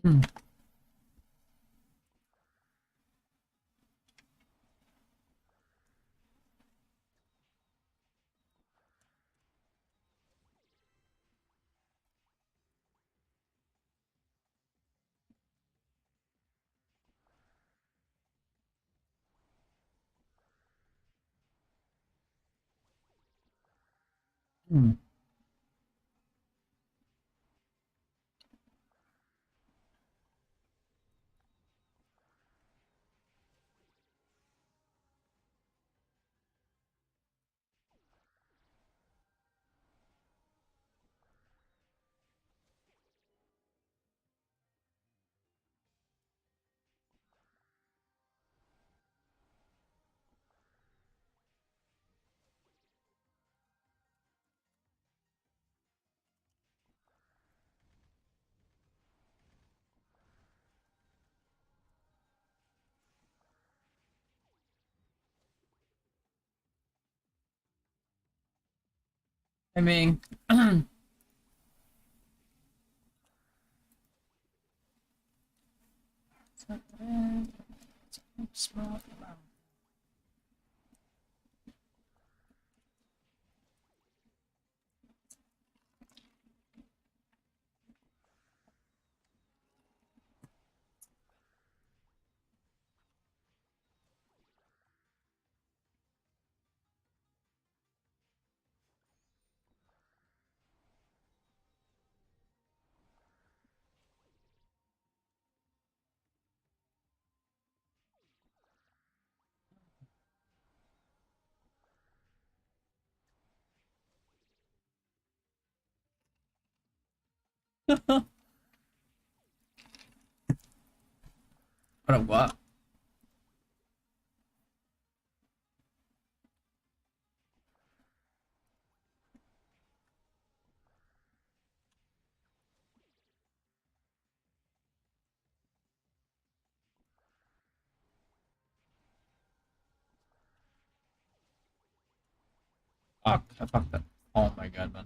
Hmm. Hmm. I mean, what? Fuck, I fucked that. Oh my god, man.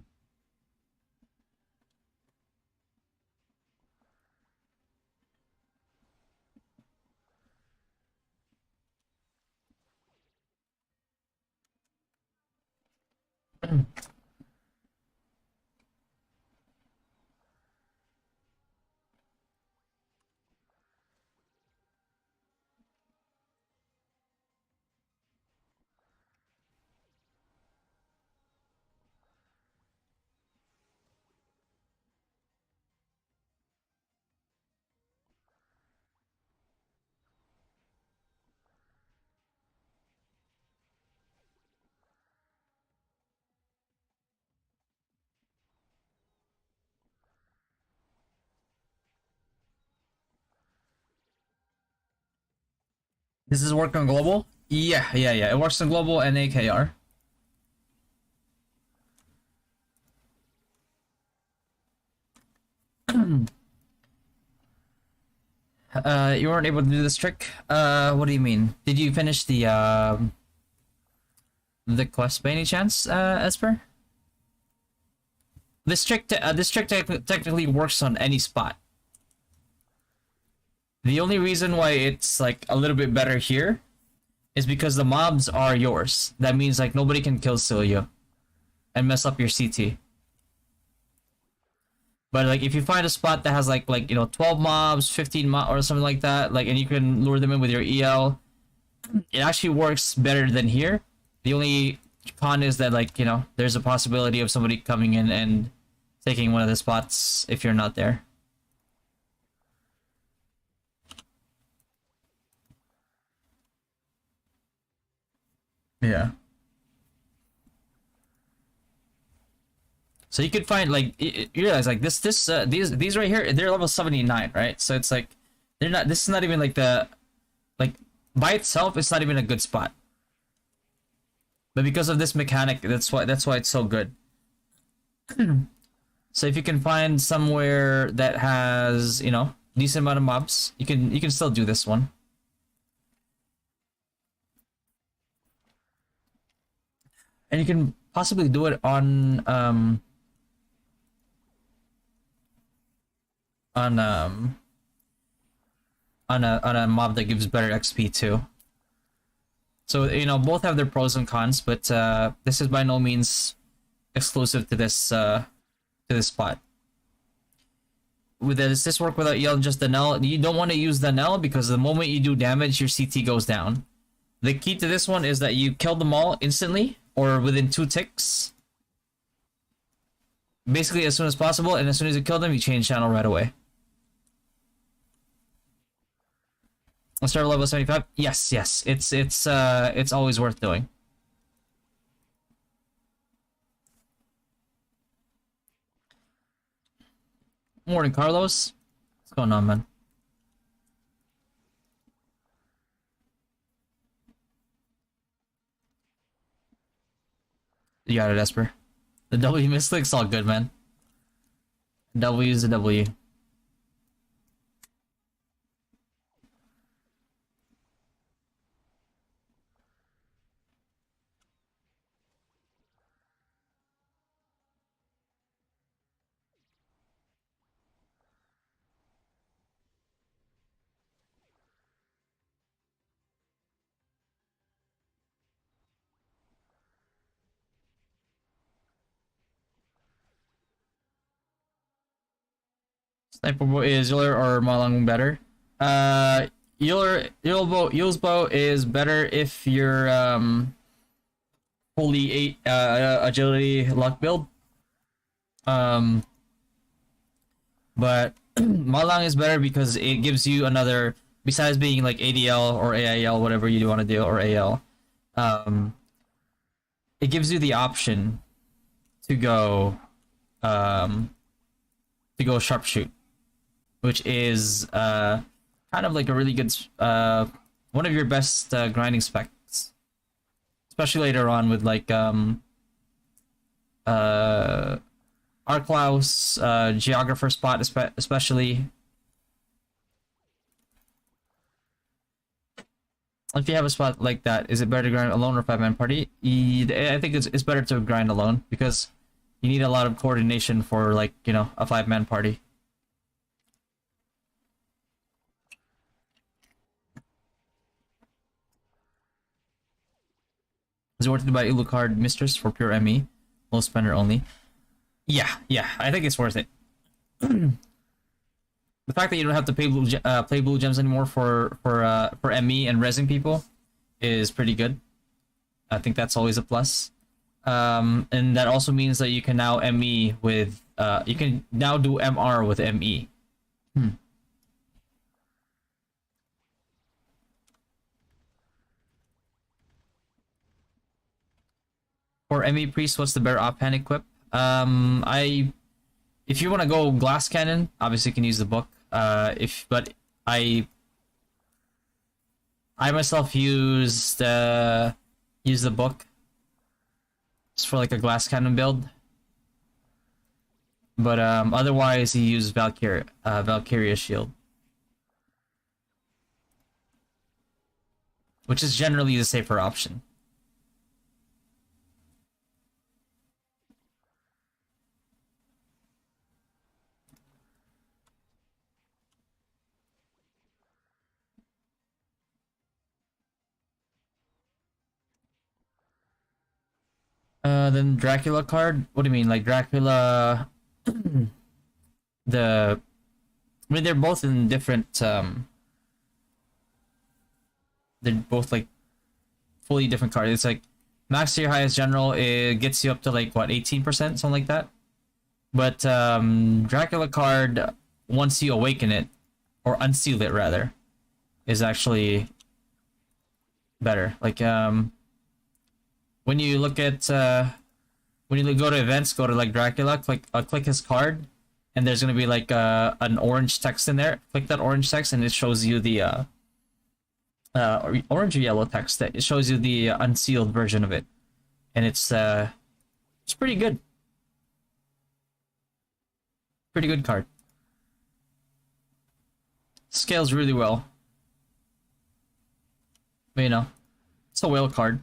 This is working on global? Yeah. It works on global and AKR. You weren't able to do this trick? What do you mean? Did you finish the quest by any chance, Esper? This trick technically works on any spot. The only reason why it's like a little bit better here is because the mobs are yours. That means like nobody can kill Cilio and mess up your CT. But like if you find a spot that has like 12 mobs, 15 mobs or something like that, like and you can lure them in with your EL, it actually works better than here. The only con is that there's a possibility of somebody coming in and taking one of the spots if you're not there. Yeah. So you could find you realize like these right here, they're level 79, right? So it's like they're not, this is not even like by itself it's not even a good spot. But because of this mechanic, that's why it's so good. So if you can find somewhere that has, decent amount of mobs, you can still do this one. And you can possibly do it on on a mob that gives better XP too. So you know both have their pros and cons, but this is by no means exclusive to this spot. Does this work without yelling just the Null? You don't want to use the Null because the moment you do damage, your CT goes down. The key to this one is that you kill them all instantly or within 2 ticks. Basically as soon as possible, and as soon as you kill them, you change channel right away. Let's start level 75. Yes, yes. It's always worth doing. Morning, Carlos. What's going on, man? You got it, Esper. The W misclick's all good, man. W's a W. Sniper bow is Euler or Malang better? Yule's bow is better if you're fully 8 agility luck build. But Malang is better because it gives you another, besides being like ADL or AIL, whatever you want to do, or AL. It gives you the option to go sharpshoot, which is kind of like a really good one of your best grinding specs, especially later on with like Arklaus, Geographer spot especially. If you have a spot like that, is it better to grind alone or 5-man party? I think it's better to grind alone because you need a lot of coordination for, like, you know, a 5-man party. Is it worth it to buy Ilucard Mistress for pure ME? Low spender only. Yeah, I think it's worth it. The fact that you don't have to play blue gems anymore for ME and resin people is pretty good. I think that's always a plus. And that also means that you can now ME with you can now do MR with ME. For ME priest, what's the better offhand equip? If you want to go glass cannon, obviously you can use the book. But I myself use the book just for like a glass cannon build. But otherwise, you use Valkyria shield, which is generally the safer option. Then Dracula card? What do you mean? Like Dracula I mean they're both in different they're both like fully different cards. It's like max to your highest general, it gets you up to like what, 18%, something like that. But Dracula card, once you awaken it, or unseal it rather, is actually better. Like when you look at when you go to events, go to like Dracula, click his card, and there's gonna be like an orange text in there. Click that orange text, and it shows you the orange or yellow text. That it shows you the unsealed version of it, and it's pretty good. Pretty good card. Scales really well. But, you know, it's a whale card.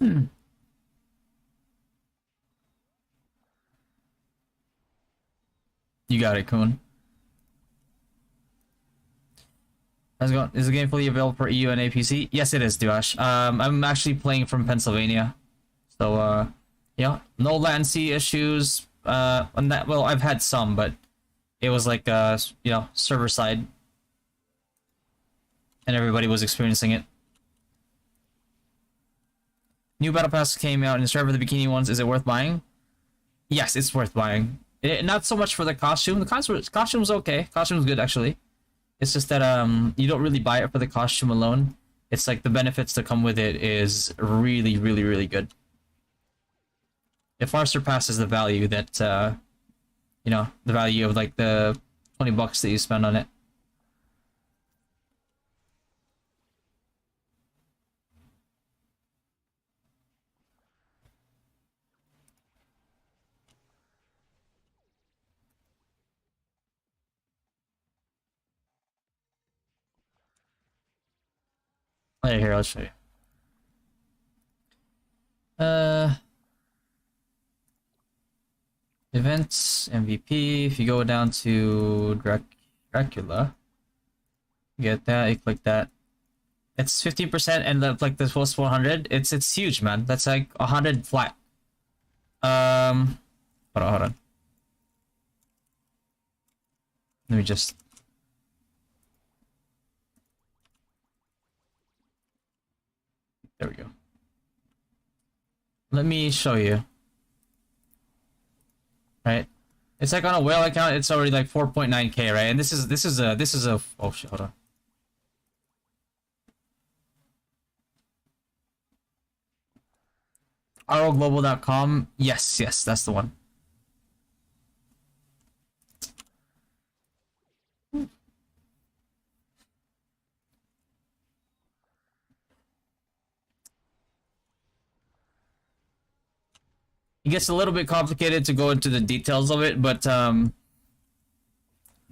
You got it, Kun. How's it going? Is the game fully available for EU and APC? Yes, it is, Duash. I'm actually playing from Pennsylvania, so yeah, no latency issues. On that, well, I've had some, but it was like you know, server side, and everybody was experiencing it. New battle pass came out, and instead of the bikini ones, is it worth buying? Yes, it's worth buying. Not so much for the costume. The costume was okay. Costume was good actually. It's just that you don't really buy it for the costume alone. It's like the benefits that come with it is really, really, really good. It far surpasses the value that you know, the value of like the $20 that you spend on it. Right here, I'll show you. Events, MVP. If you go down to Dracula, get that. You click that. It's 15%, and like this was 400. It's huge, man. That's like 100 flat. Hold on. Let me just. There we go. Let me show you. Right, it's like on a whale account, it's already like 4.9k, right? And this is a oh shit, hold on. ROglobal.com. Yes, that's the one. It gets a little bit complicated to go into the details of it, but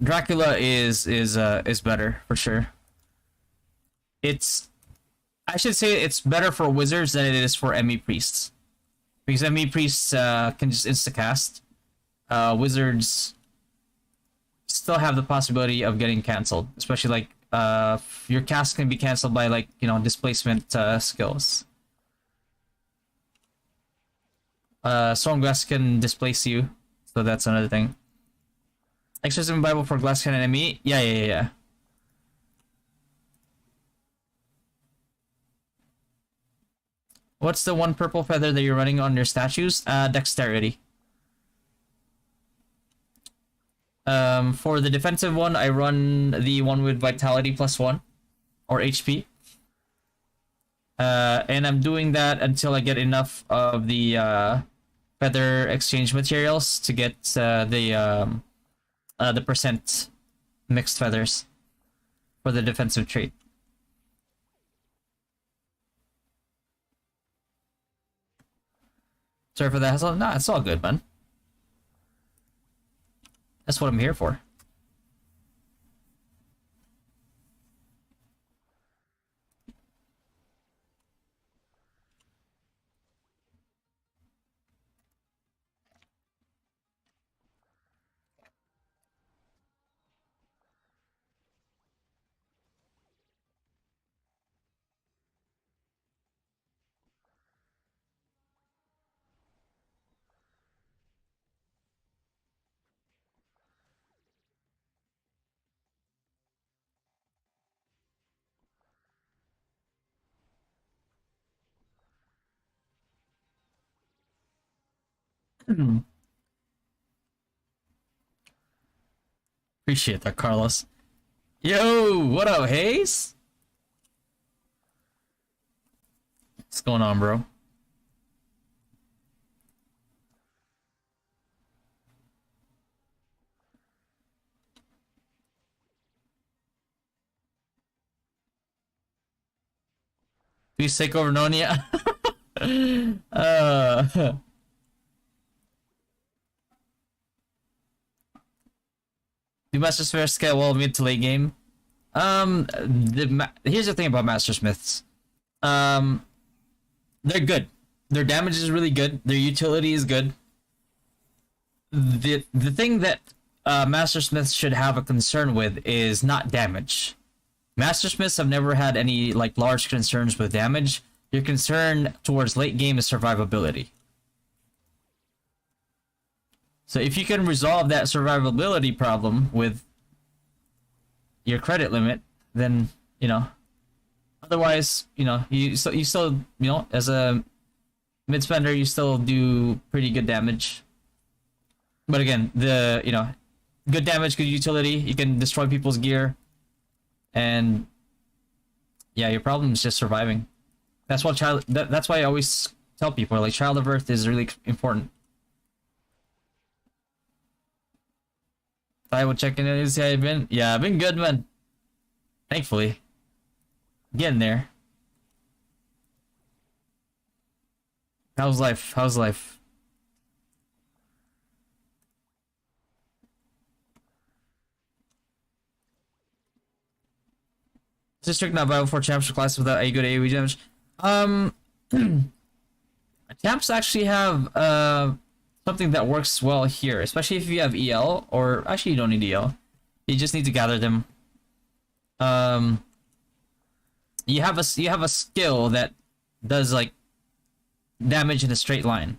Dracula is better for sure. I should say it's better for wizards than it is for ME priests, because ME priests can just instacast. Wizards still have the possibility of getting cancelled, especially like your cast can be cancelled by like, you know, displacement skills. Stormglass can displace you, so that's another thing. Exorcism Bible for Glass Cannon enemy. Yeah. What's the one purple feather that you're running on your statues? Dexterity. For the defensive one, I run the one with Vitality +1 or HP. And I'm doing that until I get enough of the feather exchange materials to get the percent mixed feathers for the defensive trait. Sorry for that hassle. Nah, it's all good, man. That's what I'm here for. Appreciate that, Carlos. Yo, what up, Hayes? What's going on, bro? Do you take over Nonia? Do Master Smiths get well mid to late game? Here's the thing about Master Smiths. They're good. Their damage is really good. Their utility is good. The thing that Master Smiths should have a concern with is not damage. Mastersmiths have never had any like large concerns with damage. Your concern towards late game is survivability. So if you can resolve that survivability problem with your credit limit, then you know. Otherwise, you know, you still you know, as a mid spender, you still do pretty good damage. But again, the you know, good damage, good utility. You can destroy people's gear. And yeah, your problem is just surviving. That's what that's why I always tell people like Child of Earth is really important. I would check in and see how you've been. Yeah, I've been good, man. Thankfully. Getting there. How's life? How's life? Is strict not viable for championship class without a good AoE damage? Champs actually have something that works well here, especially if you have EL, or actually you don't need EL. You just need to gather them. You have a skill that does like damage in a straight line.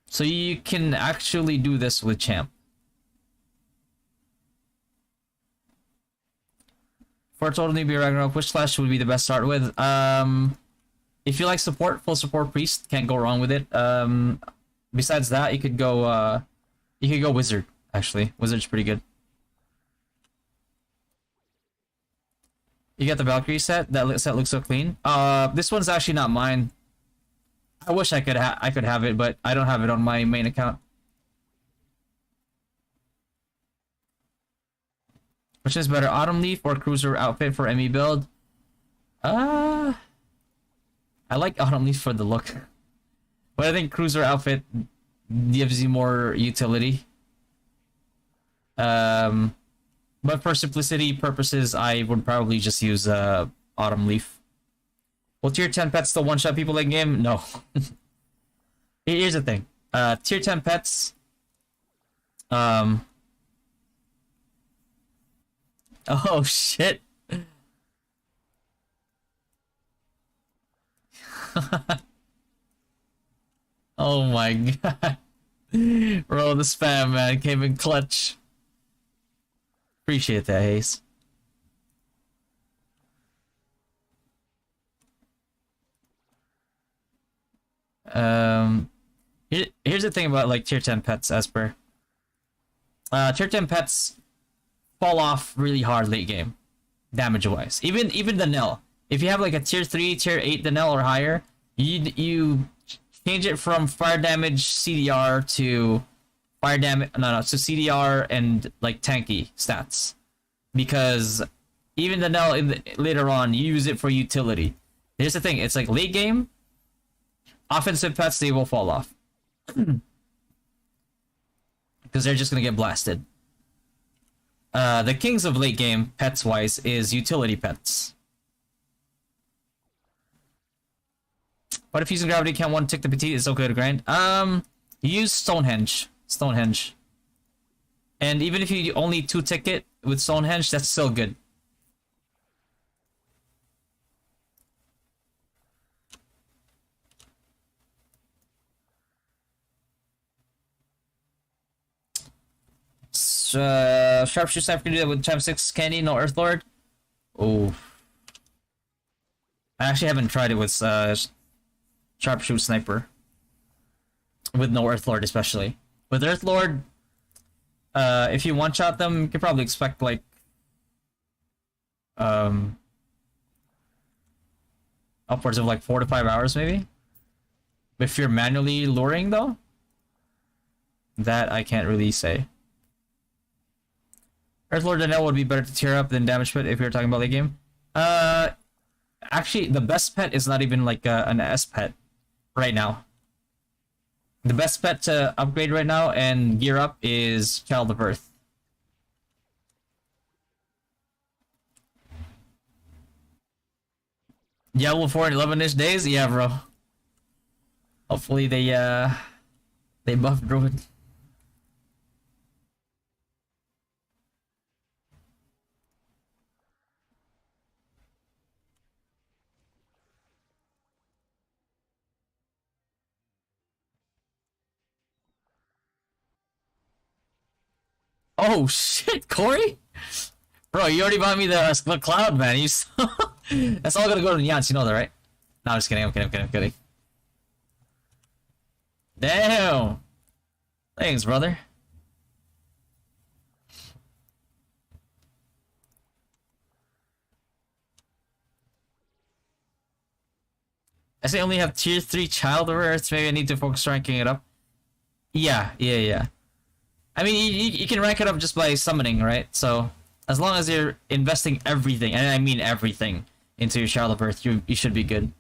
So you can actually do this with champ. For a total newbie Ragnarok, which slash would be the best start with? If you like support, full support priest, can't go wrong with it. Besides that, you could go wizard. Actually, wizard's pretty good. You got the Valkyrie set. That set looks so clean. This one's actually not mine. I wish I could have it, but I don't have it on my main account. Which is better, Autumn Leaf or Cruiser outfit for ME build? I like Autumn Leaf for the look, but I think Cruiser outfit gives you more utility. But for simplicity purposes, I would probably just use Autumn Leaf. Will tier 10 pets still one-shot people in game? No. Here's the thing. Tier 10 pets. Oh shit. Oh my god. Bro, the spam, man, came in clutch. Appreciate that, Haze. Here's the thing about like tier 10 pets, Esper. Tier 10 pets fall off really hard late game, damage wise. Even the Nell. If you have like a tier 3, tier 8 the Nell or higher, you change it from fire damage CDR to fire damage to CDR and like tanky stats. Because even the Nell later on, you use it for utility. Here's the thing, it's like late game, offensive pets, they will fall off. Because they're just gonna get blasted. The kings of late game, pets wise, is utility pets. What if using gravity can't one tick the petite is okay to grind? Use Stonehenge. Stonehenge. And even if you only 2-tick it with Stonehenge, that's still good. Sharpshoot Sniper can do that with Champ 6 Candy, no Earthlord. Oh. I actually haven't tried it with Sharpshoot Sniper. With no Earthlord, especially. With Earthlord, if you one-shot them, you can probably expect, like, upwards of, like, 4 to 5 hours, maybe? If you're manually luring, though? That I can't really say. Earthlord Danelle would be better to tier up than Damage Pet if you're talking about late game. Actually, the best pet is not even like an S pet right now. The best pet to upgrade right now and gear up is Child of Earth. Yeah, level 4 in 11-ish days? Yeah, bro. Hopefully they buff Druid. Oh shit, Corey? Bro, you already bought me the cloud, man. You That's all gonna go to Yance, you know that, right? No, I'm just kidding, I'm kidding. Damn! Thanks, brother. I say I only have tier 3 child Earths, maybe I need to focus on ranking it up. Yeah. I mean, you can rank it up just by summoning, right? So, as long as you're investing everything, and I mean everything, into your Child of Earth, you should be good.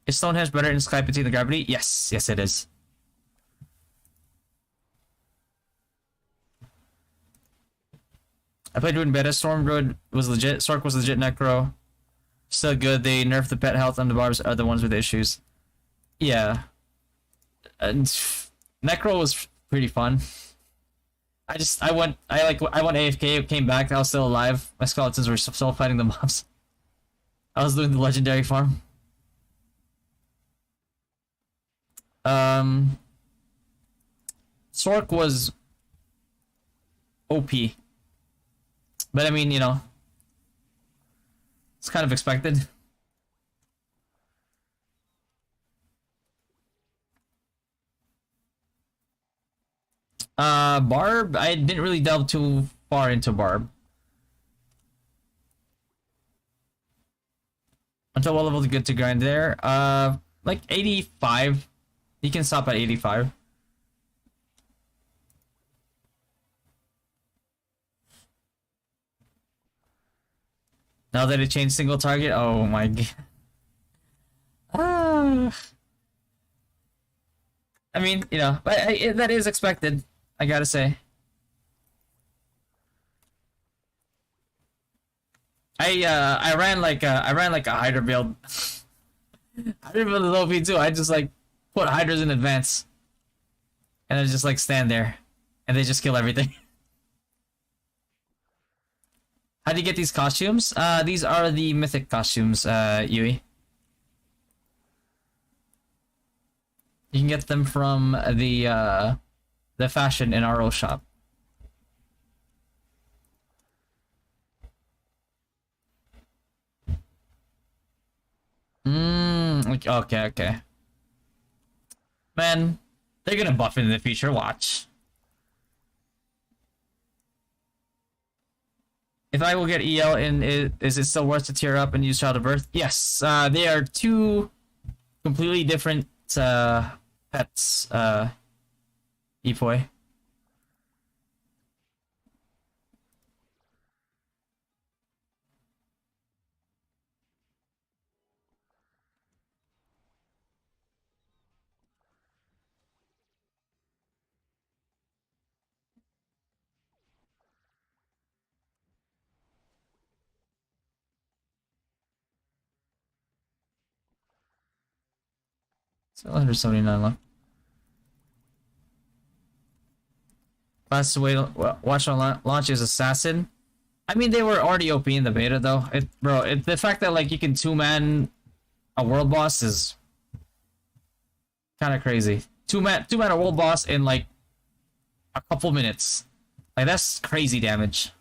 Is Stonehenge better in Sky between the gravity? Yes, it is. I played Druid in beta. Storm Druid was legit. Sork was legit. Necro. Still good. They nerfed the pet health, and the barbs are the ones with issues. Yeah. And Necro was pretty fun. I went AFK, came back, I was still alive. My skeletons were still fighting the mobs. I was doing the legendary farm. Sork was OP. But I mean, you know, it's kind of expected. Barb, I didn't really delve too far into Barb. Until what level is good to grind there? Like 85. You can stop at 85. Now that it changed single target, oh my god. I mean, you know, but that is expected, I gotta say. I ran like a Hydra build. Hydra build is OP too. I just like put Hydras in advance, and I just like stand there, and they just kill everything. How do you get these costumes? These are the mythic costumes, Yui. You can get them from the fashion in RO shop. Okay. Man, they're gonna buff it in the future, watch. If I will get EL in, is it still worth to tier up and use Child of Earth? Yes, they are two completely different pets, Epoi. So 179 left. Fastest way to watch on launch is Assassin. I mean, they were already OP in the beta, though. The fact that like you can two-man a world boss is kind of crazy. Two-man a world boss in like a couple minutes. Like that's crazy damage.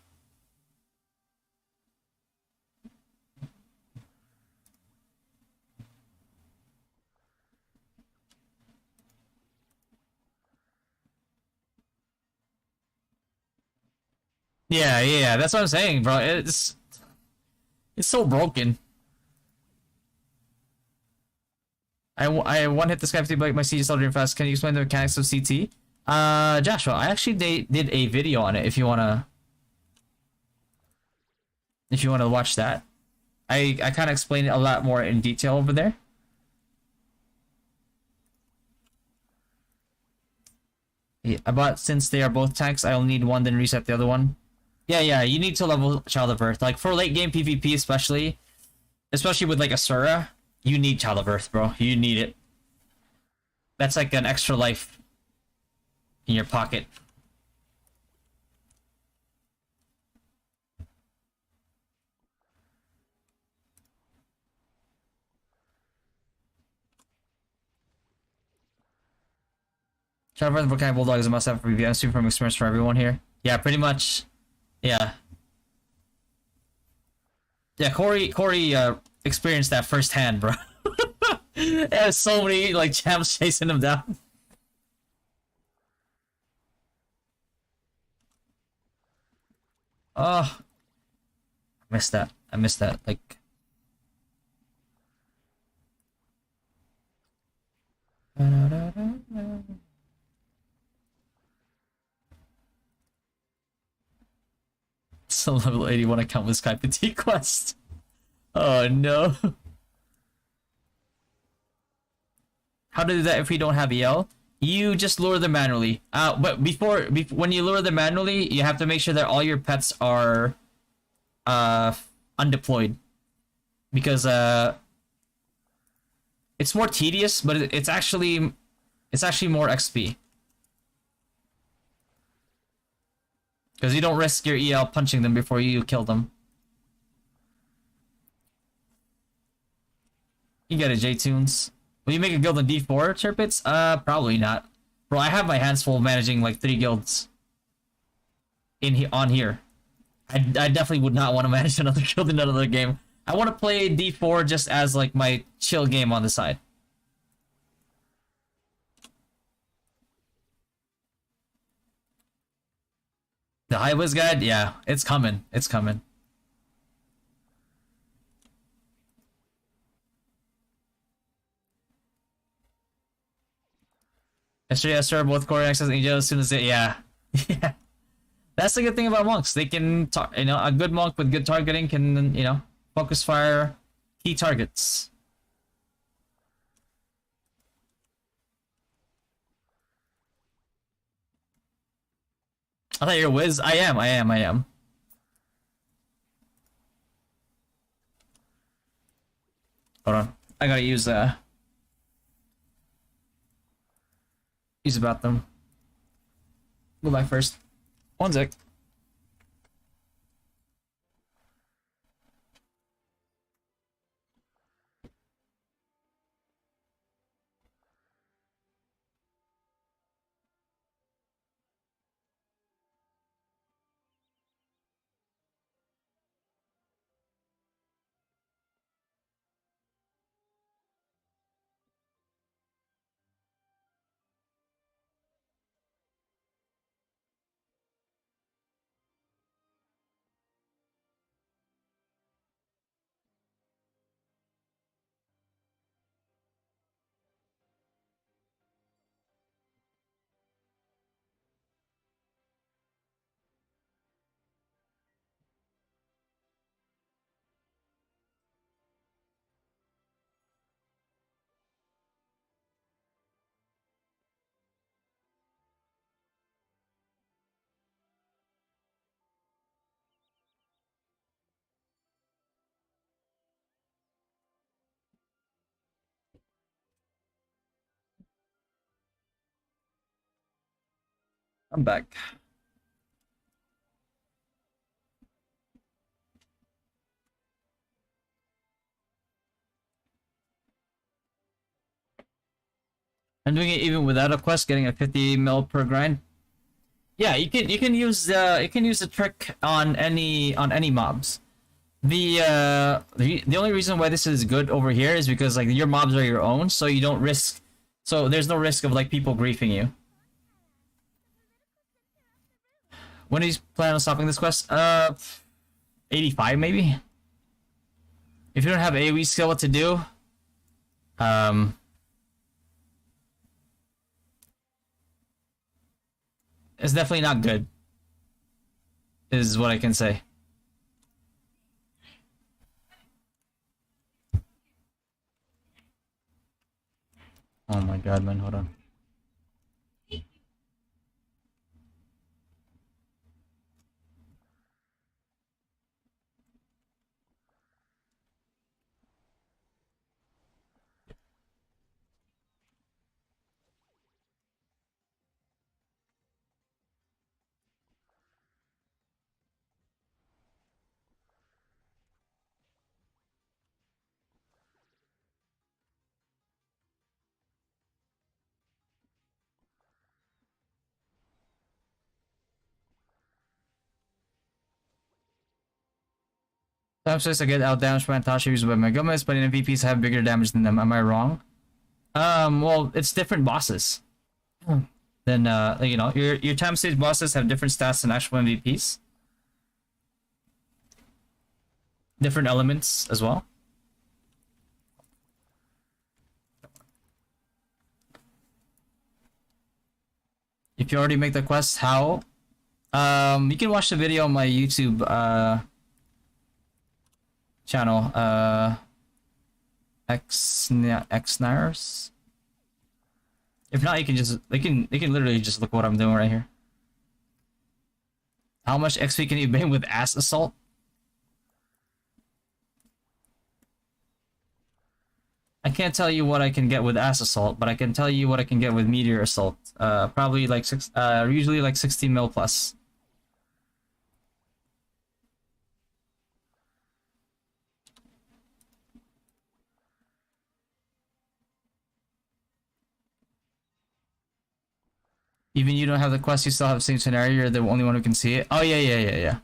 Yeah, that's what I'm saying, bro. It's so broken. I one hit the sky 50 like my CG soldier fast. Can you explain the mechanics of CT? Joshua, I actually did a video on it. If you wanna watch that, I kind of explained it a lot more in detail over there. Yeah, but since they are both tanks, I'll need one, then reset the other one. Yeah, you need to level Child of Earth. Like, for late game PvP especially with, like, Asura, you need Child of Earth, bro. You need it. That's like an extra life in your pocket. Shadowverse and Volcanic Bulldog is a must-have for review. I'm super from experience for everyone here. Yeah, pretty much. Yeah. Yeah, Corey experienced that firsthand, bro. There's so many like champs chasing him down. Oh, I missed that. I missed that. Like, some level 81 account with Skype fatigue quest. Oh no. How to do that if we don't have EL? You just lure them manually. But when you lure them manually, you have to make sure that all your pets are undeployed, because it's more tedious, but it's actually more XP, because you don't risk your EL punching them before you kill them. You get it, J-Tunes. Will you make a guild in D4, Chirpits? Probably not. Bro, I have my hands full managing like 3 guilds on here. I definitely would not want to manage another guild in another game. I want to play D4 just as like my chill game on the side. The High Wiz guide? Yeah, it's coming. It's coming. Yesterday I started both core access and Angel as soon as they, yeah. Yeah. That's the good thing about monks. They can, a good monk with good targeting can, focus fire key targets. I thought you're a whiz. I am. Hold on. I gotta use the bathroom. Go back first. One sec. I'm back. I'm doing it even without a quest, getting a 50 mil per grind. Yeah, you can use the trick on any mobs. The only reason why this is good over here is because like your mobs are your own, so you don't risk. So there's no risk of like people griefing you. When do you plan on stopping this quest? 85 maybe. If you don't have AoE skill, what to do? It's definitely not good. Is what I can say. Oh my god, man, hold on. Sometimes I get out damaged by Natasha used by Megamas, but in MVPs have bigger damage than them. Am I wrong? Well, it's different bosses. Then you know, your time stage bosses have different stats than actual MVPs. Different elements as well. If you already make the quest, how? You can watch the video on my YouTube channel. Xnars. If not, you can just you can literally just look what I'm doing right here. How much XP can you bang with ass assault? I can't tell you what I can get with ass assault, but I can tell you what I can get with meteor assault. Probably like usually like 60 mil plus. Even you don't have the quest, you still have the same scenario. You're the only one who can see it. Oh yeah.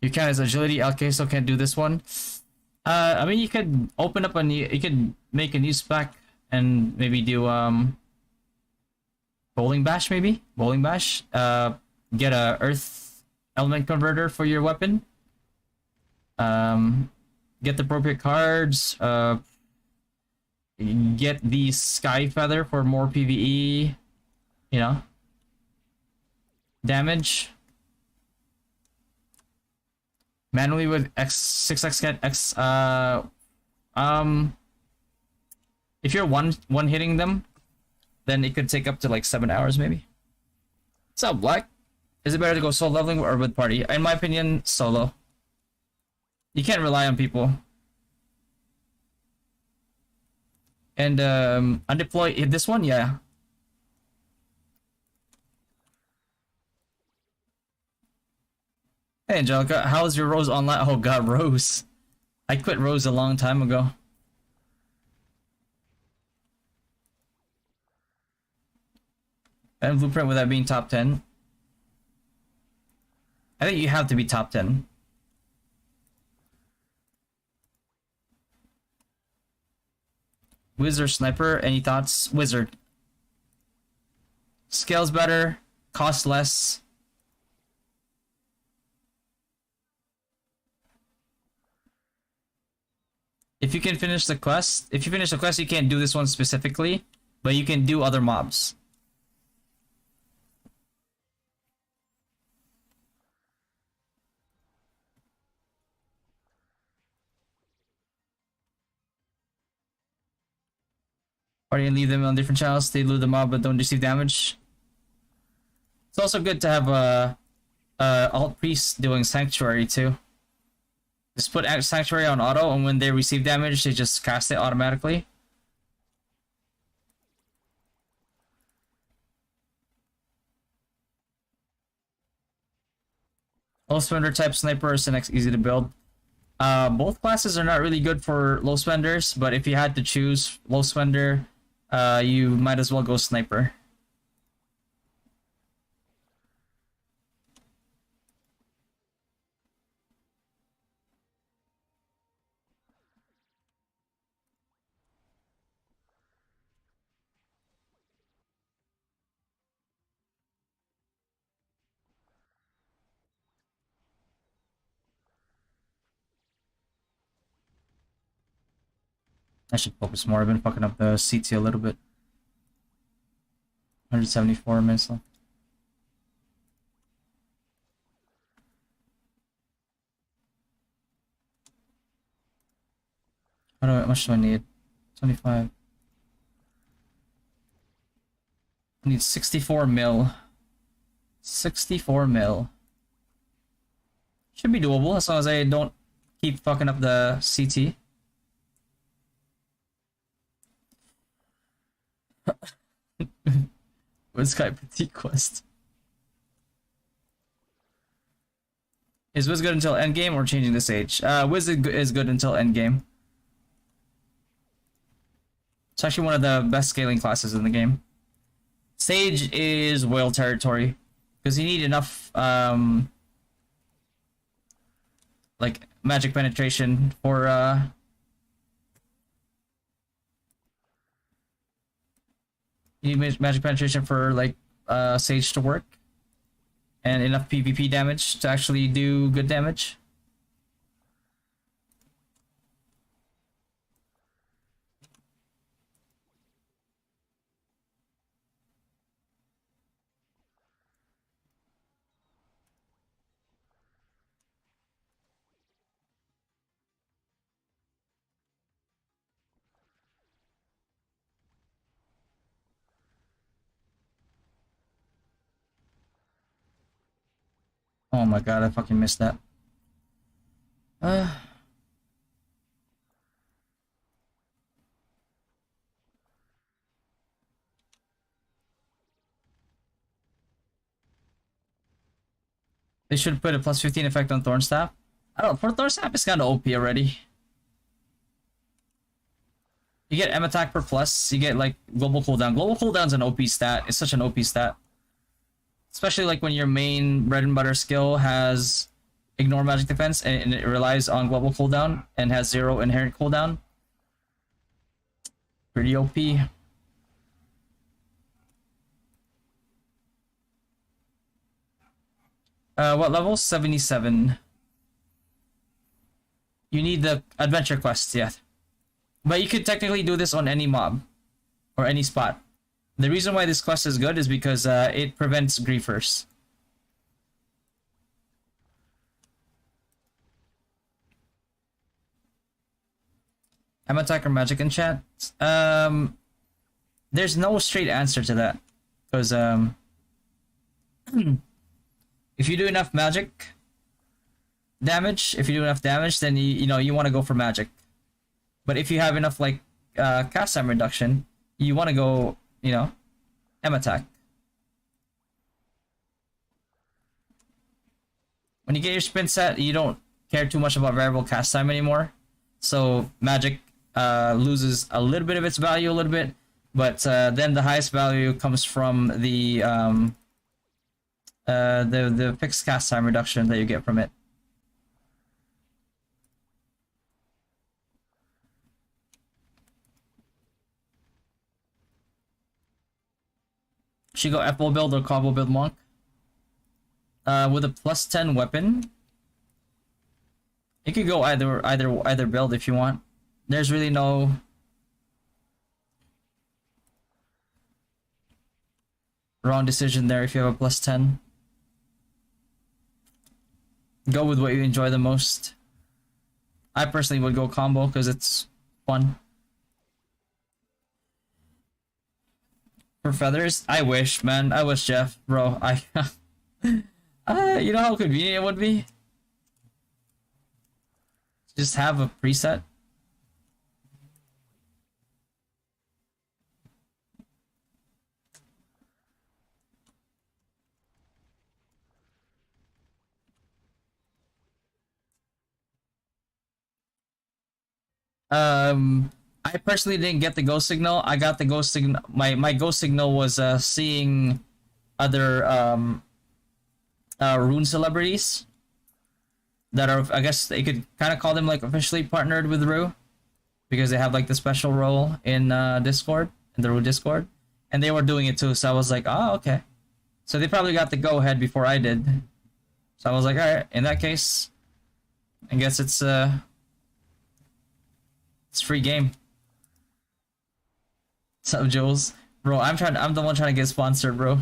You count as agility. Okay, so can't do this one. I mean, you could open up a new. You could make a new spec and maybe do bowling bash, maybe bowling bash. Get a earth element converter for your weapon. Get the appropriate cards. Get the sky feather for more PvE. You know, damage. Manually with X6x get X if you're one hitting them, then it could take up to like 7 hours maybe. What's up, Black? Is it better to go solo leveling or with party? In my opinion, solo. You can't rely on people. And undeploy this one, yeah. Hey Angelica, how's your Rose online? Oh god, Rose. I quit Rose a long time ago. And Blueprint without being top 10. I think you have to be top 10. Wizard Sniper, any thoughts? Wizard. Scales better, costs less. If you can finish the quest, you can't do this one specifically, but you can do other mobs. Or you can leave them on different channels, they loot the mob but don't receive damage. It's also good to have a alt priest doing sanctuary too. Just put sanctuary on auto, and when they receive damage, they just cast it automatically. Low spender type sniper is the next easy to build. Both classes are not really good for low spenders, but if you had to choose low spender, you might as well go sniper. I should focus more. I've been fucking up the CT a little bit. 174 missile. How much do I need? 25. I need 64 mil. 64 mil. Should be doable as long as I don't keep fucking up the CT. What's Sky Petite Quest? Is Wiz good until endgame or changing this age? Wiz is good until endgame. It's actually one of the best scaling classes in the game. Sage is whale territory because you need enough like magic penetration for you need magic penetration for like Sage to work, and enough PvP damage to actually do good damage. Oh my god, I fucking missed that. Uh, they should put a plus 15 effect on Thornstaff. I don't know, for Thornstaff it's kinda OP already. You get M attack per plus, you get like global cooldown. Global cooldown's an OP stat. It's such an OP stat. Especially like when your main bread and butter skill has ignore magic defense and it relies on global cooldown and has 0 inherent cooldown. Pretty OP. What level? 77. You need the adventure quests, yeah. But you could technically do this on any mob or any spot. The reason why this quest is good is because it prevents griefers. I'm attack or magic enchant. There's no straight answer to that, because if you do enough magic damage, then you know you want to go for magic. But if you have enough like cast time reduction, you want to go, you know, M attack. When you get your sprint set, you don't care too much about variable cast time anymore. So magic loses a little bit of its value, a little bit, but then the highest value comes from the fixed cast time reduction that you get from it. Should go F build or combo build monk. With a plus 10 weapon. You could go either build if you want. There's really no wrong decision there if you have a plus 10. Go with what you enjoy the most. I personally would go combo because it's fun. For feathers? I wish, man. I wish, Jeff. Bro, you know how convenient it would be? Just have a preset. I personally didn't get the ghost signal. I got the ghost signal. My ghost signal was seeing other rune celebrities that are, I guess they could kind of call them like officially partnered with Rue, because they have like the special role in Discord, in the Rue Discord, and they were doing it too. So I was like, oh, okay. So they probably got the go ahead before I did. So I was like, all right, in that case, I guess it's free game. What's up, Jules? Bro, I'm the one trying to get sponsored, bro.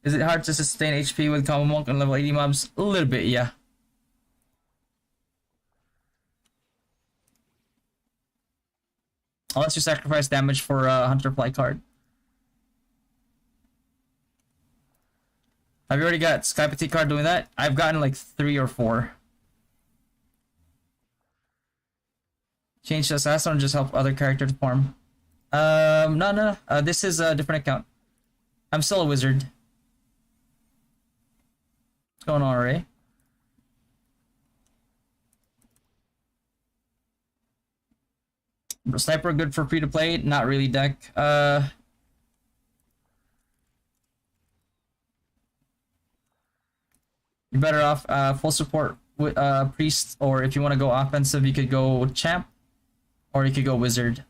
Is it hard to sustain HP with Combo Monk on level 80 mobs? A little bit, yeah. Unless you sacrifice damage for a Hunter Fly card. Have you already got Sky Petite card doing that? I've gotten like 3 or 4. Change to assassin or just help other characters farm? No. This is a different account. I'm still a wizard. What's going on, Ray? Sniper good for free to play? Not really, deck. You're better off full support with priest, or if you want to go offensive, you could go champ, or you could go wizard.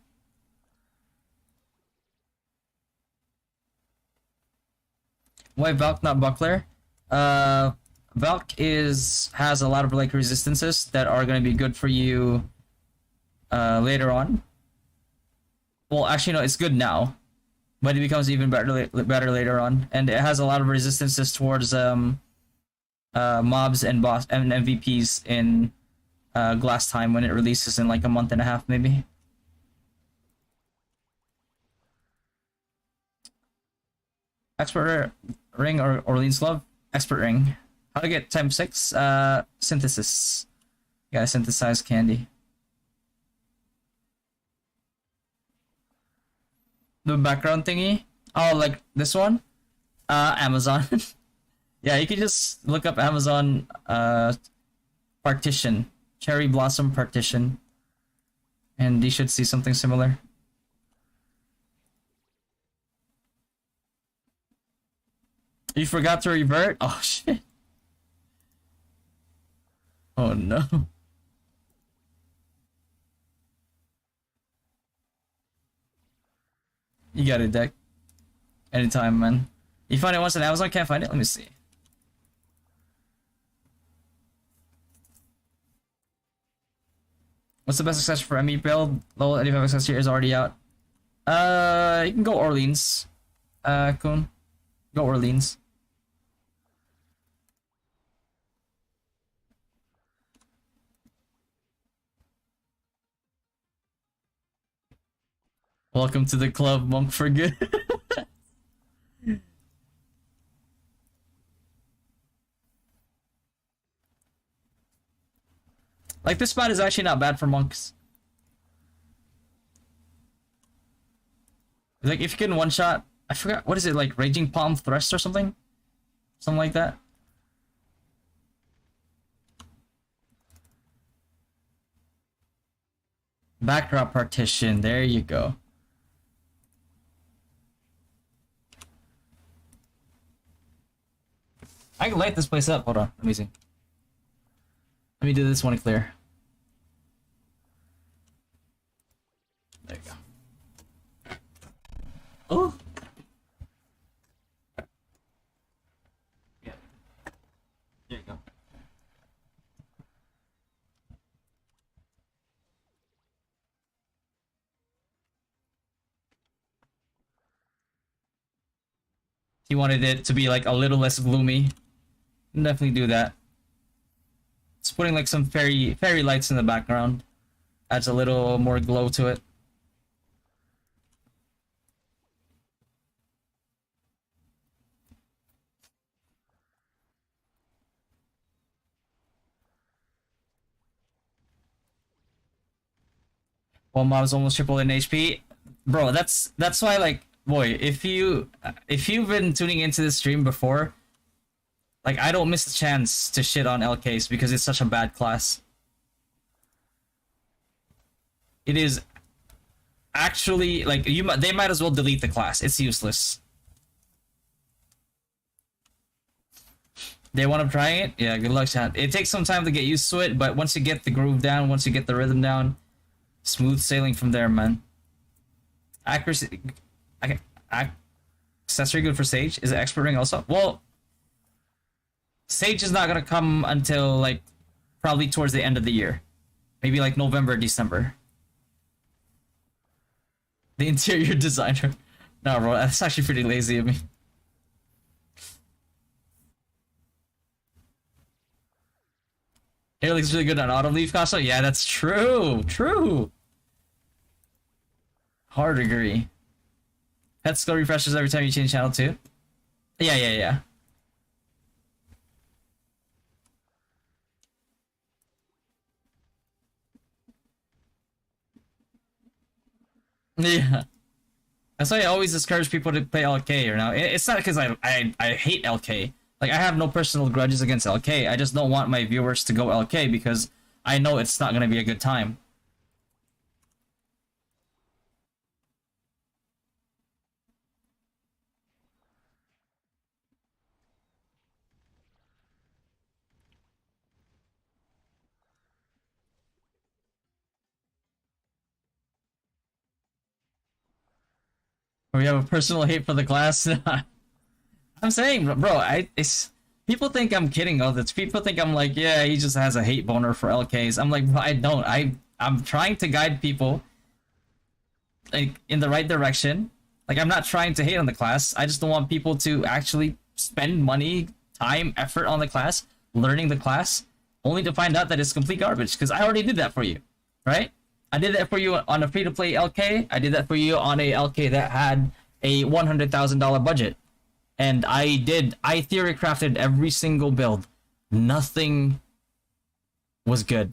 Why Valk not buckler? Valk has a lot of like resistances that are going to be good for you later on. Well, actually no, it's good now, but it becomes even better later on, and it has a lot of resistances towards mobs and boss and MVPs in glass time when it releases in like a month and a half maybe. Expert ring or Orleans glove? Expert ring. How to get times 6? Synthesis. You gotta synthesize candy. The background thingy? Oh, like this one? Amazon. Yeah, you can just look up Amazon partition. Cherry blossom partition. And you should see something similar. You forgot to revert? Oh shit. Oh no. You got it, deck. Anytime, man. You find it once on Amazon, can't find it? Let me see. What's the best accessory for ME build? Level 85 accessory is already out. You can go Orleans. Kun. Go Orleans. Welcome to the club, monk for good. Like, this spot is actually not bad for monks. Like, if you can one shot, I forgot, what is it, like Raging Palm Thrust or something? Something like that. Backdrop partition, there you go. I can light this place up. Hold on, let me see. Let me do this one clear. There you go. Oh. Yeah. There you go. He wanted it to be like a little less gloomy. Definitely do that. Just putting like some fairy lights in the background adds a little more glow to it. One mob's almost triple in HP. Bro, that's why, like, boy, if you've been tuning into this stream before, like, I don't miss the chance to shit on LKs because it's such a bad class. It is actually, like, they might as well delete the class. It's useless. They want to try it? Yeah, good luck, chat. It takes some time to get used to it, but once you get the groove down, once you get the rhythm down, smooth sailing from there, man. Accuracy... accessory good for Sage? Is it expert ring also? Well, Sage is not gonna come until, like, probably towards the end of the year. Maybe, like, November, December. The interior designer. No, bro, that's actually pretty lazy of me. It looks really good on Autumn Leaf costume. Yeah, that's true. True. Hard agree. Pet skill refreshes every time you change channel too. Yeah. Yeah. That's why I always discourage people to play LK right now. It's not because I hate LK. Like, I have no personal grudges against LK. I just don't want my viewers to go LK because I know it's not gonna be a good time. Or you have a personal hate for the class? I'm saying, bro, it's people think I'm kidding all this. People think I'm like, yeah, he just has a hate boner for LKs. I'm like, bro, I don't. I'm trying to guide people like in the right direction. Like I'm not trying to hate on the class. I just don't want people to actually spend money, time, effort on the class, learning the class, only to find out that it's complete garbage. Because I already did that for you, right? I did that for you on a free-to-play LK. I did that for you on a LK that had a $100,000 budget. And I theory crafted every single build. Nothing was good.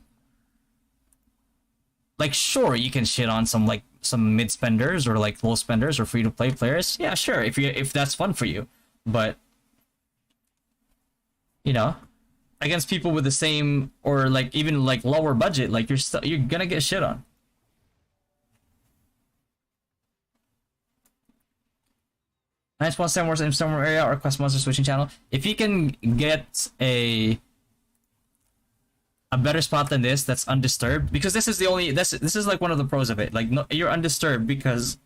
Like, sure, you can shit on some mid spenders or like low spenders or free to play players. Yeah, sure, if that's fun for you. But you know, against people with the same or like even like lower budget, like you're gonna get shit on. Nice one, Star Wars in Star area or Quest Monster switching channel. If you can get a better spot than this that's undisturbed, because this is the only this is like one of the pros of it. Like no, you're undisturbed because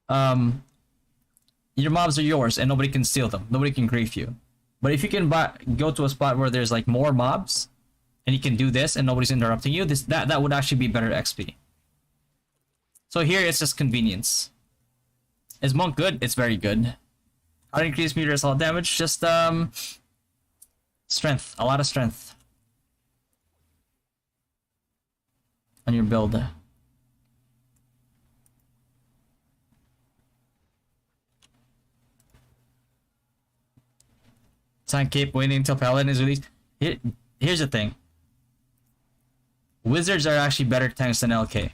your mobs are yours and nobody can steal them. Nobody can grief you. But if you can go to a spot where there's like more mobs and you can do this and nobody's interrupting you, that would actually be better XP. So here it's just convenience. Is Monk good? It's very good. How to increase meter assault damage? Just strength. A lot of strength on your build. Time keep waiting until Paladin is released. Here's the thing. Wizards are actually better tanks than LK.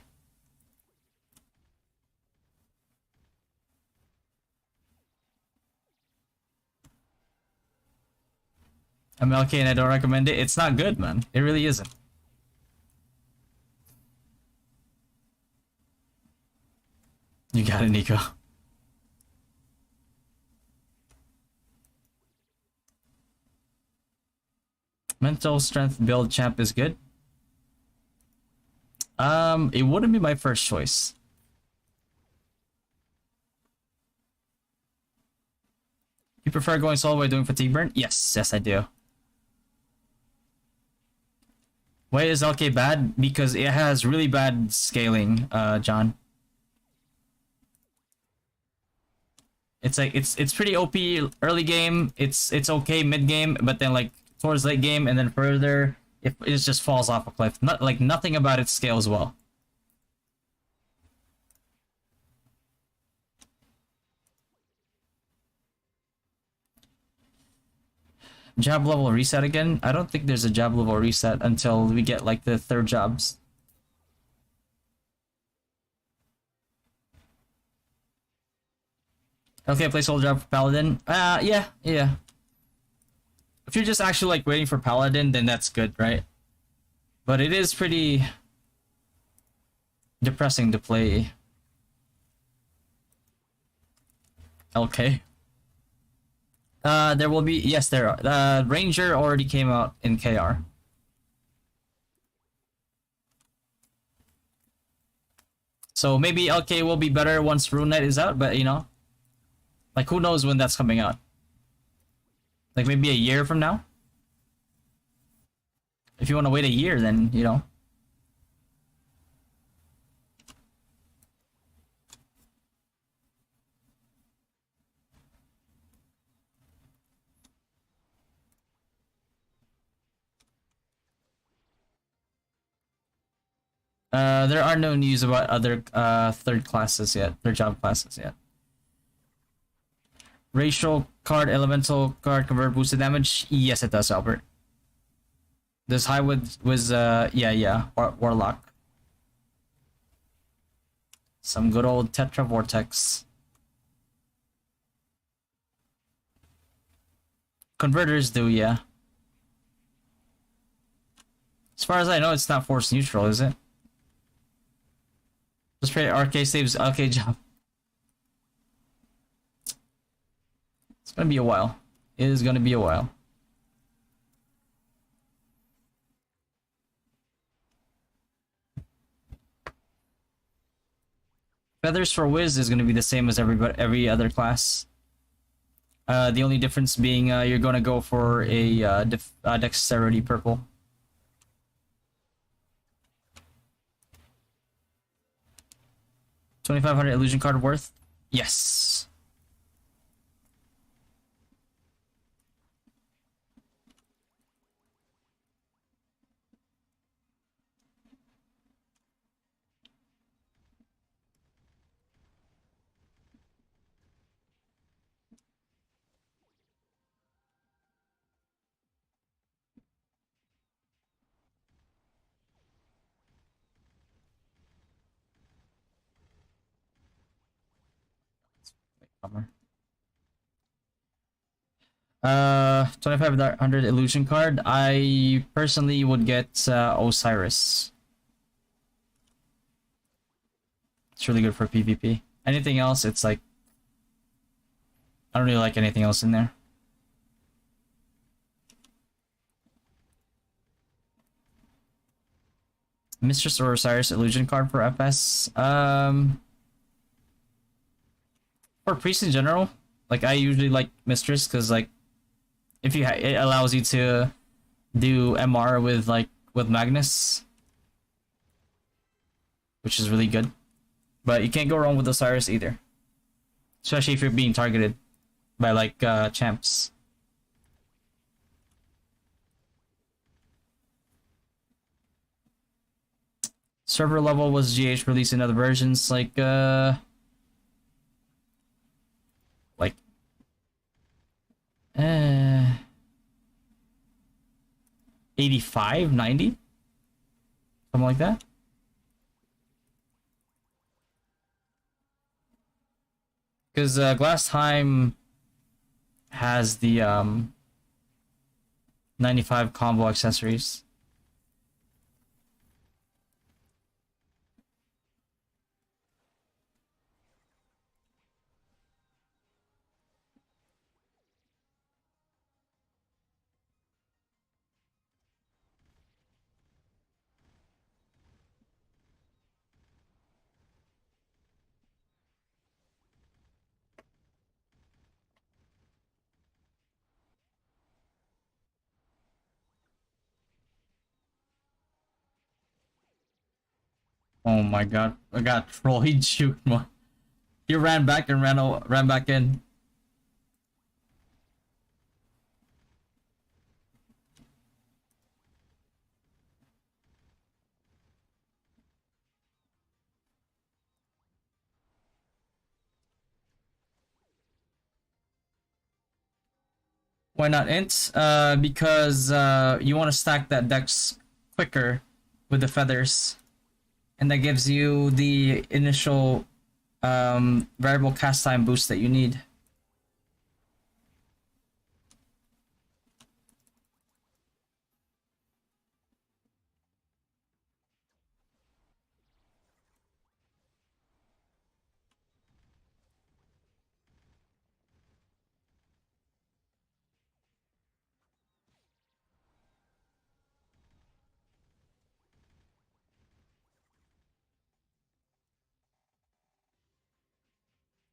I'm LK and I don't recommend it. It's not good, man. It really isn't. You got it, Nico. Mental strength build champ is good. It wouldn't be my first choice. You prefer going solo by doing fatigue burn? Yes, I do. Why is LK bad? Because it has really bad scaling, John. It's like it's pretty OP early game. It's okay mid game, but then like towards late game and then further, it just falls off a cliff. Not like nothing about it scales well. Job level reset again? I don't think there's a job level reset until we get like the third jobs. Okay, placeholder job for Paladin. Yeah. If you're just actually like waiting for Paladin, then that's good, right? But it is pretty depressing to play LK. There will be, yes, there are. Ranger already came out in KR. So maybe LK will be better once Rune Knight is out, but you know, like who knows when that's coming out? Like maybe a year from now? If you want to wait a year, then, you know. There are no news about other third job classes yet. Racial card, elemental card convert boosted damage. Yes, it does, Albert. This high was Warlock. Some good old Tetra Vortex. Converters do, yeah. As far as I know, it's not force neutral, is it? Just pray RK saves LK job. It's gonna be a while. It is gonna be a while. Feathers for Wiz is gonna be the same as every other class. The only difference being you're gonna go for a dexterity purple. 2,500 illusion card worth? Yes. Bummer. 2,500 illusion card. I personally would get Osiris. It's really good for PvP. Anything else, it's like I don't really like anything else in there. Mistress or Osiris illusion card for FS. For priest in general, like I usually like Mistress because like if you it allows you to do MR with Magnus, which is really good. But you can't go wrong with Osiris either, especially if you're being targeted by like champs. Server level was GH released in other versions like uh 85, 90, something like that. Because Glass Time has the 95 combo accessories. Oh my god, I got troll. He juked me. He ran back and ran back in. Why not int? Because you want to stack that dex quicker with the feathers, and that gives you the initial variable cast time boost that you need.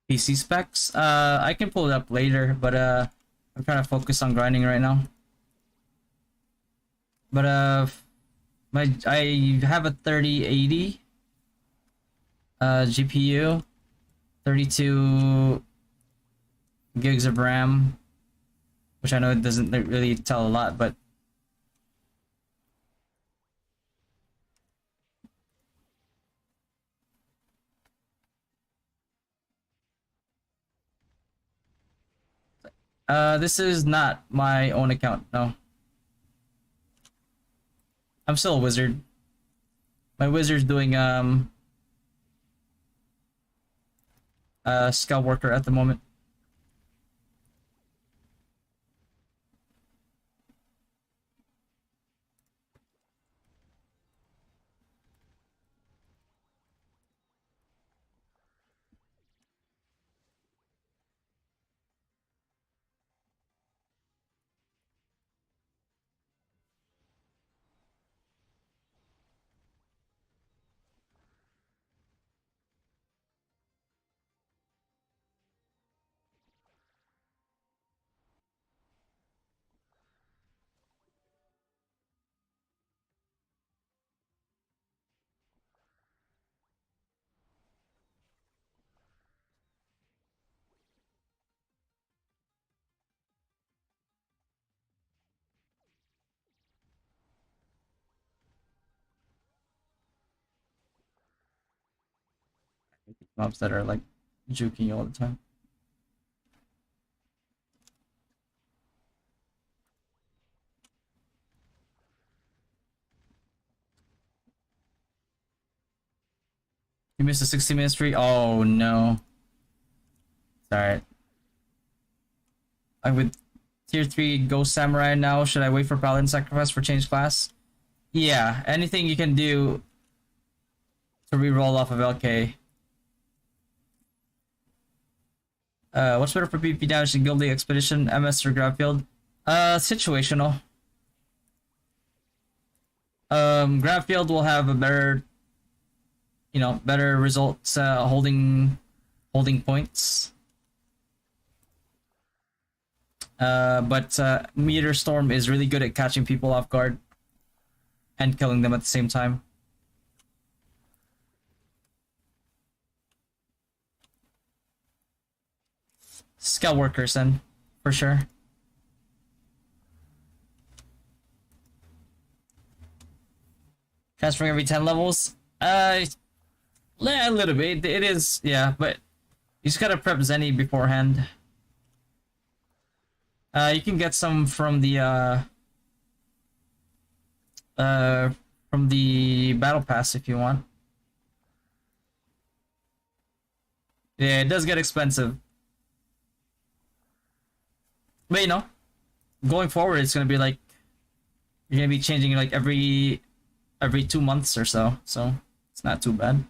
PC specs. I can pull it up later, but I'm trying to focus on grinding right now. But I have a 3080 GPU, 32 gigs of RAM, which I know it doesn't really tell a lot, but this is not my own account. No, I'm still a wizard. My wizard's doing scout worker at the moment. mobs that are like juking you all the time. You missed a 60-minute streak? Oh no. It's alright. I'm with tier 3 Ghost Samurai now. Should I wait for Paladin Sacrifice for change class? Yeah, anything you can do to re-roll off of LK. What's better for PP damage than Guilty Expedition, MS, or Grabfield? Situational. Grabfield will have a better, better results holding points. But Meteor Storm is really good at catching people off guard and killing them at the same time. Scout workers then, for sure. Transferring every 10 levels? A little bit. It is, yeah, but you just gotta prep Zenny beforehand. You can get some from the battle pass if you want. Yeah, it does get expensive. But going forward, it's gonna be like you're gonna be changing like every 2 months or so. So it's not too bad.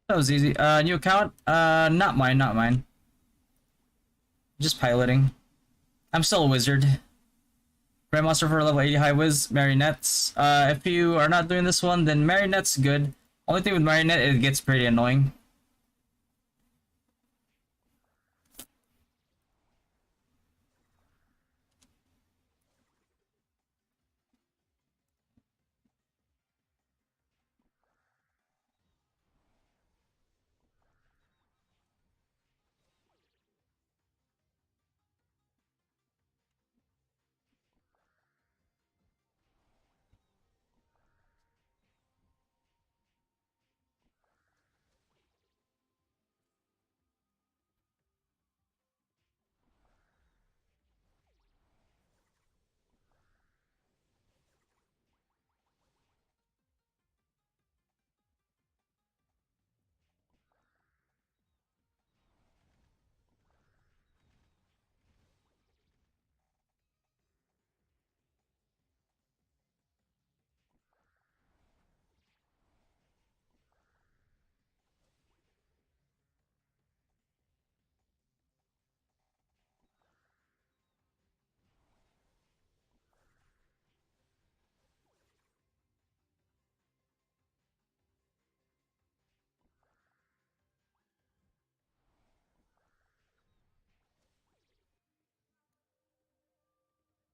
That was easy. New account? Not mine, not mine. Just piloting. I'm still a wizard. Grandmaster for level 80 high whiz, marionettes. If you are not doing this one, then marionette's good. Only thing with marionette, it gets pretty annoying.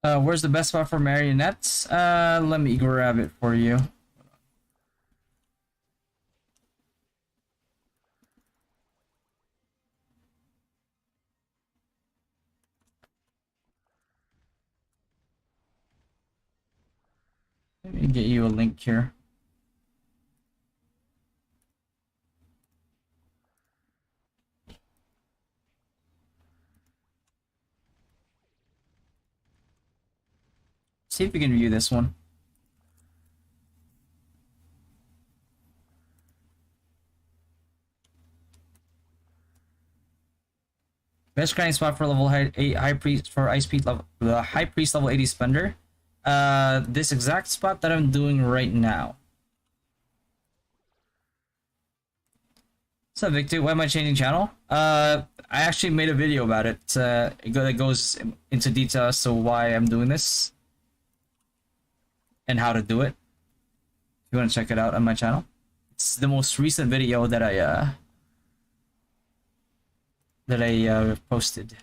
Where's the best spot for marionettes? Let me grab it for you. Let me get you a link here. See if we can view this one. Best grinding spot for level high priest for ice priest level the high priest level 80 spender. This exact spot that I'm doing right now. What's up, Victor? Why am I changing channel? I actually made a video about it. It goes into detail as to why I'm doing this and how to do it. If you want to check it out on my channel, it's the most recent video that I posted.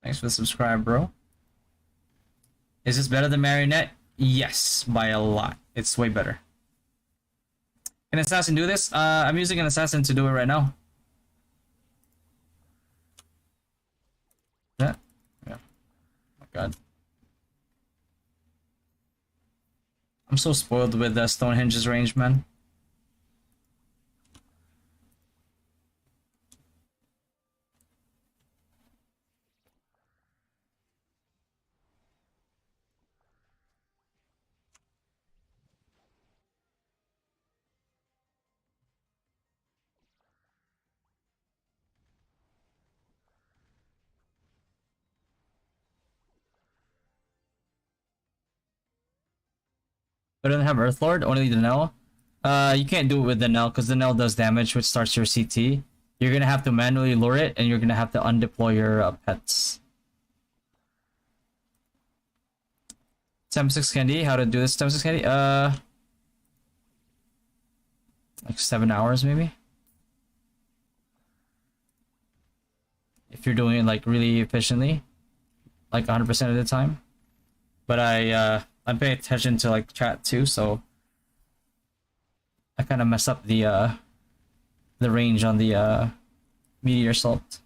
Thanks for the subscribe, bro. Is this better than Marionette? Yes, by a lot. It's way better. Can Assassin do this? I'm using an Assassin to do it right now. Yeah. Oh my god. I'm so spoiled with Stonehenge's range, man. But I don't have Earthlord, only the Nell. You can't do it with the Nell because the Nell does damage, which starts your CT. You're gonna have to manually lure it, and you're gonna have to undeploy your pets. 76 candy, how to do this? 76 candy? Like 7 hours maybe. If you're doing it like really efficiently, like 100% of the time. But I'm paying attention to like chat too, so I kind of mess up the range on the meteor salt.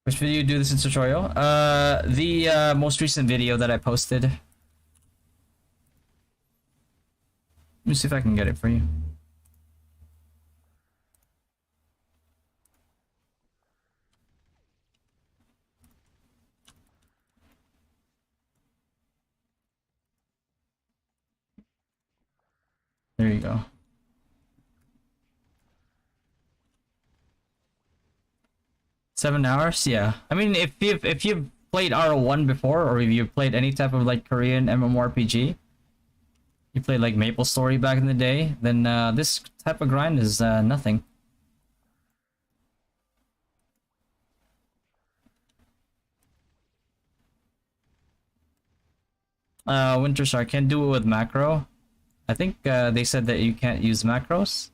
Which video do this in tutorial? The most recent video that I posted. Let me see if I can get it for you. There you go. Seven hours? Yeah. I mean, if you've played RO1 before, or if you've played any type of like Korean MMORPG, you played like Maple Story back in the day, then this type of grind is nothing. Winter Star can't do it with macro. I think they said that you can't use macros,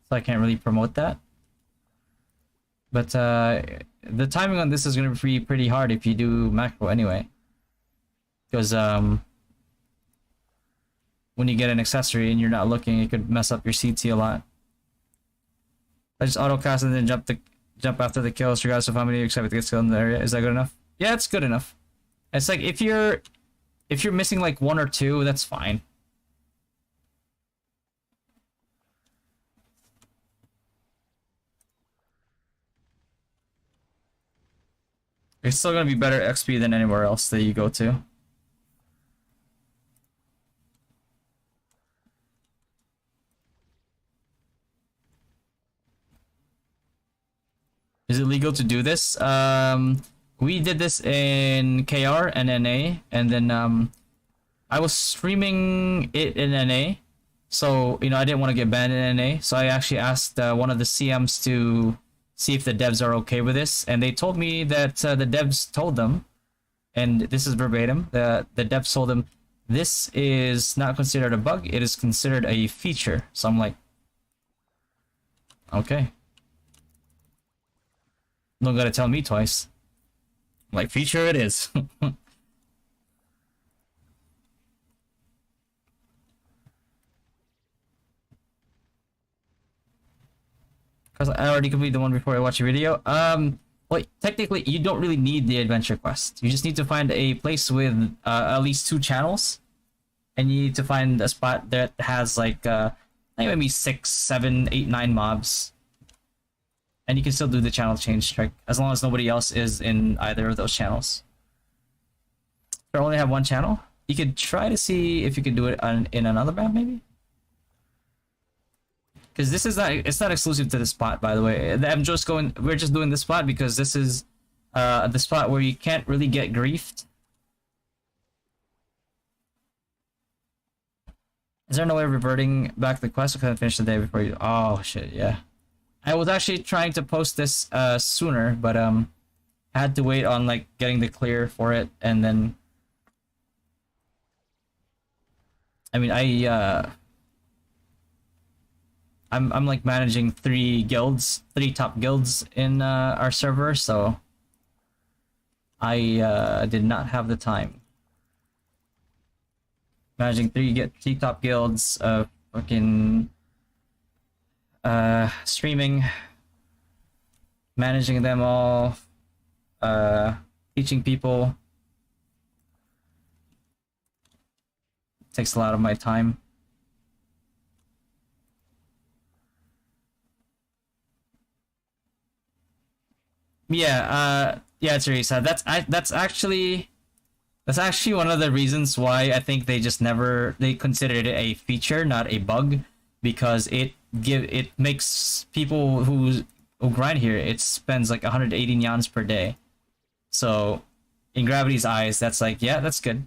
so I can't really promote that. But the timing on this is going to be pretty hard if you do macro anyway. Because when you get an accessory and you're not looking, it could mess up your CT a lot. I just auto-cast and then jump after the kills regardless of how many you expect to get killed in the area. Is that good enough? Yeah, it's good enough. It's like if you're missing like one or two, that's fine. It's still gonna be better XP than anywhere else that you go to. Is it legal to do this? We did this in KR and NA, and then I was streaming it in NA, so you know I didn't want to get banned in NA, so I actually asked one of the CMs to see if the devs are okay with this, and they told me that the devs told them, and this is verbatim, the devs told them this is not considered a bug, it is considered a feature. So I'm like, okay. Don't gotta tell me twice. Like, feature it is. Because I already completed the one before I watched your video. Well, technically, you don't really need the adventure quest. You just need to find a place with at least 2 channels, and you need to find a spot that has like maybe 6, 7, 8, 9 mobs, and you can still do the channel change trick as long as nobody else is in either of those channels. If you only have 1 channel, you could try to see if you could do it in another map, maybe. Because this is not, it's not exclusive to this spot, by the way. We're just doing this spot because this is the spot where you can't really get griefed. Is there no way of reverting back the quest? I couldn't finish the day before you. Oh shit, yeah. I was actually trying to post this sooner, but I had to wait on like getting the clear for it, and then I mean I'm like managing 3 guilds, 3 top guilds in our server, so I did not have the time. Managing 3 top guilds, fucking streaming, managing them all, teaching people. Takes a lot of my time. Yeah, yeah, Teresa. That's actually one of the reasons why I think they considered it a feature, not a bug, because it makes people who grind here, it spends like 180 nyans per day. So in Gravity's eyes, that's like, yeah, that's good.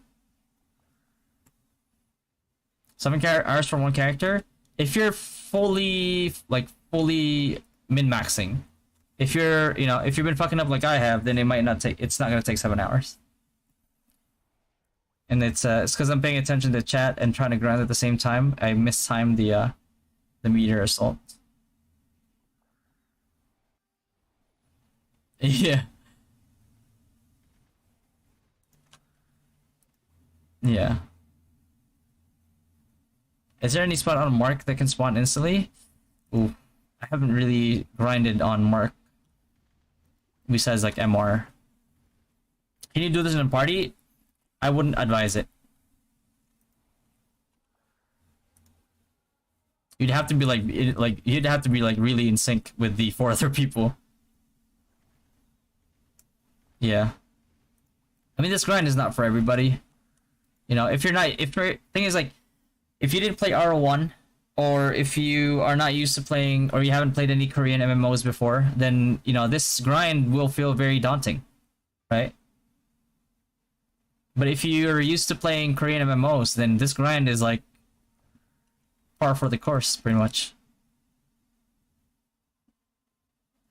7 hours for 1 character. If you're fully min-maxing. If you've been fucking up like I have, then it's not gonna take 7 hours. And it's because I'm paying attention to chat and trying to grind at the same time. I mistimed the meteor assault. Yeah. Yeah. Is there any spot on Mark that can spawn instantly? Ooh, I haven't really grinded on Mark. Besides like MR. Can you do this in a party? I wouldn't advise it. You'd have to be like really in sync with the 4 other people. Yeah. I mean, this grind is not for everybody. You know, if thing is like, if you didn't play R1, or if you are not used to playing, or you haven't played any Korean MMOs before, then, you know, this grind will feel very daunting, right? But if you're used to playing Korean MMOs, then this grind is like par for the course, pretty much.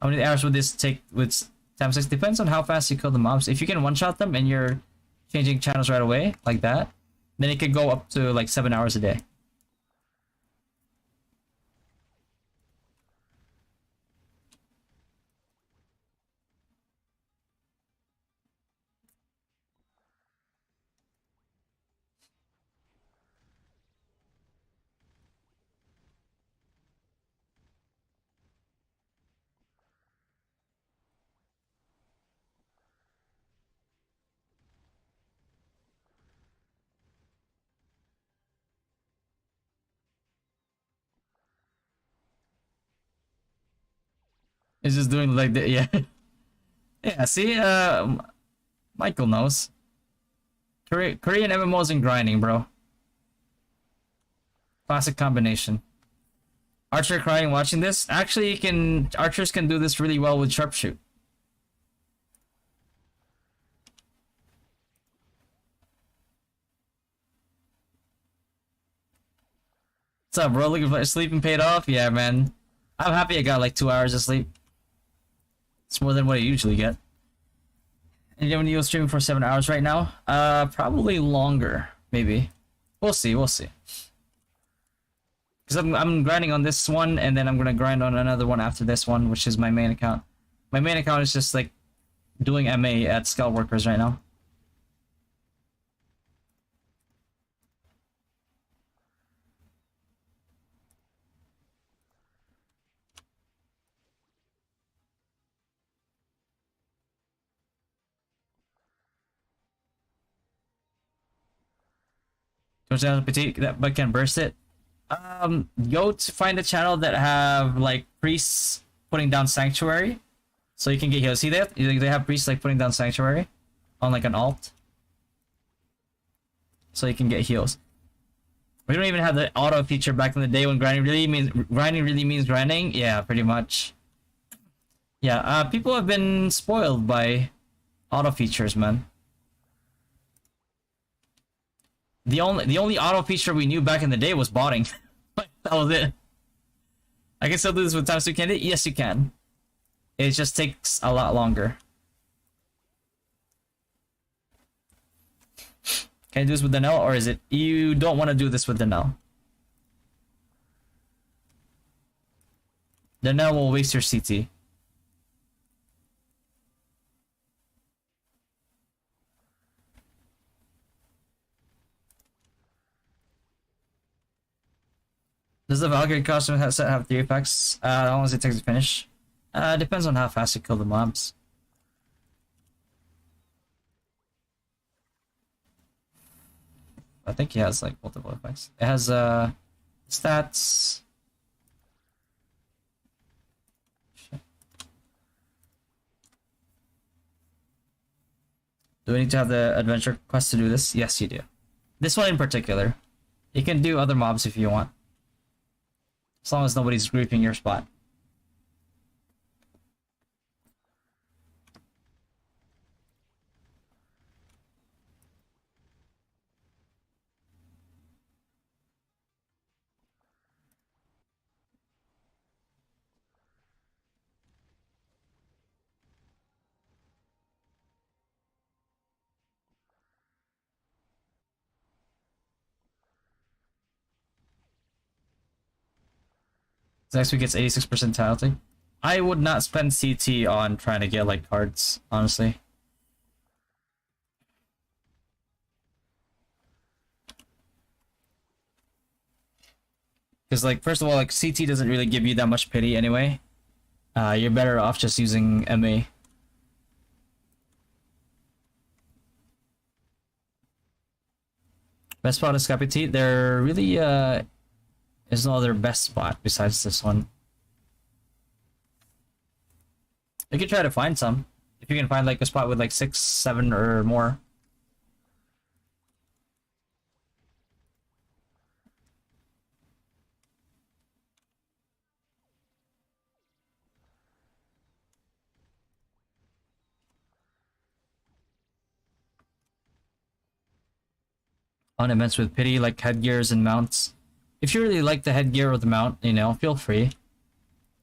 How many hours would this take with time 6? Depends on how fast you kill the mobs. If you can one-shot them and you're changing channels right away, like that, then it could go up to like 7 hours a day. It's just doing like the, yeah. Yeah, see, Michael knows. Korean MMOs and grinding, bro. Classic combination. Archer crying watching this. Actually, archers can do this really well with sharpshoot. What's up, bro? Looking for sleeping paid off? Yeah, man. I'm happy I got like 2 hours of sleep. It's more than what I usually get. And you're streaming for 7 hours right now? Probably longer, maybe. We'll see. Because I'm grinding on this one, and then I'm gonna grind on another one after this one, which is my main account. My main account is just like doing MA at Skull Workers right now. Petite that but can burst it. Go to find a channel that have like priests putting down sanctuary, so you can get heals. See that they have priests like putting down sanctuary on like an alt, so you can get heals. We don't even have the auto feature back in the day when grinding really means grinding. Yeah, pretty much. Yeah, people have been spoiled by auto features, man. The only auto feature we knew back in the day was botting. That was it. I can still do this with times 2 candy? Yes, you can. It just takes a lot longer. Can you do this with Danelle, or is it you don't want to do this with Danelle? Danelle will waste your CT. Does the Valkyrie costume set have 3 effects? How long does it take to finish? Depends on how fast you kill the mobs. I think he has like multiple effects. It has stats. Shit. Do we need to have the adventure quest to do this? Yes, you do. This one in particular. You can do other mobs if you want. As long as nobody's grouping your spot. Next week gets 86% penalty. I would not spend CT on trying to get like cards, honestly. Because like first of all, like CT doesn't really give you that much pity anyway. You're better off just using MA. Best spot is Capiti. They're really there's no other best spot besides this one. You could try to find some. If you can find like a spot with like 6, 7 or more. On events with pity, like headgears and mounts. If you really like the headgear or the mount, you know, feel free.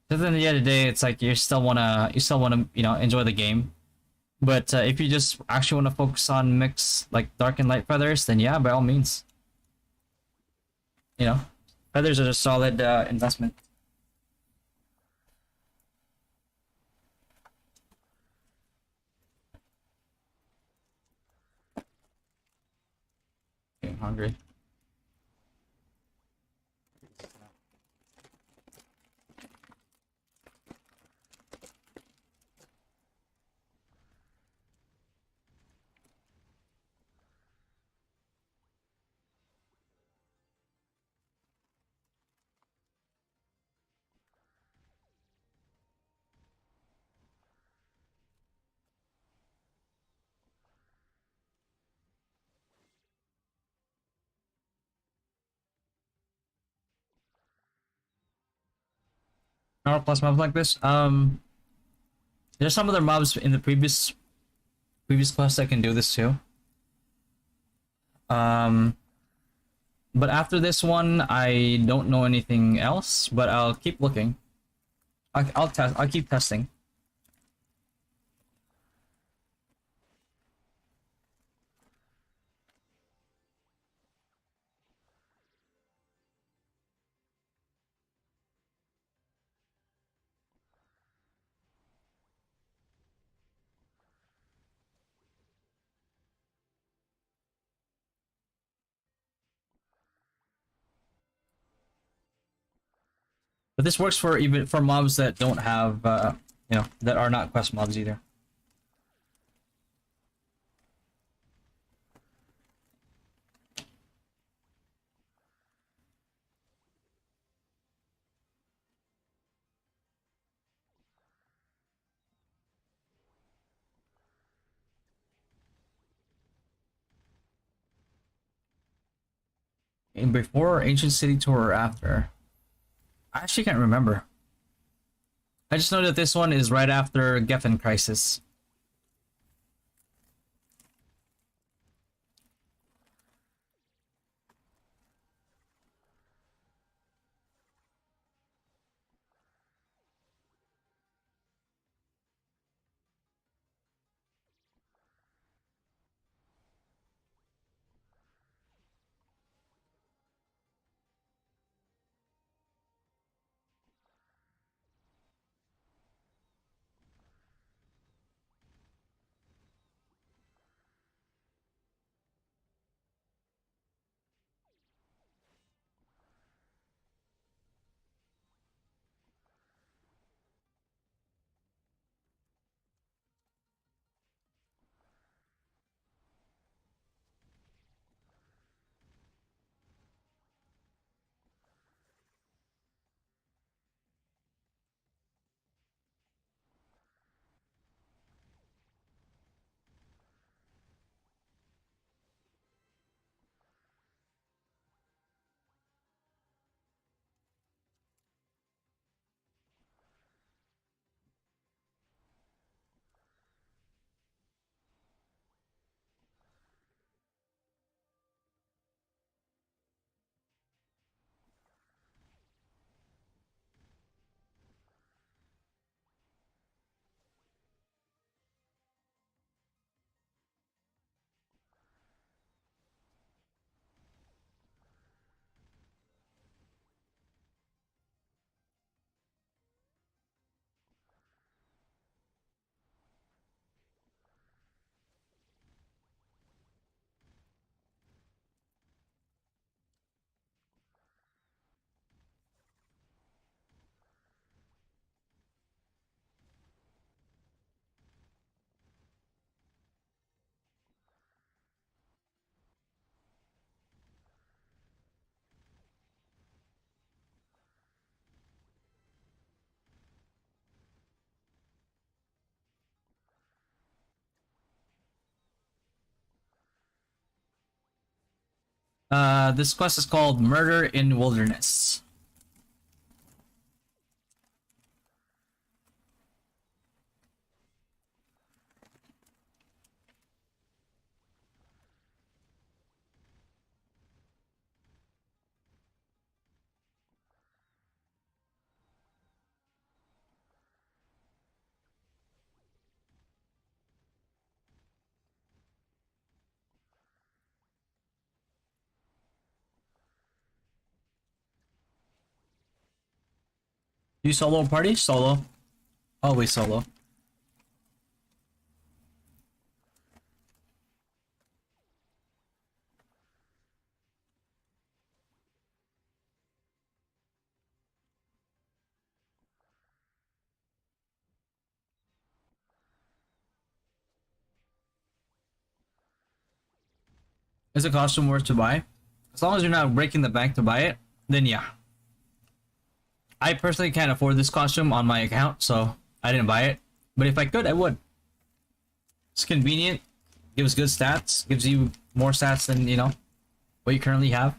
But at the end of the day, it's like you still wanna, you know, enjoy the game. But if you just actually want to focus on mix like dark and light feathers, then yeah, by all means. You know, feathers are a solid investment. Okay, I'm hungry. Power plus mobs like this. There's some other mobs in the previous quest that can do this too. But after this one, I don't know anything else. But I'll keep looking. I'll test. I'll keep testing. But this works for even for mobs that don't have, you know, that are not quest mobs either. before Ancient City Tour or after? I actually can't remember. I just know that this one is right after Geffen Crisis. This quest is called Murder in Wilderness. You solo party? Solo. Always solo. Is a costume worth to buy? As long as you're not breaking the bank to buy it, then yeah. I personally can't afford this costume on my account, so I didn't buy it. But if I could, I would. It's convenient, gives good stats, gives you more stats than, you know, what you currently have.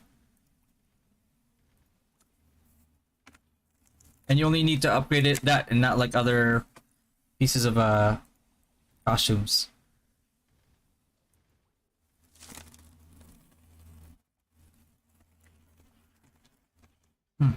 And you only need to upgrade it that and not like other pieces of costumes. Hmm.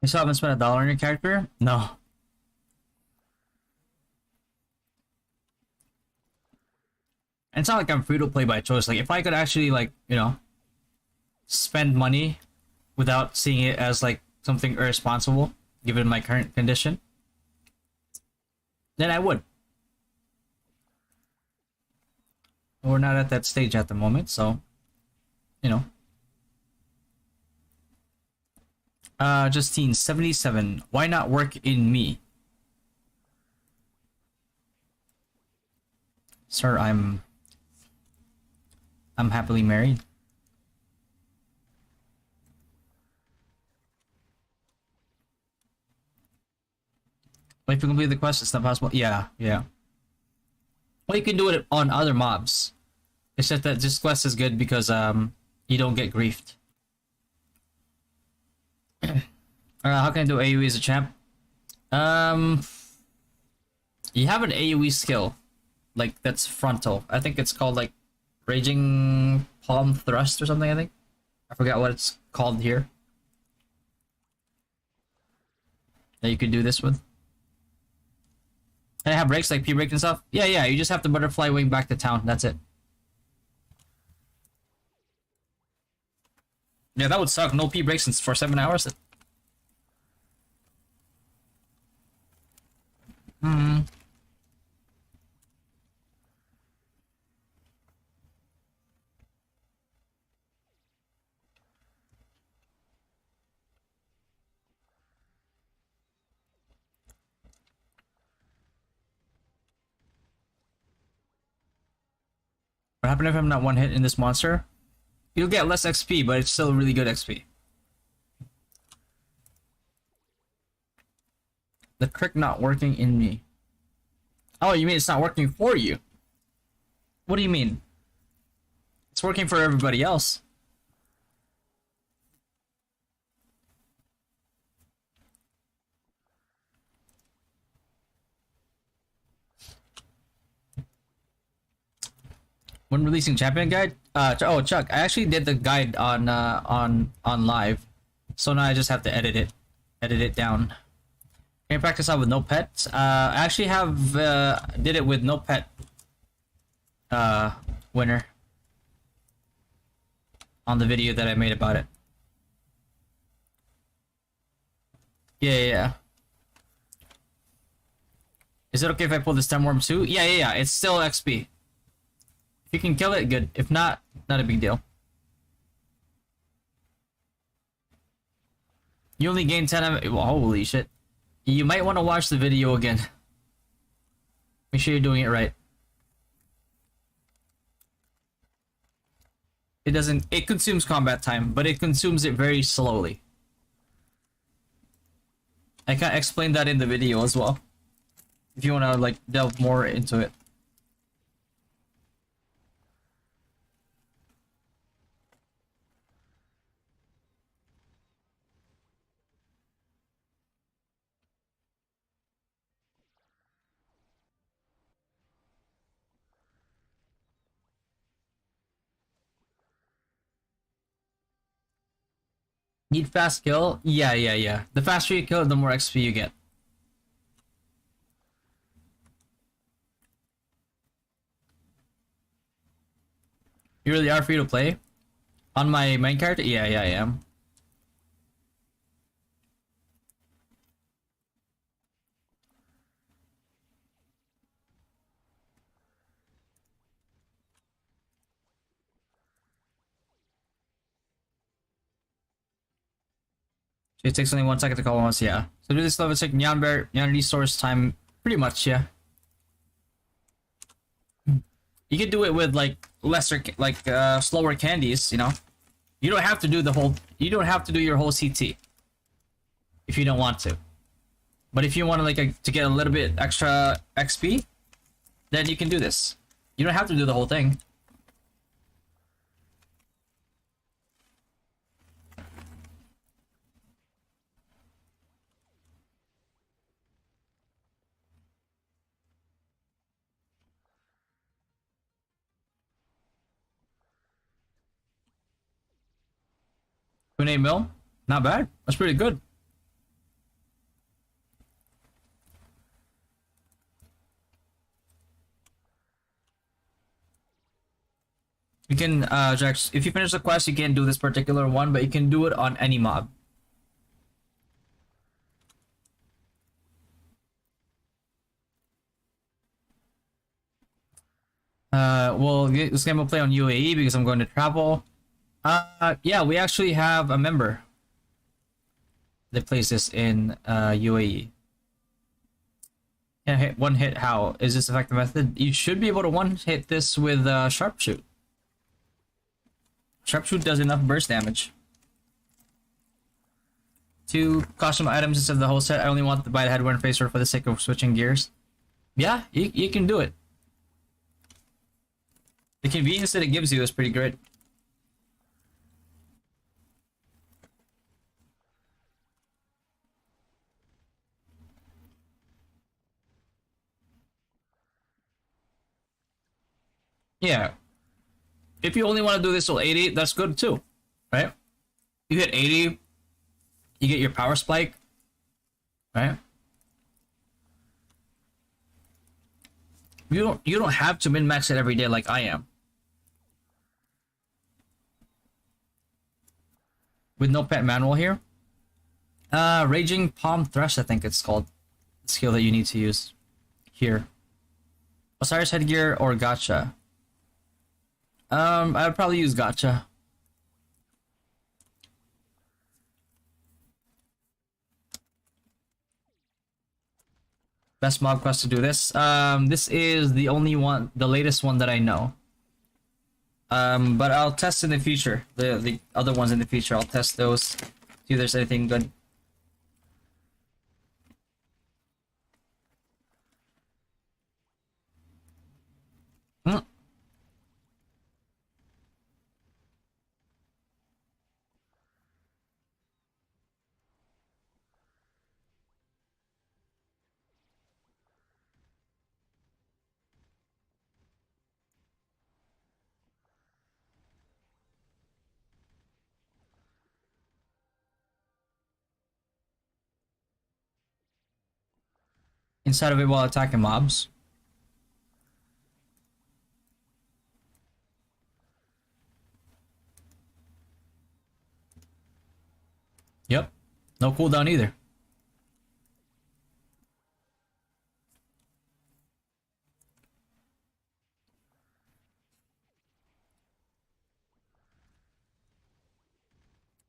You still haven't spent $1 on your character? No. And it's not like I'm free to play by choice. Like if I could actually like, you know, spend money without seeing it as like something irresponsible, given my current condition, then I would. We're not at that stage at the moment, so you know. Justine 77. Why not work in me? Sir, I'm happily married. Wait, if you complete the quest, it's not possible. Yeah, yeah. Well, you can do it on other mobs. It's just that this quest is good because you don't get griefed. How can I do AoE as a champ? You have an AoE skill, like that's frontal. I think it's called like Raging Palm Thrust or something. I think I forgot what it's called here. That you could do this with. And I have breaks like P break and stuff. Yeah, yeah. You just have to butterfly wing back to town. That's it. Yeah, that would suck. No P breaks for 7 hours. Hmm. What happened if I'm not one hit in this monster? You'll get less XP, but it's still really good XP. The trick not working in me. Oh, you mean it's not working for you? What do you mean? It's working for everybody else. When releasing champion guide, oh Chuck, I actually did the guide on live, so now I just have to edit it down. Can you practice out with no pets? I actually have did it with no pet winner on the video that I made about it. Yeah, yeah, yeah. Is it okay if I pull this stem worm too? Yeah, yeah, yeah. It's still XP. If you can kill it, good. If not, not a big deal. You only gain 10 of it. Well, holy shit. You might want to watch the video again. Make sure you're doing it right. It doesn't... It consumes combat time, but it consumes it very slowly. I can explain that in the video as well. If you want to, like, delve more into it. Need fast kill? Yeah, yeah, yeah. The faster you kill, the more XP you get. You really are free to play? On my main character? Yeah, yeah, I am. It takes only 1 second to call once, yeah. So do this level, it's like Nyan resource time, pretty much, yeah. You could do it with like lesser, like slower candies, you know. You don't have to do the whole. You don't have to do your whole CT if you don't want to. But if you want to to get a little bit extra XP, then you can do this. You don't have to do the whole thing. $28 mil, not bad. That's pretty good. You can Jax, if you finish the quest, you can't do this particular one, but you can do it on any mob. Well, this game will play on UAE because I'm going to travel. Yeah, we actually have a member that plays this in UAE. Yeah, hit one hit. How is this effective method? You should be able to one hit this with sharpshoot. Sharpshoot does enough burst damage. 2 costume items instead of the whole set. I only want to buy the headwear and facer for the sake of switching gears. Yeah, you can do it. The convenience that it gives you is pretty great. Yeah. If you only want to do this till 80, that's good too, right? You hit 80, you get your power spike, right? You don't have to min max it every day like I am. With no pet manual here. Raging Palm Thrust, I think it's called. The skill that you need to use here. Osiris headgear or gacha. I would probably use gacha. Best mob quest to do this. This is the only one, the latest one that I know. But I'll test in the future. The other ones in the future, I'll test those. See if there's anything good. Hmm. Inside of it while attacking mobs. Yep. No cooldown either.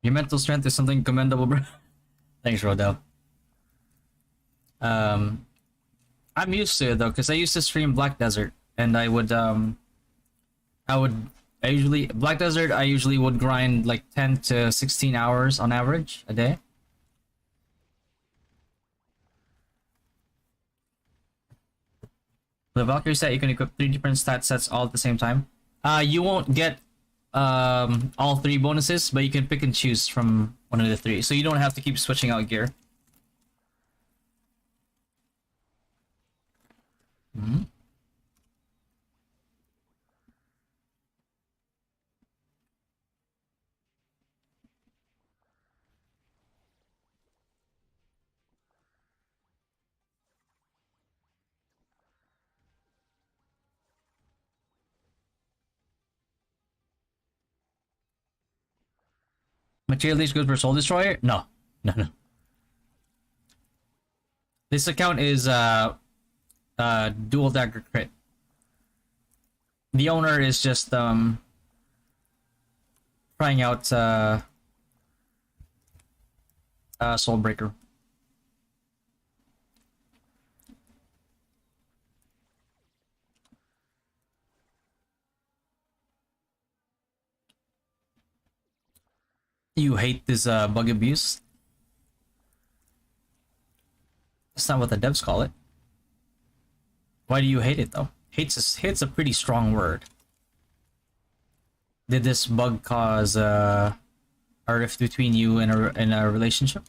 Your mental strength is something commendable, bro. Thanks, Rodell. I'm used to it though, because I used to stream Black Desert, and I usually Black Desert. I usually would grind like 10 to 16 hours on average a day. The Valkyrie set, you can equip 3 different stat sets all at the same time. You won't get all 3 bonuses, but you can pick and choose from one of the 3, so you don't have to keep switching out gear. Mm-hmm. Material leech good for Soul Destroyer? No. No, no. This account is dual dagger crit. The owner is just trying out Soulbreaker. You hate this bug abuse? That's not what the devs call it. Why do you hate it though? Hate's a pretty strong word. Did this bug cause a rift between you and a relationship?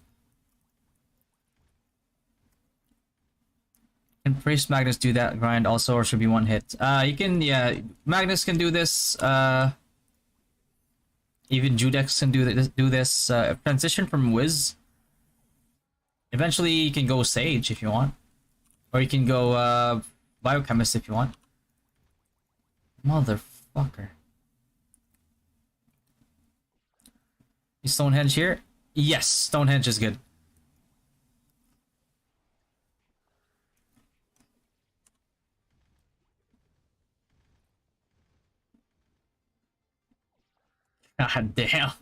Can Priest Magnus do that grind also, or should be one hit? You can, yeah. Magnus can do this. Even Judex can do this. Transition from Wiz. Eventually, you can go Sage if you want, or you can go Biochemist if you want. Motherfucker. Stonehenge here? Yes, Stonehenge is good. God damn.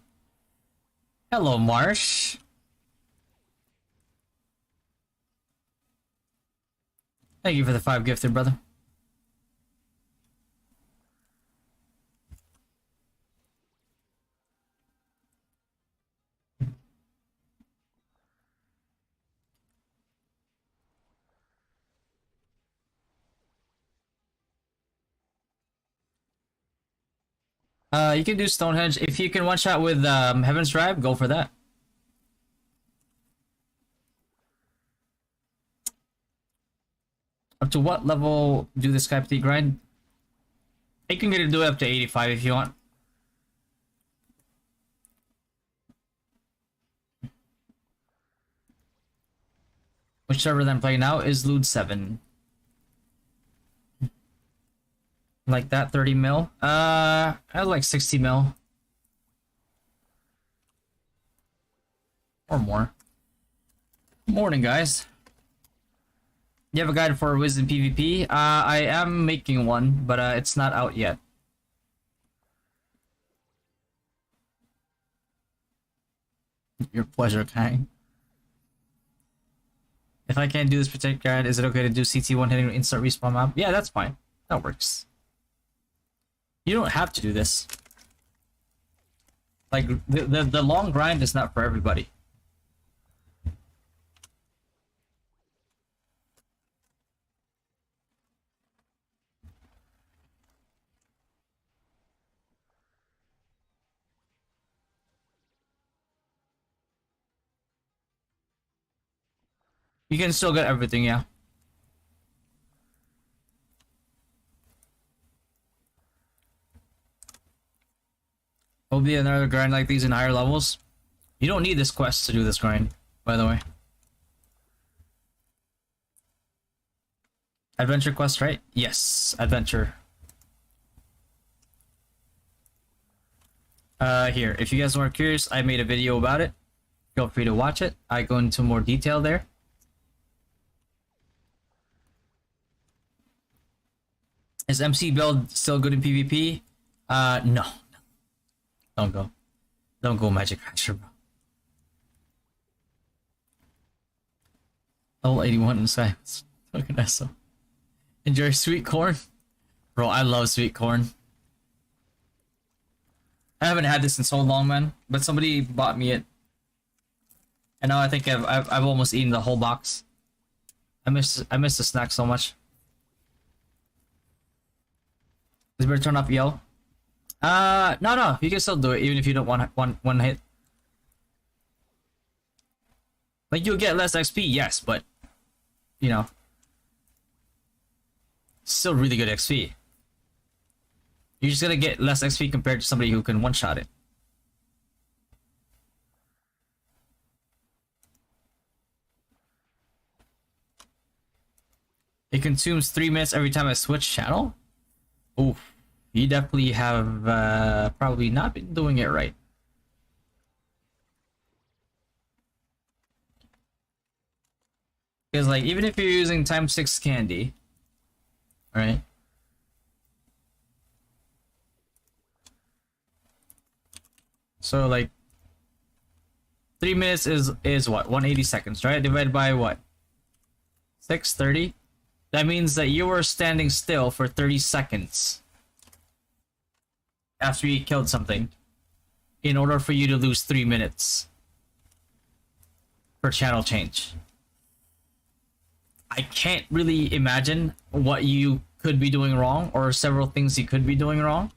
Hello, Marsh. Thank you for the 5 gifted, brother. You can do Stonehenge. If you can one shot with Heaven's Drive, go for that. Up to what level do the Sky Petite grind? You can get it do it up to 85 if you want. Which server that I'm playing now is Izlude 7. Like that, 30 mil. I was like 60 mil. Or more. Morning, guys. You have a guide for Wisdom PvP? I am making one, but it's not out yet. Your pleasure, Kang. If I can't do this protect guide, is it okay to do CT1 hitting instant respawn map? Yeah, that's fine. That works. You don't have to do this. Like, the long grind is not for everybody. You can still get everything, yeah. Hopefully another grind like these in higher levels. You don't need this quest to do this grind, by the way. Adventure quest, right? Yes, adventure. Here, if you guys are curious, I made a video about it. Feel free to watch it. I go into more detail there. Is MC build still good in PvP? No. Don't go. Don't go Magic Crasher, bro. Level 81 in science. Fucking awesome. Enjoy sweet corn? Bro, I love sweet corn. I haven't had this in so long, man. But somebody bought me it. And now I think I've almost eaten the whole box. I miss the snack so much. Is better turn off yell? No, you can still do it even if you don't want one hit. Like, you'll get less XP, yes, but you know, still really good XP. You're just gonna get less XP compared to somebody who can one-shot it. It consumes 3 minutes every time I switch channel? Oof. You definitely have probably not been doing it right. Because, like, even if you're using times 6 candy, right? So, like, 3 minutes is what? 180 seconds, right? Divided by what? 630? That means that you were standing still for 30 seconds after you killed something in order for you to lose 3 minutes for channel change. I can't really imagine what you could be doing wrong, or several things you could be doing wrong.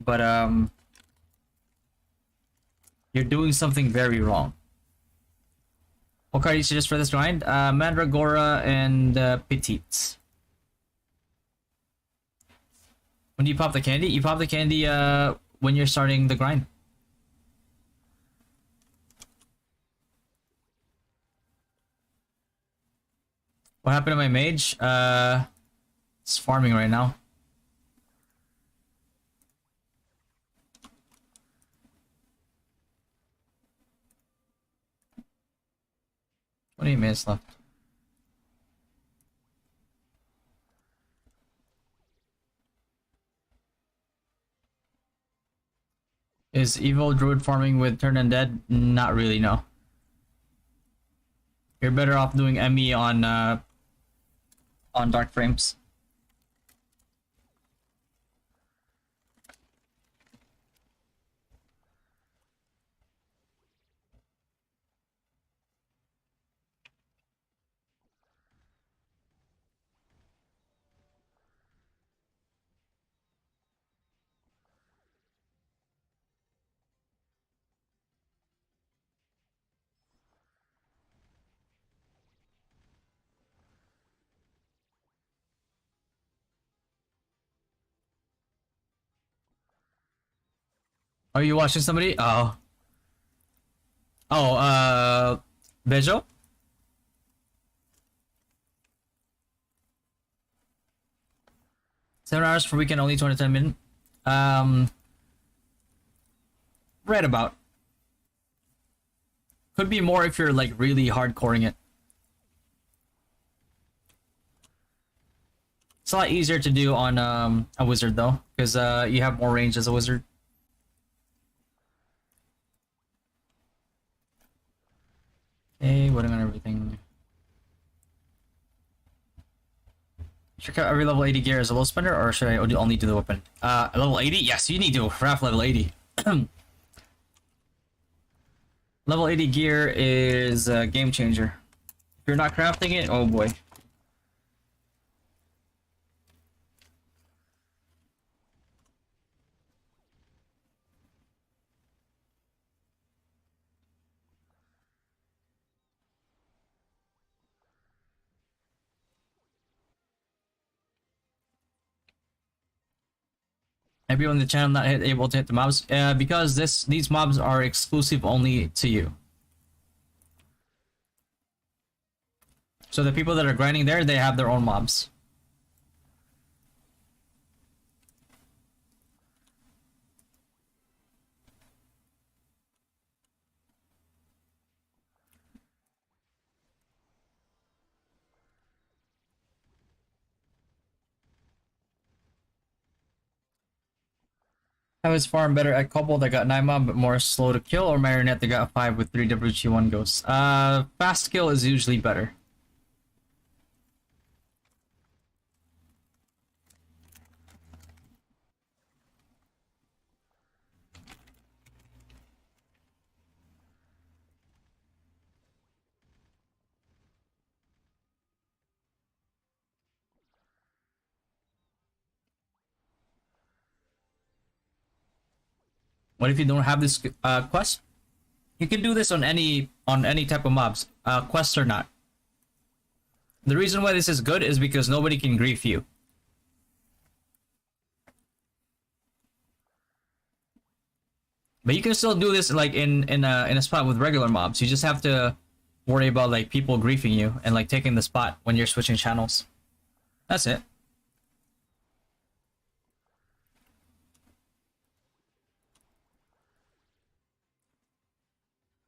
But you're doing something very wrong. What card do you suggest for this grind? Mandragora and Petite. When do you pop the candy? You pop the candy when you're starting the grind. What happened to my mage? It's farming right now. 20 minutes left. Is evil druid farming with turn undead? Not really, no. You're better off doing ME on dark frames. Are you watching somebody? Oh. Oh, Bejo? 7 hours for weekend, only 210 minutes. Right about. Could be more if you're like really hardcoring it. It's a lot easier to do on a wizard though, because you have more range as a wizard. Okay, voting on everything. Should every level 80 gear as a low spender, or should I only do the weapon? Level 80? Yes, you need to craft level 80. Level 80 gear is a game changer. If you're not crafting it, oh boy. Everyone in the channel not able to hit the mobs, because these mobs are exclusive only to you. So the people that are grinding there, they have their own mobs. I was farm better at Cobalt that got 9 mob but more slow to kill, or Marionette that got 5 with 3 WG1 ghosts? Fast kill is usually better. What if you don't have this quest? You can do this on any type of mobs, quests or not. The reason why this is good is because nobody can grief you. But you can still do this like in a spot with regular mobs. You just have to worry about like people griefing you and like taking the spot when you're switching channels. That's it.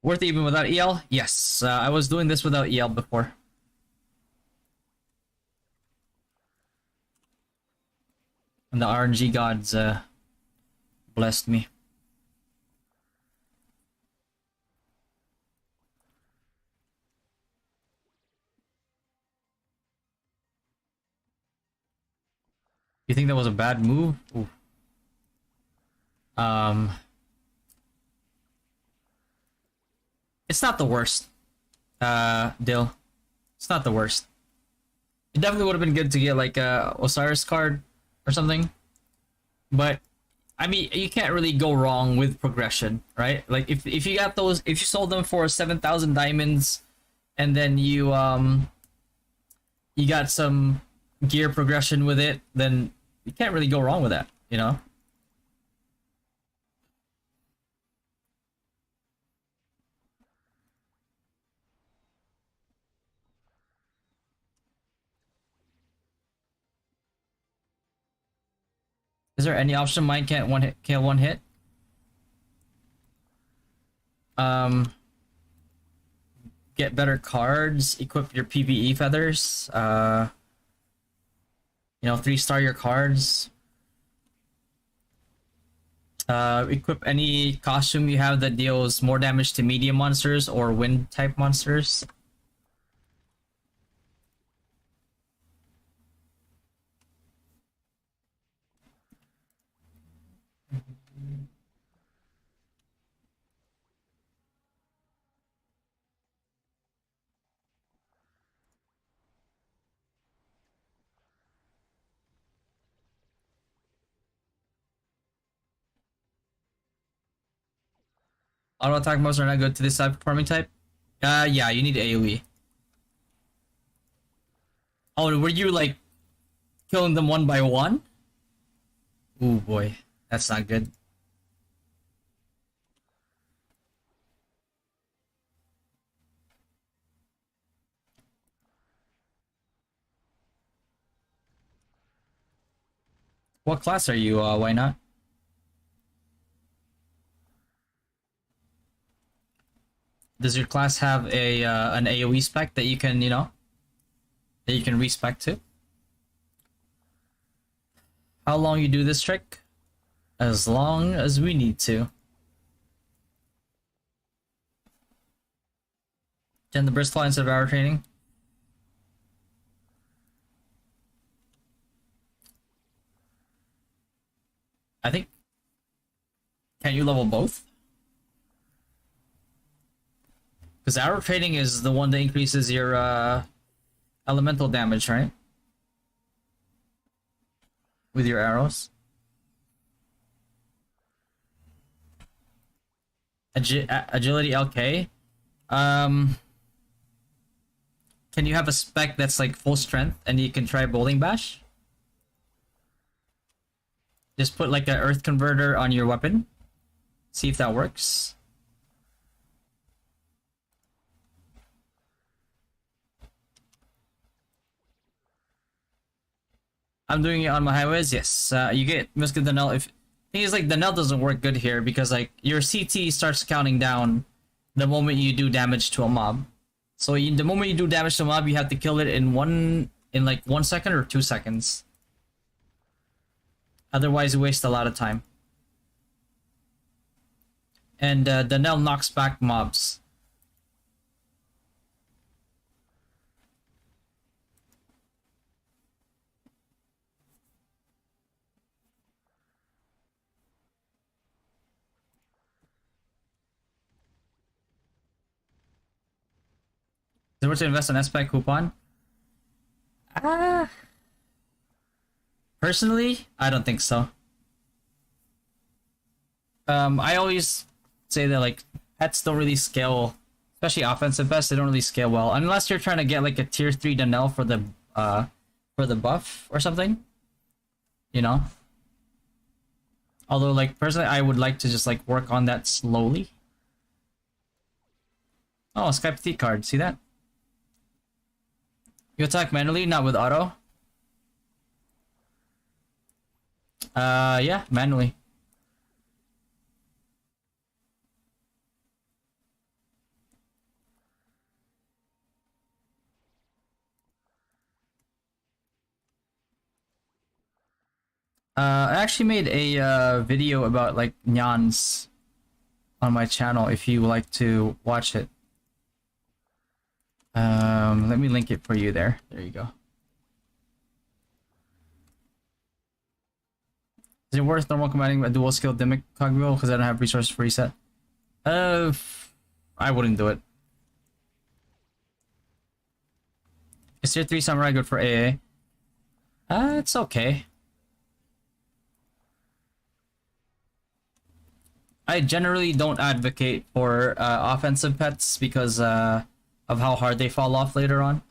Worth it even without EL? Yes, I was doing this without EL before. And the RNG gods blessed me. You think that was a bad move? Ooh. It's not the worst, Dill. It's not the worst. It definitely would have been good to get like a Osiris card or something. But I mean, you can't really go wrong with progression, right? Like if you got those, if you sold them for 7,000 diamonds, and then you got some gear progression with it, then you can't really go wrong with that, you know? Is there any option mine can't kill one hit? get better cards, equip your PvE feathers, 3-star your cards. Equip any costume you have that deals more damage to medium monsters or wind type monsters. Auto attack moves are not good to this type of farming type. Yeah, you need AoE. Oh, were you like killing them one by one? Ooh boy, that's not good. What class are you? Why not? Does your class have a an AoE spec that you can, that you can respec to? How long you do this trick? As long as we need to. Gen the Bristol instead of hour training. I think. Can you level both? Because arrow trading is the one that increases your elemental damage, right? With your arrows. Agility LK. Can you have a spec that's like full strength and you can try bowling bash? Just put like an earth converter on your weapon. See if that works. I'm doing it on my highways. Yes, you must get the null. If thing is like the null doesn't work good here because like your CT starts counting down the moment you do damage to a mob. So the moment you do damage to a mob, you have to kill it in like 1 second or 2 seconds. Otherwise, you waste a lot of time. And the null knocks back mobs. Is it worth to invest in S-Pack coupon? Personally, I don't think so. I always say that like pets don't really scale, especially offensive pets. They don't really scale well unless you're trying to get like a tier 3 Donnell for the buff or something. You know. Although like personally, I would like to just like work on that slowly. Oh, Sky Petite card. See that? You attack manually, not with auto. Yeah, manually. I actually made a video about like nyans on my channel if you would like to watch it. Let me link it for you there. There you go. Is it worth normal combining a dual skill Dimic Cogwheel because I don't have resources for reset? I wouldn't do it. Is tier 3 Samurai good for AA? It's okay. I generally don't advocate for offensive pets because of how hard they fall off later on.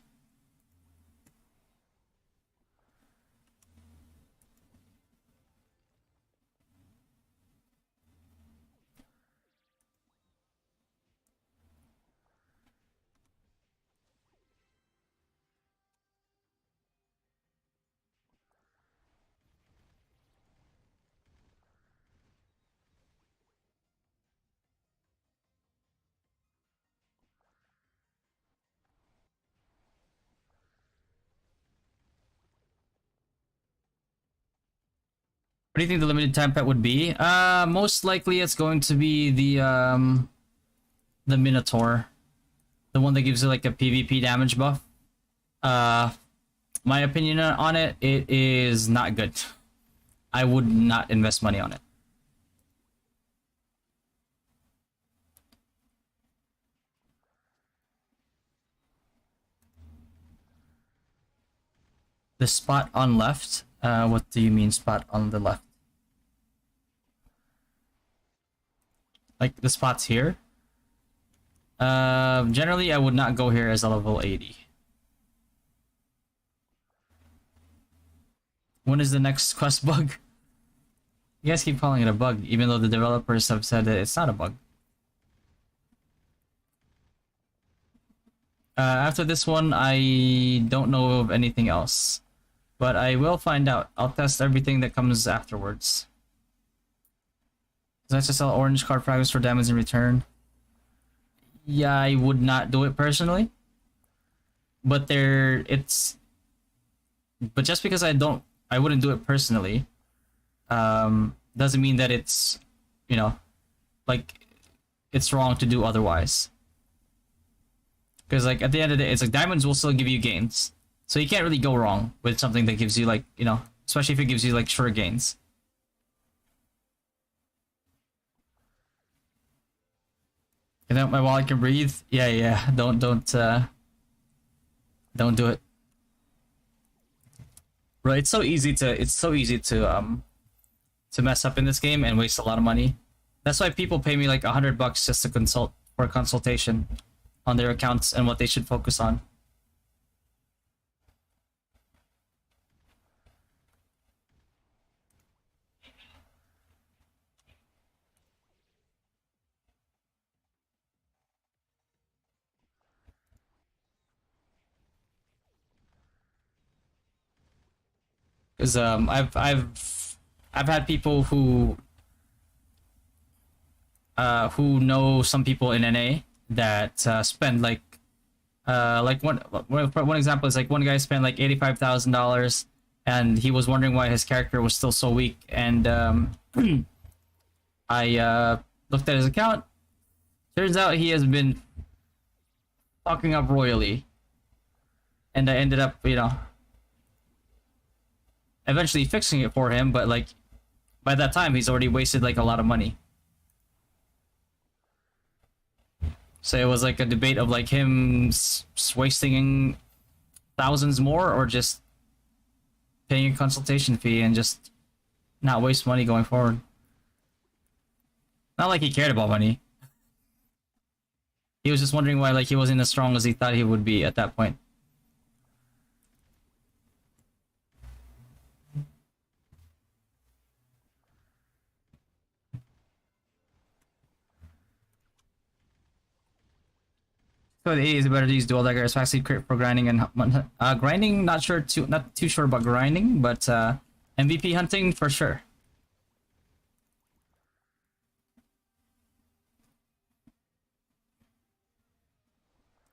What do you think the limited time pet would be? Most likely it's going to be the Minotaur, the one that gives you like a PvP damage buff. My opinion on it, it is not good. I would not invest money on it. The spot on left? What do you mean spot on the left? Like the spots here? Generally I would not go here as a level 80. When is the next quest bug? You guys keep calling it a bug, even though the developers have said that it's not a bug. After this one, I don't know of anything else. But I will find out. I'll test everything that comes afterwards. Does that sell orange card fragments for damage in return? Yeah, I would not do it personally. But but just because I wouldn't do it personally, doesn't mean that it's, you know, like, it's wrong to do otherwise. Because, like, at the end of the day, it's like diamonds will still give you gains. So you can't really go wrong with something that gives you, like, you know, especially if it gives you, like, short gains. You know, my wallet can breathe? Yeah. Don't do it. Right, it's so easy to mess up in this game and waste a lot of money. That's why people pay me like $100 just to consult for a consultation on their accounts and what they should focus on. Because I've had people who know some people in NA that spend like one example is like one guy spent like $85,000 and he was wondering why his character was still so weak, and I looked at his account. Turns out he has been fucking up royally, and I ended up, you know, eventually fixing it for him, but like by that time he's already wasted like a lot of money. So it was like a debate of like him wasting thousands more or just paying a consultation fee and just not waste money going forward. Not like he cared about money. He was just wondering why like he wasn't as strong as he thought he would be at that point. So the 80 is better to use dual dagger, especially crit for grinding and grinding. Not too sure about grinding, but MVP hunting for sure.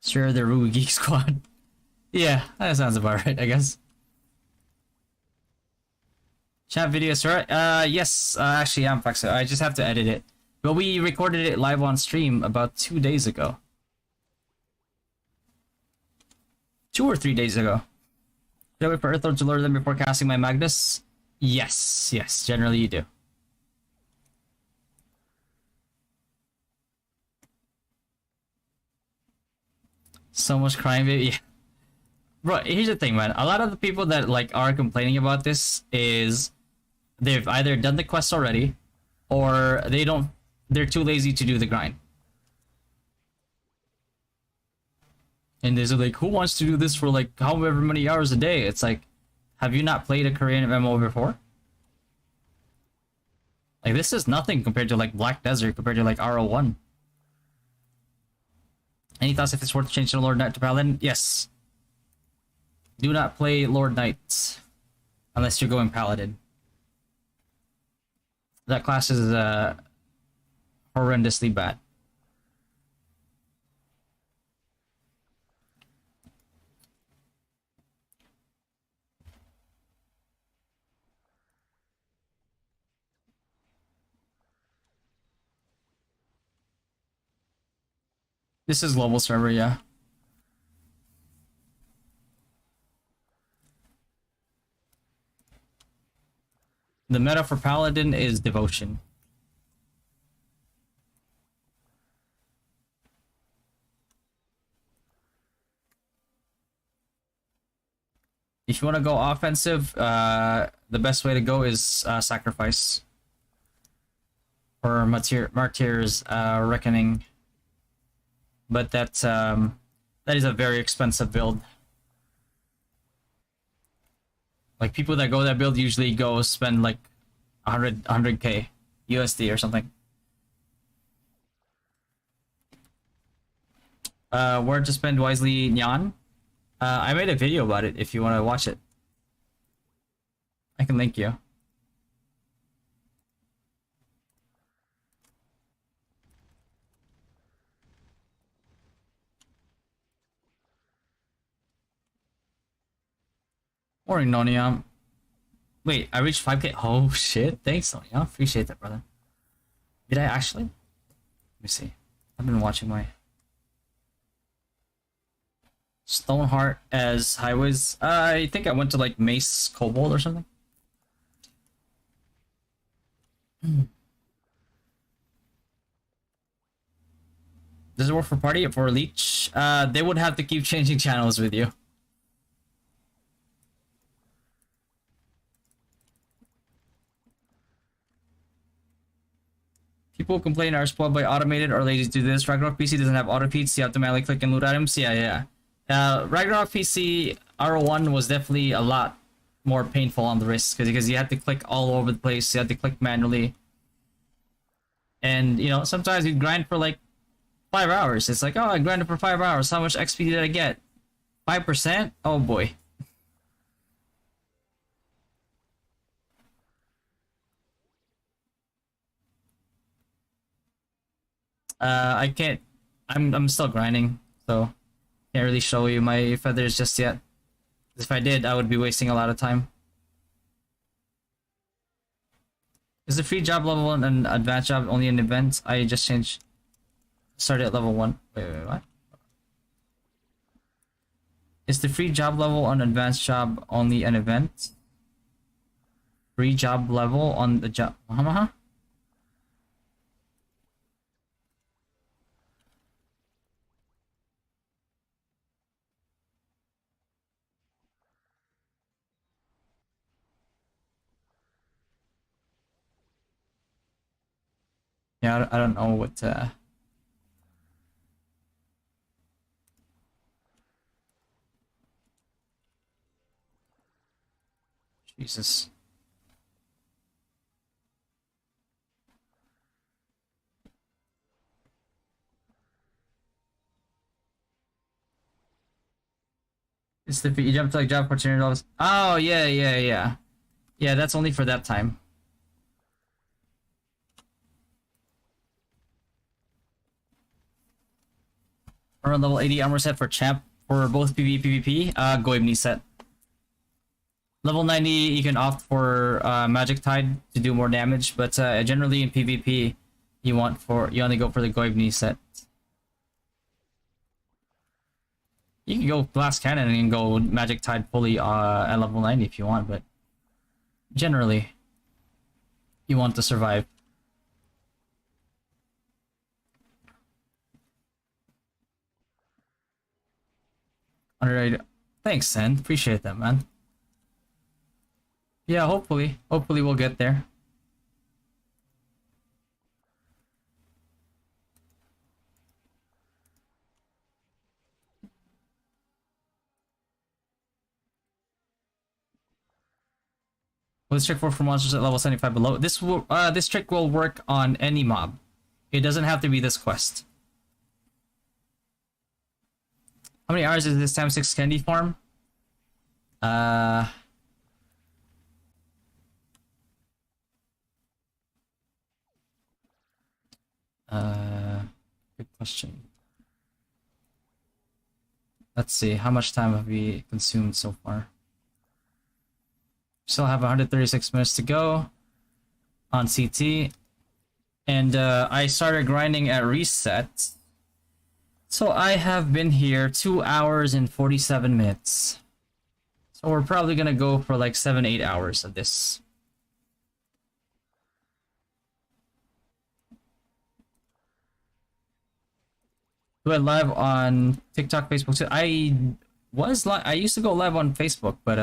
Sure, the Rui Geek Squad. Yeah, that sounds about right, I guess. Chat video, sir. Yes, actually, I'm Flexo. I just have to edit it. But we recorded it live on stream about 2 days ago. 2 or 3 days ago. Did I wait for Earthlord to lure them before casting my Magnus? Yes, generally you do. So much crime, baby. Yeah. Bro, here's the thing, man. A lot of the people that like are complaining about this is they've either done the quest already or they're too lazy to do the grind. And there's like, who wants to do this for like however many hours a day? It's like, have you not played a Korean MMO before? Like, this is nothing compared to like Black Desert, compared to like RO1. Any thoughts if it's worth changing Lord Knight to Paladin? Yes. Do not play Lord Knight unless you're going Paladin. That class is horrendously bad. This is global server, yeah. The meta for Paladin is Devotion. If you want to go offensive, the best way to go is Sacrifice. Or Martyr's Reckoning. But that is a very expensive build. Like, people that go that build usually go spend like 100k USD or something. Where to spend wisely, Nyan? I made a video about it if you want to watch it. I can link you. Morning, Nonia. Wait, I reached 5k. Oh shit! Thanks, Nonia. Appreciate that, brother. Did I actually? Let me see. I've been watching my Stoneheart as highways. I think I went to like Mace Kobold or something. Does it work for party or for leech? They would have to keep changing channels with you. People complain are spoiled by automated or lazy to do this. Ragnarok PC doesn't have auto feeds, so you have to manually click and loot items. Yeah. Ragnarok PC R1 was definitely a lot more painful on the wrist because you had to click all over the place. You had to click manually. And, you know, sometimes you grind for like 5 hours. It's like, oh, I grinded for 5 hours. How much XP did I get? 5%? Oh boy. I can't. I'm still grinding, so can't really show you my feathers just yet. If I did, I would be wasting a lot of time. Is the free job level and an advanced job only an event? I just changed. Started at level 1. Wait, what? Is the free job level on advanced job only an event? Free job level on the job. Yeah, I don't know what Jesus. It's the you jump to like job opportunity dollars. Oh yeah. Yeah, that's only for that time. Or level 80 armor set for champ for both PvE PvP. Goibni set. Level 90 you can opt for Magic Tide to do more damage, but generally in PvP you only go for the Goibni set. You can go Glass Cannon and go Magic Tide fully at level 90 if you want, but generally you want to survive. Alright, thanks, Sen. Appreciate that, man. Yeah, hopefully we'll get there. Will this trick work for monsters at level 75 below? This trick will work on any mob. It doesn't have to be this quest. How many hours is this time 6 candy farm? Good question. Let's see, how much time have we consumed so far? Still have 136 minutes to go on CT. And I started grinding at reset. So I have been here 2 hours and 47 minutes. So we're probably gonna go for like 7-8 hours of this. We went live on TikTok, Facebook too. I used to go live on Facebook, but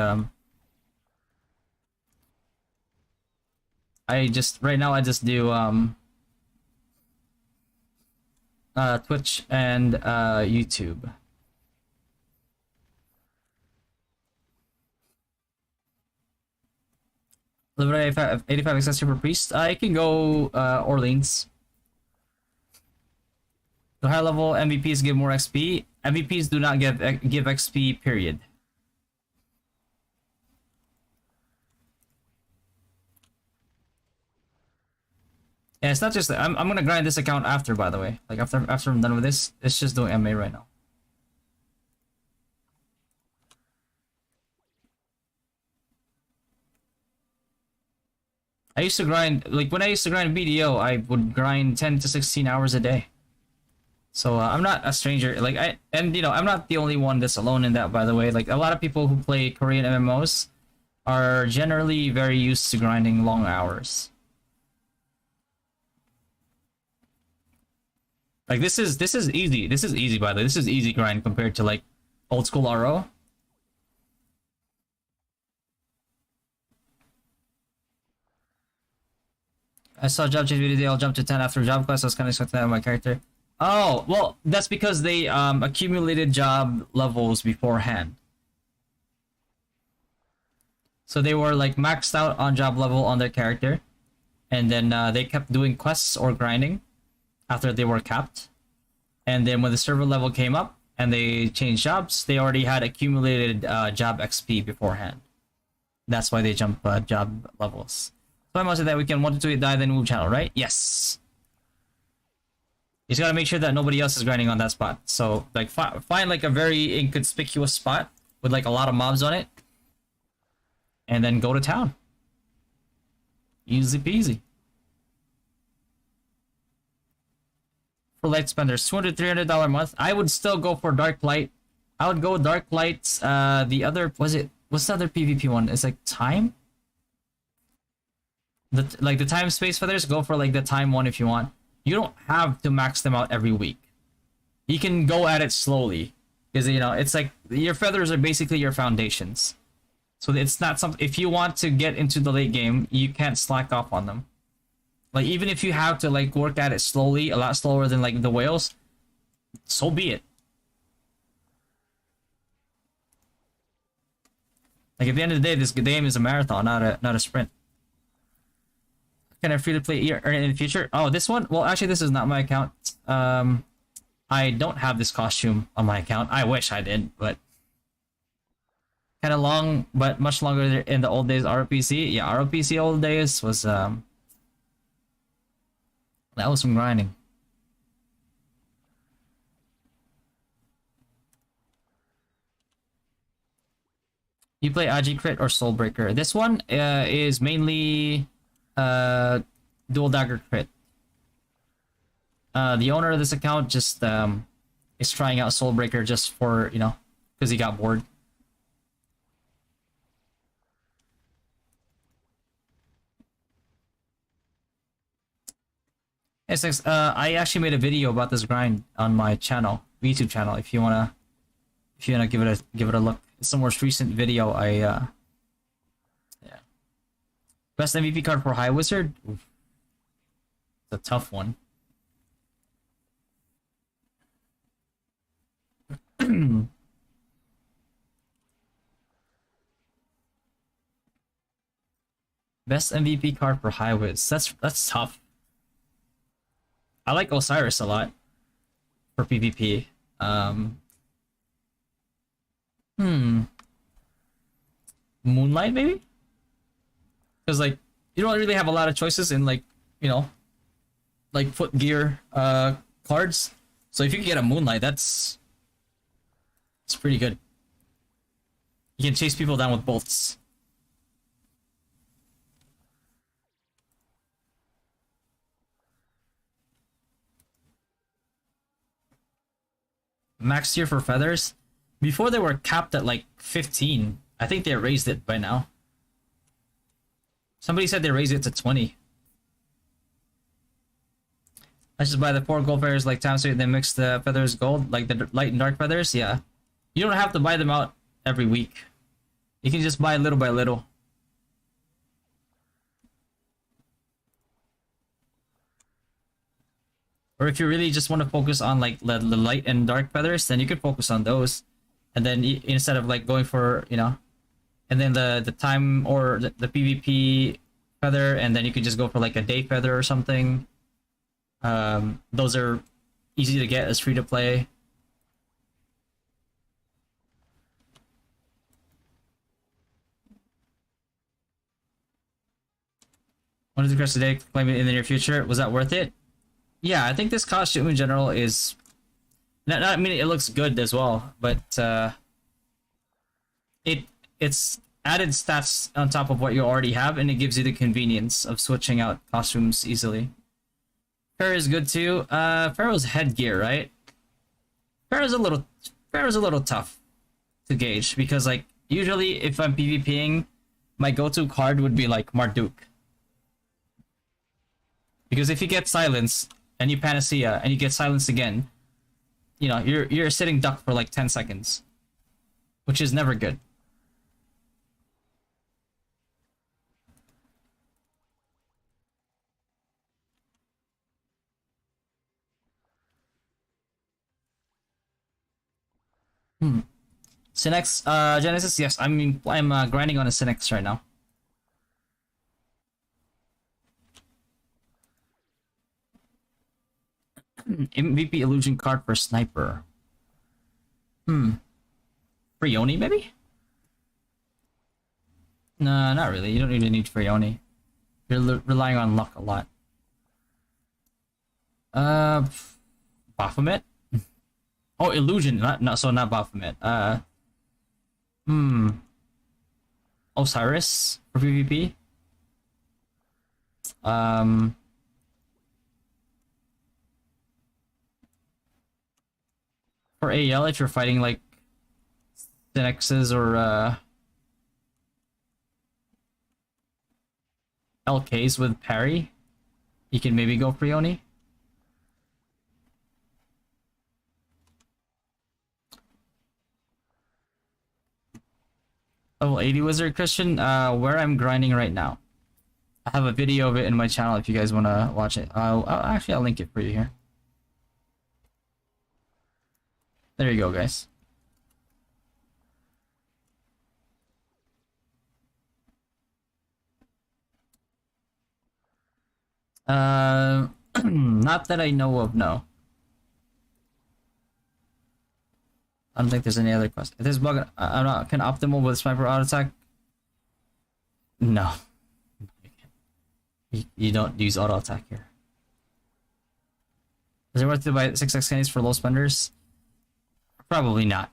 I just right now I just do Twitch and YouTube. Level 85 accessory for priest. I can go Orleans. The high level MVPs give more XP. MVPs do not give XP, period. Yeah, it's not just that. I'm gonna grind this account after, by the way. Like after I'm done with this, it's just doing MA right now. I used to grind, like when I used to grind BDO, I would grind 10 to 16 hours a day. So I'm not a stranger. Like and you know, I'm not the only one that's alone in that, by the way. Like a lot of people who play Korean MMOs are generally very used to grinding long hours. Like this is easy. This is easy, by the way. This is easy grind compared to like old school RO. I saw job change video. I'll jump to 10 after job class. I was kind of expecting that of my character. Oh, well, that's because they accumulated job levels beforehand. So they were like maxed out on job level on their character, and then they kept doing quests or grinding after they were capped. And then when the server level came up and they changed jobs, they already had accumulated job XP beforehand. That's why they jump job levels. So I must say that we can 1 to 2 die then move channel, right? Yes. You just gotta make sure that nobody else is grinding on that spot. So like find like a very inconspicuous spot with like a lot of mobs on it, and then go to town. Easy peasy. For light spenders, $200 $300 a month. I would still go for Dark Light. I would go Dark Lights. The other what's the other PvP one? It's like Time. The time space feathers. Go for like the time one if you want. You don't have to max them out every week. You can go at it slowly, because you know it's like your feathers are basically your foundations. So it's not something. If you want to get into the late game, you can't slack off on them. Like even if you have to like work at it slowly, a lot slower than like the whales, so be it. Like at the end of the day, this game is a marathon, not a sprint. Can I free to play earn it in the future? Oh, this one? Well, actually, this is not my account. I don't have this costume on my account. I wish I did, but kind of long, but much longer in the old days. ROPC, yeah, ROPC old days was that was some grinding. You play AG Crit or Soulbreaker? This one is mainly dual dagger crit. The owner of this account just is trying out Soulbreaker just for, you know, because he got bored. It's I actually made a video about this grind on my channel, YouTube channel. If you wanna give it a look, it's the most recent video. Yeah. Best MVP card for High Wizard? Oof. It's a tough one. Best MVP card for High Wiz. That's tough. I like Osiris a lot for PvP. Moonlight maybe? Because like you don't really have a lot of choices in like, you know, like foot gear cards. So if you can get a Moonlight, it's pretty good. You can chase people down with bolts. max tier for feathers. Before they were capped at like 15. I think they raised it by now. Somebody said they raised it to 20. I just buy the 4 gold feathers like Tam Street, then mix the feathers gold, like the light and dark feathers. Yeah. You don't have to buy them out every week. You can just buy little by little. Or if you really just want to focus on like the light and dark feathers, then you can focus on those. And then instead of like going for, you know, and then the time or the PvP feather, and then you could just go for like a day feather or something. Those are easy to get as free to play. What is the crest today? Claim it in the near future. Was that worth it? Yeah, I think this costume in general is not I mean it looks good as well, but it's added stats on top of what you already have, and it gives you the convenience of switching out costumes easily. Pharaoh is good too. Pharaoh's headgear, right? Pharaoh's a little tough to gauge because like usually if I'm PvPing, my go-to card would be like Marduk. Because if you get silenced and you panacea and you get silenced again, you know, you're sitting duck for like 10 seconds, which is never good. Synex, Genesis, yes, I'm grinding on a Synex right now. MVP illusion card for sniper. Frioni maybe? No, not really. You don't really need Frioni. You're relying on luck a lot. Baphomet? Oh, illusion, not Baphomet. Osiris for PvP. For AL, if you're fighting like Synexes or LKs with parry, you can maybe go Frioni. Level 80 Wizard Christian, where I'm grinding right now. I have a video of it in my channel if you guys want to watch it. I'll link it for you here. There you go, guys. Not that I know of, no. I don't think there's any other quest. If this bug, I'm not can optimal with sniper auto attack. No, you don't use auto attack here. Is it worth to buy 6x candies for low spenders? Probably not.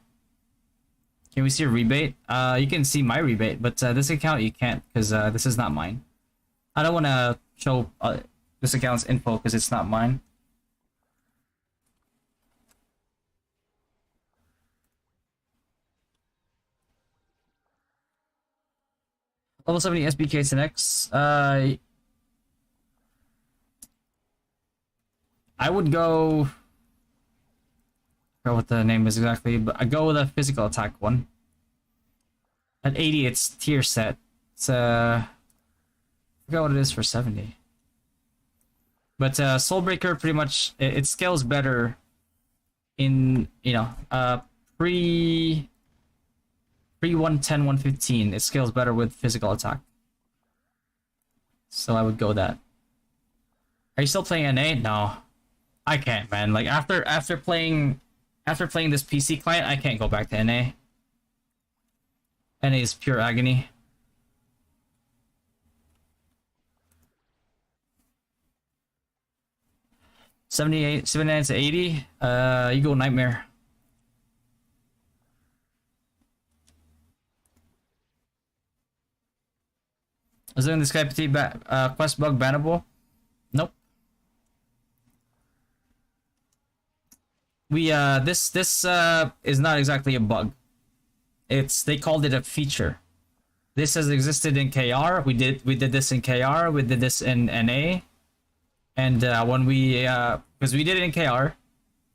Can we see a rebate? You can see my rebate, but this account you can't because this is not mine. I don't want to show this account's info because it's not mine. Level 70 SBK Synex. I would go. I forgot what the name is exactly, but I go with a physical attack one. At 80, it's tier set. It's I forgot what it is for 70. But Soulbreaker pretty much it scales better in pre 110 115. It scales better with physical attack. So I would go that. Are you still playing NA? No. I can't, man. Like after playing this PC client, I can't go back to NA. NA is pure agony. $78, $79 to $80. You go Nightmare. Is there in this guy petite quest bug bannable? Nope. We this is not exactly a bug. They called it a feature. This has existed in KR. We did this in KR. We did this in NA. And when we because we did it in KR,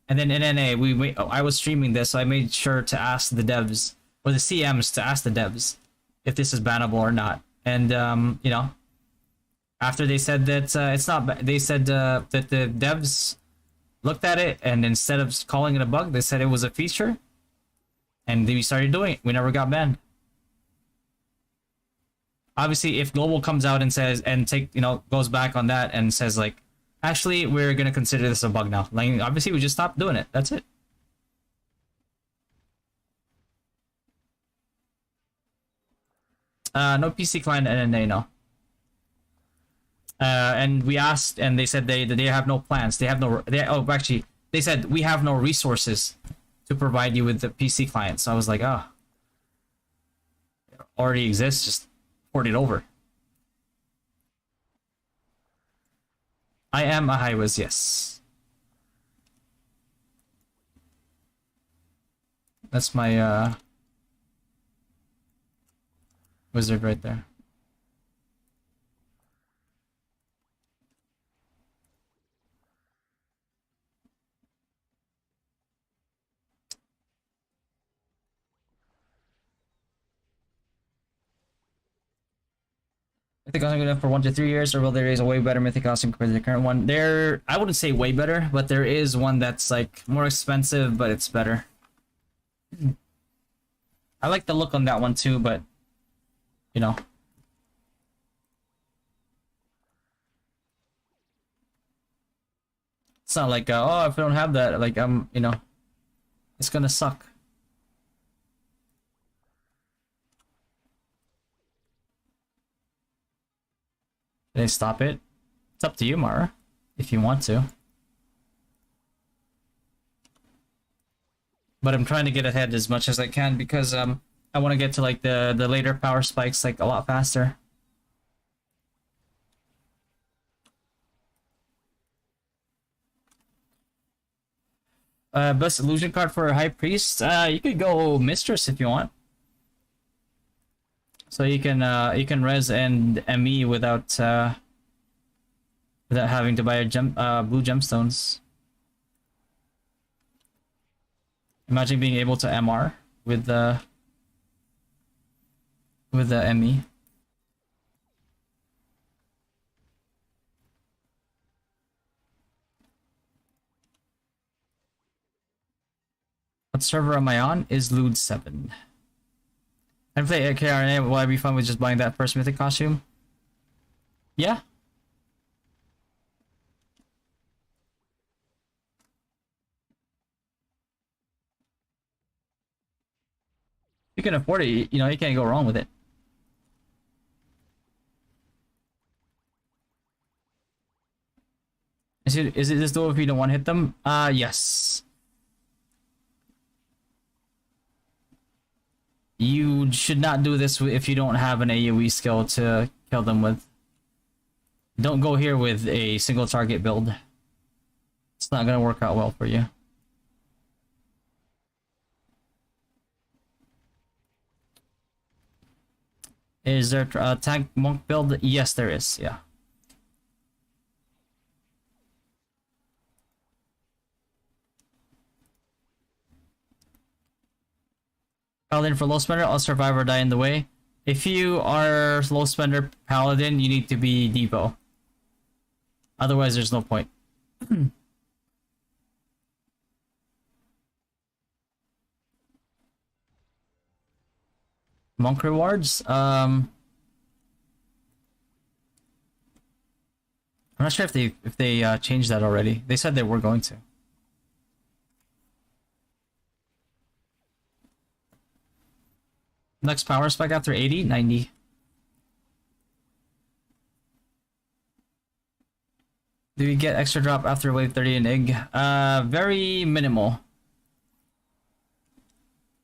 and then in NA I was streaming this, so I made sure to ask the devs or the CMs to ask the devs if this is bannable or not. And you know, after they said that it's not, they said that the devs looked at it, and instead of calling it a bug, they said it was a feature, and we started doing it. We never got banned. Obviously, if Global comes out and says and goes back on that and says like, actually, we're gonna consider this a bug now. Like, obviously, we just stopped doing it. That's it. No PC client NNA, no. And we asked, and they said they have no plans. They said we have no resources to provide you with the PC client. So I was like, oh, it already exists. Just port it over. I am a high-res, yes. That's my wizard right there. Mythic costume good enough for 1 to 3 years, or will there is a way better mythic costume compared to the current one? I wouldn't say way better, but there is one that's like more expensive, but it's better. I like the look on that one too, but you know, it's not like oh, if I don't have that, like it's gonna suck. Did I stop it? It's up to you, Mara, if you want to. But I'm trying to get ahead as much as I can because I want to get to like the later power spikes like a lot faster. Best illusion card for a high priest. You could go mistress if you want. So you can res and ME without having to buy a blue gemstones. Imagine being able to MR with the ME. What server am I on? Izlude 7. And play KRNA, will I be fun with just buying that first mythic costume? Yeah. You can afford it, you know, you can't go wrong with it. Is it this duel if you don't want to hit them? Yes. You should not do this if you don't have an AoE skill to kill them with. Don't go here with a single target build. It's not gonna work out well for you. Is there a tank monk build? Yes, there is, yeah. Paladin for low spender, I'll survive or die in the way. If you are low spender paladin, you need to be Devo. Otherwise, there's no point. Monk rewards? I'm not sure if they changed that already. They said they were going to. Next power spike after 80, 90. Do we get extra drop after wave 30 and egg? Very minimal.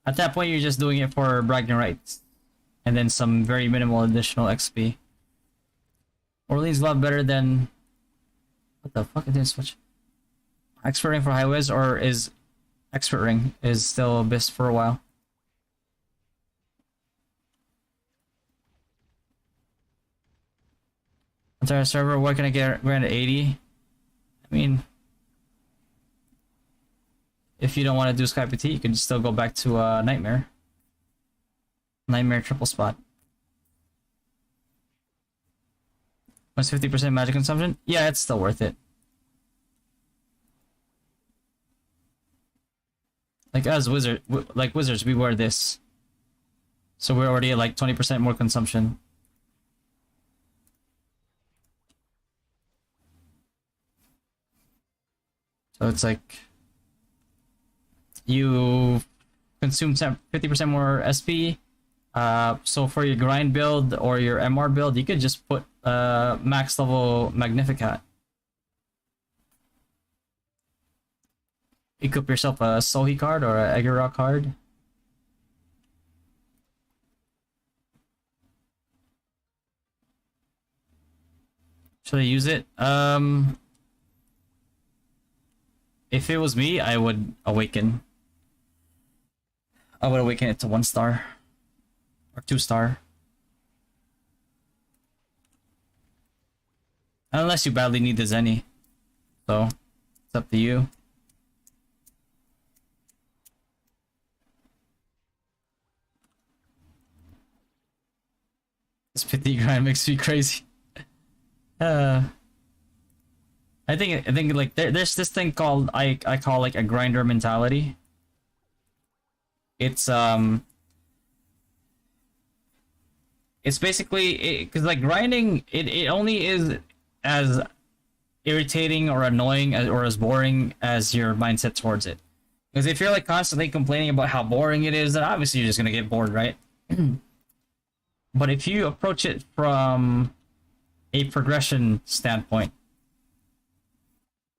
At that point, you're just doing it for bragging rights. And then some very minimal additional XP. Orleans a lot better than... What the fuck? I didn't switch. Exporting for high whiz, or is expert ring is still abyss for a while. Entire server, what can I get granted 80? I mean, if you don't want to do Sky PT, you can still go back to Nightmare. Nightmare triple spot. Plus 50% magic consumption? Yeah, it's still worth it. Like as wizards, we wear this. So we're already at like 20% more consumption. So it's like you consume 50% more SP. So for your grind build or your MR build, you could just put max level Magnificat. Equip yourself a Sohi card or a Agera card. Should I use it? If it was me, I would awaken. I would awaken it to 1 star. Or 2 star. Unless you badly need the Zenny. So, it's up to you. This 50 grind makes me crazy. I think like there's this thing called I call like a grinder mentality. It's basically because like grinding it only is as irritating or annoying or as boring as your mindset towards it. Because if you're like constantly complaining about how boring it is, then obviously you're just gonna get bored, right? But if you approach it from a progression standpoint,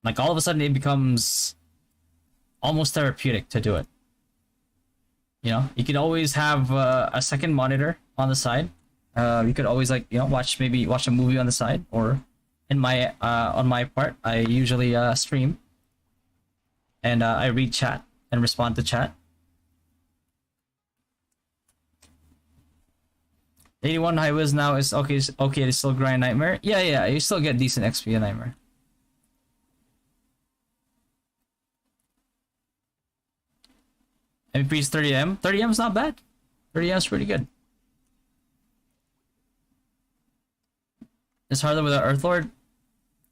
like all of a sudden it becomes almost therapeutic to do it. You know, you could always have a second monitor on the side. You could always like watch a movie on the side, or in my on my part, I usually stream and I read chat and respond to chat. 81 high whiz now is okay. Okay, to still grind Nightmare. Yeah, you still get decent XP in Nightmare. MVP is 30M. 30M is not bad. 30M is pretty good. It's harder with an Earth Lord.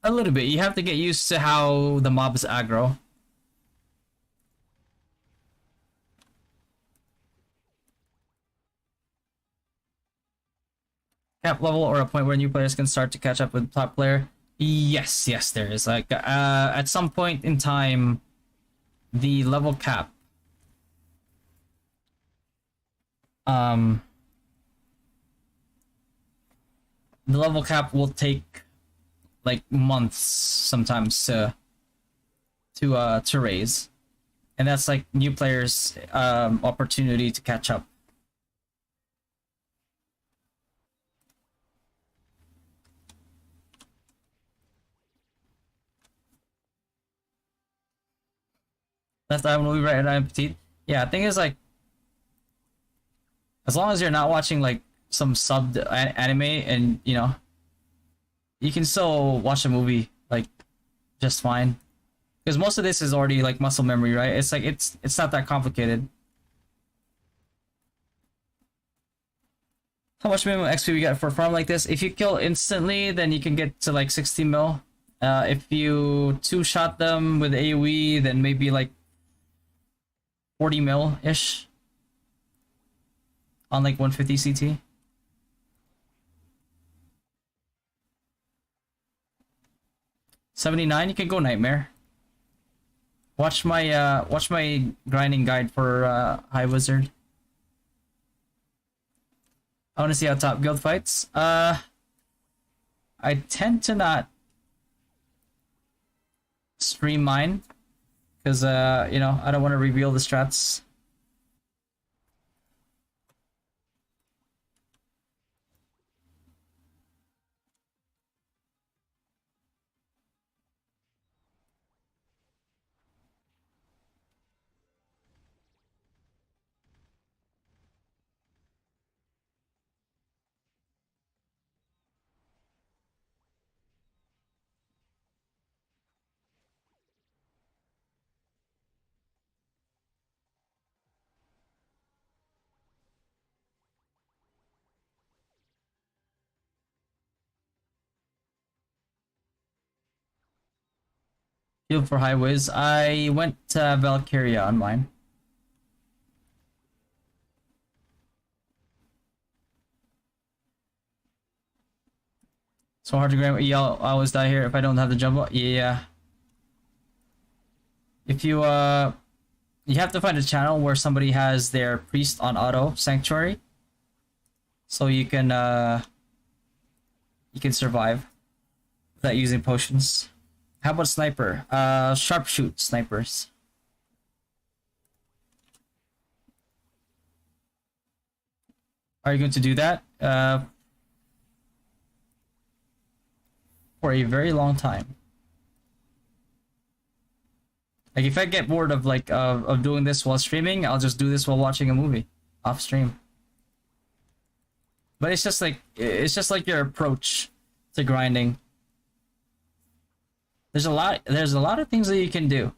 A little bit. You have to get used to how the mobs aggro. Cap level or a point where new players can start to catch up with top player. Yes, there is. Like at some point in time, the level cap. The level cap will take like months sometimes to raise, and that's like new players opportunity to catch up. Left eye movie, right eye petite. Yeah, the thing is like, as long as you're not watching like some subbed anime, and you can still watch a movie like just fine, because most of this is already like muscle memory, right? It's like it's not that complicated. How much minimum XP we get for a farm like this? If you kill instantly, then you can get to like 60 mil. If you two-shot them with AoE, then maybe like 40 mil ish on like 150 CT. $79, you can go Nightmare. Watch my grinding guide for High Wizard. I want to see how top guild fights. I tend to not stream mine because I don't want to reveal the strats. Heal for high whiz. I went to Valkyria on mine. So hard to grab. Yeah, I always die here if I don't have the jumbo. Yeah. If you you have to find a channel where somebody has their priest on auto sanctuary, so you can survive without using potions. How about sniper? Sharpshoot snipers. Are you going to do that? For a very long time. Like if I get bored of like of doing this while streaming, I'll just do this while watching a movie off stream. But it's just like your approach to grinding. There's a lot of things that you can do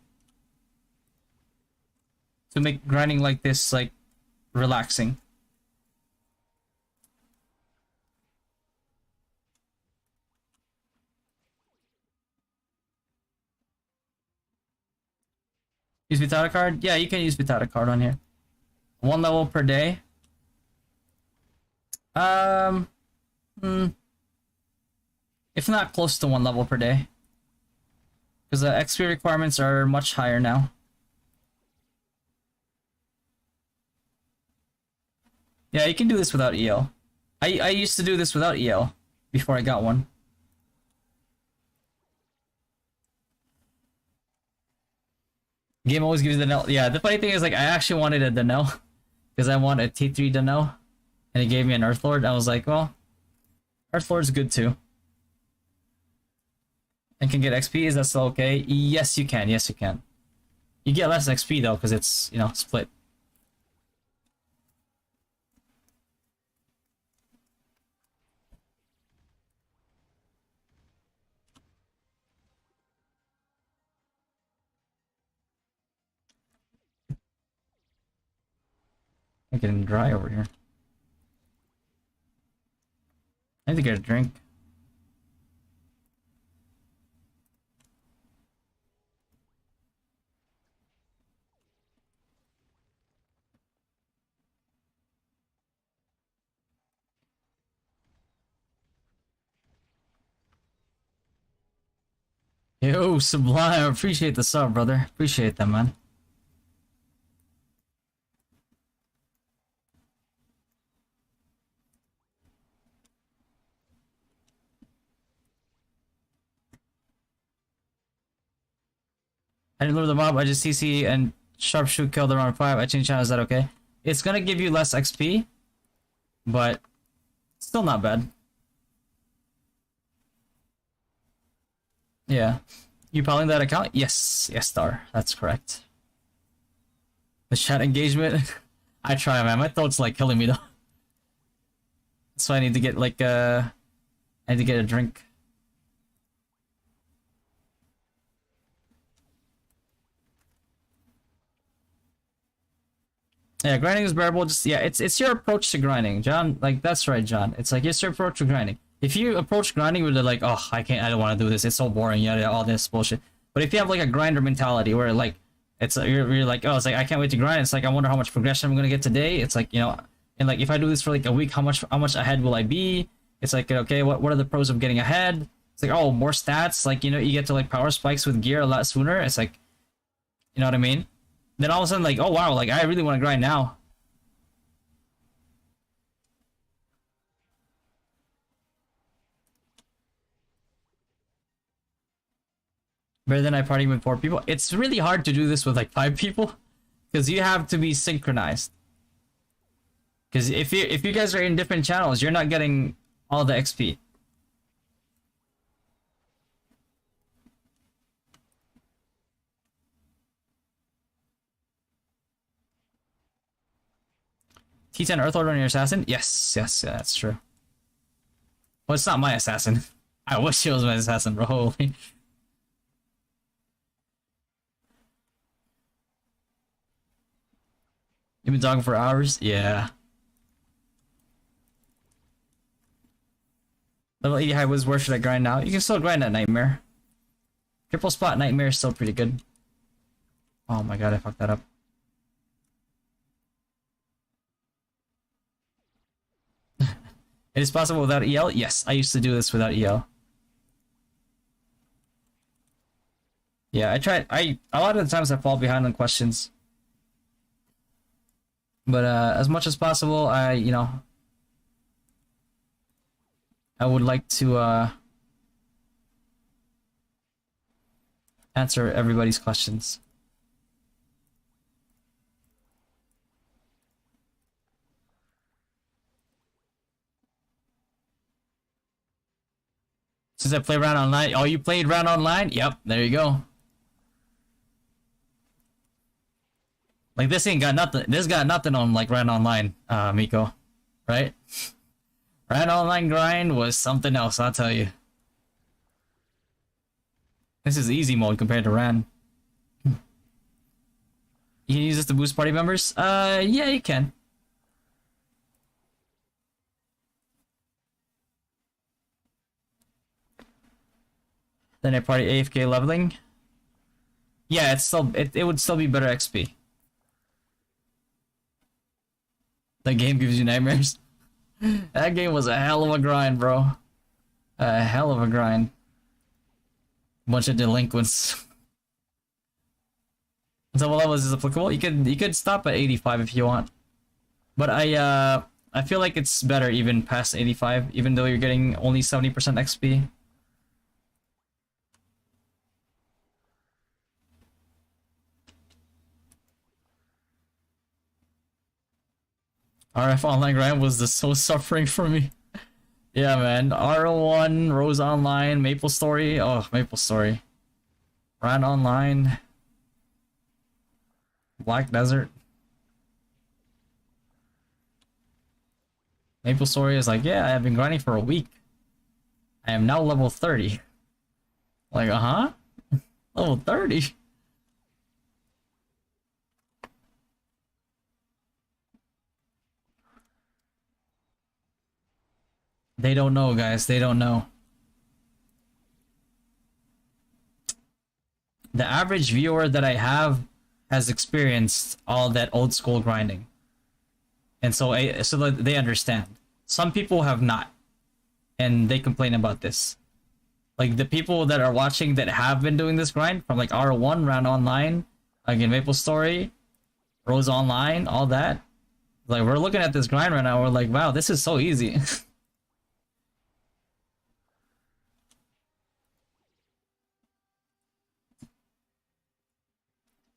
to make grinding like this like relaxing. Use without a card? Yeah, you can use without a card on here. 1 level per day. If not close to 1 level per day. Because the XP requirements are much higher now. Yeah, you can do this without EL. I used to do this without EL before I got one. Game always gives the Danelle. Yeah, the funny thing is, like, I actually wanted a Danelle because I want a T3 Danelle, and it gave me an Earthlord. I was like, well, Earthlord's good too. And can get XP. Is that still okay? Yes, you can. Yes, you can. You get less XP though because it's, you know, split. I'm getting dry over here. I need to get a drink. Yo, Sublime, appreciate the sub, brother. Appreciate that, man. I didn't lure the mob, I just CC and sharpshoot killed around 5. I changed channel, is that okay? It's gonna give you less XP, but still not bad. Yeah. You piling that account? Yes, yes, Star. That's correct. The chat engagement? I try, man. My throat's like killing me though. So I need to get like I need to get a drink. Yeah, grinding is bearable. Just yeah, it's your approach to grinding, John. Like that's right, John. It's like it's your approach to grinding. If you approach grinding with the like, oh, I don't want to do this. It's so boring. Yeah, all this bullshit. But if you have like a grinder mentality where like it's you're like, oh, it's like I can't wait to grind. It's like I wonder how much progression I'm gonna get today. It's like, you know, and like if I do this for like a week, how much ahead will I be? It's like, okay, what are the pros of getting ahead? It's like, oh, more stats. Like, you know, you get to like power spikes with gear a lot sooner. It's like, you know what I mean? Then all of a sudden, like, oh wow, like I really want to grind now. Better than I party with 4 people. It's really hard to do this with like 5 people, because you have to be synchronized. Because if you guys are in different channels, you're not getting all the XP. T10 Earthlord on your assassin? Yes, yes, yeah, that's true. Well, it's not my assassin. I wish it was my assassin, bro. Holy. You've been talking for hours? Yeah. Level 80 high was where should I grind now? You can still grind at Nightmare. Triple spot nightmare is still pretty good. Oh my god, I fucked that up. It is possible without EL? Yes, I used to do this without EL. Yeah, I tried. A lot of the times I fall behind on questions. But as much as possible, I would like to answer everybody's questions. Since I play round online, oh, you played round online? Yep, there you go. Like this ain't got nothing. This got nothing on like round online, Miko, right? Round online grind was something else, I'll tell you. This is easy mode compared to Ran. You can use this to boost party members? Yeah, you can. Then I party AFK leveling. Yeah, it's still it would still be better XP. That game gives you nightmares. That game was a hell of a grind, bro. A hell of a grind. Bunch of delinquents. So what level is this applicable? You could stop at 85 if you want. But I feel like it's better even past 85, even though you're getting only 70% XP. RF Online Grind was the so suffering for me. Yeah, man. R01, Rose Online, Maple Story. Oh, Maple Story. Ran Online. Black Desert. Maple Story is like, yeah, I've been grinding for a week. I am now level 30. Like, uh-huh? Level 30? They don't know, guys. They don't know. The average viewer that I have has experienced all that old school grinding. And so that they understand. Some people have not. And they complain about this. Like the people that are watching that have been doing this grind from like R1, Round Online, again Maple Story, Rose Online, all that. Like we're looking at this grind right now, we're like, wow, this is so easy.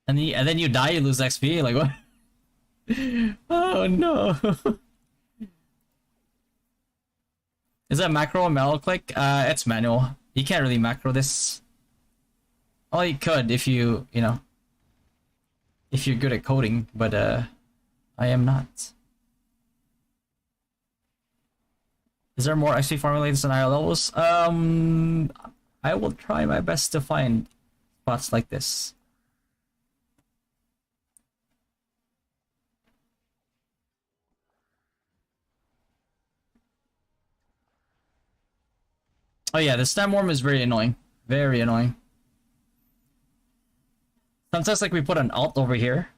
And then you die, you lose XP. Like what? Oh no! Is that macro or manual click? It's manual. You can't really macro this. Oh, you could if you know, if you're good at coding, but I am not. Is there more XP formulators than higher levels? I will try my best to find spots like this. Oh yeah, the stem worm is very annoying. Very annoying. Sometimes like we put an alt over here.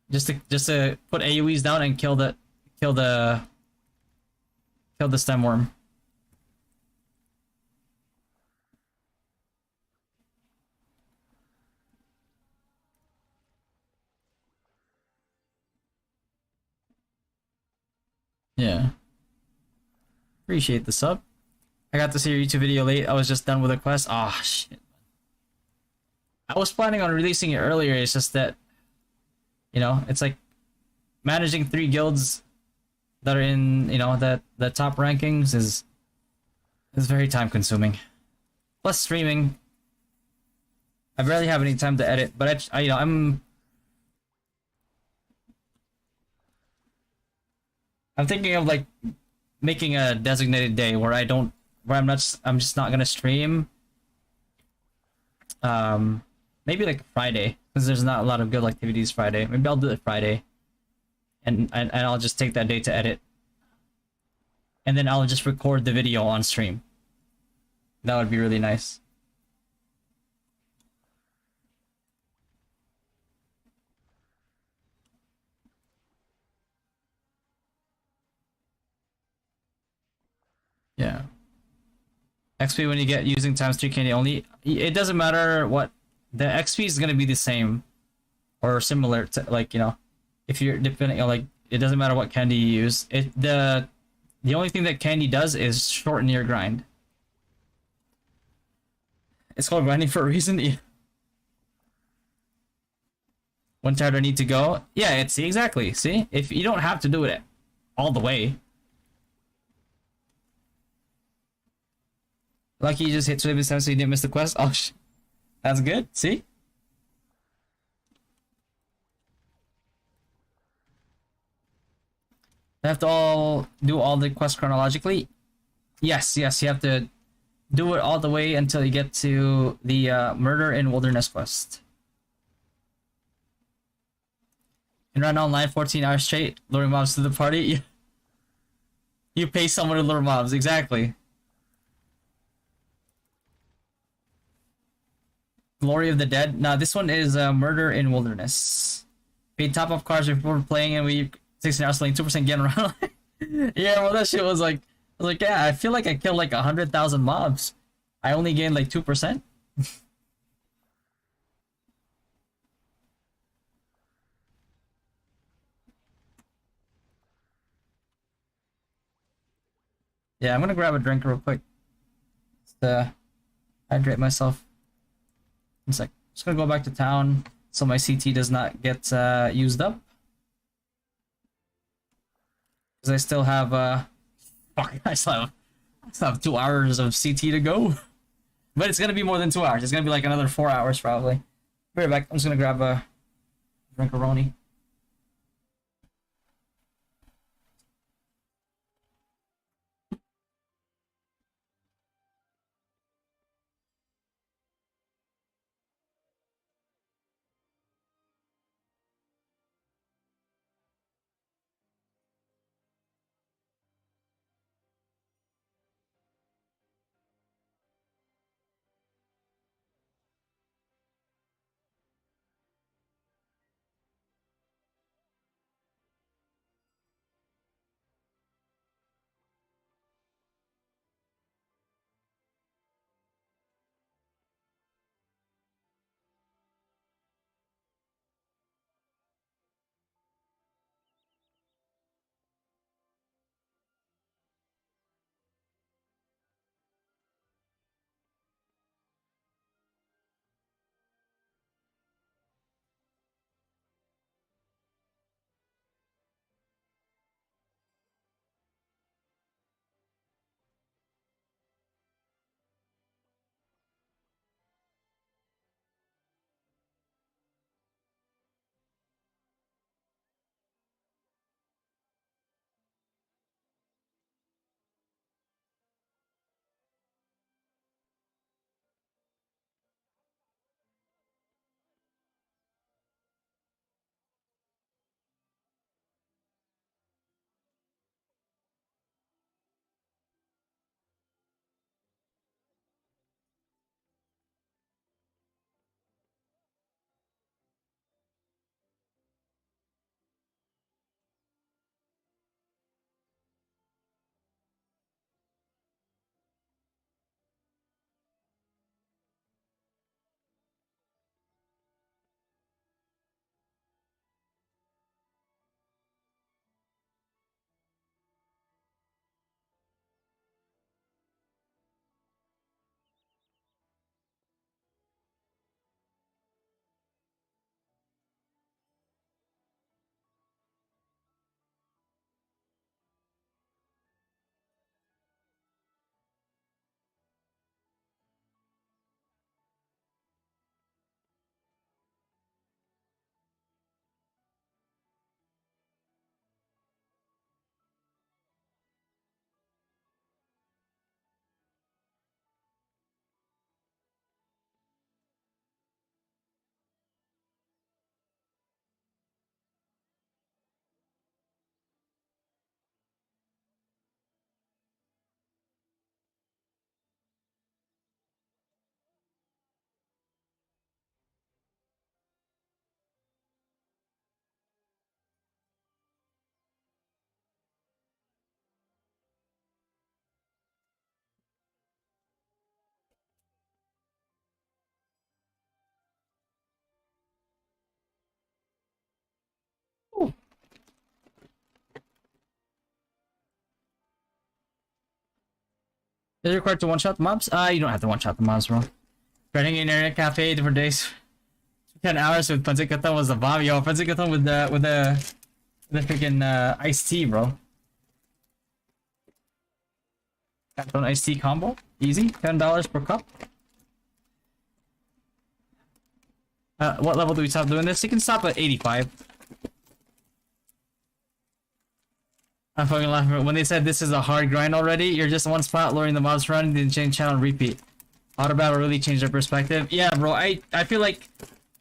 Just to put AoEs down and kill the stem worm. Yeah. Appreciate the sub. I got to see your YouTube video late. I was just done with a quest. Ah, oh, shit. I was planning on releasing it earlier. It's just that, you know, it's like managing 3 guilds that are in, you know, the top rankings is very time consuming. Plus streaming. I barely have any time to edit, but I you know, I'm thinking of like making a designated day where I'm just not gonna stream. Maybe like Friday, because there's not a lot of guild activities Friday. Maybe I'll do it Friday, and I'll just take that day to edit, and then I'll just record the video on stream. That would be really nice. Yeah. XP when you get using times 3 candy only. It doesn't matter what the XP is gonna be the same or similar to, like, you know, if you're depending on, like, it doesn't matter what candy you use. The only thing that candy does is shorten your grind. It's called grinding for a reason. When tired or need to go. Yeah, it's exactly. See, if you don't have to do it all the way. Lucky you just hit 27 so you didn't miss the quest. Oh, that's good. See? You have to all do all the quests chronologically. Yes, yes, you have to do it all the way until you get to the murder in wilderness quest. And run online 14 hours straight, luring mobs to the party. You pay someone to lure mobs, exactly. Glory of the Dead. Nah, this one is Murder in Wilderness. Paid top up cards before playing, and we 16 hours playing 2% getting around. Yeah, well, that shit was like, I was like, yeah, I feel like I killed like 100,000 mobs. I only gained like 2%. Yeah, I'm gonna grab a drink real quick. Just hydrate myself. It's like, just gonna go back to town so my CT does not get used up. Because I still have fuck, I still have 2 hours of CT to go. But it's gonna be more than 2 hours. It's gonna be like another 4 hours probably. Be right back. I'm just gonna grab a drinkaroni. Is it required to one-shot the mobs? You don't have to one-shot the mobs, bro. Running in internet cafe different days. 10 hours with Pancit Canton was the bomb. Yo, Pancit Canton with the freaking iced tea, bro. Canton iced tea combo. Easy. $10 per cup. What level do we stop doing this? You can stop at 85. I'm fucking laughing. When they said this is a hard grind already, you're just one spot luring the mobs run, then change channel repeat. Auto battle really changed their perspective. Yeah, bro, I feel like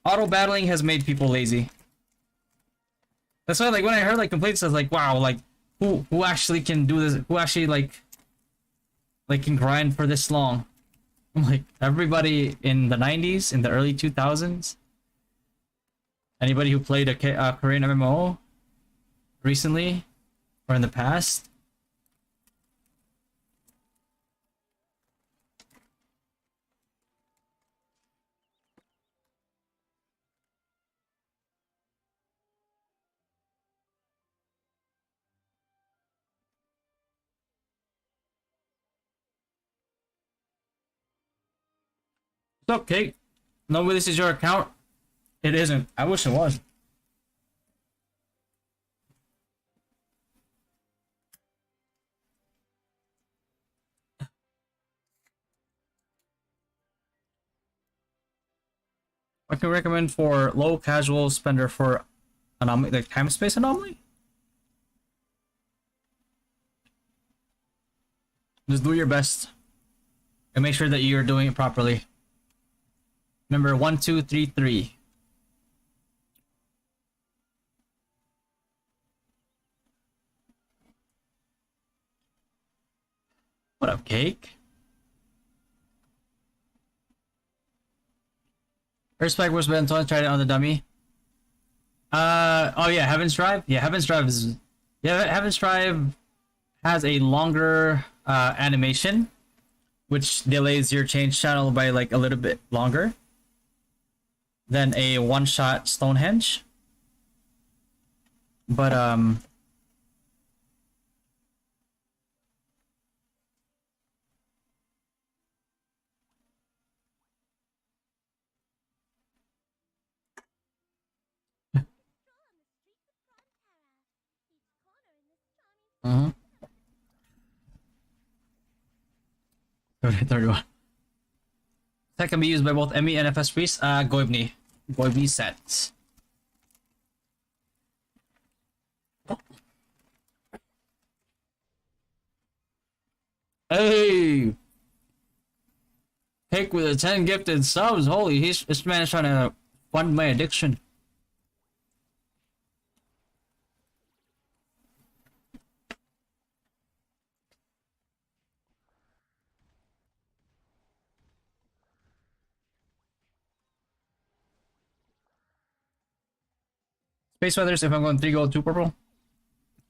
auto battling has made people lazy. That's why, like, when I heard like complaints, I was like, wow, like who actually can do this? Who actually like can grind for this long? I'm like, everybody in the 90s, in the early 2000s. Anybody who played a Korean MMO recently or in the past. What's up, Kate? No, this is your account. It isn't. I wish it was. I can recommend for low casual spender for anomaly, like time space anomaly. Just do your best and make sure that you're doing it properly. Remember 1, 2, 3, 3. What up, Cake? Respect was Ben Antonio tried it on the dummy. Oh yeah, Heaven's Drive. Yeah, Heaven's Drive is. Yeah, Heaven's Drive has a longer animation, which delays your change channel by like a little bit longer than a one-shot Stonehenge. But mhm. 31. That can be used by both ME and FS priests. Goibni. Goibni sets. Hey! Pick with the 10 gifted subs. Holy, this man is trying to fund my addiction. Space Weathers, if I'm going 3 gold, 2 purple.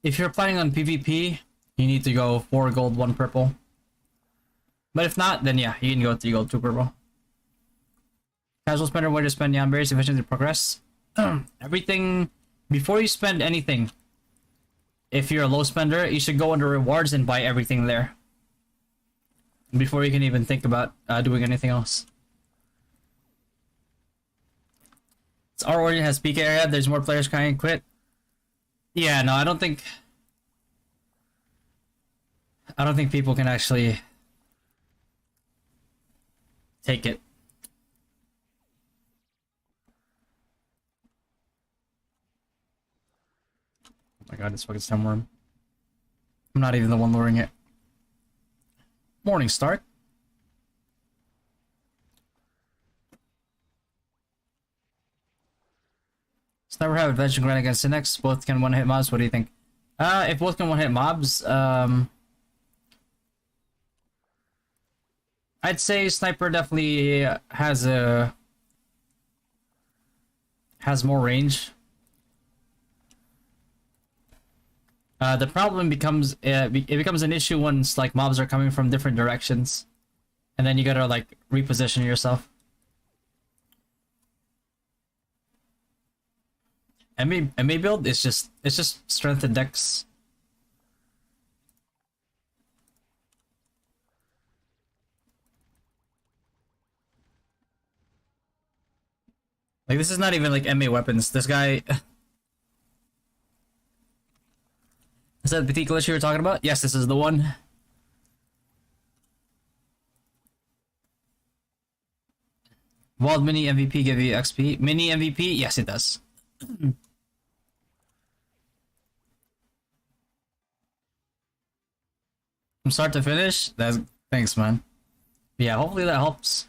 If you're planning on PvP, you need to go 4 gold, 1 purple. But if not, then yeah, you can go 3 gold, 2 purple. Casual spender, where to spend Yamberries efficiently to progress. Everything, before you spend anything, if you're a low spender, you should go under rewards and buy everything there. Before you can even think about doing anything else. Our origin has peak area, there's more players trying to quit. Yeah, no, I don't think people can actually take it. Oh my god, this fucking stemworm. I'm not even the one luring it. Morning start. Sniper have adventure grind against the next. Both can one hit mobs. What do you think? If both can one hit mobs, I'd say Sniper definitely has more range. The problem becomes it becomes an issue once like mobs are coming from different directions, and then you gotta like reposition yourself. MA build is just strength and dex. Like, this is not even like MA weapons. This guy. Is that the PT glitch you were talking about? Yes, this is the one. Wild Mini MVP give you XP. Mini MVP? Yes, it does. From start to finish? That's thanks, man. Yeah, hopefully that helps.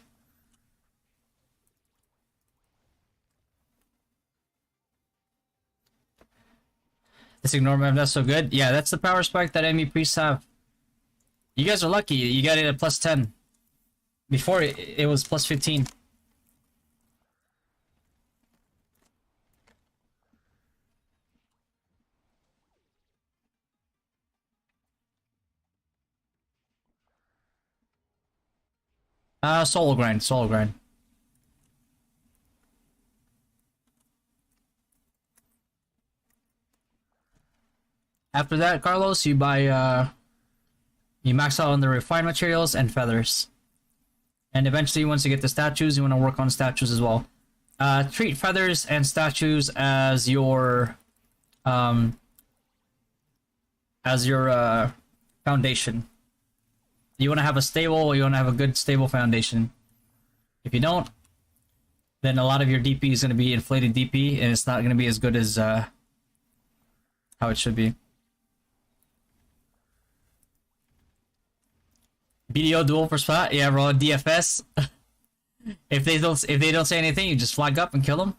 This ignore map, that's so good. Yeah, that's the power spike that enemy priests have. You guys are lucky. You got it at plus 10. Before it was plus 15. Solo grind, solo grind. After that, Carlos, you buy you max out on the refined materials and feathers. And eventually, once you get the statues, you want to work on statues as well. Treat feathers and statues as your foundation. You want to have a stable, you want to have a good stable foundation. If you don't, then a lot of your DP is going to be inflated DP, and it's not going to be as good as how it should be. BDO duel for spot, yeah, bro. DFS. if they don't say anything, you just flag up and kill them,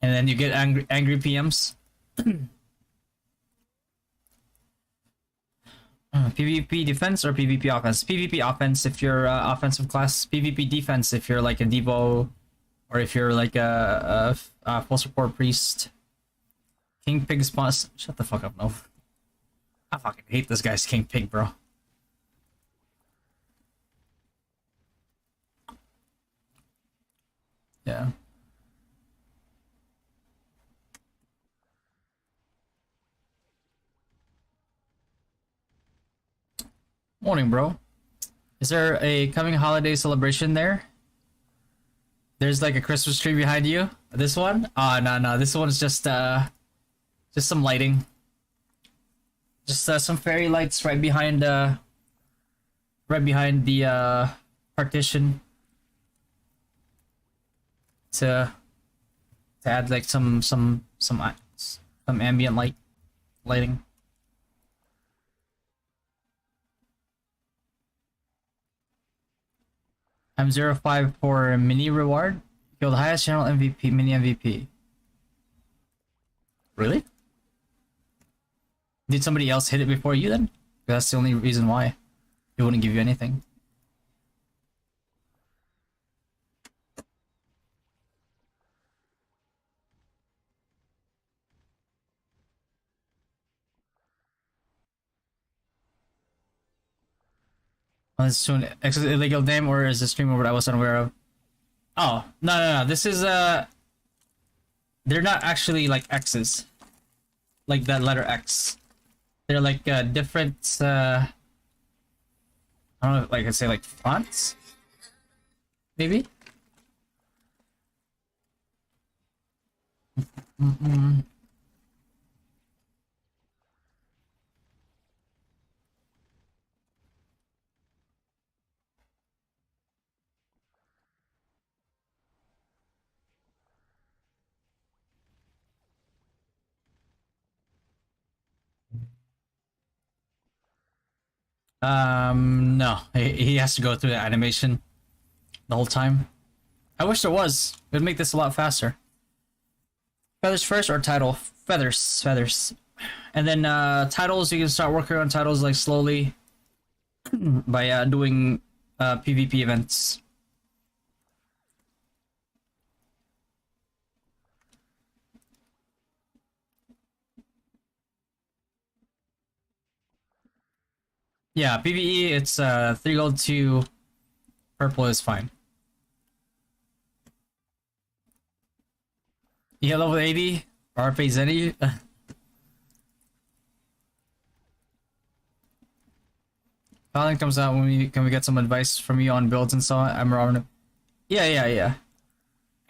and then you get angry PMs. PvP defense or PvP offense? PvP offense if you're offensive class. PvP defense if you're like a Devo, or if you're like a full support priest. King Pig spawns. Shut the fuck up, no. I fucking hate this guy's King Pig, bro. Yeah. Morning, bro. Is there a coming holiday celebration there? There's like a Christmas tree behind you. This one? No. This one's just some lighting. Just some fairy lights right behind the partition. To add like some ambient lighting. I'm 0-5 for mini reward. Kill the highest general MVP, mini MVP. Really? Did somebody else hit it before you then? That's the only reason why. It wouldn't give you anything. Is this an illegal name or is this stream over that I was unaware of? Oh, no. This is they're not actually like X's. Like that letter X. They're like different I don't know, like I say like fonts? Maybe? No. He has to go through the animation the whole time. I wish there was. It would make this a lot faster. Feathers first or title? Feathers. And then titles, you can start working on titles like slowly by doing PvP events. Yeah, PvE, it's 3 gold, 2 purple is fine. You hit level 80? RP Zenny? Paladin comes out when can we get some advice from you on builds and so on? I'm Robin. Yeah.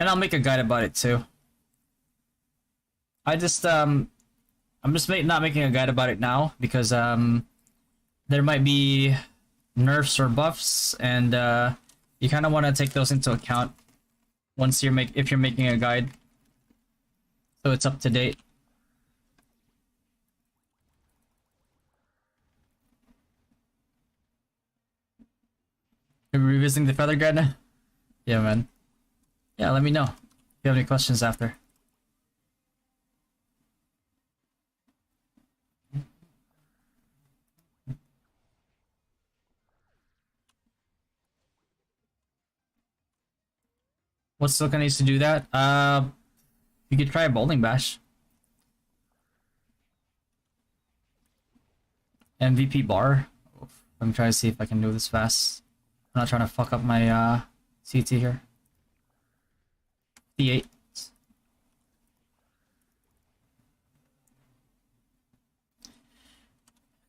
And I'll make a guide about it too. I'm just not making a guide about it now because there might be nerfs or buffs, and you kind of want to take those into account once if you're making a guide, so it's up to date. Are we revisiting the feather guide? Yeah, man. Yeah, let me know if you have any questions after. What Silka needs to do that? You could try a bowling bash. MVP bar. Let me try to see if I can do this fast. I'm not trying to fuck up my CT here. D8.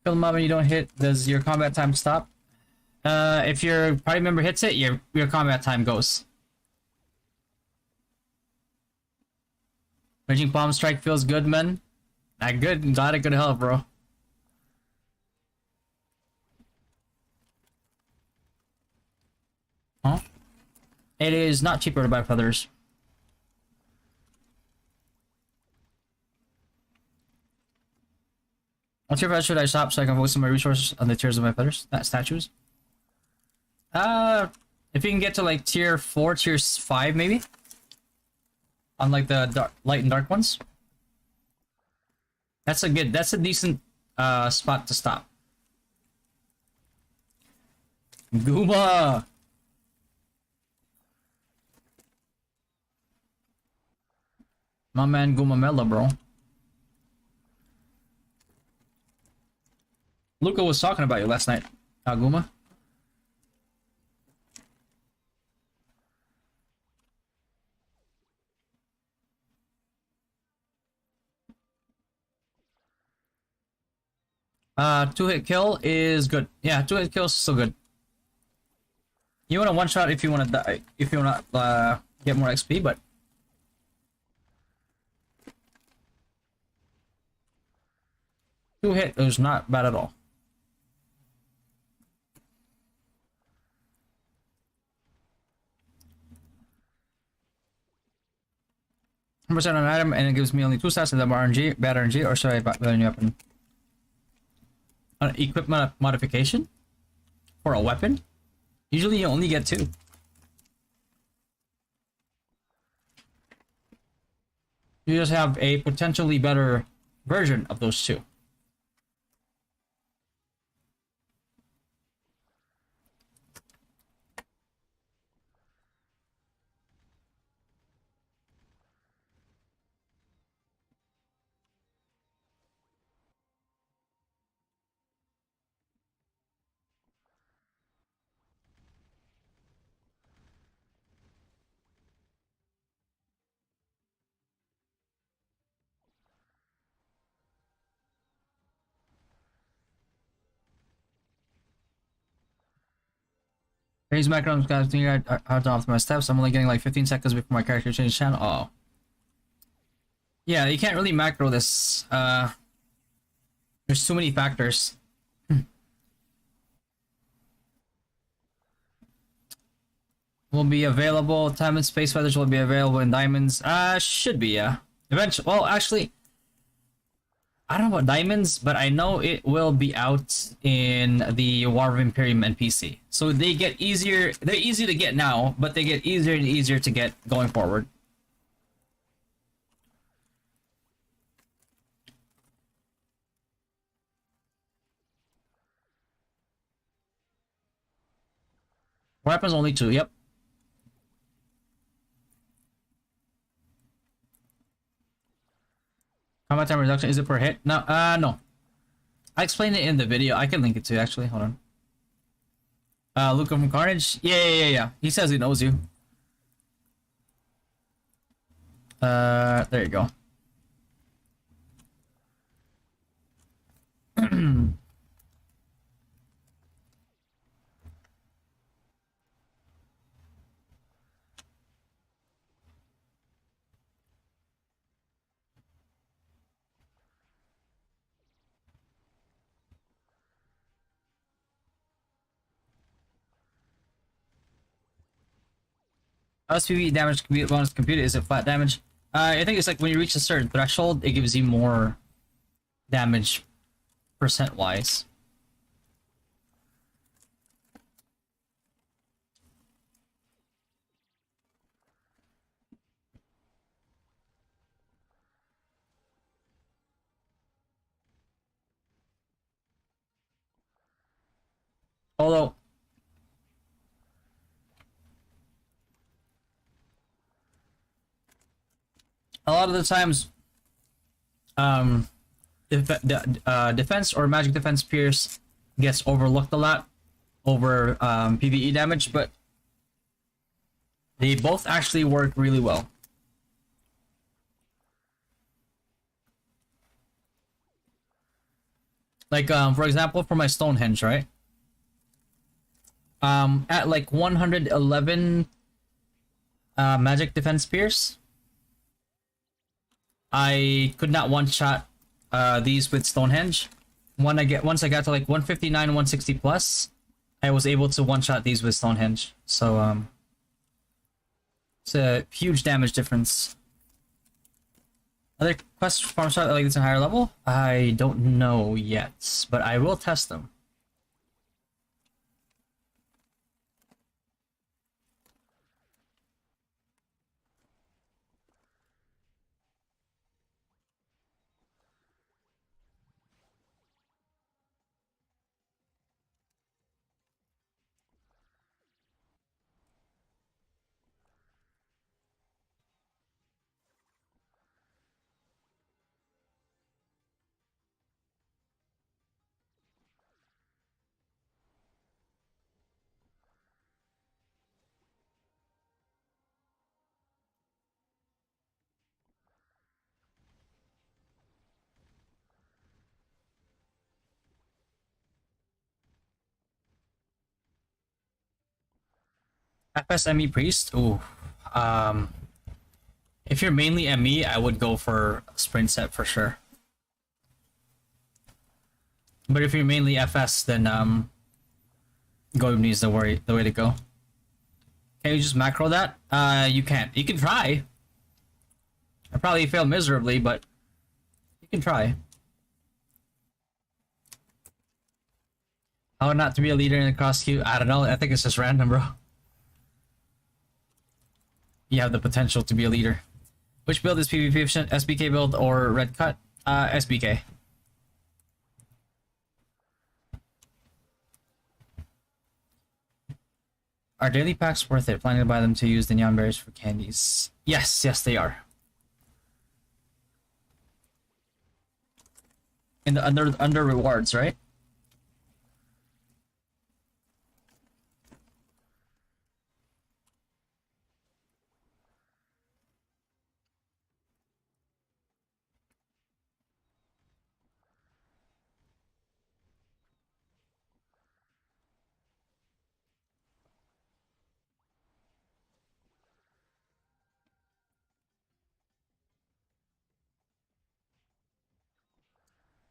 Kill the mob and you don't hit, does your combat time stop? If your party member hits it, your combat time goes. Raging Bomb Strike feels good, man. Not good. Glad it could help, bro. Huh? It is not cheaper to buy feathers. What's your feather should I shop so I can focus my resources on the tiers of my feathers? Statues? If you can get to like tier 4, tier 5 maybe? On like the light and dark ones. That's a decent spot to stop. Goomba! My man Goomamela, bro. Luca was talking about you last night, Gooma. Two-hit kill is good. Yeah, two-hit kill is still good. You want a one-shot if you want to die, if you want to get more XP, but two-hit is not bad at all. Percent on an item, and it gives me only 2 stats of the RNG, bad RNG, or should I buy a new weapon? An equipment modification for a weapon? Usually you only get 2. You just have a potentially better version of those 2. Raise macros, guys. Think I have to optimize steps. I'm only getting like 15 seconds before my character changes channel. Oh. Yeah, you can't really macro this. There's too many factors. Will be available. Time and space feathers will be available in diamonds. Should be, yeah. Eventually. Well, actually, I don't know about diamonds, but I know it will be out in the War of Imperium NPC. So they get easier. They're easy to get now, but they get easier and easier to get going forward. Weapons only 2. Yep. Combat time reduction, is it per hit? No, no. I explained it in the video. I can link it to you, actually. Hold on. Luca from Carnage? Yeah. He says he knows you. There you go. How does PvE damage bonus computed? Is it flat damage? I think it's like when you reach a certain threshold, it gives you more damage percent wise. Although a lot of the times, um, defense or magic defense pierce gets overlooked a lot over PvE damage, but they both actually work really well. Like for example, for my Stonehenge, right? At like 111 magic defense pierce, I could not one shot these with Stonehenge. Once I got to like 159, 160 plus, I was able to one shot these with Stonehenge. So it's a huge damage difference. Other quests for farm shot like this in higher level? I don't know yet, but I will test them. FSME Priest? Ooh. Um, if you're mainly ME, I would go for Sprint Set for sure. But if you're mainly FS, then Goemon is the way to go. Can you just macro that? You can't. You can try. I probably fail miserably, but you can try. How not to be a leader in the cross queue? I don't know. I think it's just random, bro. You have the potential to be a leader. Which build is PvP efficient? SBK build or red cut? SBK. Are daily packs worth it? Planning to buy them to use the neon berries for candies. Yes, they are. In the under rewards, right?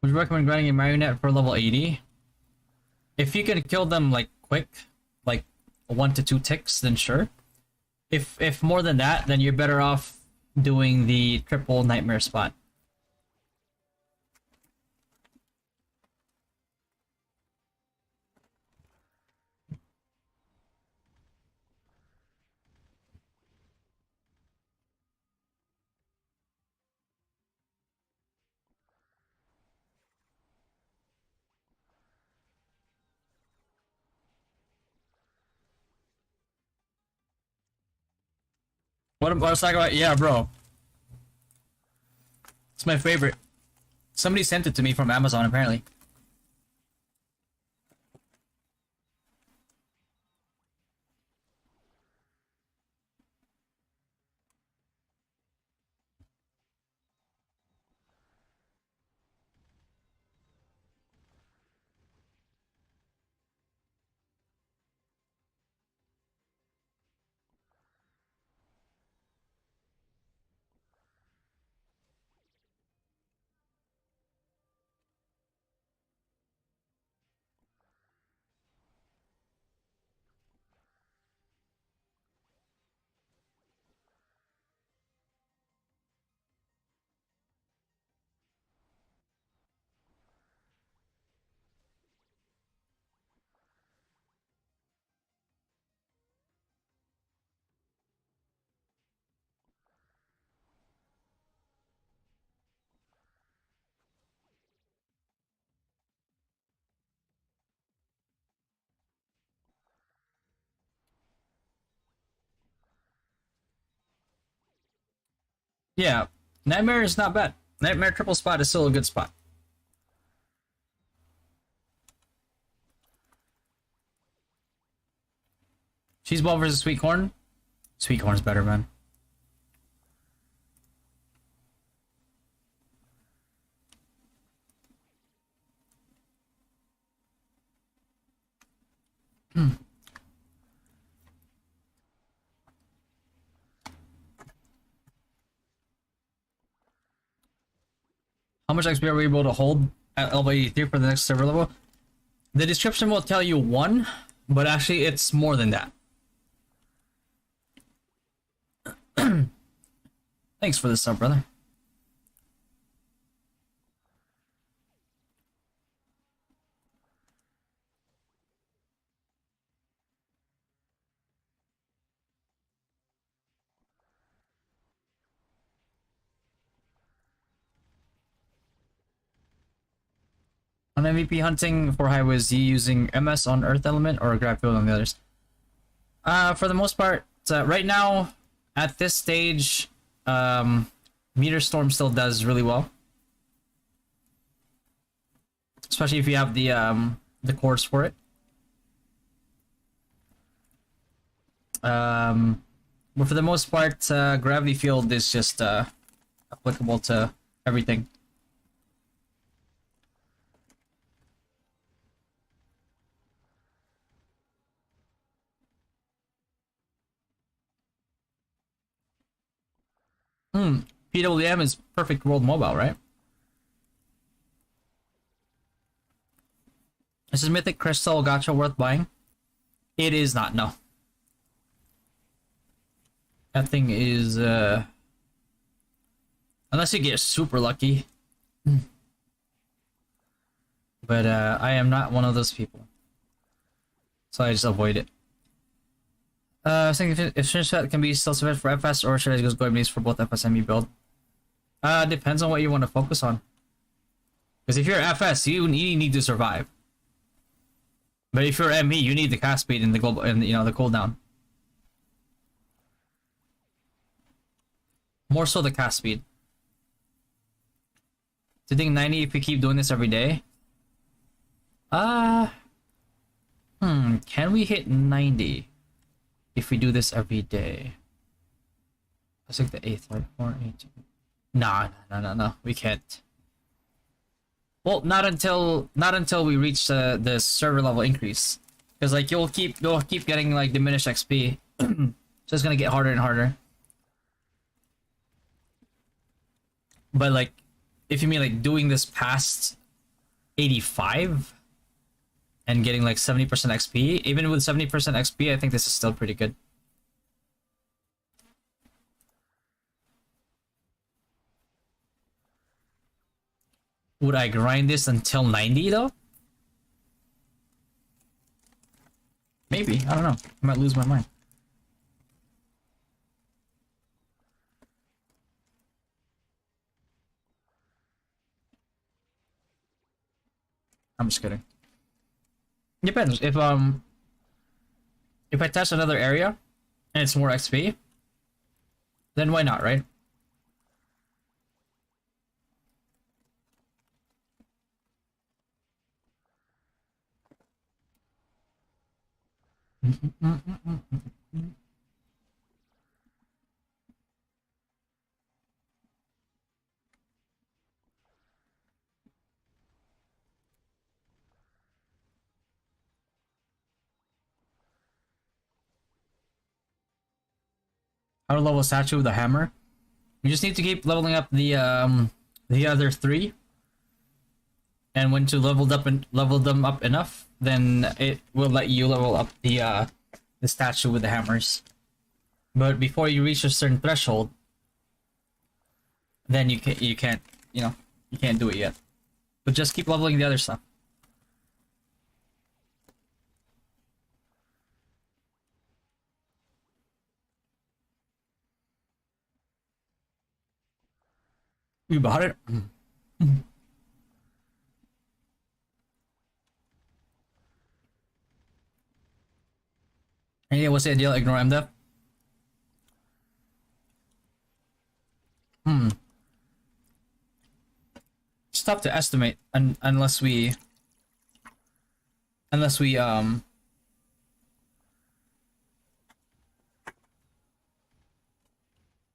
Would you recommend grinding a marionette for level 80? If you can kill them like quick, like 1 to 2 ticks, then sure. If more than that, then you're better off doing the triple nightmare spot. What I was talking about? Yeah, bro. It's my favorite. Somebody sent it to me from Amazon, apparently. Yeah, Nightmare is not bad. Nightmare triple spot is still a good spot. Cheese ball versus sweet corn. Sweet corn's better, man. How much XP are we able to hold at level 83 for the next server level? The description will tell you 1, but actually it's more than that. Thanks for the sub, brother. On MVP hunting for highways, you using MS on Earth Element or Grab Field on the others? For the most part, right now, at this stage, Meteor Storm still does really well. Especially if you have the cores for it. But for the most part, Gravity Field is just applicable to everything. PWM is Perfect World Mobile, right? Is this Mythic Crystal Gacha worth buying? It is not, no. That thing is, unless you get super lucky. But I am not one of those people. So I just avoid it. I was thinking if Shot can be still sufficient for FS, or should I just go base for both FS and me build? Depends on what you want to focus on. Because if you're FS, you need to survive. But if you're ME, you need the cast speed and the global and the cooldown. More so the cast speed. Do you think 90 if you keep doing this every day? Can we hit 90 if we do this every day? That's like the 8th, right? 4, 8. No, we can't. Well, not until we reach the server level increase, because like you'll keep getting like diminished XP, so it's gonna get harder and harder. But like, if you mean like doing this past 85 and getting like 70% XP, even with 70% XP, I think this is still pretty good. Would I grind this until 90 though? Maybe, I don't know. I might lose my mind. I'm just kidding. Depends. If I test another area and it's more XP, then why not, right? How to level a statue with a hammer? You just need to keep leveling up the other 3. And when to level them up enough, then it will let you level up the statue with the hammers. But before you reach a certain threshold, then you can't you can't do it yet. But just keep leveling the other stuff. You bought it? Hey, what's the deal? Ignore MDEF? tough to estimate unless we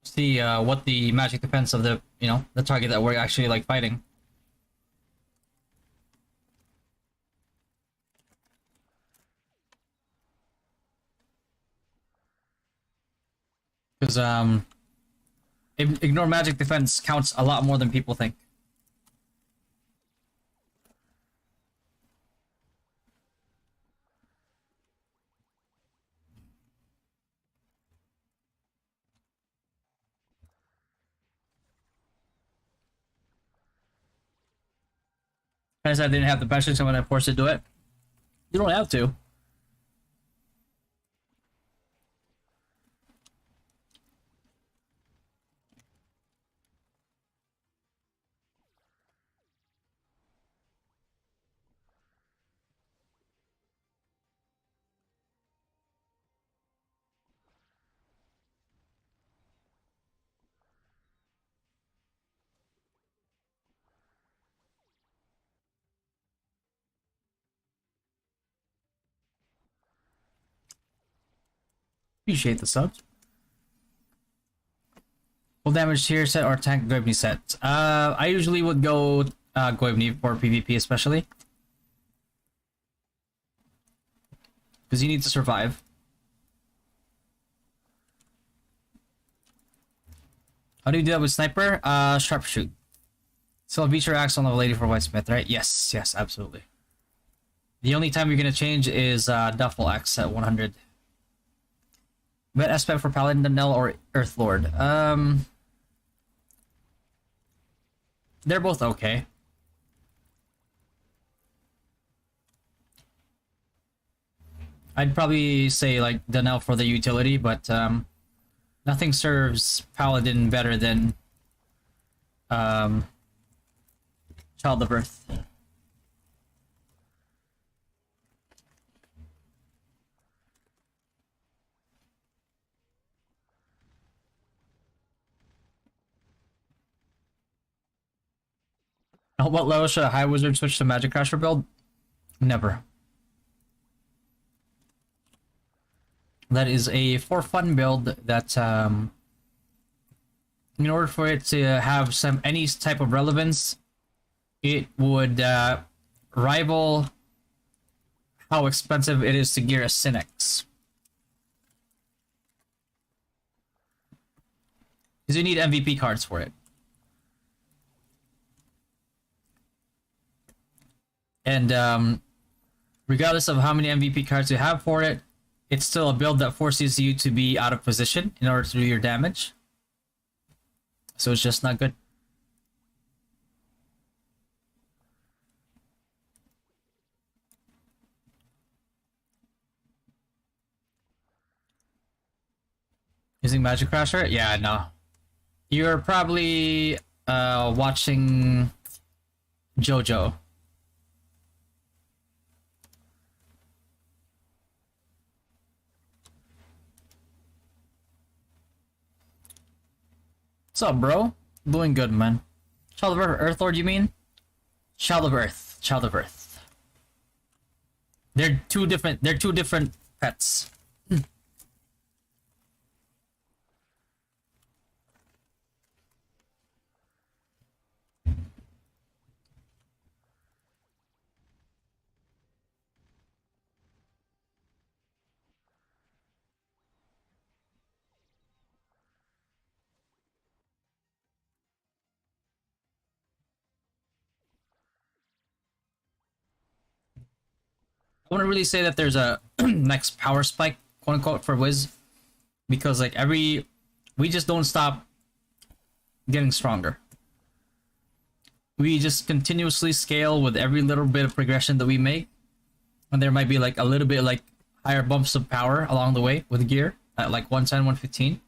see what the magic defense of the the target that we're actually like fighting. Because ignore magic defense counts a lot more than people think. I said I didn't have the patience, I'm gonna force to do it. You don't have to. Appreciate the subs. Full damage tier set or tank Goibni set? I usually would go Goibni for PvP especially. Because you need to survive. How do you do that with sniper? Sharpshoot. Still beat your axe on level 80 for Whitesmith, right? Yes, yes, absolutely. The only time you're gonna change is Duffel axe at 100. Bet aspect for Paladin, Danelle, or Earthlord. They're both okay. I'd probably say like Danelle for the utility, but nothing serves Paladin better than Child of Earth. At what level should a High Wizard switch to Magic Crasher build? Never. That is a for fun build that in order for it to have any type of relevance, it would rival how expensive it is to gear a Synex. Because you need MVP cards for it. And regardless of how many MVP cards you have for it, it's still a build that forces you to be out of position in order to do your damage. So it's just not good. Using Magic Crasher? Yeah, no. You're probably watching JoJo. What's up, bro? Doing good, man. Child of Earth, Earthlord, you mean? Child of Earth, Child of Earth. They're two different pets. I wouldn't really say that there's a next power spike, quote unquote, for Wiz, because like we just don't stop getting stronger. We just continuously scale with every little bit of progression that we make, and there might be like a little bit like higher bumps of power along the way with gear at like 110, 115,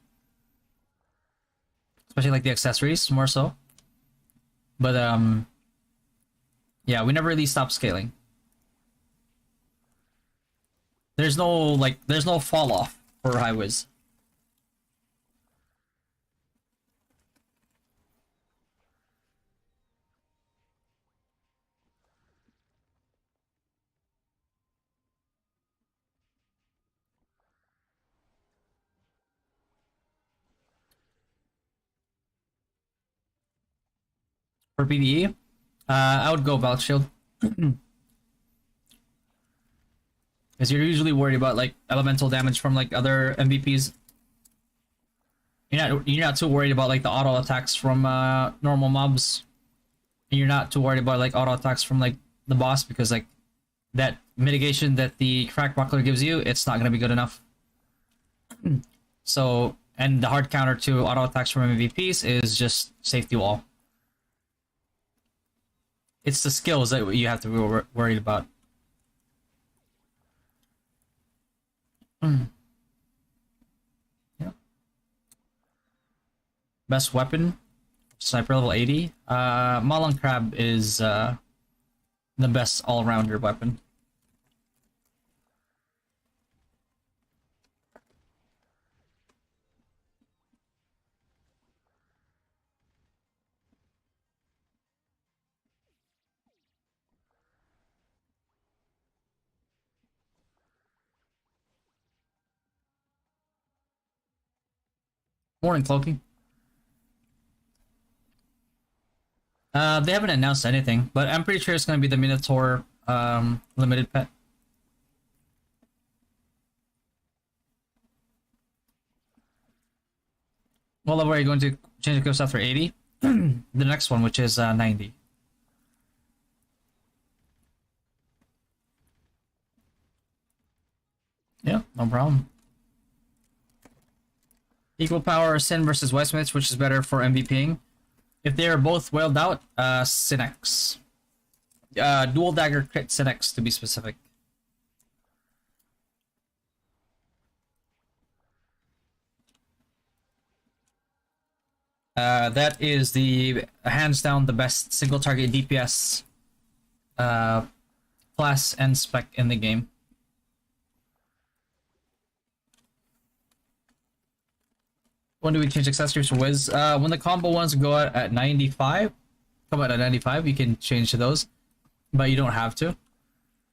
especially like the accessories more so. But yeah, we never really stop scaling. There's no fall off for High Wiz. for PvE, I would go Belt Shield. Because you're usually worried about like elemental damage from like other MVPs. You're not too worried about like the auto attacks from normal mobs. And you're not too worried about like auto attacks from like the boss because like that mitigation that the crack buckler gives you, it's not gonna be good enough. So, and the hard counter to auto attacks from MVPs is just safety wall. It's the skills that you have to be worried about. Yeah. Best weapon, sniper level 80. Malang Crab is the best all-rounder weapon. Morning, Cloaky. They haven't announced anything, but I'm pretty sure it's gonna be the Minotaur limited pet. What level are you going to change the ghost after 80? The next one, which is 90. Yeah, no problem. Equal power, Sin versus Westmith, which is better for MVPing? If they are both whaled out, Synex. Dual dagger crit Synex to be specific. That is the hands down the best single target DPS class and spec in the game. When do we change accessories for Wiz? When the combo ones go out at 95, come out at 95, you can change to those, but you don't have to.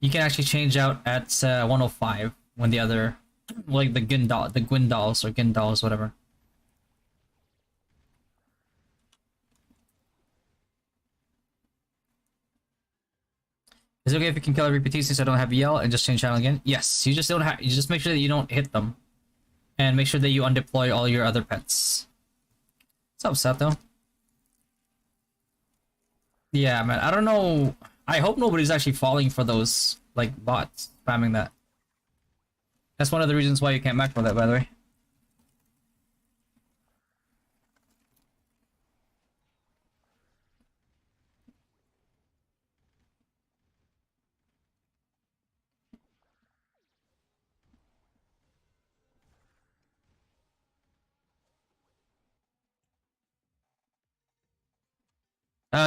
You can actually change out at 105 when the other, like the Gwendolls or Gindals, whatever. Is it okay if you can kill every PT since I don't have EL and just change channel again? Yes, you just don't have. You just make sure that you don't hit them, and make sure that you undeploy all your other pets. What's up, Sato? Yeah, man. I don't know. I hope nobody's actually falling for those like bots spamming that. That's one of the reasons why you can't macro that, by the way.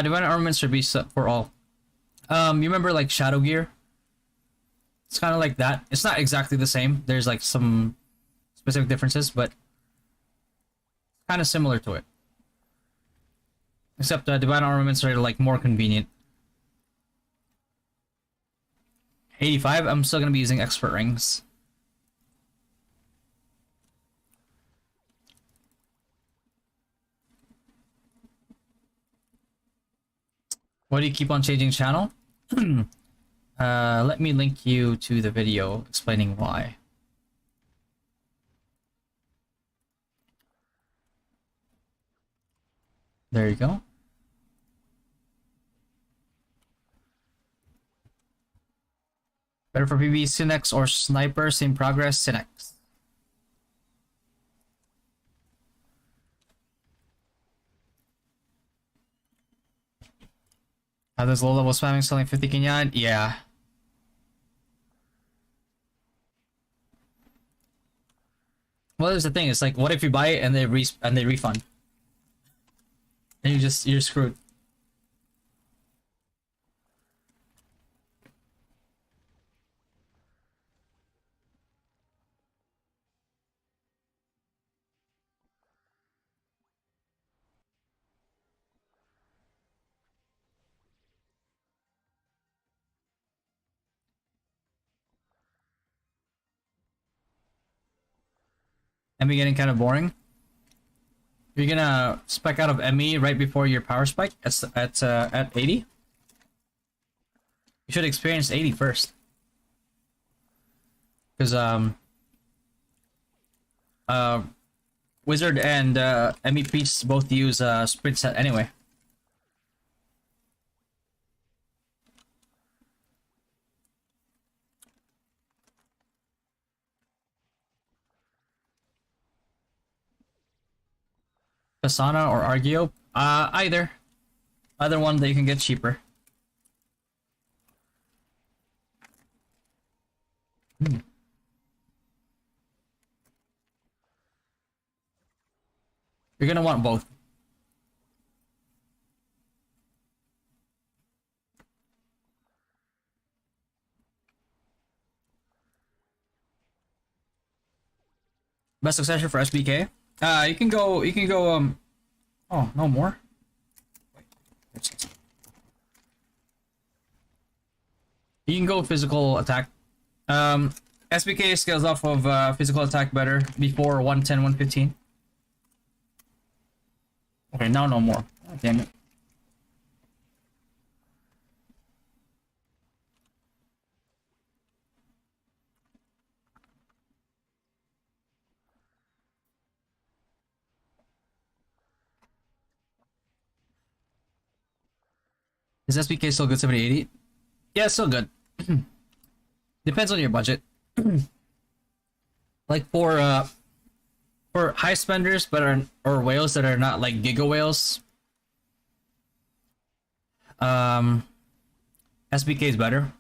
Divine armaments should be set for all. You remember like Shadow Gear? It's kind of like that. It's not exactly the same. There's like some specific differences, but kind of similar to it. Except divine armaments are like more convenient. 85. I'm still gonna be using expert rings. Why do you keep on changing channel? Let me link you to the video explaining why. There you go. Better for PvE, Synex or Sniper, same progress, Synex. How does low level spamming selling 50 Kenyan? Yeah. Well, there's the thing. It's like, what if you buy it and they refund? Then you're screwed. Am I getting kind of boring? You're gonna spec out of ME right before your power spike at 80. You should experience 80 first, because uh Wizard and ME priests both use sprint set anyway. Kasana or Argio? Either. Either one that you can get cheaper. You're gonna want both. Best successor for SBK? You can go, oh, no more? Wait, you can go physical attack. SBK scales off of physical attack better before 110, 115. Okay, now no more. Oh, damn it. Is SBK still good 7080? Yeah, it's still good. Depends on your budget. Like for high spenders but are or whales that are not like giga whales, SBK is better.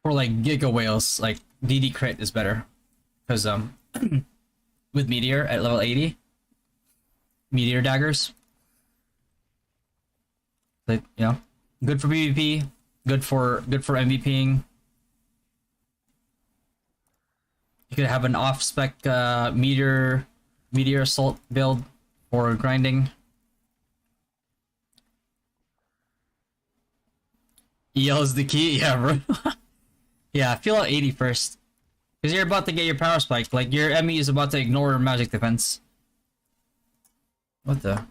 For like giga whales, like DD crit is better, because with meteor at level 80, meteor daggers, like, you know, good for PvP, good for MVPing. You could have an off spec meteor assault build for grinding. EL is the key, yeah, bro. Yeah, feel out 80 first. Because you're about to get your power spike. Like, your ME is about to ignore magic defense. What the?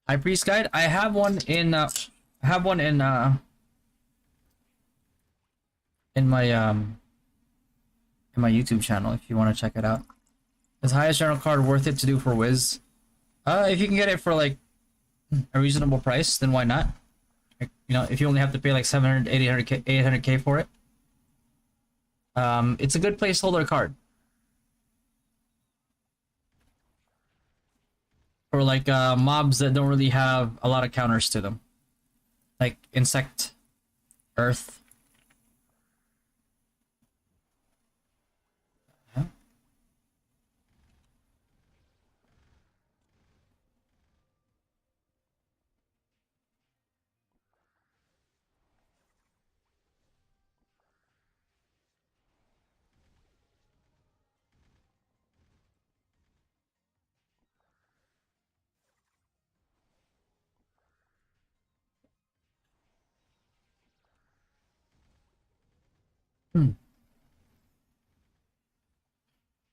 High Priest Guide? I have one in in my YouTube channel if you want to check it out. Is highest general card worth it to do for Wiz? If you can get it for like a reasonable price, then why not? Like, you know, if you only have to pay like 700, 800k, 800k for it. It's a good placeholder card. For like mobs that don't really have a lot of counters to them. Like insect, earth.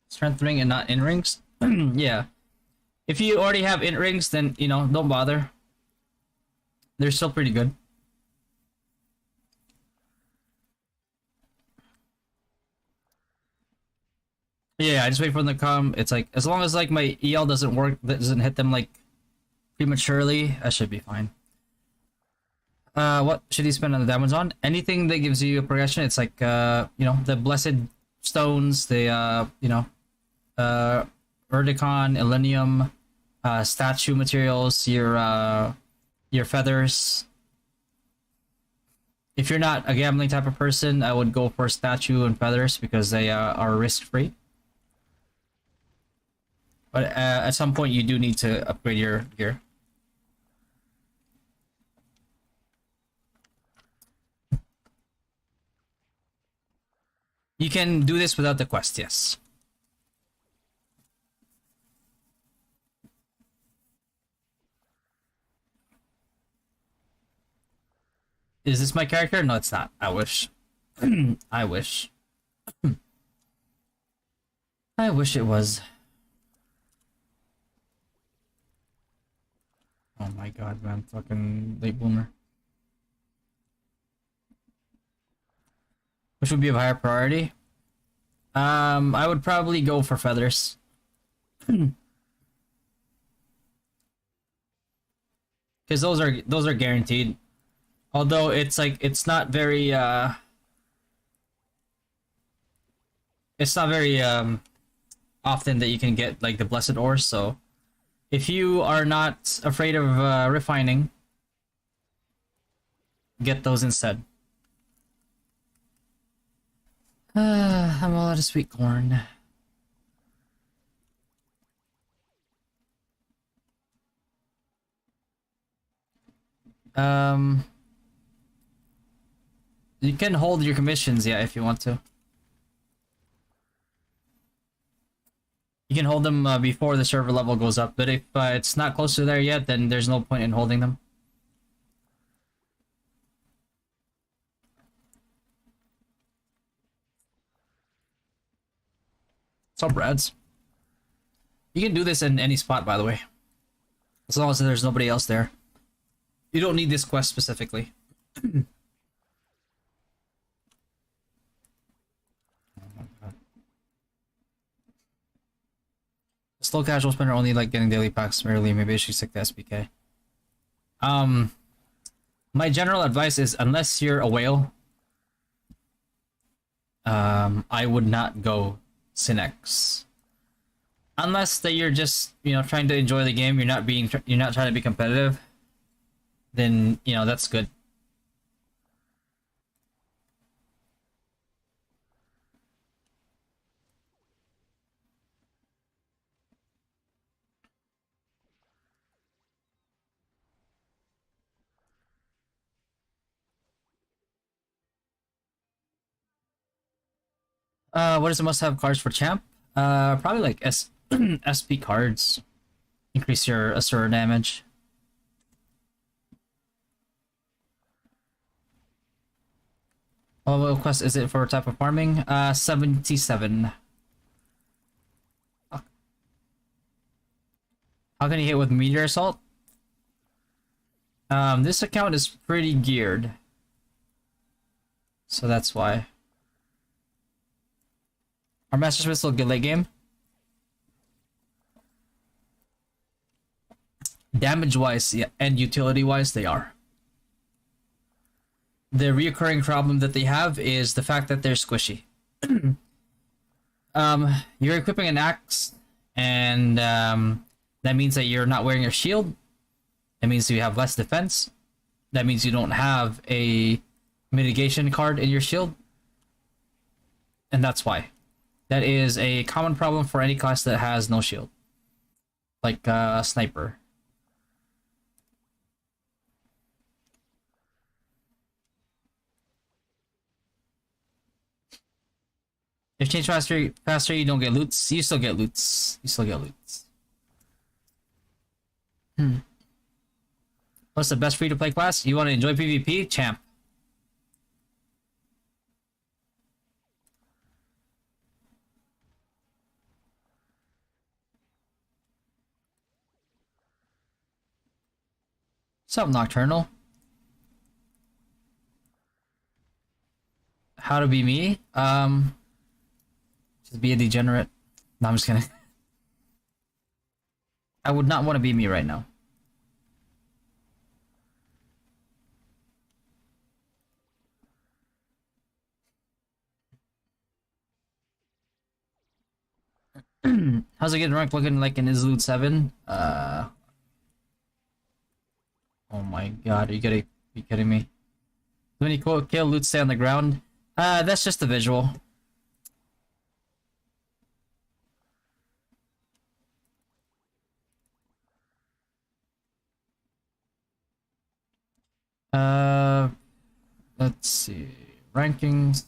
Strength ring and not in rings? Yeah. If you already have in rings, then, you know, don't bother. They're still pretty good. Yeah, I just wait for them to come. It's like, as long as like my EL doesn't work, that doesn't hit them like prematurely, I should be fine. What should you spend on the diamonds on? Anything that gives you a progression. It's like, you know, the blessed stones, the, you know, Erdicon, Elenium, statue materials, your feathers. If you're not a gambling type of person, I would go for statue and feathers because they are risk free. But at some point, you do need to upgrade your gear. You can do this without the quest, yes. Is this my character? No, it's not. I wish. I wish. I wish it was. Oh my god, man. Fucking late bloomer. Which would be of higher priority? I would probably go for feathers. Because those are guaranteed. Although it's like it's not very often that you can get like the blessed ores, so if you are not afraid of refining, get those instead. I'm all out of sweet corn. You can hold your commissions, yeah, if you want to. You can hold them before the server level goes up, but if it's not close to there yet, then there's no point in holding them. What's up, Brads? You can do this in any spot, by the way. As long as there's nobody else there. You don't need this quest specifically. Slow casual spender only like getting daily packs merely. Maybe I should stick to SPK. My general advice is unless you're a whale, I would not go Synex. Unless that you're just, you know, trying to enjoy the game, you're not trying to be competitive, then, you know, that's good. What is the must-have cards for champ? Probably like SP cards. Increase your Asura damage. What quest is it for type of farming? 77. How can you hit with Meteor Assault? This account is pretty geared. So that's why. Are Master Smiths still good late game? Damage-wise, yeah, and utility-wise, they are. The reoccurring problem that they have is the fact that they're squishy. You're equipping an axe, and that means that you're not wearing a shield. That means you have less defense. That means you don't have a mitigation card in your shield. And that's why. That is a common problem for any class that has no shield. Like a sniper. If change faster, you don't get loots. You still get loots. You still get loots. What's the best free-to-play class? You want to enjoy PvP? Champ. What's up, Nocturnal? How to be me? Just be a degenerate. No, I'm just kidding. I would not want to be me right now. How's it getting ranked looking like in Izlude 7? Oh my god, are you kidding me? When you kill loot stay on the ground? That's just the visual. Let's see. Rankings.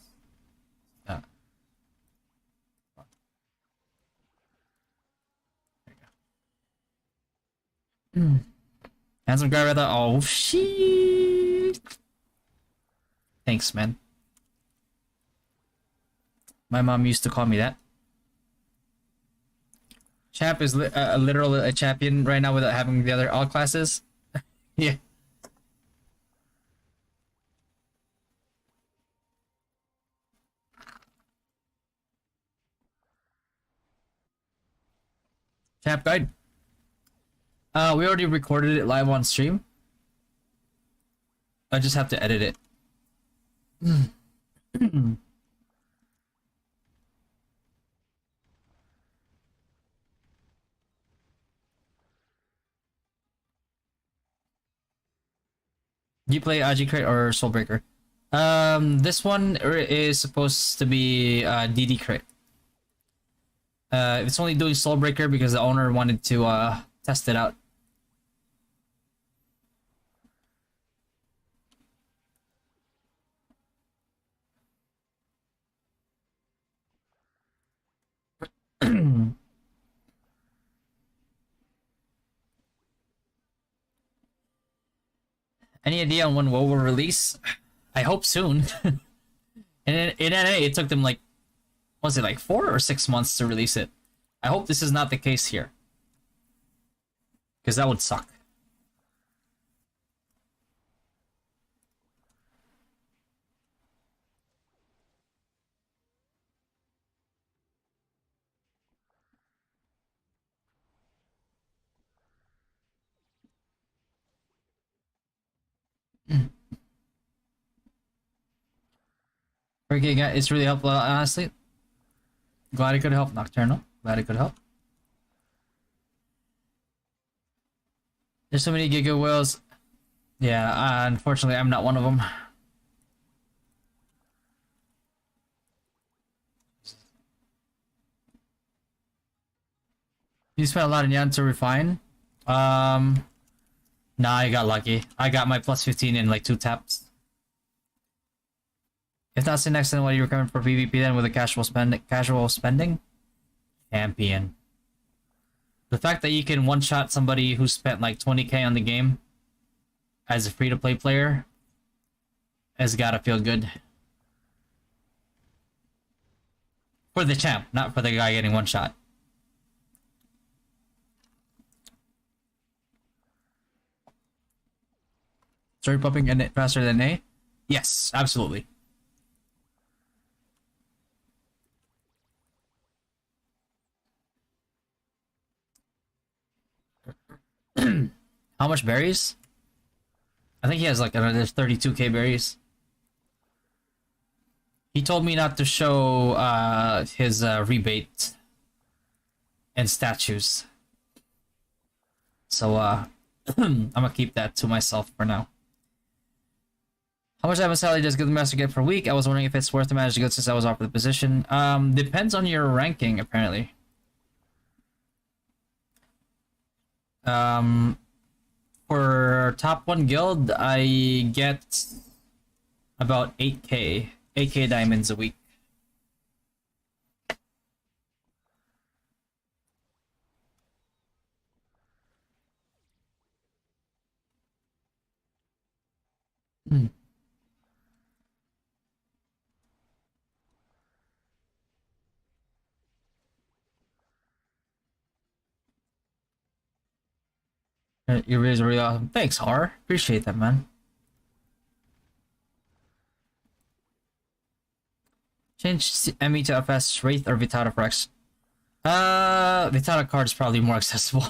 Handsome guy right there. Oh, shit. Thanks, man. My mom used to call me that. Champ is literal a champion right now without having the other all classes. Yeah. Champ guide. We already recorded it live on stream. I just have to edit it. Do you play AG Crit or Soulbreaker? This one is supposed to be DD Crit. It's only doing Soulbreaker because the owner wanted to test it out. Any idea on when WoW will release? I hope soon. in NA, it took them like, was it like 4 or 6 months to release it? I hope this is not the case here. Because that would suck. Okay, guys, it's really helpful, honestly. Glad it could help, Nocturnal. Glad it could help. There's so many Giga Whales. Yeah, unfortunately, I'm not one of them. You spent a lot in Yan to refine? Nah, I got lucky. I got my plus 15 in like 2 taps. If not sin next, then what do you recommend for PvP then with a casual spending? Champion. The fact that you can one-shot somebody who spent like 20k on the game as a free-to-play player has gotta feel good. For the champ, not for the guy getting one shot. Story popping and faster than A? Yes, absolutely. How much berries? I think he has like another 32k berries. He told me not to show his rebate and statues. So I'm gonna keep that to myself for now. How much diamond salary does Guildmaster get per week? I was wondering if it's worth the manage to go since I was offered the position. Depends on your ranking, apparently. For top 1 guild, I get about 8k diamonds a week. Your videos are really awesome. Thanks, Har. Appreciate that, man. Change ME to FS, Wraith, or Vitata for X. Vitata card is probably more accessible.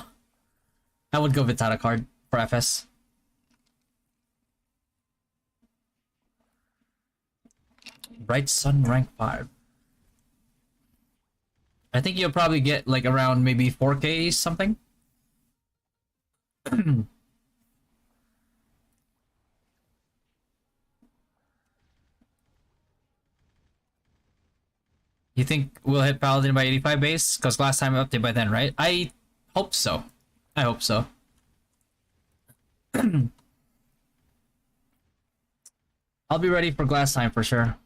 I would go Vitata card for FS. Bright Sun rank 5. I think you'll probably get like around maybe 4k something. You think we'll hit Paladin by 85 base? Because last time I updated by then, right? I hope so. I hope so. I'll be ready for glass time for sure.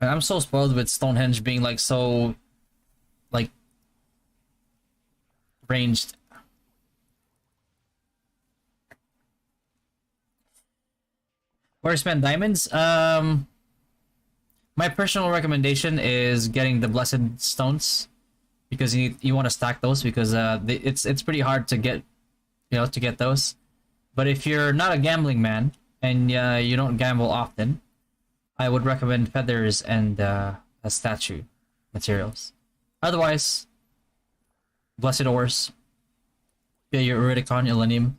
And I'm so spoiled with Stonehenge being like so like ranged. Where to spend diamonds? My personal recommendation is getting the blessed stones because you want to stack those because it's pretty hard to get, to get those. But if you're not a gambling man and you don't gamble often, I would recommend feathers and a statue materials. Otherwise, blessed ores. Yeah, your Euryticon, Elenium.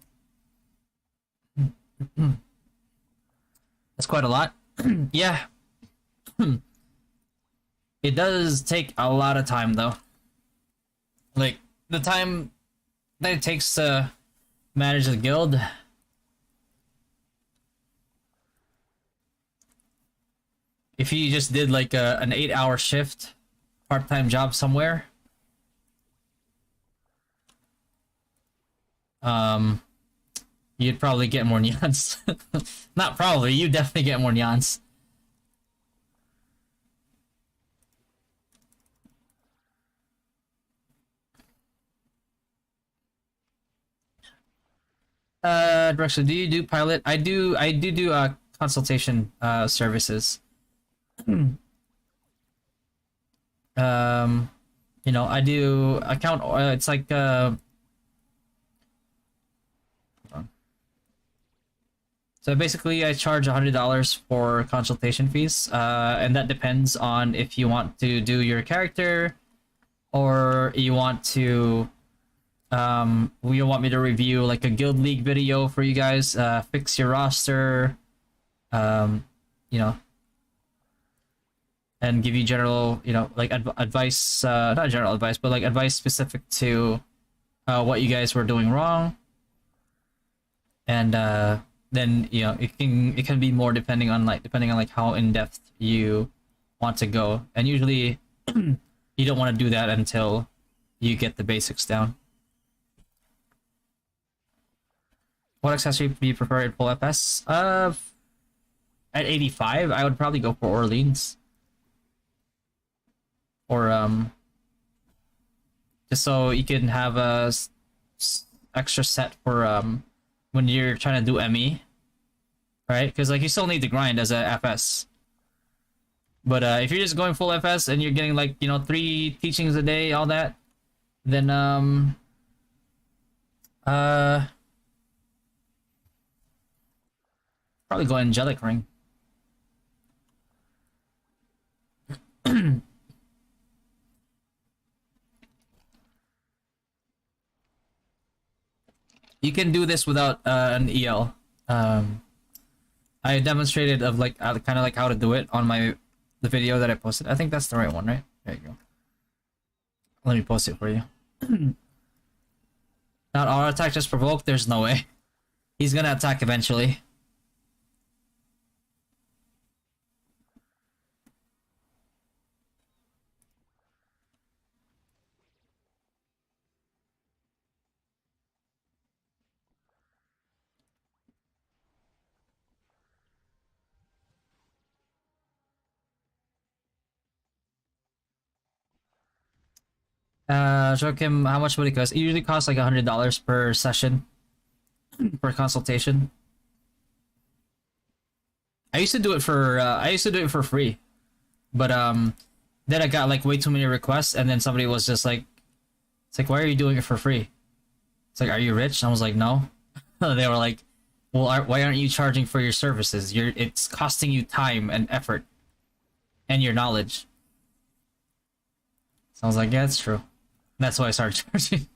That's quite a lot. Yeah. It does take a lot of time though. Like the time that it takes to manage the guild. If you just did like an 8-hour shift, part-time job somewhere, you'd probably get more neons. Not probably, you definitely get more neons. Drexel, do you do pilot? I do consultation services. I do account, it's like so basically I charge $100 for consultation fees, and that depends on if you want to do your character or you want to you want me to review like a guild league video for you guys, fix your roster, and give you general, like advice, not general advice, but like advice specific to what you guys were doing wrong. And then it can be more depending on like how in depth you want to go. And usually you don't want to do that until you get the basics down. What accessory do you prefer in full FS? At 85, I would probably go for Orleans. Or just so you can have a extra set for when you're trying to do ME, right? Because like you still need to grind as a FS. But if you're just going full FS and you're getting like 3 teachings a day, all that, then probably go Angelic Ring. You can do this without an EL. I demonstrated of like kind of like how to do it on the video that I posted. I think that's the right one, right? There you go. Let me post it for you. Not auto attack, just provoke. There's no way. He's gonna attack eventually. Joachim, how much would it cost? It usually costs like $100 per session, per consultation. I used to do it for free, but then I got like way too many requests, and then somebody was just like, "It's like, why are you doing it for free?" It's like, "Are you rich?" And I was like, "No." They were like, "Well, why aren't you charging for your services? It's costing you time and effort, and your knowledge." So I was like, "Yeah, it's true." That's why I started charging.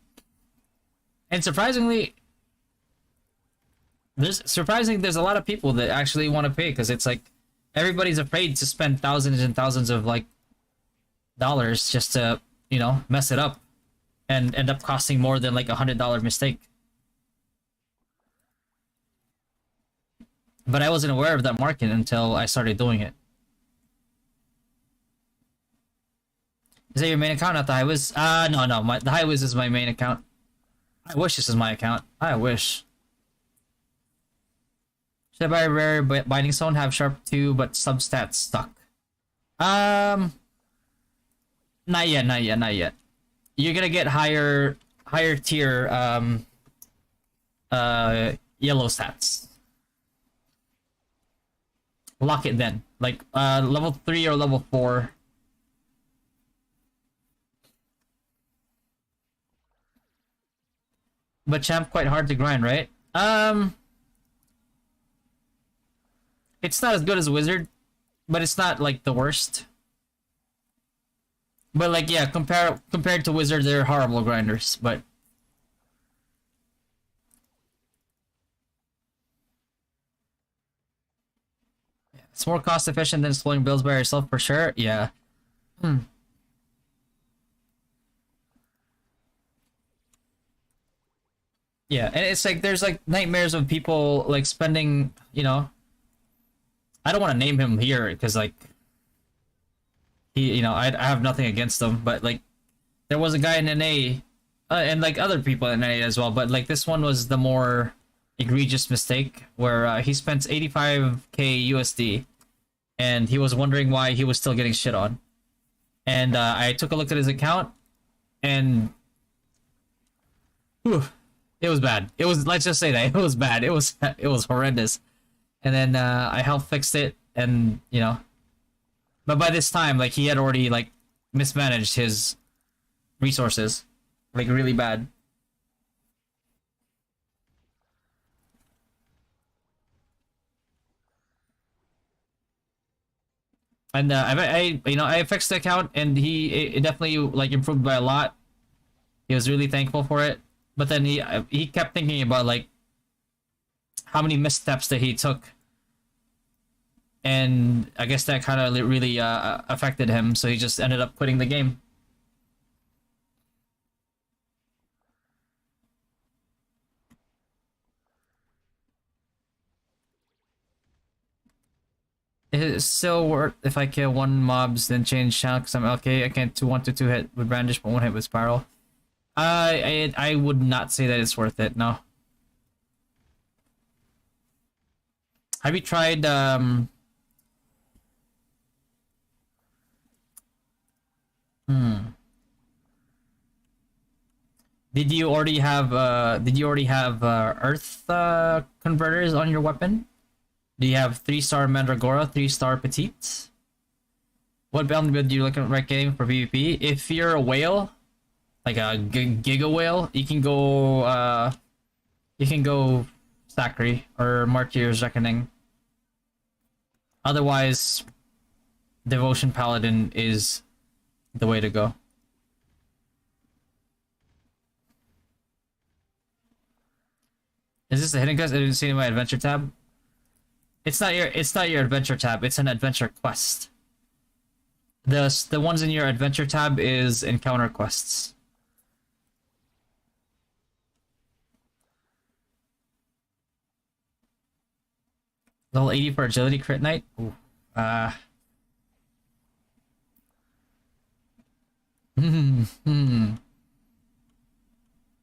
And surprisingly, there's a lot of people that actually want to pay, because it's like everybody's afraid to spend thousands and thousands of like dollars just to mess it up and end up costing more than like $100 mistake. But I wasn't aware of that market until I started doing it. Is that your main account, not the Highwiz? No, the Highwiz is my main account. I wish this is my account. I wish. Should I buy a rare binding stone? Have sharp 2, but substats stuck. Not yet. You're gonna get higher tier yellow stats. lock it then. Like level 3 or level 4. But champ quite hard to grind, right? It's not as good as wizard, but it's not like the worst. But like yeah, compared to wizard, they're horrible grinders, but it's more cost efficient than slowing builds by yourself for sure. Yeah. Hmm. Yeah, and it's like there's like nightmares of people like spending, you know, I don't want to name him here because like he, you know, I have nothing against him, but like there was a guy in NA, and like other people in NA as well, but like this one was the more egregious mistake where he spent 85k USD, and he was wondering why he was still getting shit on, and I took a look at his account, and whew, it was bad. It was, let's just say that it was bad. It was horrendous, and then I helped fix it, and you know. But by this time, like, he had already, like, mismanaged his resources. Like, really bad. And, you know, I fixed the account, and it definitely, like, improved by a lot. He was really thankful for it. But then he kept thinking about, like, how many missteps that he took. And I guess that kind of really affected him, so he just ended up quitting the game. It's still worth if I kill one mobs, then change channel because I'm LK. I can't do 1 to 2 hit with brandish, but 1 hit with spiral. I would not say that it's worth it. No. Have you tried Hmm. Did you already have earth converters on your weapon? Do you have 3-star Mandragora, 3-star Petite? What bounty build do you look at right game for PvP? If you're a whale, like a giga whale, you can go Zachary or Martyr's Reckoning. Otherwise, Devotion Paladin is the way to go. Is this a hidden quest? I didn't see it in my adventure tab. It's not your adventure tab, it's an adventure quest. The ones in your adventure tab is encounter quests. Level 80 for agility crit knight? Ooh. Didn't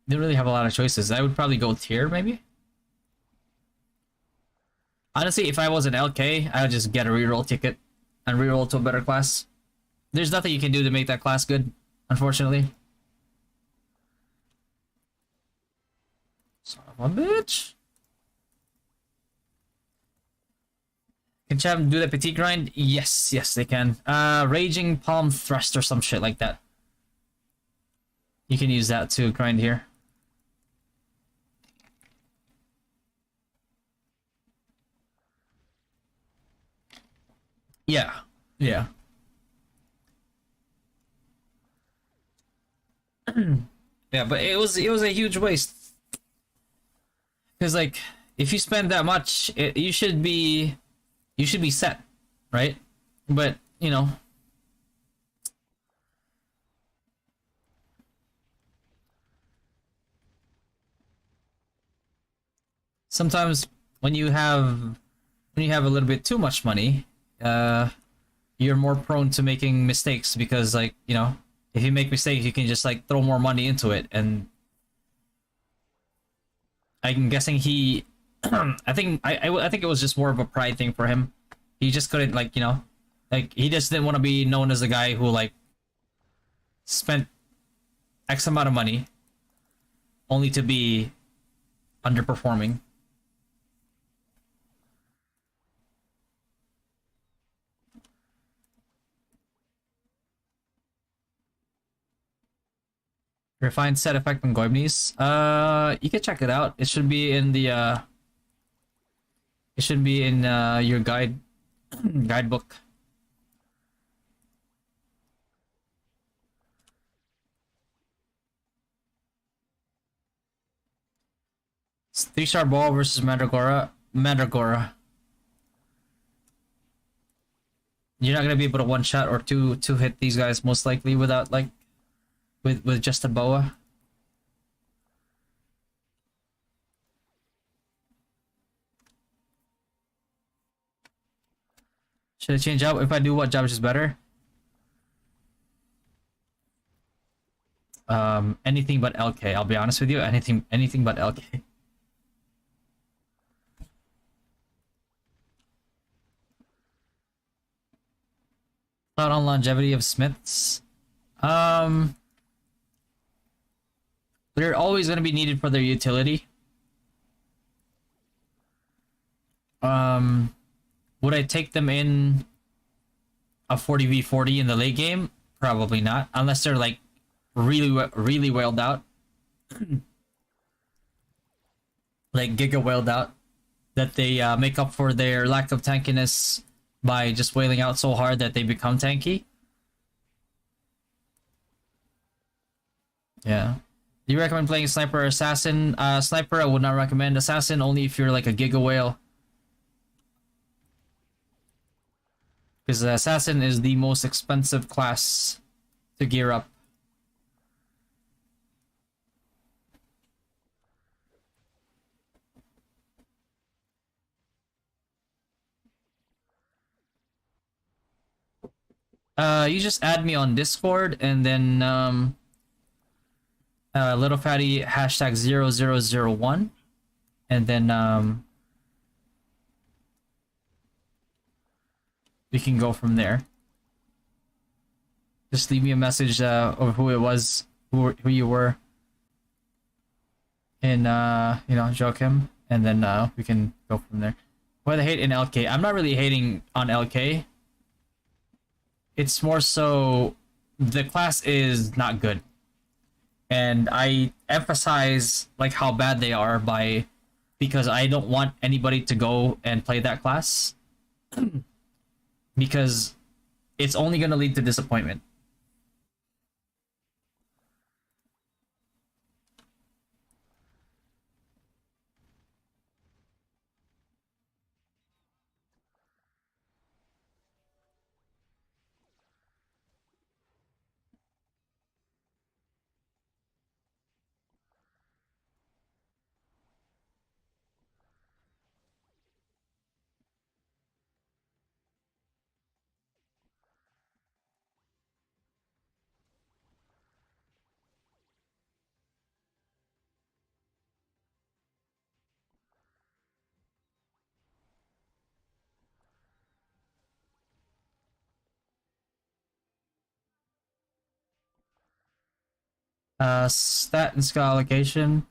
really have a lot of choices. I would probably go tier, maybe? Honestly, if I was an LK, I would just get a reroll ticket and reroll to a better class. There's nothing you can do to make that class good, unfortunately. Son of a bitch. Can Cham do the petite grind? Yes, yes, they can. Raging Palm Thrust or some shit like that. You can use that to grind here. Yeah, yeah. Yeah, but it was a huge waste. Because like, if you spend that much, you should be set, right? But you know, sometimes when you have a little bit too much money, you're more prone to making mistakes because like, you know, if you make mistakes, you can just like throw more money into it, and I'm guessing he, I think it was just more of a pride thing for him. He just couldn't like, you know, like he just didn't want to be known as a guy who like spent X amount of money only to be underperforming. Refined set effect on Goibnies. You can check it out. It should be in the it should be in your guidebook. It's 3-star ball versus Mandragora. Mandragora. You're not gonna be able to one shot or two hit these guys most likely without like with just a boa. Should I change up? If I do, what job is better? Anything but LK. I'll be honest with you. Anything but LK. Thought on longevity of Smiths. They're always going to be needed for their utility. Would I take them in a 40v40 in the late game? Probably not, unless they're like really wailed out. Like giga wailed out, that they make up for their lack of tankiness by just wailing out so hard that they become tanky. Yeah. Do you recommend playing Sniper or Assassin? Sniper I would not recommend. Assassin only if you're like a giga whale. Because the Assassin is the most expensive class to gear up. You just add me on Discord and then little fatty hashtag 0001 and then we can go from there. Just leave me a message of who it was, who you were, and you know, Joachim, and then we can go from there. Why the hate in LK? I'm not really hating on LK. It's more so the class is not good, and I emphasize like how bad they are because I don't want anybody to go and play that class because it's only going to lead to disappointment. Stat and skill allocation.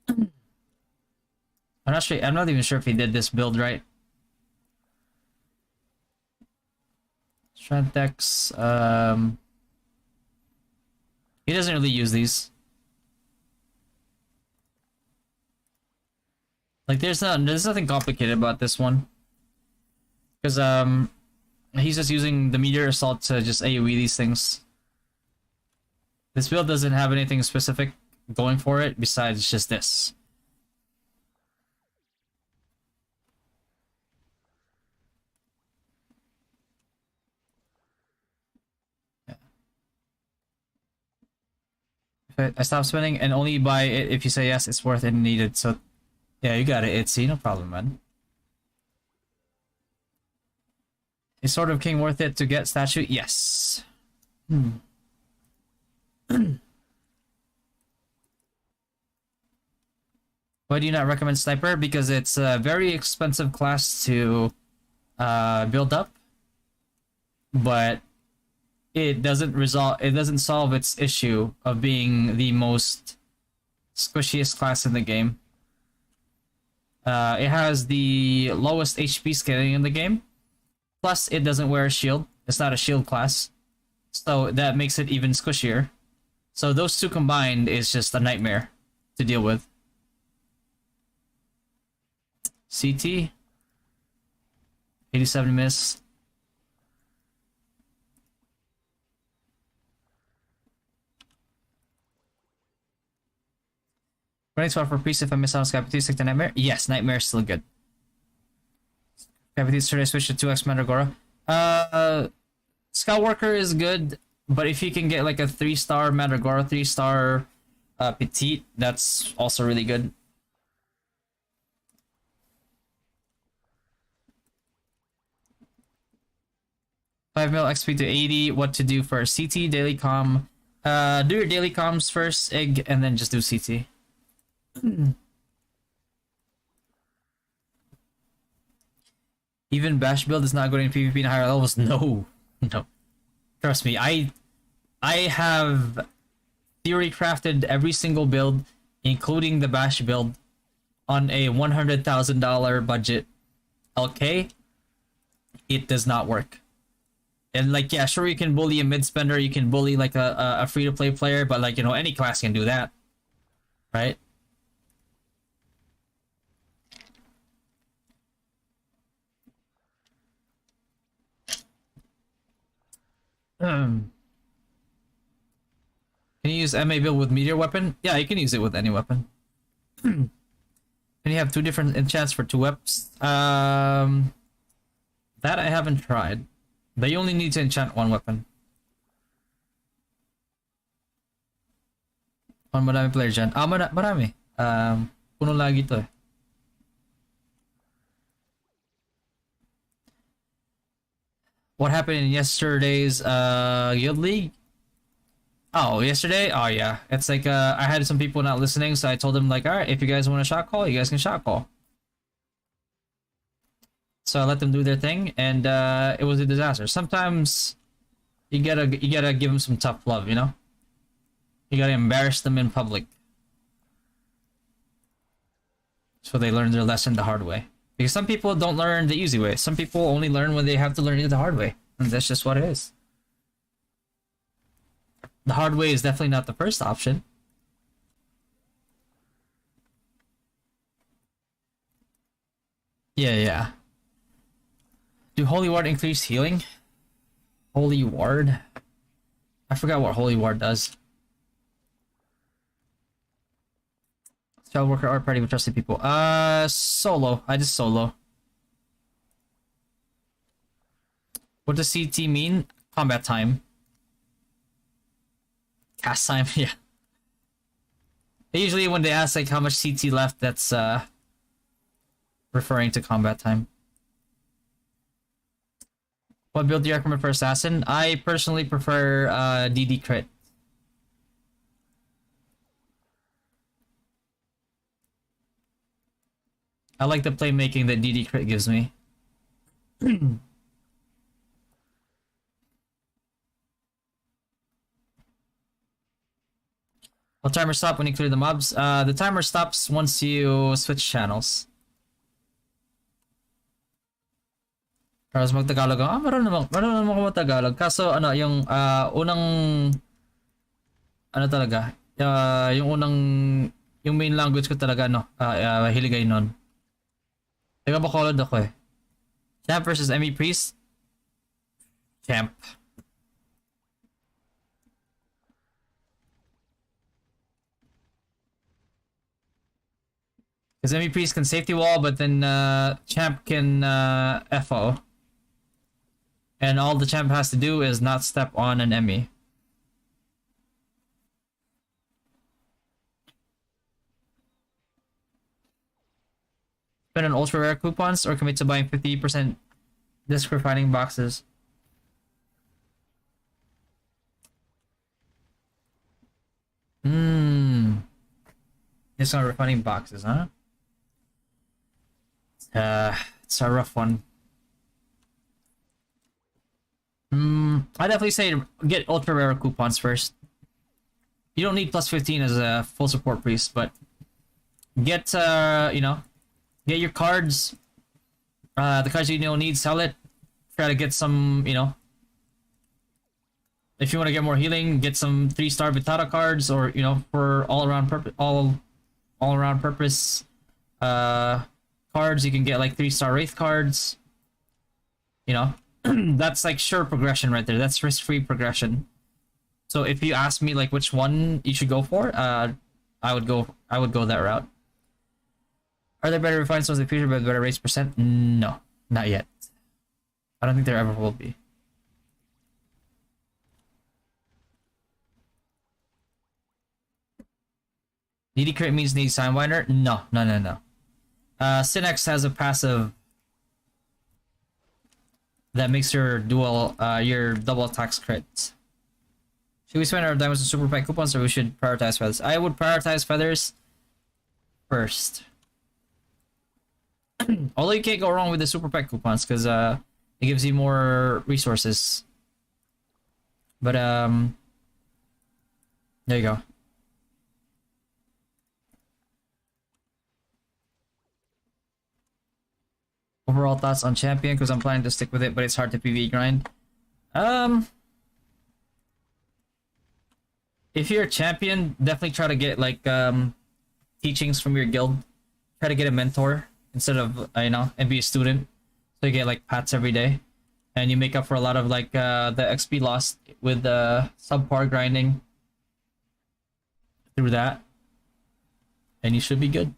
I'm not sure. I'm not even sure if he did this build right. Strength Dex. He doesn't really use these. Like, there's nothing complicated about this one, because he's just using the meteor assault to just AoE these things. This build doesn't have anything specific going for it besides just this. Yeah. If I stop spinning and only buy it if you say yes, it's worth it and needed. So, yeah, you got it. It's no problem, man. Is Sword of King worth it to get statue? Yes. Why do you not recommend Sniper? Because it's a very expensive class to build up, but it doesn't solve its issue of being the most squishiest class in the game. It has the lowest HP scaling in the game, plus it doesn't wear a shield. It's not a shield class, so that makes it even squishier. So those two combined is just a nightmare to deal with. CT. 87 miss. Running spot for priest if I miss out on Sky Petite, stick to Nightmare. Yes, Nightmare is still good. Sky Petite, should I switch to 2x Mandragora? Scout Worker is good, but if you can get like a 3-star Mandragora, 3-star Petite, that's also really good. $5 mil XP to 80. What to do for CT daily com? Do your daily comms first, egg, and then just do CT. Even Bash build is not going to PvP in higher levels. No, no. Trust me, I have theory crafted every single build, including the Bash build, on a $100,000 budget. LK, it does not work. And like, yeah, sure, you can bully a mid spender, you can bully like a free to play player, but like, you know, any class can do that, right? Can you use MA build with meteor weapon? Yeah, you can use it with any weapon. Can you have 2 different enchants for 2 weapons? That I haven't tried. They only need to enchant 1 weapon. On marami player dyan. Marami. Puno lagi to eh. What happened in yesterday's Guild League? Oh, yesterday? Oh yeah. It's like I had some people not listening, so I told them like, alright, if you guys want a shot call, you guys can shot call. So I let them do their thing, and it was a disaster. Sometimes you gotta give them some tough love, you know? You gotta embarrass them in public. So they learn their lesson the hard way. Because some people don't learn the easy way. Some people only learn when they have to learn it the hard way. And that's just what it is. The hard way is definitely not the first option. Yeah. Do Holy Ward increase healing? Holy Ward? I forgot what Holy Ward does. Spell worker or party with trusted people. Solo. I just solo. What does CT mean? Combat time. Cast time, yeah. Usually when they ask like how much CT left, that's referring to combat time. What build do you recommend for Assassin? I personally prefer DD crit. I like the playmaking that DD crit gives me. Will timer stop when you clear the mobs? The timer stops once you switch channels. Tapos mag-Tagalog ako. Marunong naman ako mag-Tagalog. Kaso, ano, yung unang... Ano talaga? Yung main language ko talaga, no? Hiligay nun. Taga Bacolod ako eh. Champ versus ME Priest? Champ. Because ME Priest can safety wall, but then Champ can FO. And all the Champ has to do is not step on an ME. Spend on ultra rare coupons or commit to buying 50% disc refining boxes. Disc on refining boxes, huh? It's a rough one. I definitely say get ultra rare coupons first. You don't need plus 15 as a full support priest, but get you know, get your cards. The cards you don't need, sell it. Try to get some, you know, If you want to get more healing, get some 3-star Vitata cards, or you know, for all around purpose uh cards, you can get like 3-star Wraith cards. You know, that's like sure progression right there. That's risk-free progression. So if you ask me like which one you should go for, I would go that route. Are there better refined stones in the future with better race percent? No, not yet. I don't think there ever will be. Needy crit means needy Sidewinder? No, no, no, no. Synex has a passive that makes your your double attacks crit. Should we spend our diamonds on super pack coupons, or we should prioritize feathers? I would prioritize feathers first. Although you can't go wrong with the super pack coupons because it gives you more resources. But there you go. Overall thoughts on champion, because I'm planning to stick with it, but it's hard to PvE grind. If you're a champion, definitely try to get like teachings from your guild. Try to get a mentor instead of you know, and be a student. So you get like pats every day, and you make up for a lot of like the XP lost with subpar grinding through that, and you should be good.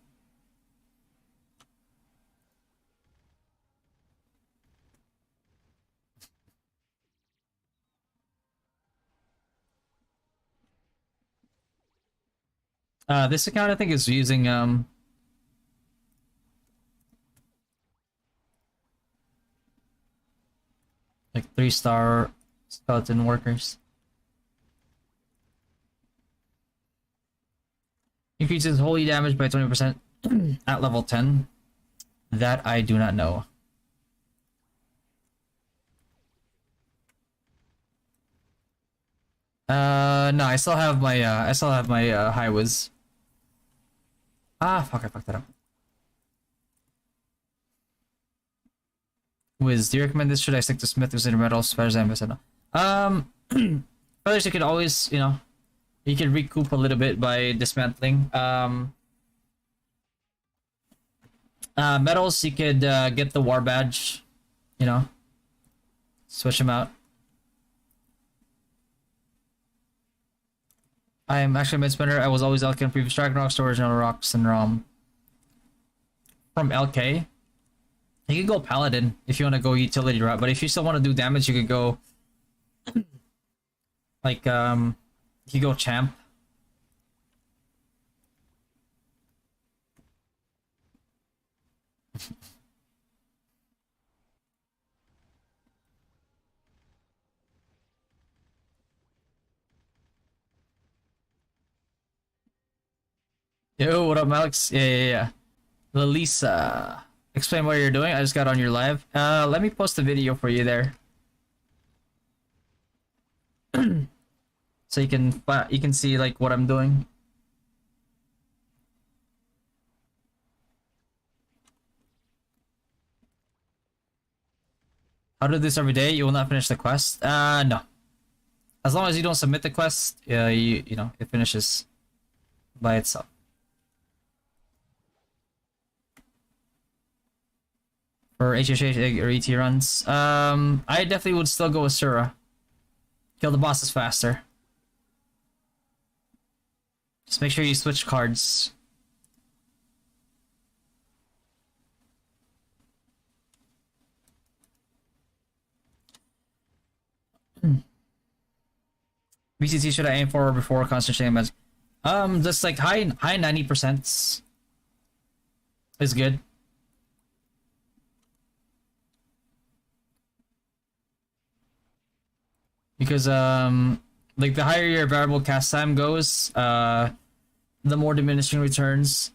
This account I think is using like 3-star skeleton workers. Increases holy damage by 20% at level 10. That I do not know. No, I still have my high whiz. Ah, fuck, I fucked that up. Wiz, do you recommend this? Should I stick to Smith, Crusader Metals, Spiders, and Vesena? Others you could always, you know, you can recoup a little bit by dismantling. Metals, you could get the war badge, you know, switch them out. I am actually a mid spinner. I was always LK in previous Dragon Storage, and Rocks and ROM. From LK, you can go Paladin if you want to go utility route, but if you still want to do damage, you could go like you go Champ. Yo, what up, Alex? Yeah. Lalisa, explain what you're doing. I just got on your live. Let me post a video for you there, so you can see like what I'm doing. How to do this every day? You will not finish the quest. No. As long as you don't submit the quest, you know, it finishes by itself. For HHH or ET runs, I definitely would still go with Sura. Kill the bosses faster. Just make sure you switch cards. VCT should I aim for before concentrating on magic? Just like high 90% is good. Because like the higher your variable cast time goes, the more diminishing returns,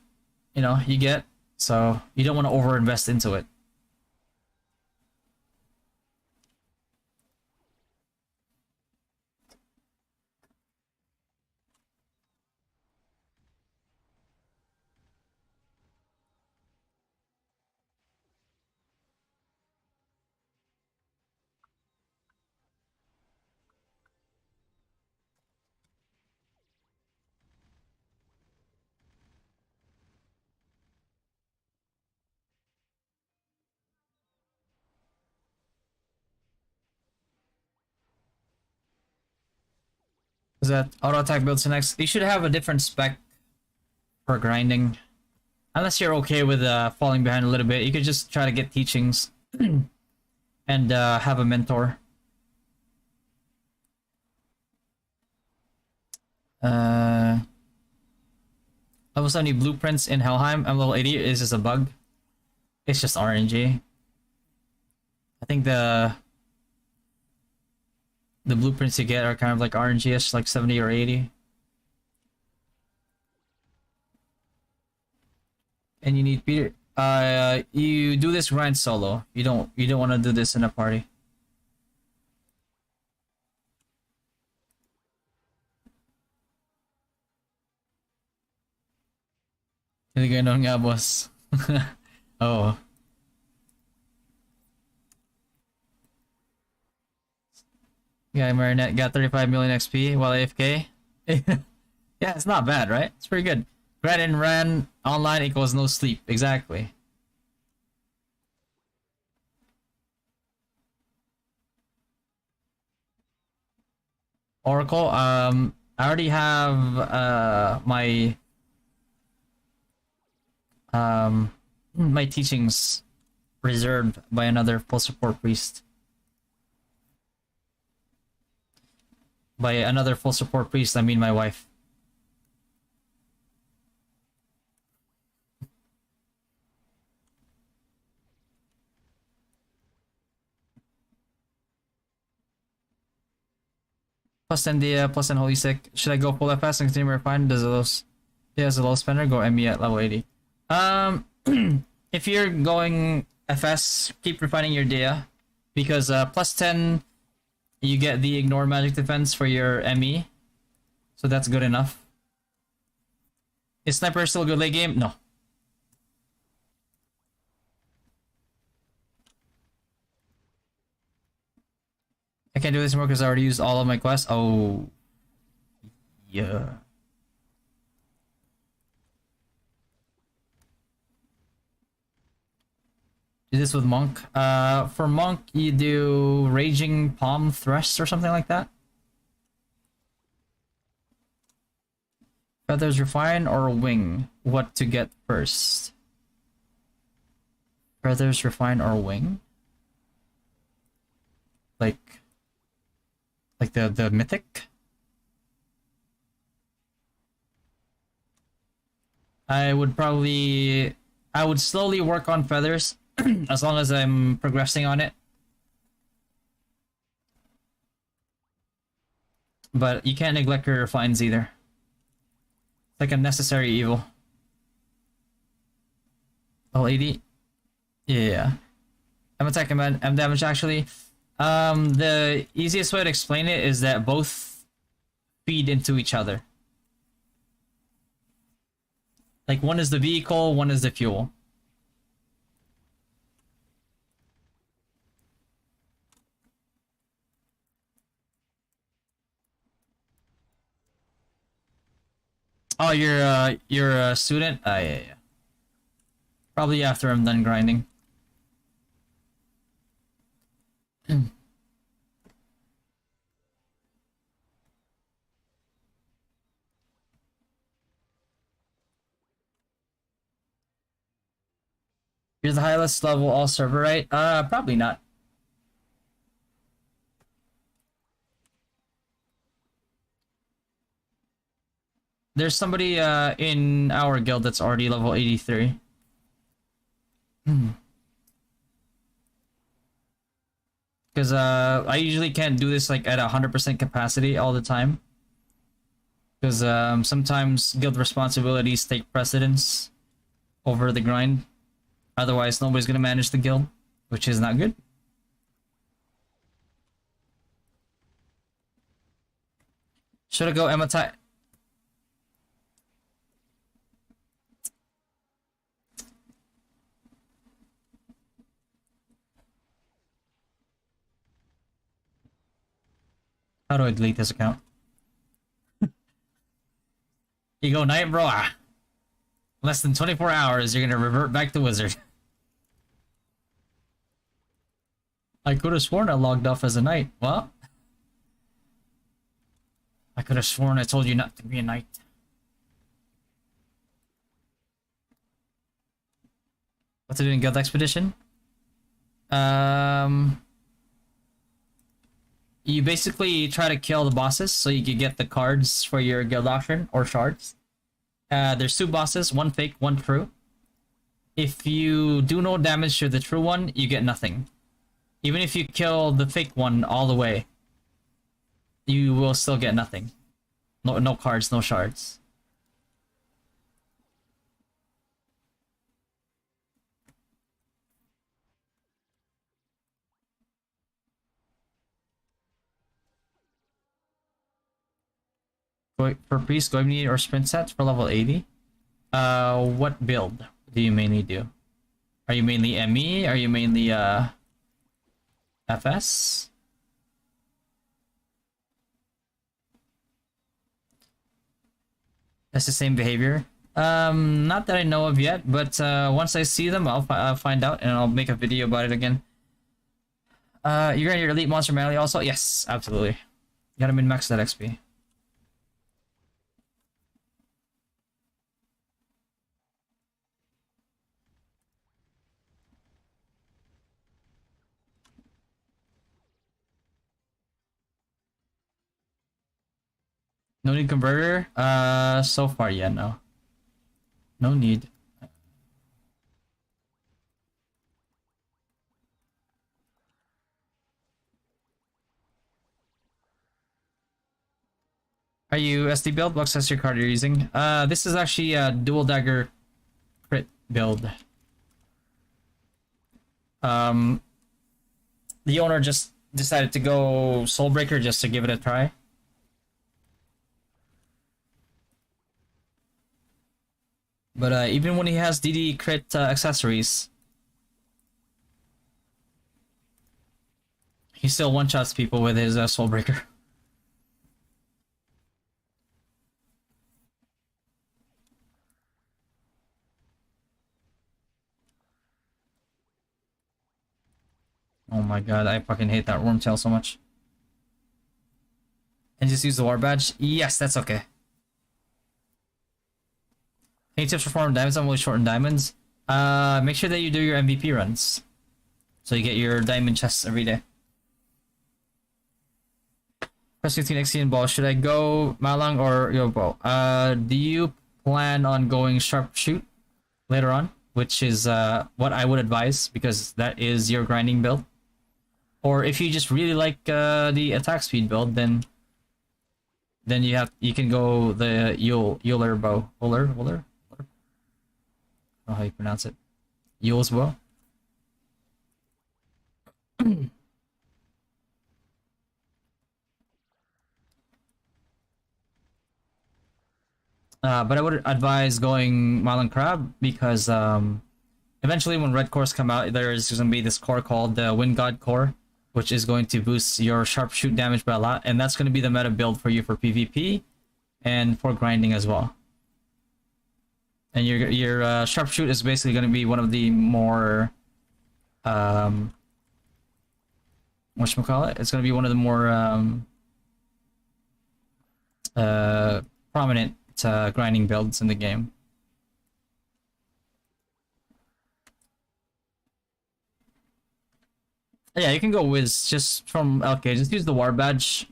you know, you get. So you don't want to overinvest into it. Is that auto attack builds next? You should have a different spec for grinding. Unless you're okay with falling behind a little bit, you could just try to get teachings and have a mentor. Level 70 blueprints in Helheim. I'm level 80. Is this a bug? It's just RNG. I think the blueprints you get are kind of like RNG-ish, like 70 or 80. And you need Peter. You do this grind solo. You don't want to do this in a party. Hindi ganun nga, boss. Oh. Yeah, Marinette got 35 million XP while AFK. Yeah, it's not bad, right? It's pretty good. Grind and ran online equals no sleep. Exactly. Oracle, I already have my teachings reserved by another full support priest. By another full support priest, I mean my wife. Plus 10 Dia, plus 10 Holy Sick. Should I go full FS and continue refine? Does a low, yeah, as a low spender, go ME at level 80. If you're going FS, keep refining your Dia. Because plus 10, you get the ignore magic defense for your ME. So that's good enough. Is Sniper still a good late game? No. I can't do this anymore because I already used all of my quests. Oh. Yeah. Do this with Monk. For Monk, you do Raging Palm Thrust or something like that. Feathers Refine or Wing? What to get first? Feathers Refine or Wing? Like the mythic? I would slowly work on feathers as long as I'm progressing on it. But you can't neglect your refines either. It's like a necessary evil. Level 80? Yeah. I'm attacking M damage actually. The easiest way to explain it is that both feed into each other. Like one is the vehicle, one is the fuel. Oh, you're a student? Yeah. Probably after I'm done grinding. You're the highest level all server, right? Probably not. There's somebody in our guild that's already level 83. Because I usually can't do this like at 100% capacity all the time. Because sometimes guild responsibilities take precedence over the grind. Otherwise, nobody's gonna manage the guild, which is not good. Should I go Ematai? How do I delete this account? You go night, bro. Less than 24 hours, you're gonna revert back to Wizard. I could have sworn I logged off as a knight. Well, I could have sworn I told you not to be a knight. What to do in Guild Expedition? You basically try to kill the bosses so you can get the cards for your guild auction or shards. There's two bosses, one fake, one true. If you do no damage to the true one, you get nothing. Even if you kill the fake one all the way, you will still get nothing. No cards, no shards. For priest, Goimni or sprint sets for level 80? What build do you mainly do? Are you mainly ME? Are you mainly FS? That's the same behavior. Not that I know of yet, but once I see them, I'll find out and I'll make a video about it again. You're in your elite monster manually also? Yes, absolutely. You gotta min-max that XP. No need converter? So far, yeah, no. No need. Are you SD build? What accessory card you're using? This is actually a dual dagger crit build. The owner just decided to go Soulbreaker just to give it a try. But even when he has DD crit accessories, he still one-shots people with his Soulbreaker. Oh my god, I fucking hate that Wormtail so much. And just use the war badge? Yes, that's okay. Any tips for farming diamonds? I'm really short in diamonds. Make sure that you do your MVP runs. So you get your diamond chests every day. Press 15 XC and ball. Should I go Malang or Yobo? Do you plan on going sharpshoot later on? Which is what I would advise because that is your grinding build. Or if you just really like the attack speed build, then you can go the Euler bow. Euler? I don't know how you pronounce it. Yule's bow. But I would advise going Marlin Crab because eventually when red cores come out, there's going to be this core called the Wind God core, which is going to boost your sharpshoot damage by a lot, and that's going to be the meta build for you for PvP and for grinding as well. And your sharpshoot is basically going to be one of the more whatchamacallit? It's going to be one of the more prominent grinding builds in the game. Yeah, you can go Wiz just from LK. Just use the war badge.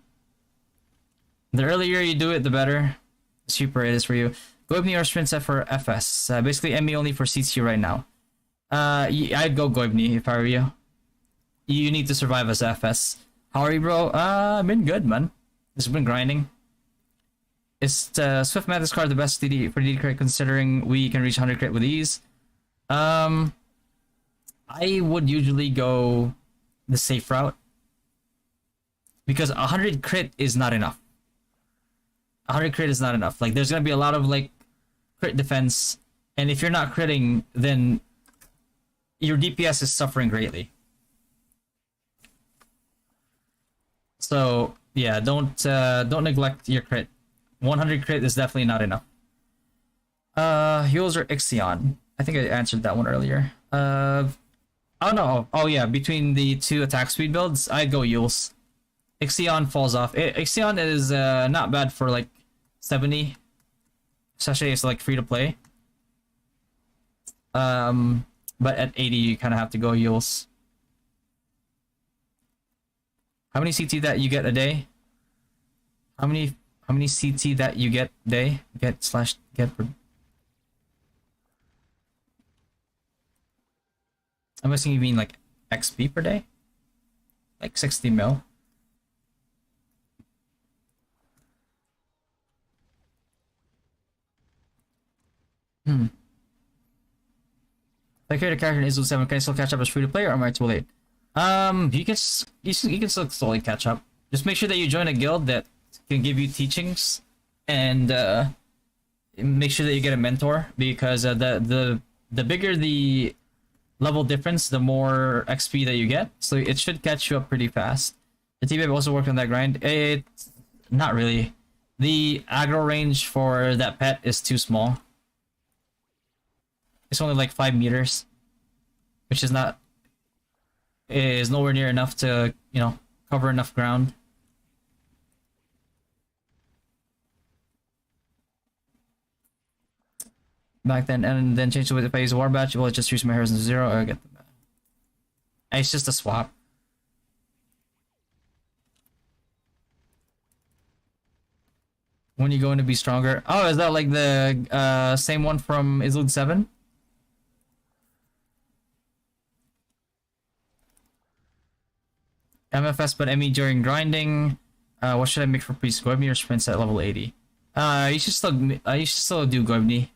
The earlier you do it, the better. The cheaper it is for you. Goibni or Sprint set for FS. Basically, ME only for CC right now. I'd go Goibni if I were you. You need to survive as FS. How are you, bro? I've been good, man. Just been grinding. Is Swift Mantis card the best DD for DD crit considering we can reach 100 crit with ease? I would usually go the safe route because 100 crit is not enough. 100 crit is not enough. Like there's gonna be a lot of like crit defense, and if you're not critting, then your DPS is suffering greatly. So yeah, don't neglect your crit. 100 crit is definitely not enough. Heals or Ixion? I think I answered that one earlier. Oh no. Oh yeah, between the two attack speed builds, I'd go Yules. Ixion falls off. Ixion is not bad for like 70, especially it's like free to play. But at 80 you kind of have to go Yules. How many CT that you get a day? How many CT that you get day? Get per. I'm guessing you mean like XP per day? Like 60 mil? Hmm. If I create a character in Izlude 7, can I still catch up as free to play or am I too late? You can still slowly catch up. Just make sure that you join a guild that can give you teachings and make sure that you get a mentor because the bigger the level difference, the more XP that you get. So it should catch you up pretty fast. The team also worked on that grind. It's not really. The aggro range for that pet is too small. It's only like 5 meters, which is nowhere near enough to, you know, cover enough ground. Back then, and then change it with if I use a war badge, will it just use my Horizon to 0 or I get the badge? It's just a swap. When you going to be stronger? Oh, is that like the same one from Izlude 7? MFS but ME during grinding. What should I make for priest? Goibni or sprints at level 80? You should still do Goibni.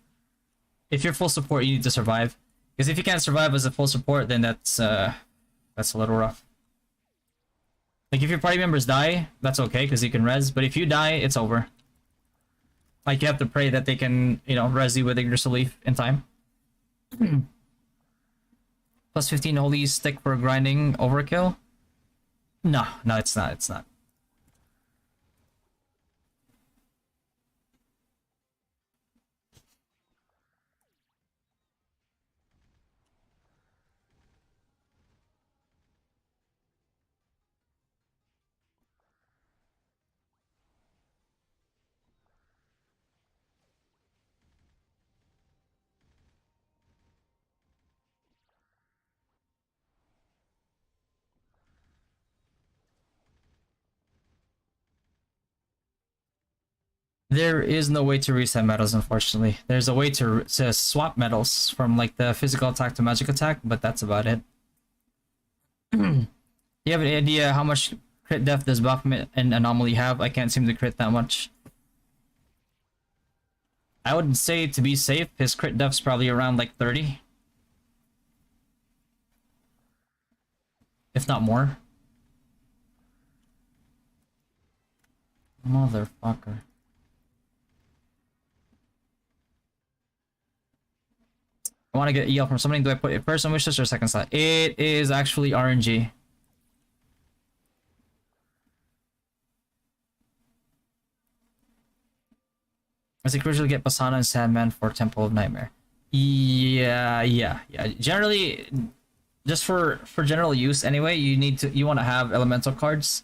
If you're full support, you need to survive. Because if you can't survive as a full support, then that's a little rough. Like if your party members die, that's okay because you can res. But if you die, it's over. Like you have to pray that they can, you know, res you with Ignis Relief in time. Plus 15 holy stick for grinding overkill. No, it's not. It's not. There is no way to reset medals, unfortunately. There's a way to swap medals from like the physical attack to magic attack, but that's about it. You have an idea how much crit def does Baphomet and Anomaly have? I can't seem to crit that much. I would say to be safe, his crit def's probably around like 30. If not more. Motherfucker. I want to get EL from something. Do I put it first on wishlist or second slot? It is actually RNG. Is it crucial to get Basana and Sandman for Temple of Nightmare? Yeah. Generally, just for general use anyway, you want to have elemental cards.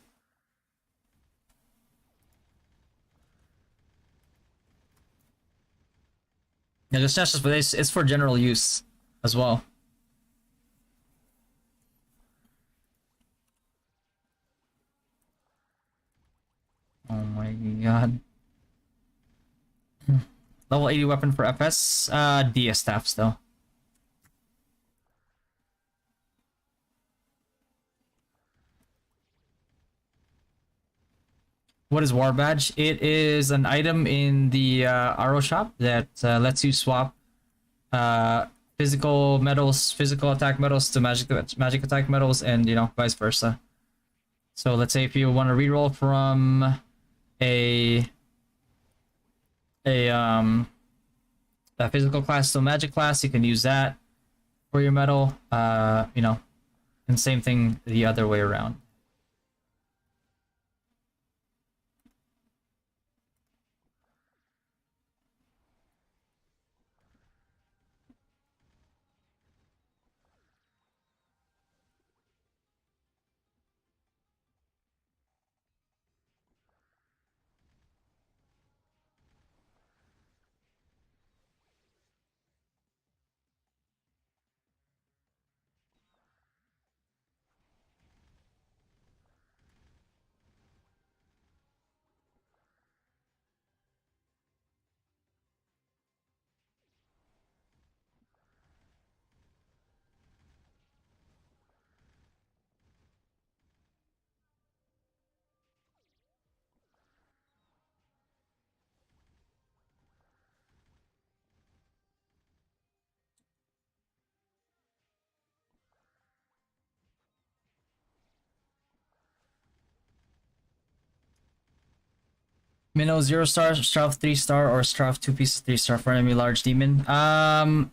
Yeah, it's not just, but it's for general use as well. Oh my god. Level 80 weapon for FS. DS staffs though. What is War Badge? It is an item in the RO shop that lets you swap physical medals, physical attack medals to magic attack medals, and you know, vice versa. So let's say if you want to reroll from a physical class to a magic class, you can use that for your medal. You know, and same thing the other way around. Minnow 0 star, Strav 3 star, or Strav 2 pieces 3 star for enemy large demon.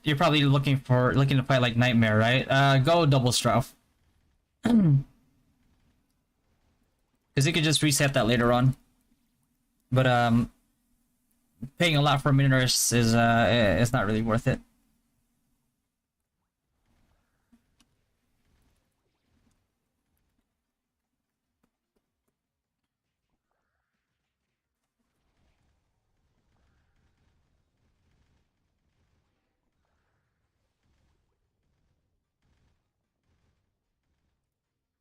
You're probably looking to fight like Nightmare, right? Go double Strav. Because you could just reset that later on. But paying a lot for Minotaurs is not really worth it.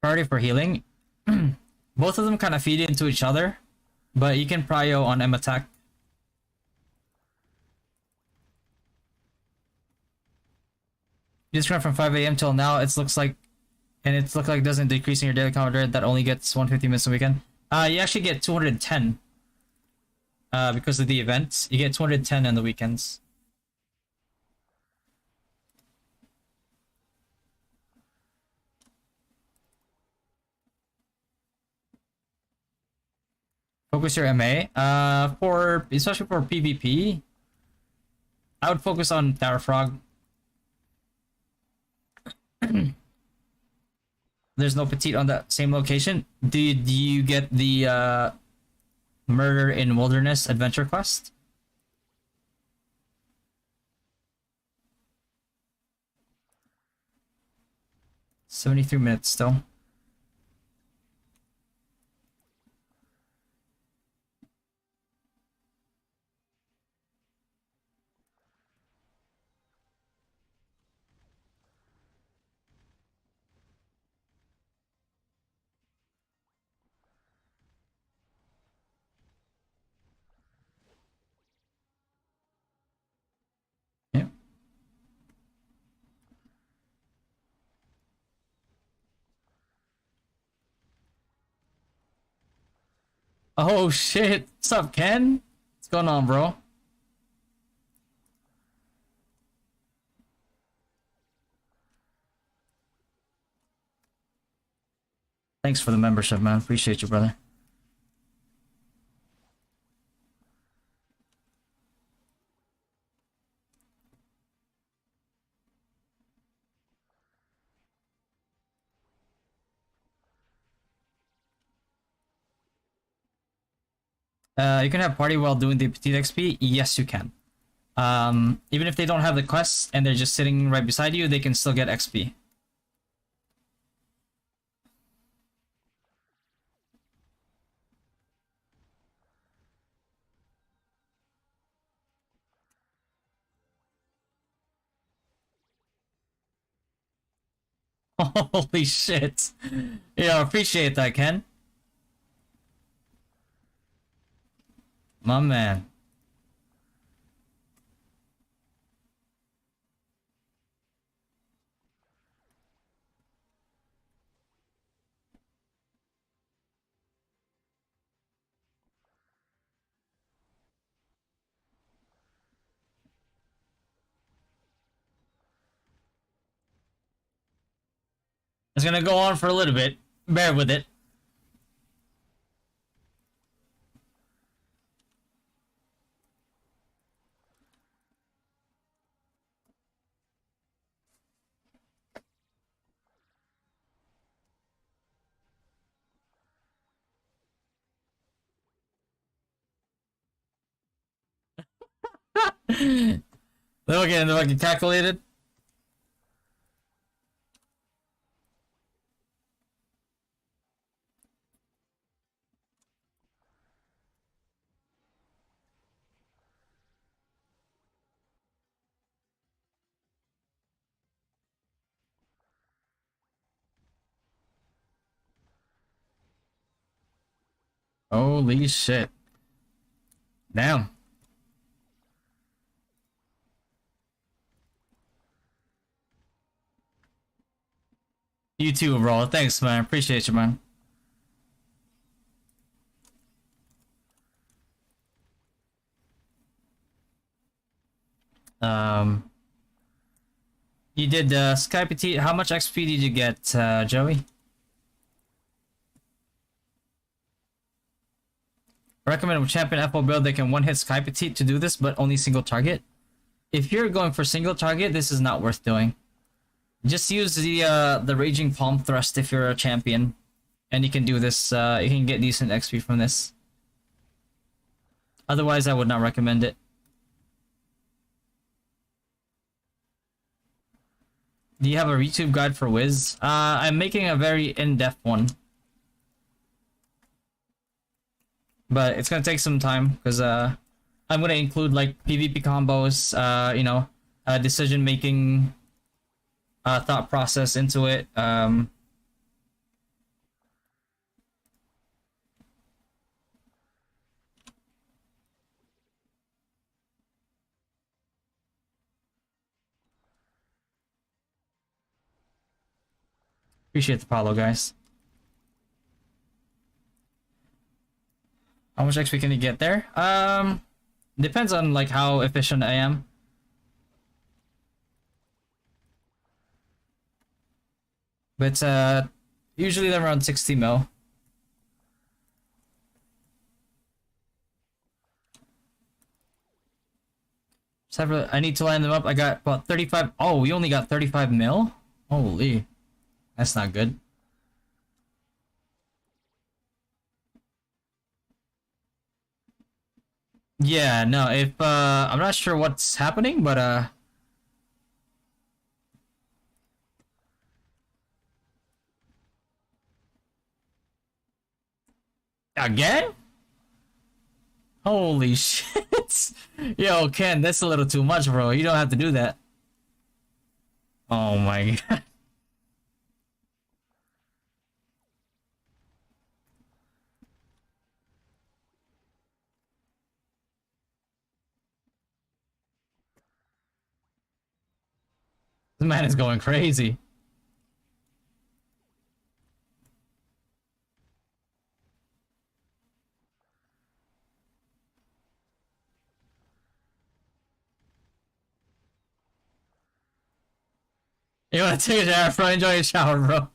Priority for healing. Both of them kind of feed into each other, but you can prio on M attack. You just run from 5 a.m. till now. It looks like it doesn't decrease in your daily combat rate. That only gets 150 minutes a weekend. You actually get 210. Because of the events, you get 210 on the weekends. Focus your MA. Especially for PvP, I would focus on Tower Frog. There's no petite on that same location. Do you get the Murder in Wilderness adventure quest? $73 still. Yeah. Oh shit! What's up, Ken? What's going on, bro? Thanks for the membership, man. Appreciate you, brother. You can have party while doing the petite XP. Yes, you can. Even if they don't have the quests and they're just sitting right beside you, they can still get XP. Holy shit! Yeah, appreciate that, Ken. My man. It's gonna go on for a little bit. Bear with it. They'll get calculated. Holy shit. Damn. You too, bro. Thanks, man. Appreciate you, man. Um, you did Sky Petite. How much XP did you get, Joey? I recommend a champion FO build that can one-hit Sky Petite to do this, but only single target. If you're going for single target, this is not worth doing. Just use the Raging Palm Thrust if you're a champion. And you can do this, you can get decent XP from this. Otherwise, I would not recommend it. Do you have a YouTube guide for Wiz? I'm making a very in-depth one. But it's gonna take some time, because I'm gonna include like PvP combos, you know, decision-making thought process into it. Appreciate the follow, guys. How much XP can you get there? Depends on like how efficient I am. But usually they're around 60 mil. Several, I need to line them up. I got about 35. Oh, we only got 35 mil? Holy. That's not good. Yeah, no, if I'm not sure what's happening, but again? Holy shit. Yo, Ken, that's a little too much, bro. You don't have to do that. Oh my god. This man is going crazy. You wanna take a shower, bro? Enjoy your shower, bro.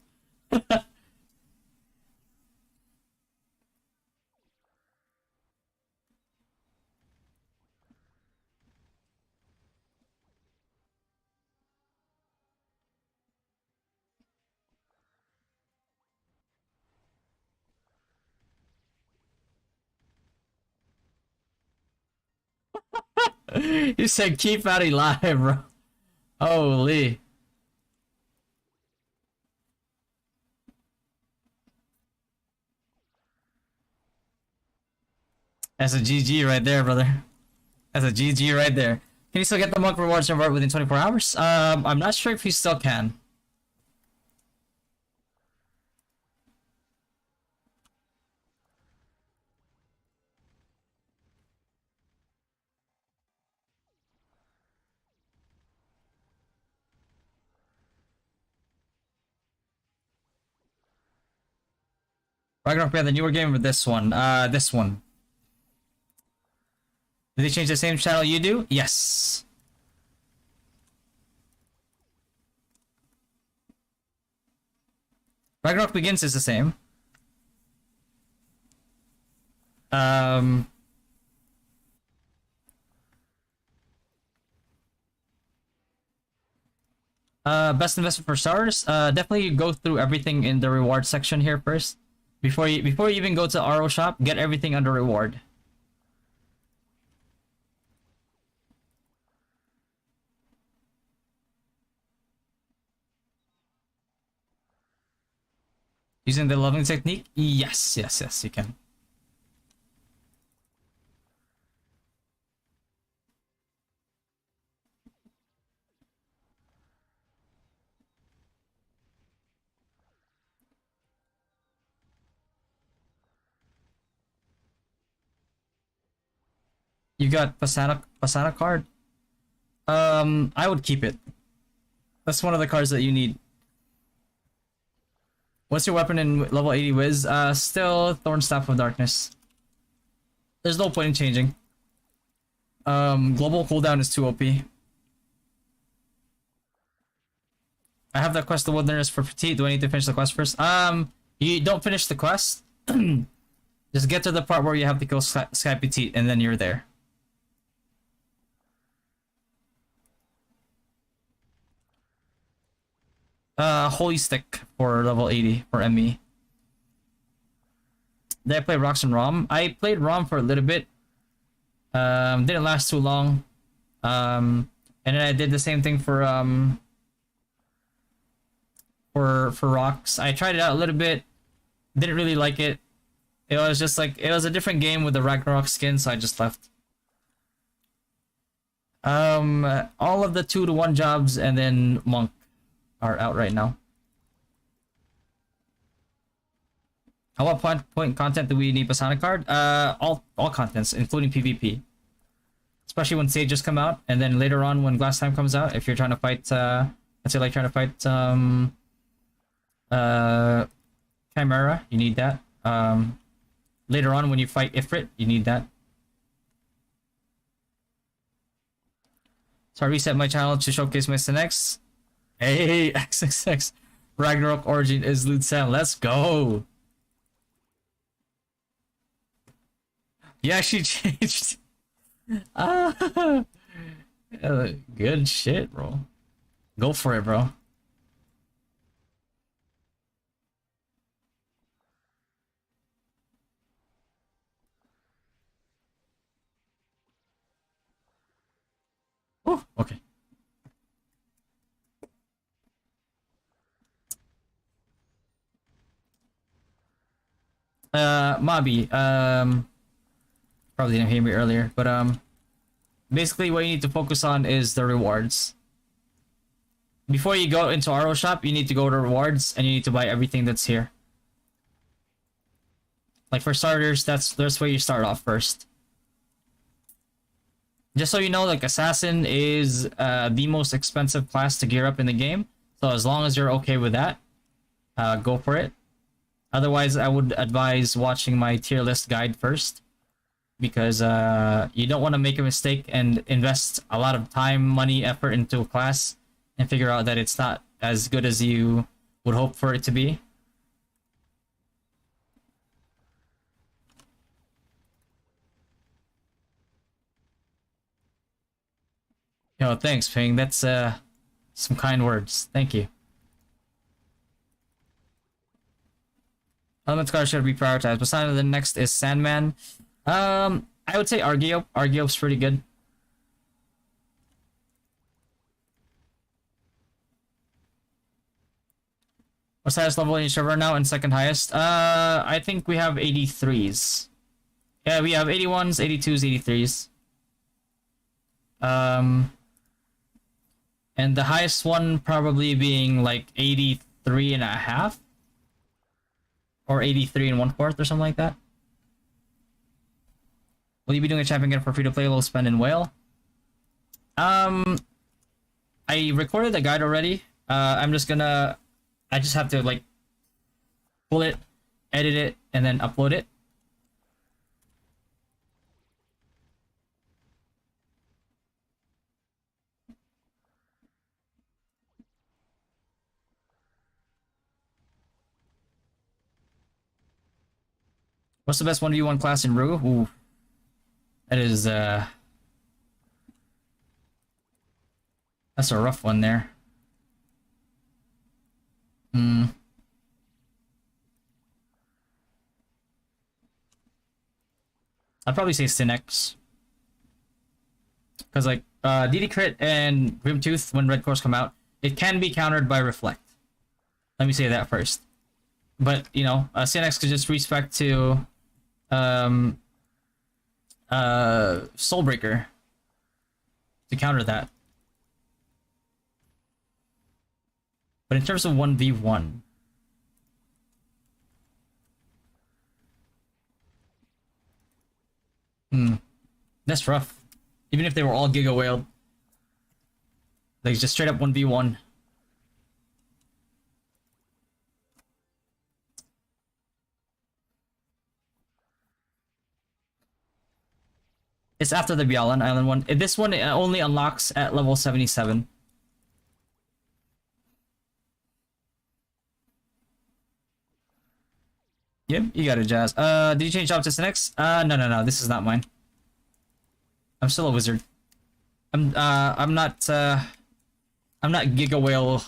You said keep Fatty live, bro. Holy. That's a GG right there, brother. That's a GG right there. Can you still get the monk rewards reward within 24 hours? I'm not sure if you still can. Ragnarok, yeah, the newer game with this one. This one. Did they change the same channel you do? Yes. Ragnarok Begins is the same. Best investment for starters. Definitely go through everything in the reward section here first. Before you even go to RO shop, get everything under reward. Using the loving technique? Yes, yes, yes, you can. You got Pasana card? I would keep it. That's one of the cards that you need. What's your weapon in level 80 Wiz? Still Thorn Staff of Darkness. There's no point in changing. Global cooldown is too OP. I have that quest, the Wilderness for Petite. Do I need to finish the quest first? You don't finish the quest. Just get to the part where you have to kill Sky Petite, and then you're there. Holy Stick for level 80 for ME. Did I play Rox and Rom? I played Rom for a little bit. Didn't last too long. And then I did the same thing for Rox. I tried it out a little bit. Didn't really like it. It was just like, it was a different game with the Ragnarok skin, so I just left. All of the 2-to-1 jobs and then Monk are out right now. At what point content do we need Pasana card? All contents, including PvP. Especially when Sages come out, and then later on when Glass Time comes out, if you're trying to fight, let's say like trying to fight Chimera, you need that. Later on when you fight Ifrit, you need that. So I reset my channel to showcase my SNX. Hey, XXX. Ragnarok Origin Izlude Sam. Let's go. Yeah, she changed. Good shit, bro. Go for it, bro. Oh, okay. Mobby, probably didn't hear me earlier, but basically what you need to focus on is the rewards. Before you go into RO shop, you need to go to rewards and you need to buy everything that's here. Like for starters, that's where you start off first. Just so you know, like Assassin is the most expensive class to gear up in the game. So as long as you're okay with that, go for it. Otherwise, I would advise watching my tier list guide first, because you don't want to make a mistake and invest a lot of time, money, effort into a class and figure out that it's not as good as you would hope for it to be. Yo, thanks, Ping. That's some kind words. Thank you. Element card should be prioritized. Besides, the next is Sandman. I would say Argeo. Argeo's pretty good. What's the highest level in server now and second highest? I think we have 83s. Yeah, we have 81s, 82s, 83s. And the highest one probably being like 83 and a half. Or 83 and 1/4 or something like that. Will you be doing a champion again for free-to-play, low spend in whale? I recorded the guide already. I just have to like pull it, edit it, and then upload it. What's the best 1v1 class in Ru? Ooh. That is, that's a rough one there. I'd probably say Synex. Because, like, DD Crit and Grimtooth, when Red Cores come out, it can be countered by Reflect. Let me say that first. But, you know, Synex could just respec to Soulbreaker to counter that. But in terms of 1v1, that's rough. Even if they were all Giga Whaled, like just straight up 1v1. It's after the Bialan Island one. This one only unlocks at level 77. Yep, you got it, Jazz. Did you change job to Synex? No. This is not mine. I'm still a wizard. I'm not Giga Whale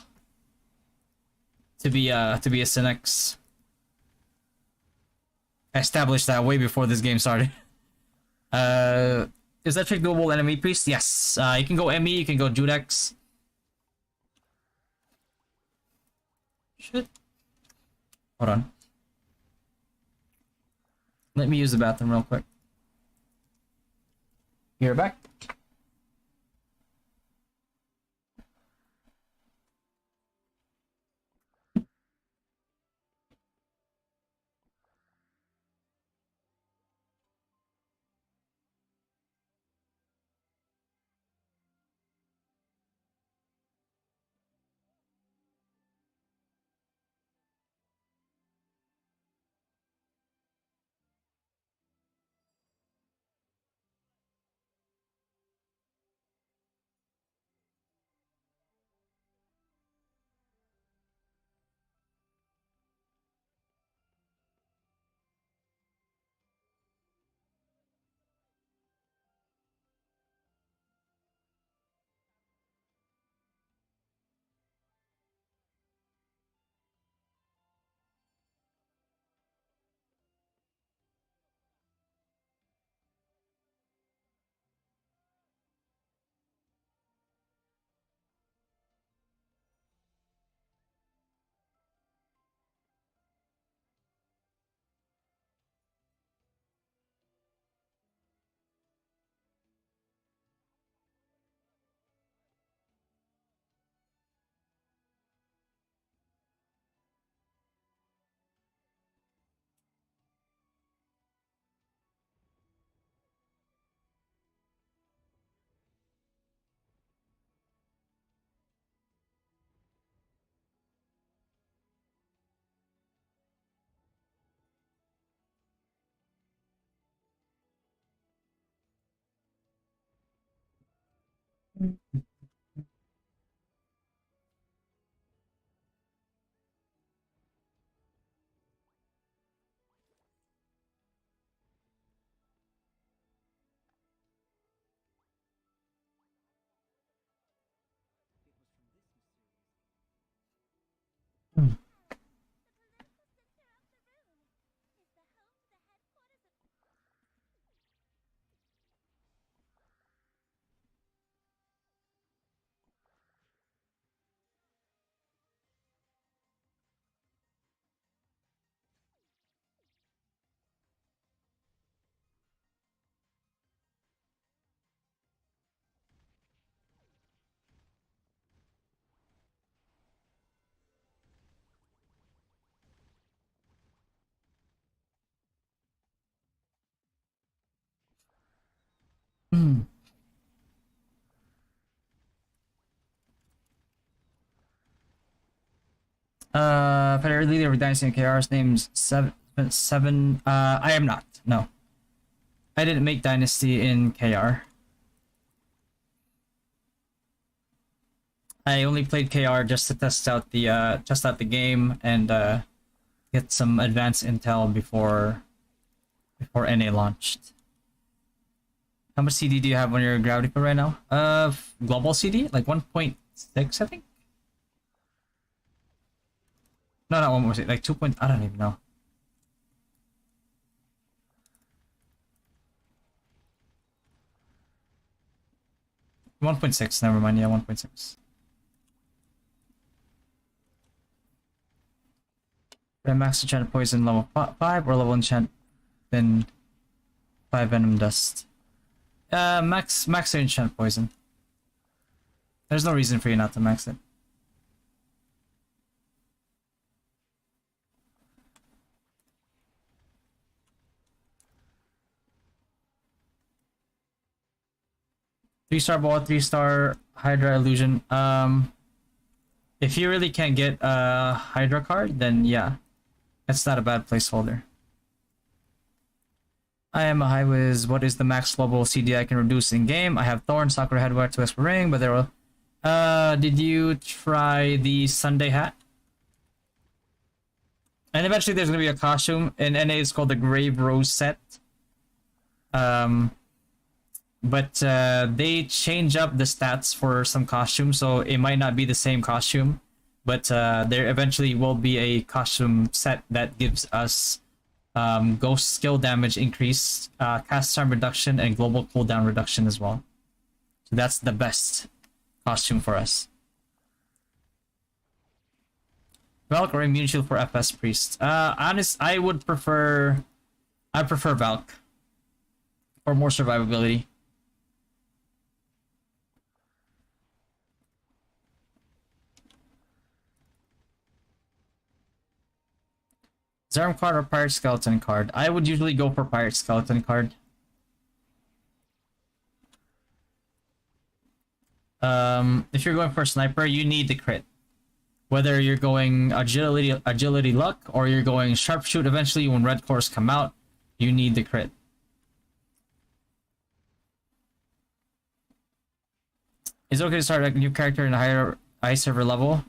to be a Synex. I established that way before this game started. Is that trick doable enemy priest? Yes. You can go ME, you can go Judex. Shit. Hold on. Let me use the bathroom real quick. You're back. Federal leader of Dynasty and KR's name's seven. I am not. No. I didn't make Dynasty in KR. I only played KR just to test out the game and get some advanced intel before NA launched. How much CD do you have on your gravity code right now? Global CD, like 1.6, I think. No, not 1.6, like 2. I don't even know. .6, never mind. Yeah, 1.6. Max enchant poison level 5 or level enchant then 5 venom dust. Max enchant poison. There's no reason for you not to max it. Three-star ball, 3-star Hydra illusion. If you really can't get a Hydra card, then yeah, that's not a bad placeholder. I am a high whiz. What is the max level CD I can reduce in game? I have Thorn, Sakura Headwear, 2 Esper Ring, but there will. Did you try the Sunday hat? And eventually there's gonna be a costume. In NA it's called the Grave Rose set. But they change up the stats for some costumes, so it might not be the same costume. But there eventually will be a costume set that gives us ghost skill damage increase, cast time reduction, and global cooldown reduction as well. So that's the best costume for us. Valk or immune shield for FS priest. I prefer Valk for more survivability. Zerm card or Pirate Skeleton card? I would usually go for Pirate Skeleton card. If you're going for Sniper, you need the crit. Whether you're going agility luck, or you're going sharpshoot eventually when red cores come out, you need the crit. Is it okay to start a new character in a high server level?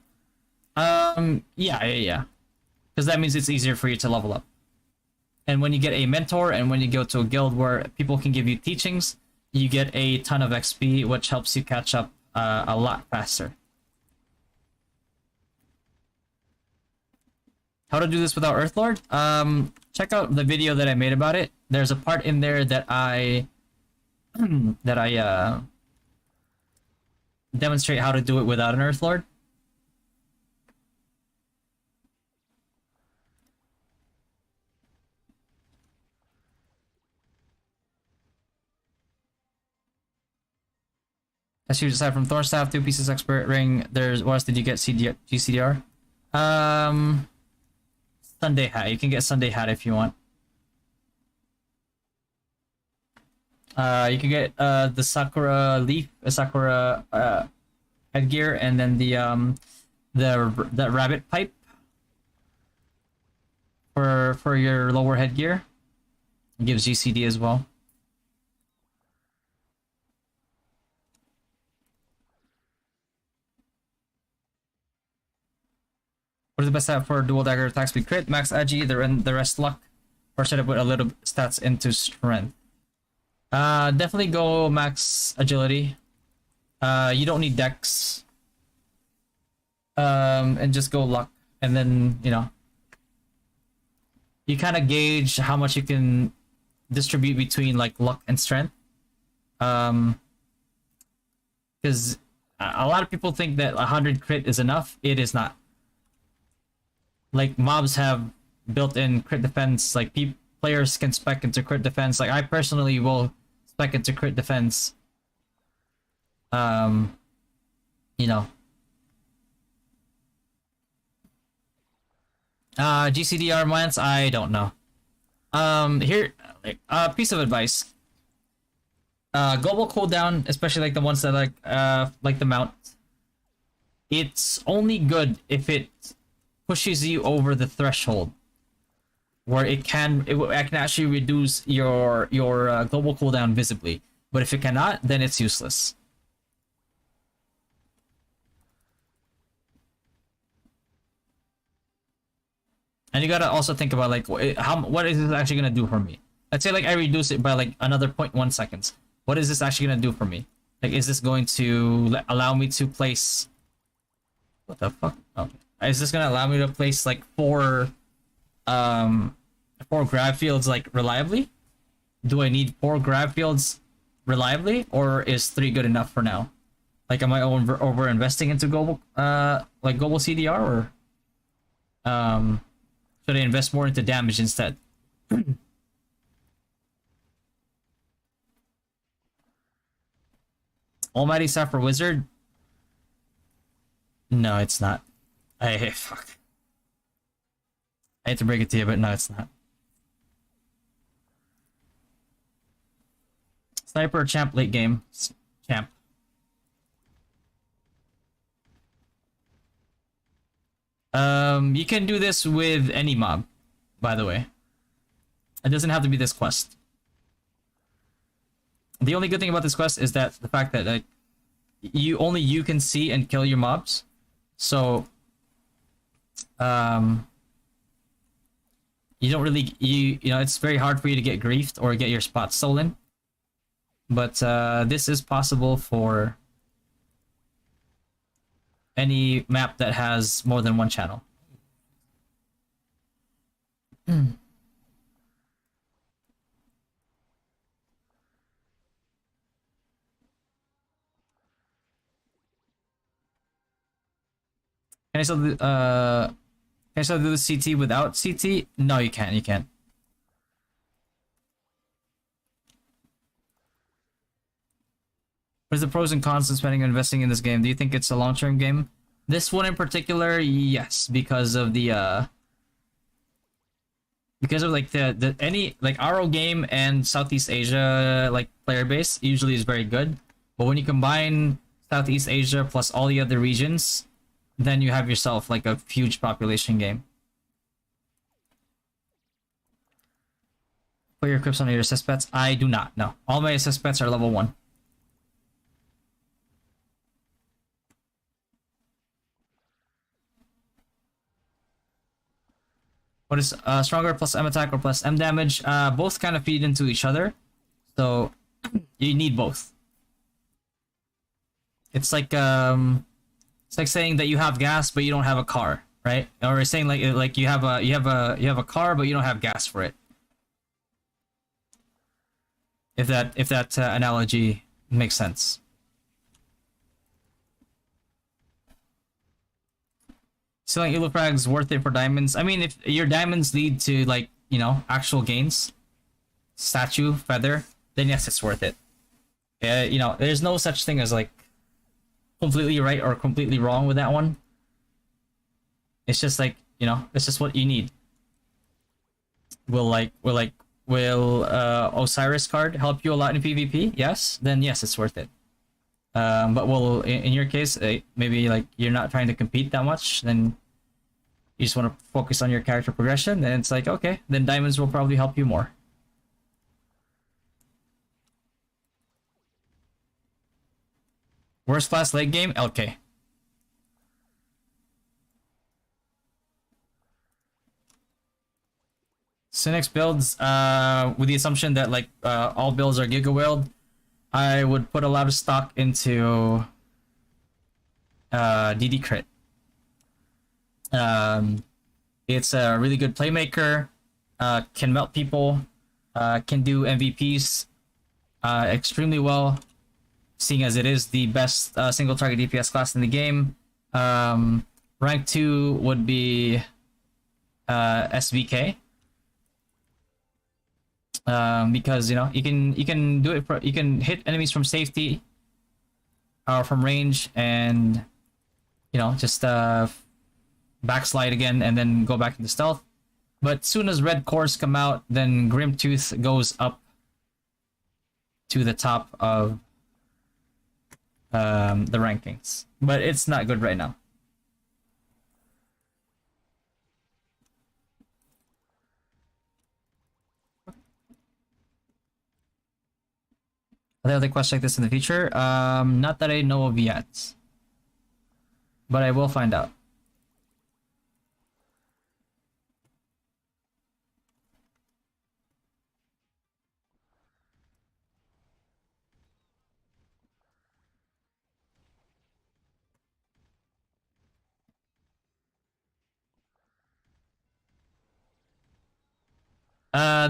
Yeah. Because that means it's easier for you to level up. And when you get a mentor and when you go to a guild where people can give you teachings, you get a ton of XP, which helps you catch up a lot faster. How to do this without Earthlord? Check out the video that I made about it. There's a part in there that I demonstrate how to do it without an Earthlord. As you decide from Thornstaff, 2 pieces expert ring. There's what else did you get? GCDR? Sunday hat. You can get Sunday hat if you want. You can get the Sakura leaf, Sakura headgear, and then the rabbit pipe for your lower headgear. It gives GCD as well. What is the best set for dual dagger attack speed crit? Max agi, the rest luck, or set up with a little stats into strength. Definitely go max agility. You don't need dex. And just go luck, and then you kind of gauge how much you can distribute between like luck and strength. Because a lot of people think that 100 crit is enough. It is not. Like mobs have built-in crit defense. Like players can spec into crit defense. Like I personally will spec into crit defense. GCDR mines, I don't know. Here, piece of advice. Global cooldown, especially like the ones that like the mount. It's only good if it pushes you over the threshold, where it can actually reduce your global cooldown visibly. But if it cannot, then it's useless. And you gotta also think about like what is this actually gonna do for me? Let's say like I reduce it by like another 0.1 seconds. What is this actually gonna do for me? Like, is this going to allow me to place? What the fuck? Okay. Is this gonna allow me to place like four grab fields like reliably? Do I need 4 grab fields reliably, or is 3 good enough for now? Like, am I over investing into global global CDR, or should I invest more into damage instead? Almighty Staff for Wizard? No, it's not. Fuck. I hate to break it to you, but no, it's not. Sniper or champ late game? Champ. You can do this with any mob, by the way. It doesn't have to be this quest. The only good thing about this quest is that the fact that like you can see and kill your mobs. So you don't really you know it's very hard for you to get griefed or get your spot stolen. But this is possible for any map that has more than one channel. Can I still do can I still do the CT without CT? No, you can't. You can't. What is the pros and cons of spending and investing in this game? Do you think it's a long-term game? This one in particular, yes, because of the like the any like RO game and Southeast Asia like player base usually is very good. But when you combine Southeast Asia plus all the other regions, then you have yourself like a huge population game. Put your equips on your assist bets? I do not, no. All my assist bets are level 1. What is stronger plus M attack or plus M damage? Both kind of feed into each other. So you need both. It's like saying that you have gas but you don't have a car, right? Or saying like you have a car but you don't have gas for it. If that analogy makes sense. Selling elo frags worth it for diamonds. I mean, if your diamonds lead to like, you know, actual gains, statue, feather, then yes, it's worth it. You know, there's no such thing as like completely right or completely wrong with that one. It's just like, you know, it's just what you need. Will Osiris card help you a lot in PvP? Yes, then yes, it's worth it. But will in your case, maybe like you're not trying to compete that much, then you just want to focus on your character progression, then it's like, okay, then diamonds will probably help you more. Worst class late game? LK. Cynics builds, with the assumption that like all builds are Giga Whaled, I would put a lot of stock into DD Crit. It's a really good playmaker, can melt people, can do MVPs extremely well, seeing as it is the best single target DPS class in the game. Rank 2 would be SVK. Because you know you can do it you can hit enemies from safety or from range and you know just backslide again and then go back into stealth. But soon as red cores come out, then Grimtooth goes up to the top of the rankings, but it's not good right now. Are there other quests like this in the future? Not that I know of yet. But I will find out.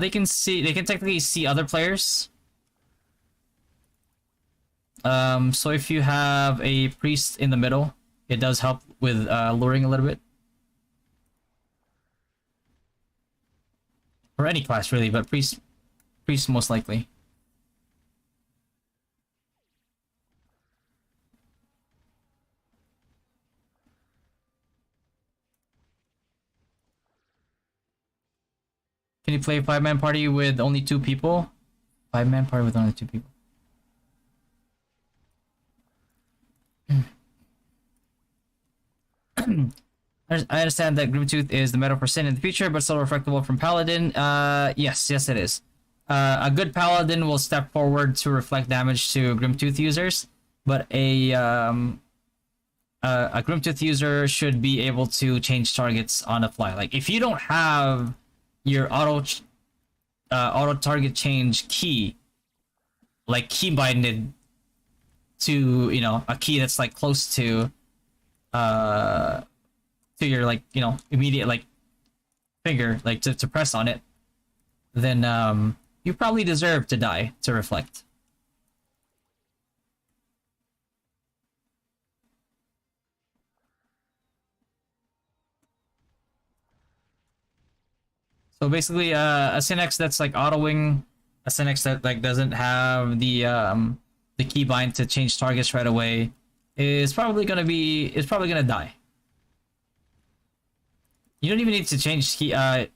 They can technically see other players. So if you have a priest in the middle, it does help with luring a little bit. Or any class really, but priest most likely. Can you play a 5-man party with only 2 people? 5-man party with only 2 people. I understand that Grimtooth is the meta for Sin in the future, but still reflectable from Paladin. Yes, it is. A good Paladin will step forward to reflect damage to Grimtooth users, but a Grimtooth user should be able to change targets on the fly. Like if you don't have your auto target change key, like key binded to, you know, a key that's like close to your, like, you know, immediate like finger, like to press on it, then you probably deserve to die to reflect. So basically, a Synex that's like autoing, a Synex that like doesn't have the keybind to change targets right away is probably gonna die. You don't even need to change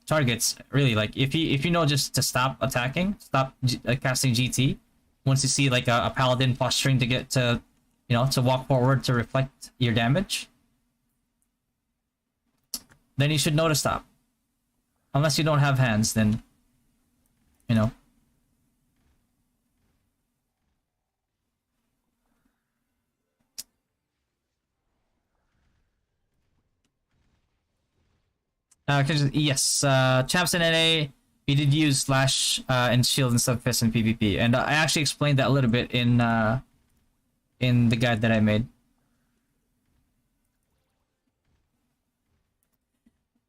targets really. Like if you know just to stop attacking, stop casting GT. Once you see like a paladin posturing to get to, you know, to walk forward to reflect your damage, then you should know to stop. Unless you don't have hands, then, you know. Yes, champs in NA, we did use slash and shield and stuff fist in PvP, and I actually explained that a little bit in the guide that I made.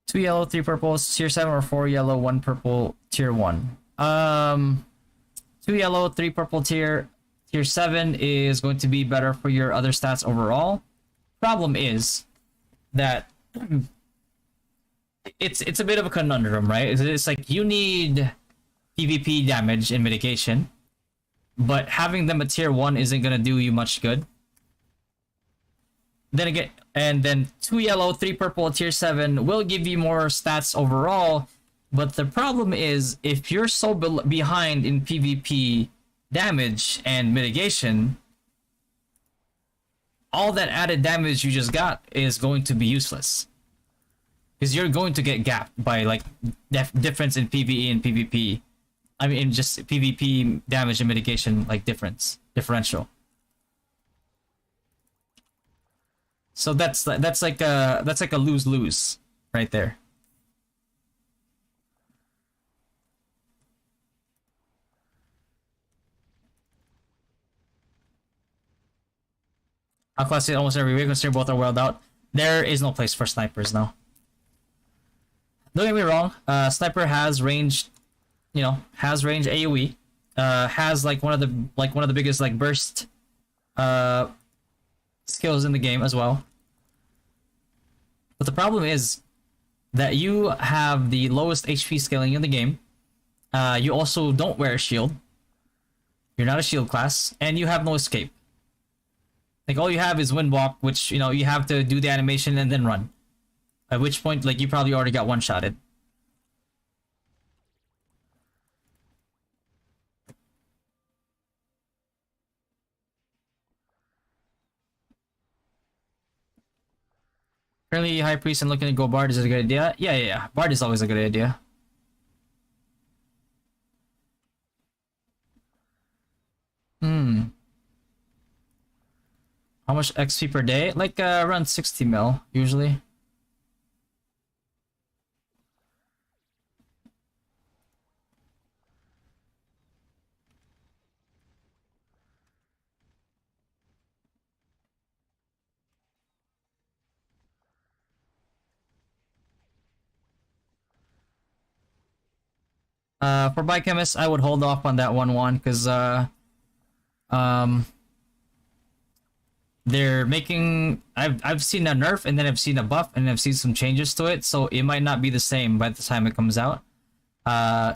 2 yellow, 3 purples, tier 7, or 4 yellow, 1 purple, tier 1. 2 yellow, 3 purple tier 7 is going to be better for your other stats overall. Problem is that it's a bit of a conundrum, right? It's like you need PvP damage and mitigation, but having them at tier 1 isn't gonna do you much good. Then again, and then 2 yellow, 3 purple, tier 7 will give you more stats overall, but the problem is if you're so behind in PvP damage and mitigation, all that added damage you just got is going to be useless. Because you're going to get gapped by like difference in PvE and PvP. I mean, just PvP damage and mitigation, like differential. So that's like a lose-lose right there. I'll class it almost every week. Consider both are well out. There is no place for snipers now. Don't get me wrong. Sniper has range, you know, has range AOE. Has like one of the biggest like burst skills in the game as well. But the problem is that you have the lowest HP scaling in the game. You also don't wear a shield. You're not a shield class, and you have no escape. Like all you have is windwalk, which, you know, you have to do the animation and then run. At which point, like, you probably already got one-shotted. Currently, High Priest and looking to go Bard is a good idea. Yeah. Bard is always a good idea. How much XP per day? Like, around 60 mil, usually. For Biochemist, I would hold off on that one because they're making, I've seen a nerf and then I've seen a buff and I've seen some changes to it, so it might not be the same by the time it comes out.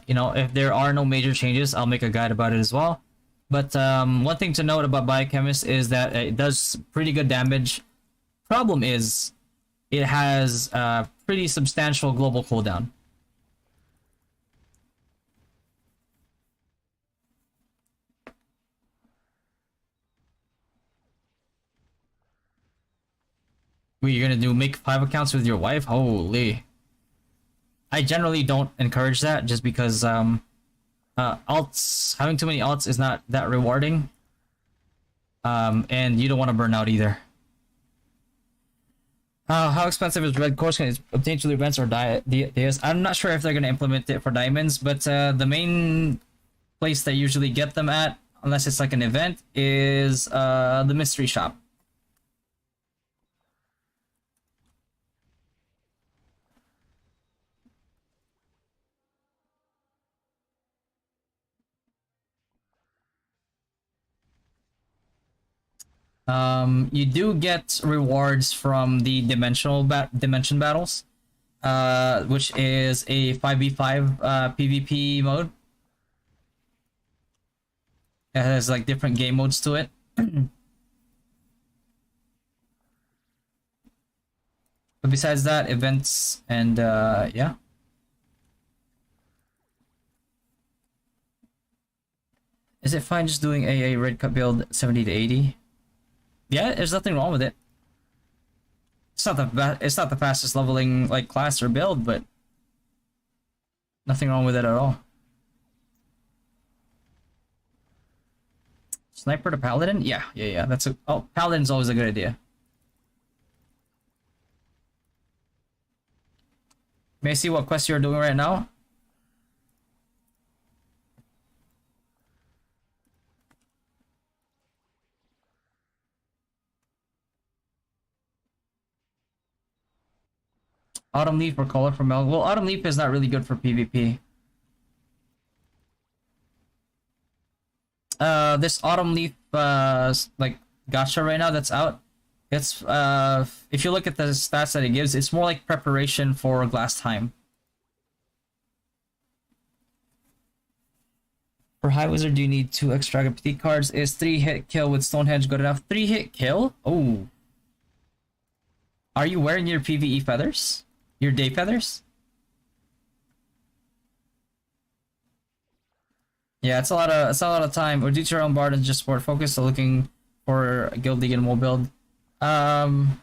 You know, if there are no major changes, I'll make a guide about it as well. But one thing to note about Biochemist is that it does pretty good damage. Problem is, it has a pretty substantial global cooldown. Wait, you're gonna make 5 accounts with your wife? Holy. I generally don't encourage that just because alts, having too many alts is not that rewarding. And you don't want to burn out either. How expensive is red course can obtain to events or dias? I'm not sure if they're gonna implement it for diamonds, but the main place they usually get them at, unless it's like an event, is the mystery shop. You do get rewards from the dimension battles, which is a 5v5 PvP mode. It has like different game modes to it. But besides that, events and yeah. Is it fine just doing a red cut build 70 to 80? Yeah, there's nothing wrong with it. It's not the fastest leveling like class or build, but nothing wrong with it at all. Sniper to paladin? Yeah. That's a paladin's always a good idea. May I see what quest you're doing right now? Autumn Leaf or Color from Mel. Well, Autumn Leaf is not really good for PvP. This Autumn Leaf like gacha right now that's out. It's if you look at the stats that it gives, it's more like preparation for Glass Time. For High Wizard, do you need 2 extra petite cards? Is 3-hit kill with Stonehenge good enough? 3-hit kill? Oh. Are you wearing your PvE feathers? Your day feathers? Yeah, it's a lot of time. Or do your own bard and just sport focus, so looking for a guild league and more build. I'll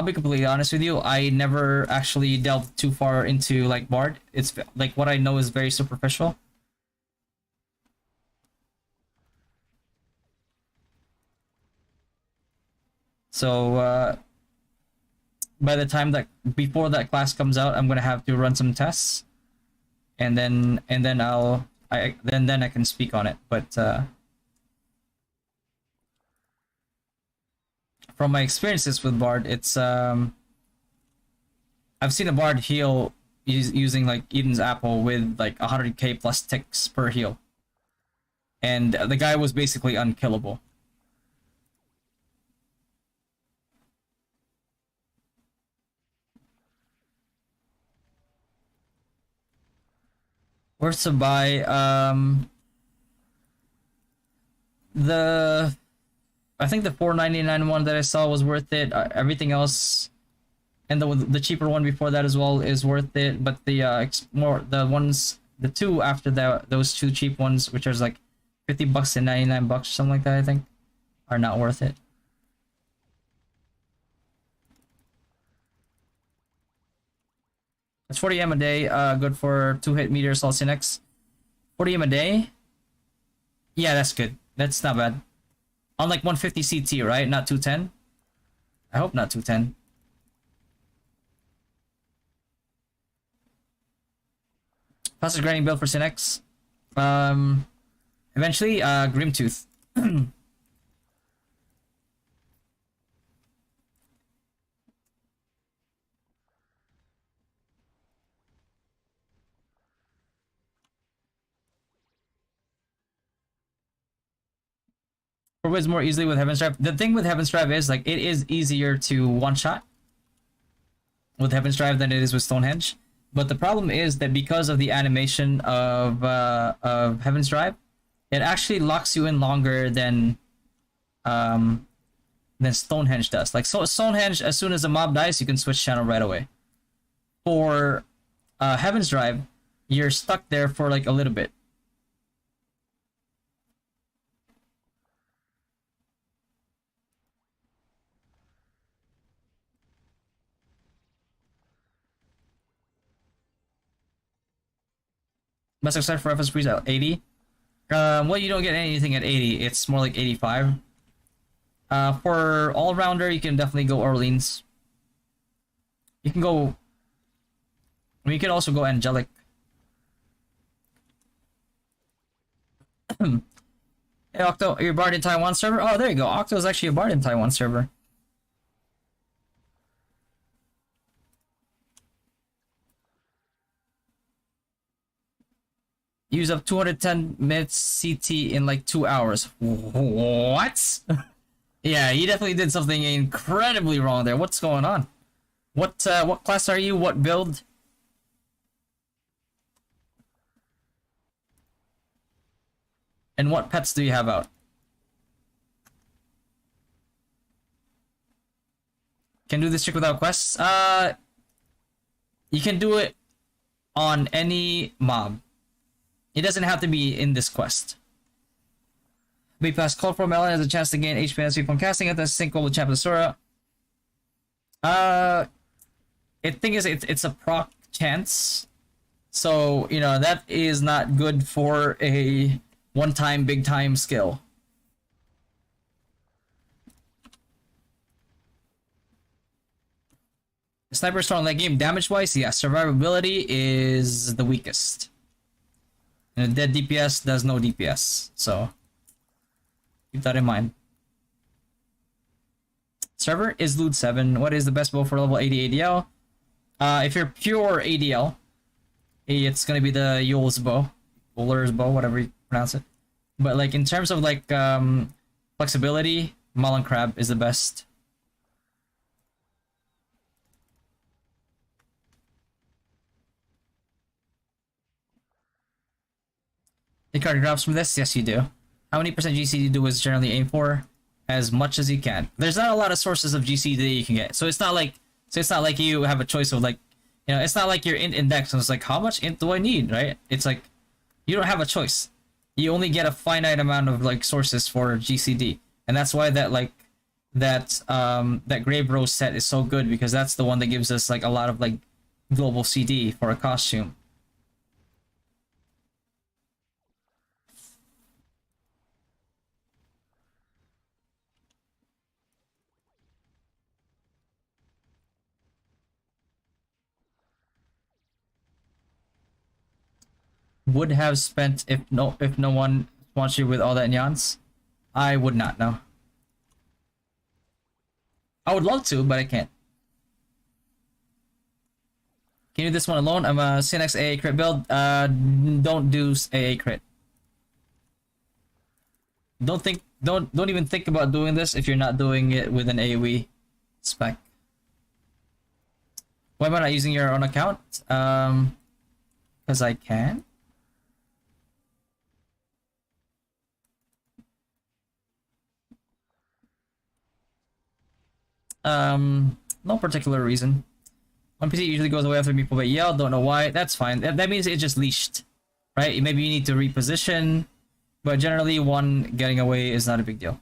be completely honest with you. I never actually delved too far into like bard. It's like what I know is very superficial. So by the time that before that class comes out, I'm gonna have to run some tests, and then then I can speak on it. But from my experiences with Bard, it's I've seen a Bard heal using like Eden's Apple with like 100k plus ticks per heal, and the guy was basically unkillable. Worth to buy. The I think the 499 one that I saw was worth it. Everything else, and the cheaper one before that as well is worth it. But the the two after that, those two cheap ones, which are like $50 and $99 or something like that, I think, are not worth it. It's 40 M a day, good for 2-hit meter assaults next. 40 M a day? Yeah, that's good. That's not bad. On like 150 CT, right? Not 210? I hope not 210. Fastest grinding build for Synex. Eventually, Grimtooth. Or was more easily with Heaven's Drive. The thing with Heaven's Drive is like it is easier to one shot with Heaven's Drive than it is with Stonehenge. But the problem is that because of the animation of Heaven's Drive, it actually locks you in longer than Stonehenge does. Like so Stonehenge, as soon as a mob dies, you can switch channel right away. For Heaven's Drive, you're stuck there for like a little bit. Best except for reference freeze at 80. Well, you don't get anything at 80. It's more like 85. For all-rounder, you can definitely go Orleans. You can go. I mean, you can also go angelic. Hey Octo, you're a bard in Taiwan server? Oh, there you go. Octo is actually a bard in Taiwan server. Use up 210 minutes CT in like 2 hours. What? Yeah, you definitely did something incredibly wrong there. What's going on? What class are you? What build? And what pets do you have out? Can do this trick without quests? You can do it on any mob. It doesn't have to be in this quest. Be past Colorful Melon has a chance to gain HP and SP from casting it. That's sync with Champion Sora. The thing is, it's a proc chance. So, you know, that is not good for a one-time, big-time skill. Sniper strong late game. Damage-wise, yeah, survivability is the weakest. And a dead DPS does no DPS, so keep that in mind. Server Izlude 7. What is the best bow for level 80 ADL? If you're pure ADL, it's gonna be the Yule's bow, Bowler's bow, whatever you pronounce it. But like in terms of like flexibility, Mullen Crab is the best. The card drops from this? Yes, you do. How many percent GCD do is generally aim for? As much as you can. There's not a lot of sources of GCD you can get, so it's not like you have a choice of like, you know, it's not like you're in index and it's like, how much int do I need, right? It's like you don't have a choice. You only get a finite amount of like sources for GCD, and that's why that like that Grave Rose set is so good, because that's the one that gives us like a lot of like global CD for a costume. Would have spent if no one wants you with all that nyans? I would not, no. I would love to, but I can't. Can you do this one alone? I'm a Synex AA crit build. Don't do AA crit. Don't even think about doing this if you're not doing it with an AoE spec. Why am I not using your own account? Because I can. No particular reason. One PC usually goes away after people but yell, don't know why. That's fine. That means it's just leashed, right? Maybe you need to reposition, but generally one getting away is not a big deal.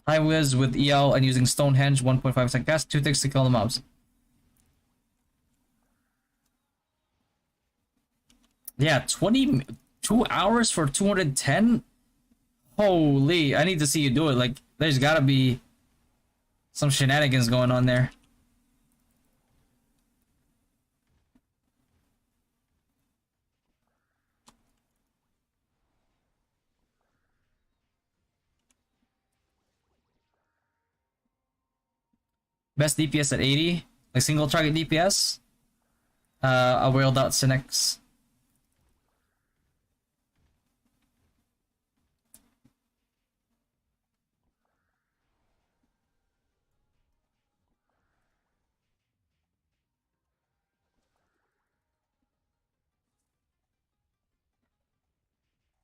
High whiz with EL and using Stonehenge 1.5% cast, 2 ticks to kill the mobs. Yeah, 22 hours for 210? Holy, I need to see you do it. Like, there's gotta be some shenanigans going on there. Best DPS at 80? Like single target DPS? A whaled out Synex.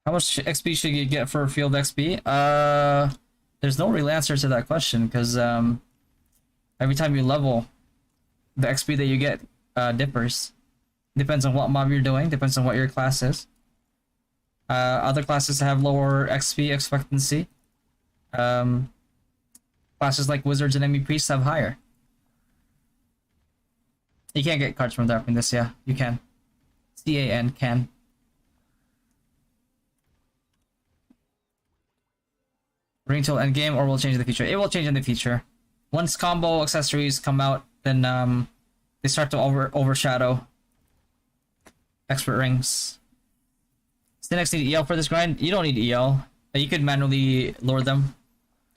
How much XP should you get for field XP? There's no real answer to that question, because every time you level, the XP that you get differs. Depends on what mob you're doing, depends on what your class is. Other classes have lower XP expectancy. Classes like wizards and enemy priests have higher. You can't get cards from dropping this, yeah, you can. CAN can. bring till end game, or will change in the future. It will change in the future. Once combo accessories come out, then they start to overshadow expert rings. Cynics need EL for this grind. You don't need EL. You could manually lure them.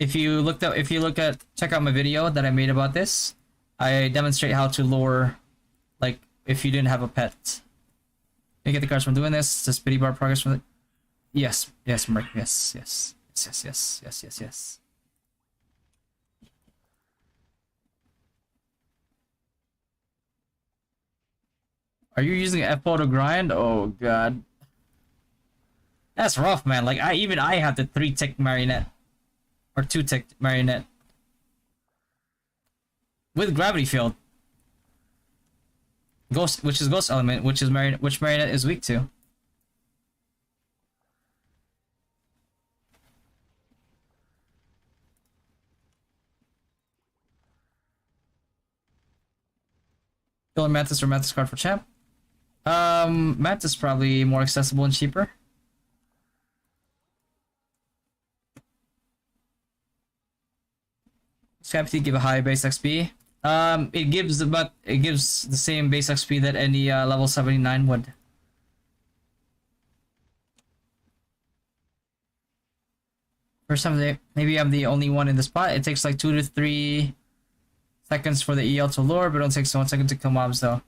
If you look at check out my video that I made about this, I demonstrate how to lure, like if you didn't have a pet. You get the cards from doing this. Just pity bar progress from it. Yes, Merc. Yes. Are you using FO to grind? Oh god. That's rough, man. Like I have the 3-tick marionette. Or 2-tick marionette. With gravity field. Ghost, which is ghost element, which marionette is weak to. Killer Mantis or Mantis card for champ. Mantis probably more accessible and cheaper. Scapity give a high base XP. It gives the same base XP that any level 79 would. First time maybe I'm the only one in the spot. It takes like 2 to 3 seconds for the EL to lure, but it only takes 1 second to kill mobs though.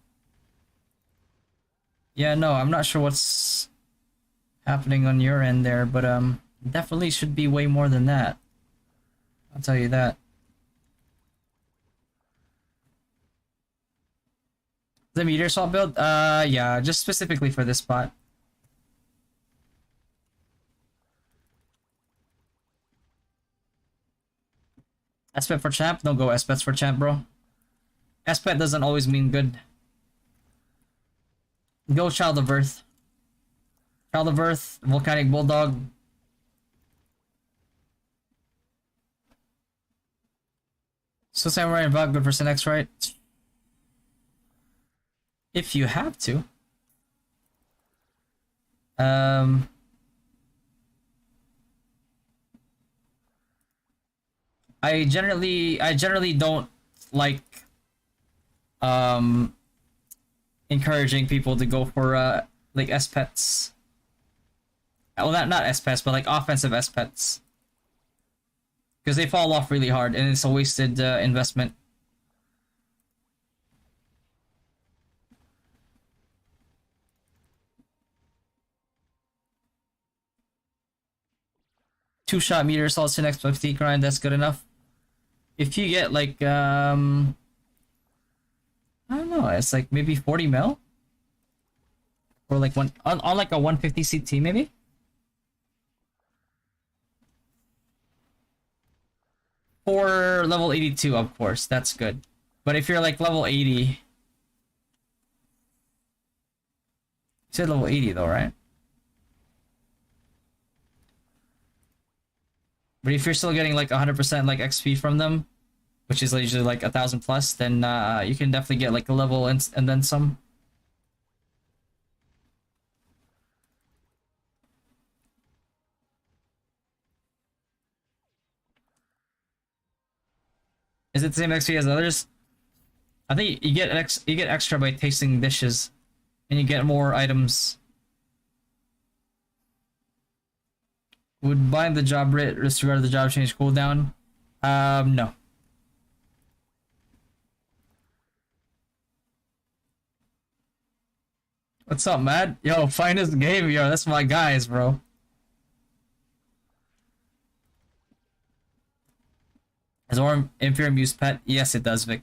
Yeah, no, I'm not sure what's happening on your end there, but definitely should be way more than that. I'll tell you that. The meteor salt build? Yeah, just specifically for this spot. SPET for champ? Don't go SPETs for champ, bro. SPET doesn't always mean good. Go Child of Earth. Child of Earth, Volcanic Bulldog. So Samurai and Valk, good for Synex, right? If you have to. I generally don't like encouraging people to go for like S-Pets. Well, not S-Pets, but like offensive S-Pets. Because they fall off really hard and it's a wasted investment. Two-shot meter assault to next 50 grind, that's good enough. If you get like I don't know, it's like maybe 40 mil? Or like on like a 150 CT maybe? For level 82, of course, that's good. But if you're like level 80, you said level 80 though, right? But if you're still getting like 100% like XP from them, which is usually like 1,000 plus, then you can definitely get like a level and then some. Is it the same XP as others? I think you get extra by tasting dishes, and you get more items. Would bind the job rate disregard the job change cooldown? No. What's up, Matt? Yo, finest game, yo, that's my guys, bro. Has Orm Imperium use pet? Yes, it does, Vic.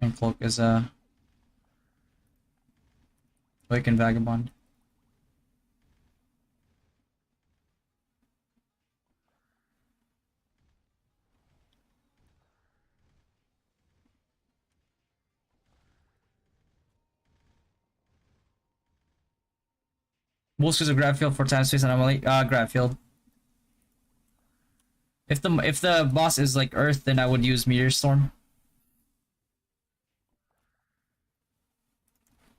And Cloak is a Awakened Vagabond. Wolves use a grab field for time space anomaly. Grab field. If the boss is like Earth, then I would use Meteor Storm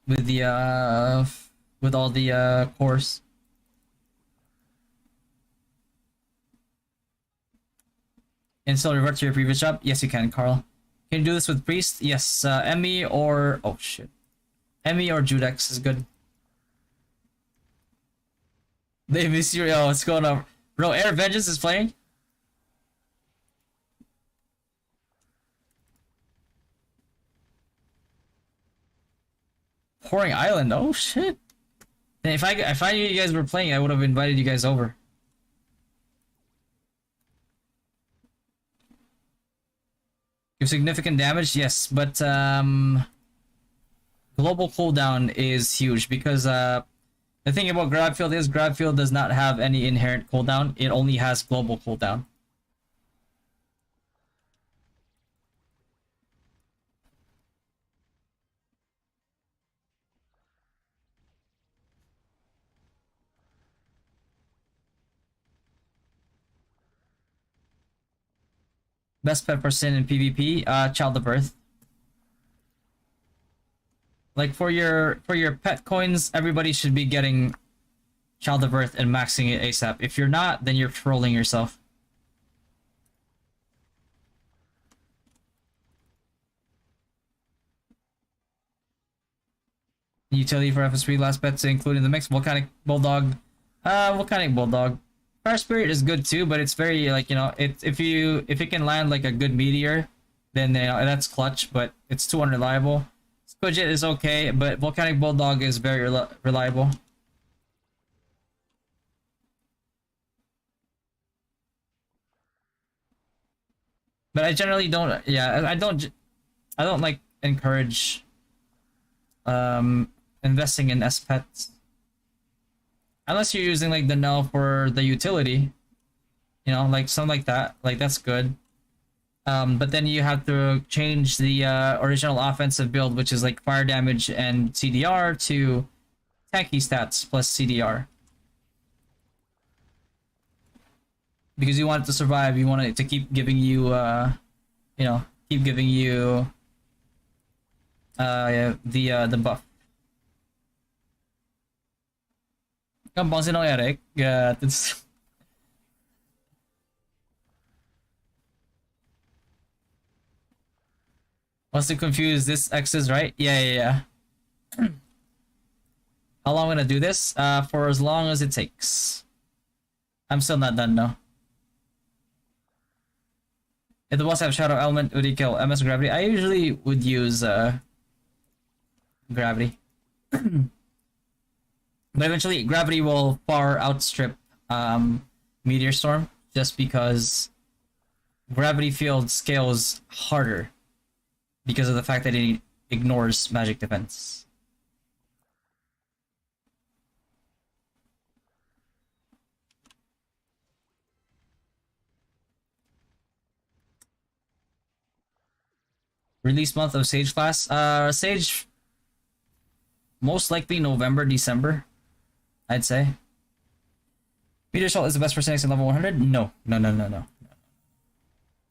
with the with all the cores. And still revert to your previous job? Yes, you can, Carl. Can you do this with Priest? Yes, Emmy or... Oh, shit. Emmy or Judex is good. They miss you. Oh, what's going on? Bro, Air Vengeance is playing? Pouring Island? Oh, shit. If I knew you guys were playing, I would have invited you guys over. Give significant damage? Yes, but global cooldown is huge because the thing about grab field is grab field does not have any inherent cooldown. It only has global cooldown. Best pet person in PvP, Child of Earth. Like for your pet coins, everybody should be getting Child of Earth and maxing it ASAP. If you're not, then you're trolling yourself. Utility for FS3 last pets included in the mix. Volcanic Bulldog. Volcanic Bulldog. Fire Spirit is good too, but it's very like, you know, if it can land like a good meteor, then that's clutch, but it's too unreliable. Squidget is okay, but Volcanic Bulldog is very reliable. But I generally don't, yeah, I don't like encourage investing in S pets. Unless you're using like the null for the utility. You know, like something like that. Like that's good. But then you have to change the original offensive build, which is like fire damage and CDR, to tanky stats plus CDR. Because you want it to survive, you want it to keep giving you, you know, keep giving you the buff. Gampang sih dong Eric. Yeah, it's... Wants to confuse this X's, right? Yeah. How long am I gonna do this? For as long as it takes. I'm still not done though. If the boss have Shadow Element, would he kill MS Gravity? I usually would use Gravity. But eventually, Gravity will far outstrip Meteor Storm, just because Gravity Field scales harder because of the fact that it ignores magic defense. Release month of Sage class? Sage, most likely November, December, I'd say. Meteor Assault is the best for Cynics in level 100? No.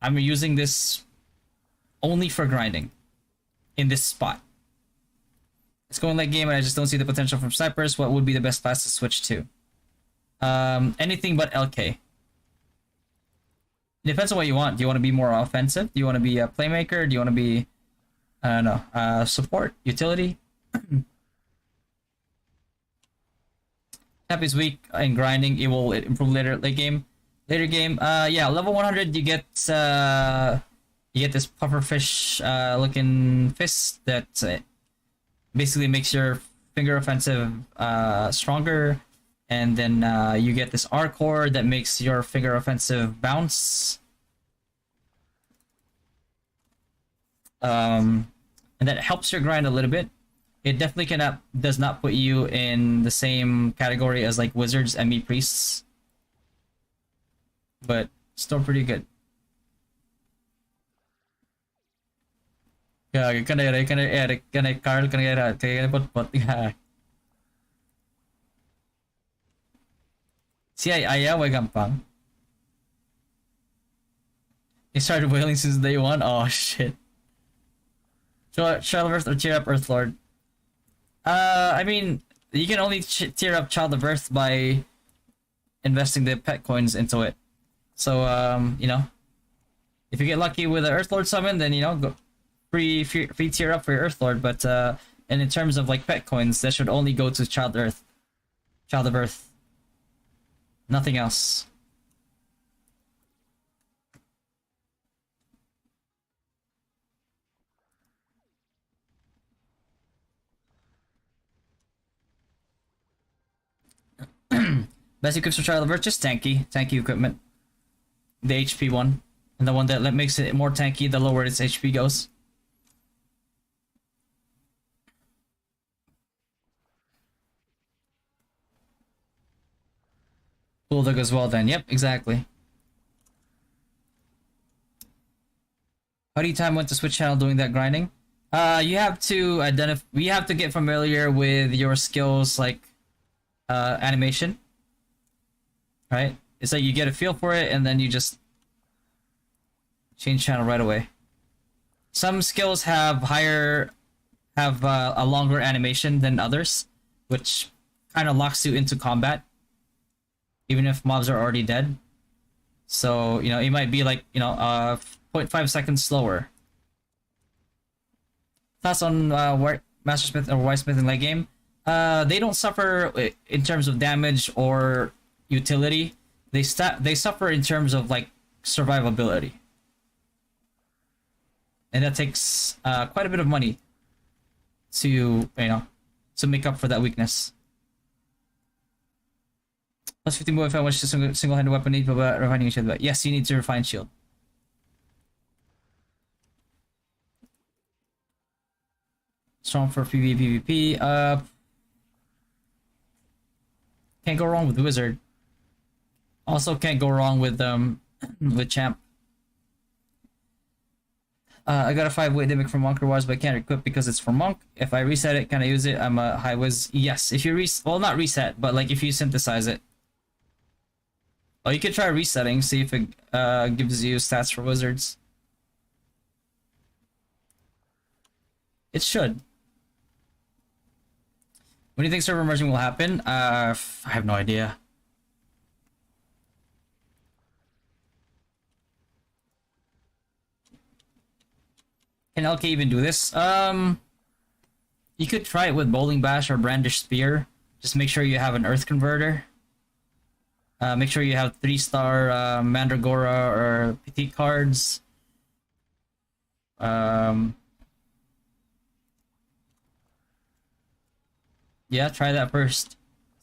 I'm using this only for grinding in this spot. It's going late game and I just don't see the potential from snipers. What would be the best class to switch to? Anything but LK. Depends on what you want. Do you want to be more offensive? Do you want to be a playmaker? Do you want to be, I don't know, support, utility? Tap is weak in grinding. It will improve later late game. Later game, yeah, level 100 you get this pufferfish looking fist that basically makes your finger offensive stronger, and then you get this R core that makes your finger offensive bounce. And that helps your grind a little bit. It definitely does not put you in the same category as like wizards and me priests, but still pretty good. Yeah, can I Carl can I put yeah. Si ay ayaw ay gampang. They started whaling since day one. Oh shit. Child of Earth or cheer up Earth Lord. I mean, you can only tier up Child of Earth by investing the pet coins into it. So you know, if you get lucky with an Earth Lord summon, then you know, go free tier up for your Earth Lord. But and in terms of like pet coins, that should only go to Child of Earth. Nothing else. Best equips for Child of Earth, just tanky equipment. The HP one, and the one that makes it more tanky, the lower its HP goes. Bulldog as well then, yep, exactly. How do you time when to switch channel doing that grinding? You have to identify, we have to get familiar with your skills, like, animation. Right? It's like you get a feel for it, and then you just change channel right away. Some skills have a longer animation than others, which kind of locks you into combat, even if mobs are already dead. So, you know, it might be like, you know, 0.5 seconds slower. Thoughts on Master Smith or White Smith in late game? They don't suffer in terms of damage or utility. They suffer in terms of like survivability, and that takes quite a bit of money to, you know, to make up for that weakness. Plus 50 more if I wish to single-handed weapon need, but refining shield. But yes, you need to refine shield. Strong for PvP. Can't go wrong with Wizard. Also can't go wrong with Champ. I got a 5-weight Dimic from Monk rewards, but I can't equip because it's for Monk. If I reset it, can I use it? I'm a high Wiz. Yes, if you well, not reset, but like if you synthesize it. Oh, you could try resetting, see if it gives you stats for wizards. It should. When do you think server merging will happen? I have no idea. Can LK even do this? You could try it with Bowling Bash or Brandish Spear. Just make sure you have an Earth Converter. Make sure you have 3-star Mandragora or Petite cards. Yeah, try that first.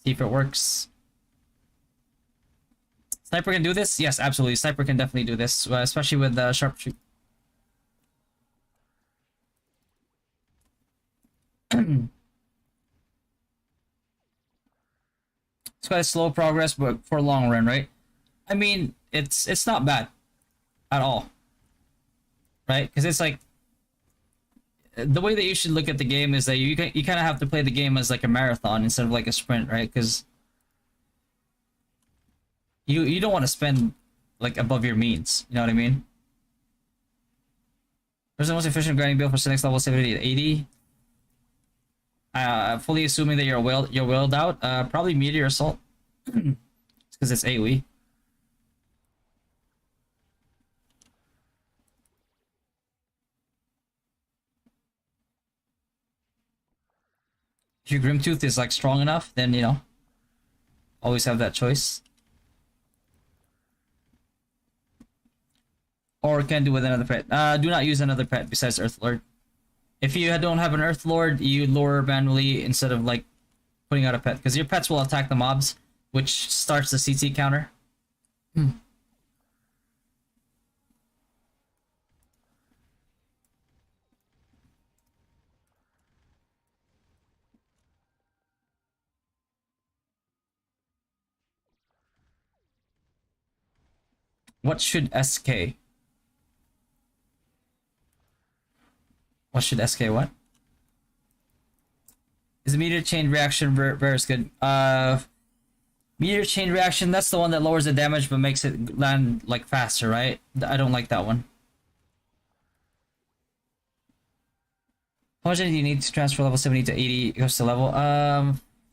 See if it works. Sniper can do this? Yes, absolutely. Sniper can definitely do this, especially with sharpshoot. It's quite a slow progress, but for long run, right? I mean, it's not bad at all, right? Because it's like the way that you should look at the game is that you kind of have to play the game as like a marathon instead of like a sprint, right? Because you don't want to spend like above your means. You know what I mean? Where's the most efficient grinding build for next level 70 at 80? Fully assuming that you're whaled out, probably Meteor Assault. Because it's AoE. If your Grimtooth is like strong enough, then you know, always have that choice. Or can do with another pet. Do not use another pet besides Earth Lord. If you don't have an Earth Lord, you lure manually instead of like putting out a pet, because your pets will attack the mobs, which starts the CT counter. What should SK? What should SK what? Is immediate chain reaction very good? Meteor chain reaction, that's the one that lowers the damage but makes it land like faster, right? I don't like that one. How much do you need to transfer level 70 to 80 goes to level?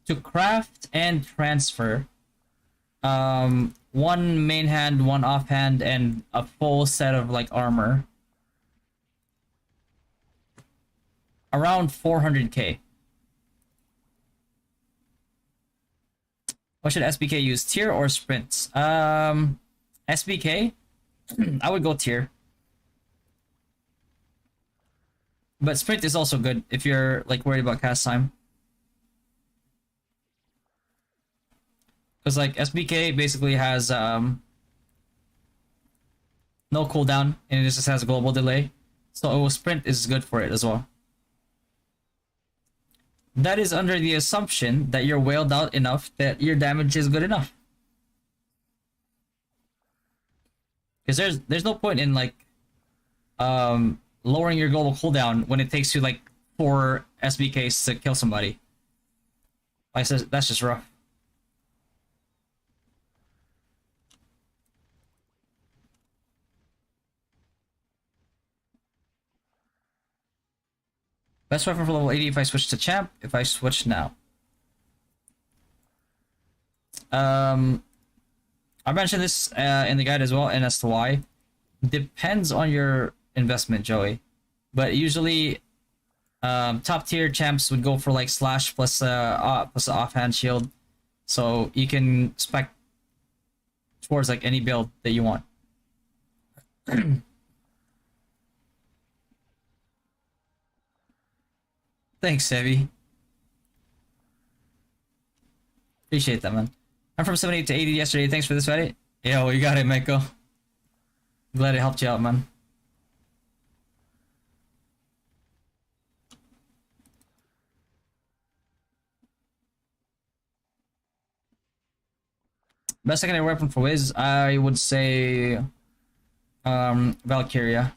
To craft and transfer. One main hand, one offhand, and a full set of like armor. Around 400k. What should SBK use? Tier or sprint? SBK? I would go tier. But sprint is also good if you're like worried about cast time. Because like SBK basically has no cooldown and it just has a global delay. So sprint is good for it as well. That is under the assumption that you're wailed out enough that your damage is good enough. Because there's no point in like lowering your global cooldown when it takes you like 4 SBKs to kill somebody. Like that's just rough. Best weapon for level 80 if I switch to champ, if I switch now. I mentioned this in the guide as well, and as to why. Depends on your investment, Joey. But usually, top tier champs would go for like slash plus plus offhand shield, so you can spec towards like any build that you want. Thanks, Sevi. Appreciate that, man. I'm from 78 to 80 yesterday. Thanks for this, Reddit. Yo, you got it, Mako. Glad it helped you out, man. Best secondary weapon for Wiz, I would say Valkyria.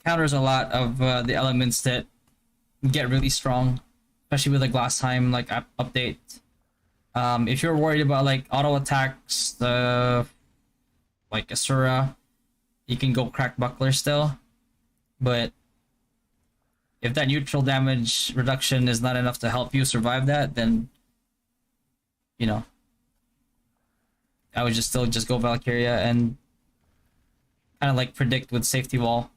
Counters a lot of the elements that get really strong, especially with like last time like update. If you're worried about like auto attacks, the like Asura, you can go crack Buckler still, but if that neutral damage reduction is not enough to help you survive that, then you know, I would still go Valkyria and kind of like predict with safety wall.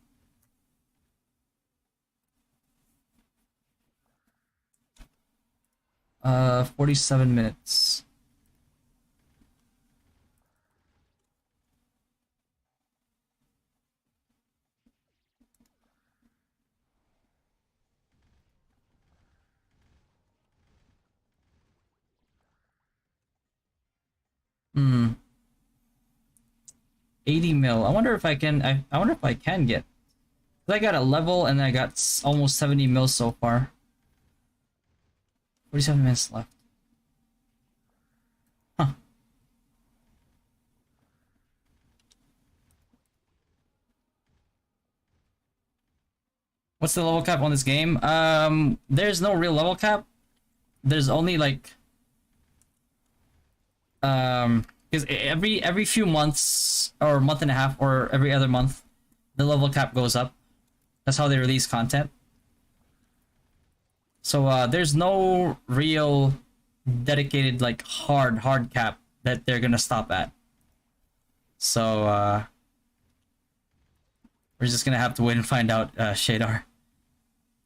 47 minutes. Hmm. 80 mil. I wonder if I can. I wonder if I can get. I got a level and I got almost 70 mil so far. 47 minutes left. Huh. What's the level cap on this game? There's no real level cap. There's only like because every few months or month and a half or every other month, the level cap goes up. That's how they release content. So there's no real dedicated like hard cap that they're gonna stop at. So we're just gonna have to wait and find out, Shadar.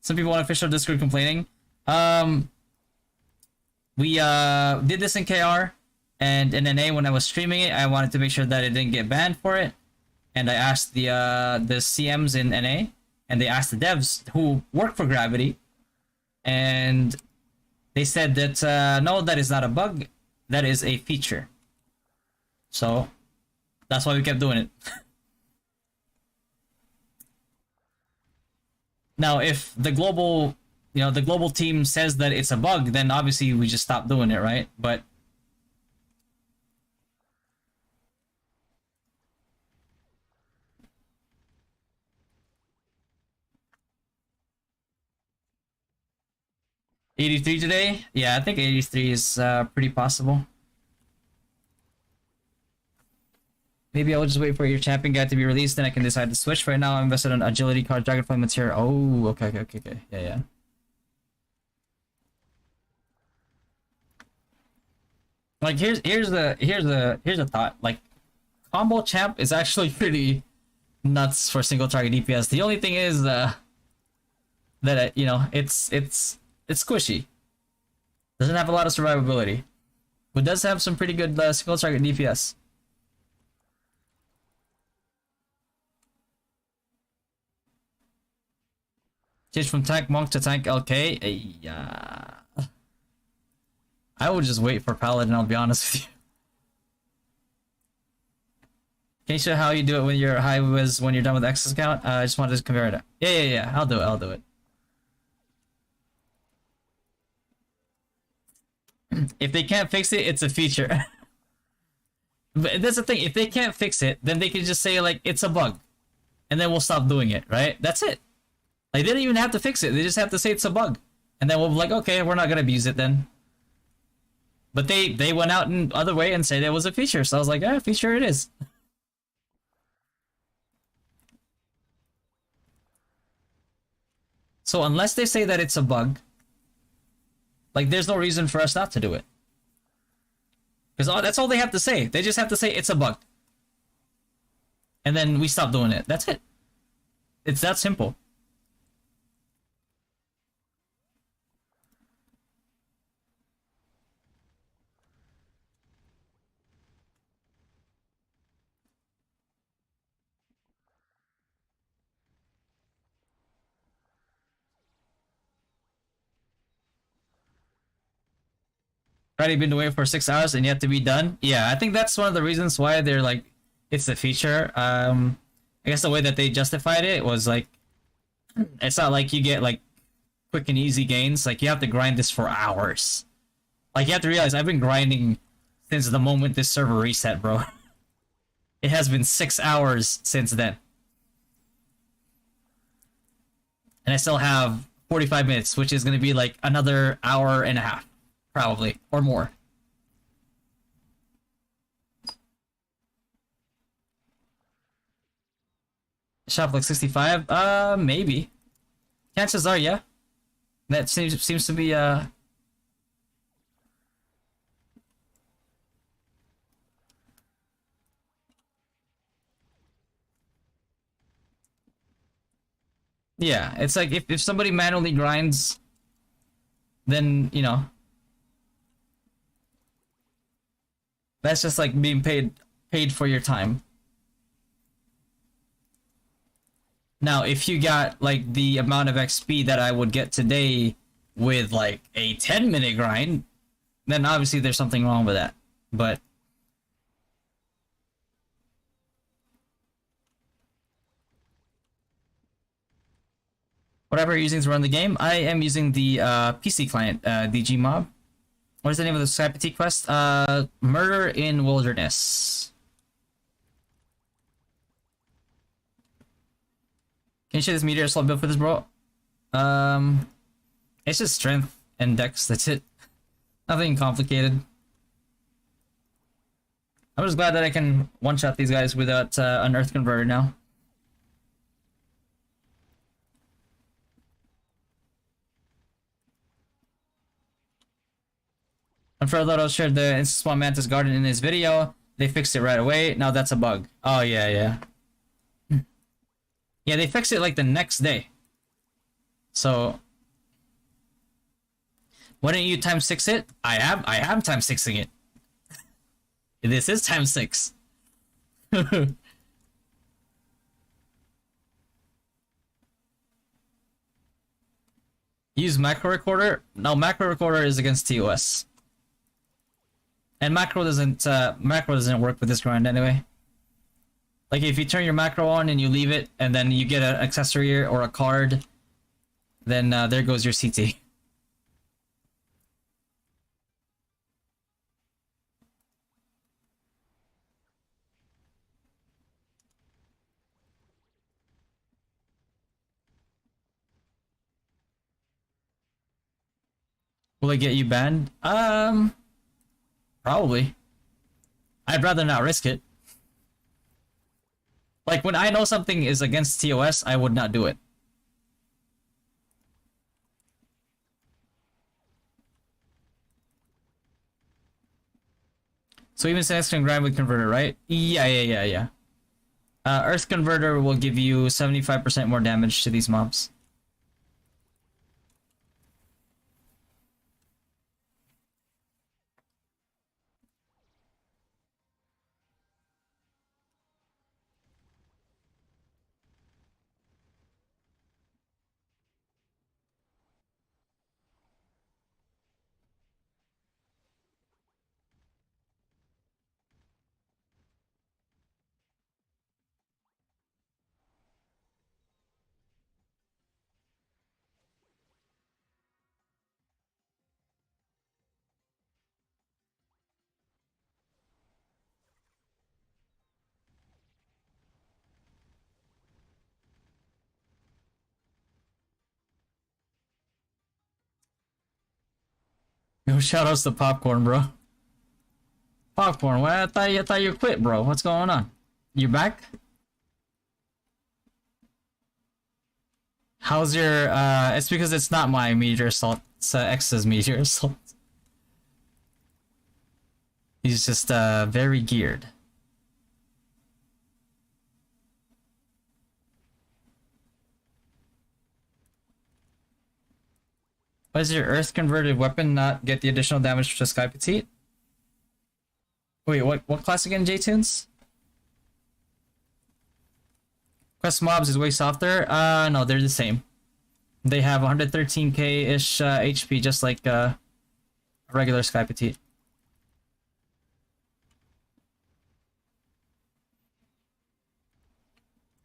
Some people on official Discord complaining. We did this in KR and in NA when I was streaming it. I wanted to make sure that it didn't get banned for it, and I asked the CMs in NA, and they asked the devs who work for Gravity, and they said that no, that is not a bug, that is a feature. So that's why we kept doing it. Now, if the global, the global team says that it's a bug, then obviously we just stop doing it, right? But 83 today? Yeah, I think 83 is pretty possible. Maybe I'll just wait for your champion guide to be released, then I can decide to switch. Right now, I'm invested on agility card, dragonfly material. Oh, okay. Yeah, yeah. Like here's a thought. Like combo champ is actually pretty nuts for single target DPS. The only thing is that you know it's squishy. Doesn't have a lot of survivability, but does have some pretty good single target DPS. Change from tank monk to tank LK. Yeah. I would just wait for paladin. I'll be honest with you. Can you show how you do it when your high was when you're done with access count? I just wanted to compare it. Yeah. I'll do it. I'll do it. If they can't fix it, it's a feature. But that's the thing. If they can't fix it, then they can just say like it's a bug, and then we'll stop doing it. Right? That's it. Like they don't even have to fix it. They just have to say it's a bug, and then we'll be like, okay, we're not gonna abuse it then. But they went out in other way and said it was a feature, so I was like, yeah, feature it is. So unless they say that it's a bug, like there's no reason for us not to do it. Because that's all they have to say. They just have to say it's a bug. And then we stop doing it. That's it. It's that simple. Already been away for 6 hours and yet to be done. Yeah, I think that's one of the reasons why they're like, it's the feature. I guess the way that they justified it was like, it's not like you get like quick and easy gains. Like you have to grind this for hours. Like you have to realize I've been grinding since the moment this server reset, bro. It has been 6 hours since then. And I still have 45 minutes, which is going to be like another hour and a half, probably, or more. Shop like 65? Maybe. Chances are, yeah. That seems to be yeah, it's like if somebody manually grinds, then you know that's just like being paid for your time. Now, if you got like the amount of XP that I would get today with like a 10-minute grind, then obviously there's something wrong with that. But whatever you're using to run the game, I am using the PC client, DG Mob. What is the name of the Sky Petit quest? Murder in Wilderness. Can you share this meteor slot build for this, bro? It's just strength and dex. That's it. Nothing complicated. I'm just glad that I can one-shot these guys without an Earth Converter now. And Frodo shared the Instant Spawn Mantis Garden in his video. They fixed it right away. Now that's a bug. Oh, yeah. Yeah, they fixed it like the next day. So why don't you times 6 it? I am times 6ing it. This is times 6. Use macro recorder? No, macro recorder is against TOS. And macro doesn't work with this grind anyway. Like if you turn your macro on and you leave it and then you get an accessory or a card, then there goes your CT. Will it get you banned? Probably. I'd rather not risk it. Like, when I know something is against TOS, I would not do it. So even Senex can grind with Converter, right? Yeah. Earth Converter will give you 75% more damage to these mobs. Yo, shoutouts to Popcorn, bro. Popcorn, what? I thought you quit, bro. What's going on? You back? How's your it's because it's not my meteor assault, it's X's meteor assault. He's just very geared. Why does your earth converted weapon not get the additional damage to Sky Petite? Wait, what class again, J-Tunes? Quest mobs is way softer. No, they're the same. They have 113k-ish HP, just like a regular Sky Petite.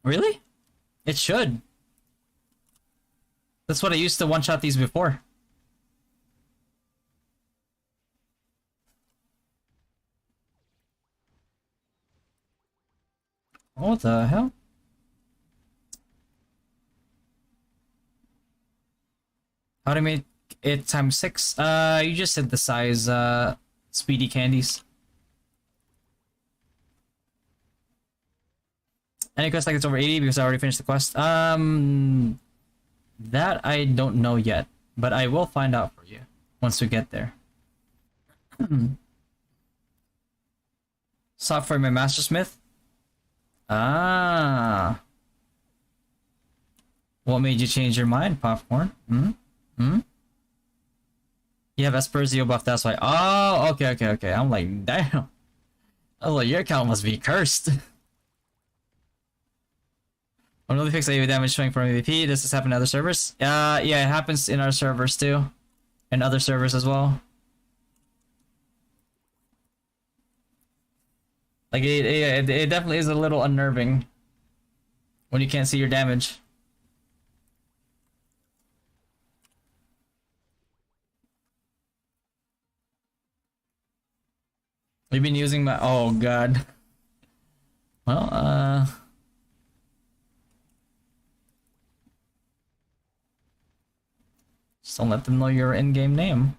Really? It should. That's what I used to one-shot these before. What the hell? How to make it times 6? You just synthesize speedy candies. Any quest like it's over 80 because I already finished the quest? That I don't know yet, but I will find out for you once we get there. Software my Mastersmith? Ah. What made you change your mind, Popcorn? You have Aspersio buff, that's why. Oh, okay. I'm like, damn. I was like, your account must be cursed. I'm really fix AoE damage swing from MVP. Does this happen to other servers? Yeah, it happens in our servers too. And other servers as well. Like, it definitely is a little unnerving when you can't see your damage. You've been using my... Oh, God. Well, just don't let them know your in-game name.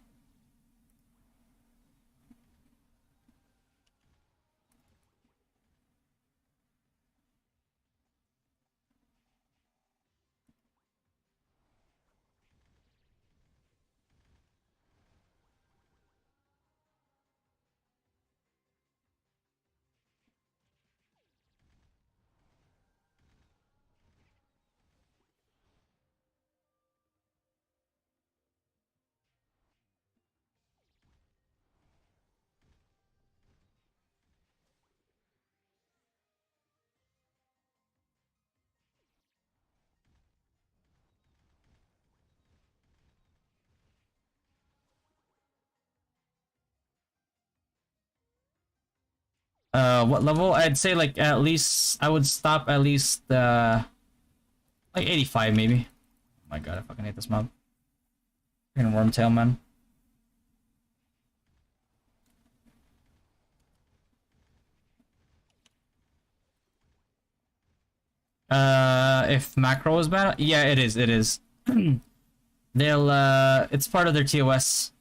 What level? I'd say like at least I would stop at least like 85 maybe. Oh my god, I fucking hate this mob. Freaking Wormtail, man. If macro is bad, yeah, it is. They'll it's part of their TOS.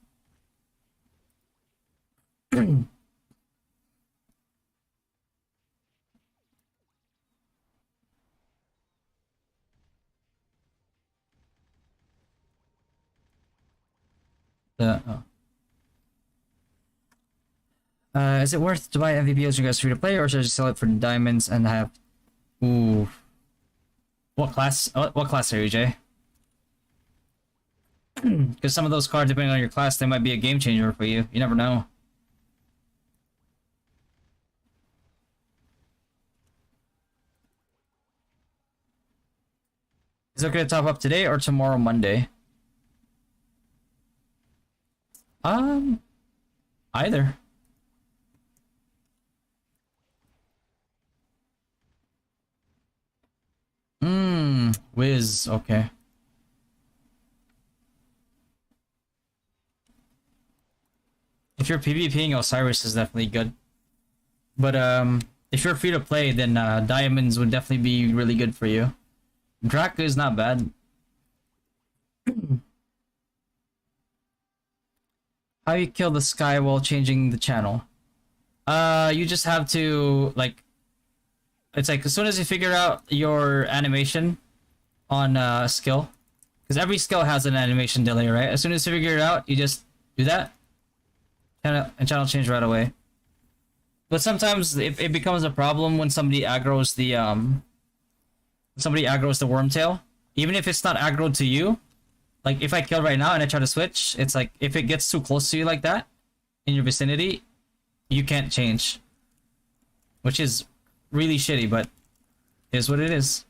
Oh. Is it worth to buy MVP as you guys free to play, or should I just sell it for diamonds and have? Ooh. What class? What class are you, Jay? Because some of those cards, depending on your class, they might be a game changer for you. You never know. Is it okay to top up today or tomorrow, Monday? Either. Wiz, okay. If you're PvPing, Osiris is definitely good. But if you're free to play, then diamonds would definitely be really good for you. Draka is not bad. How you kill the sky while changing the channel? You just have to like. It's like as soon as you figure out your animation on skill, because every skill has an animation delay, right? As soon as you figure it out, you just do that, and channel change right away. But sometimes it becomes a problem when somebody aggroes the wormtail. Even if it's not aggroed to you, like if I kill right now and I try to switch, it's like if it gets too close to you like that in your vicinity, you can't change, which is really shitty, but is what it is.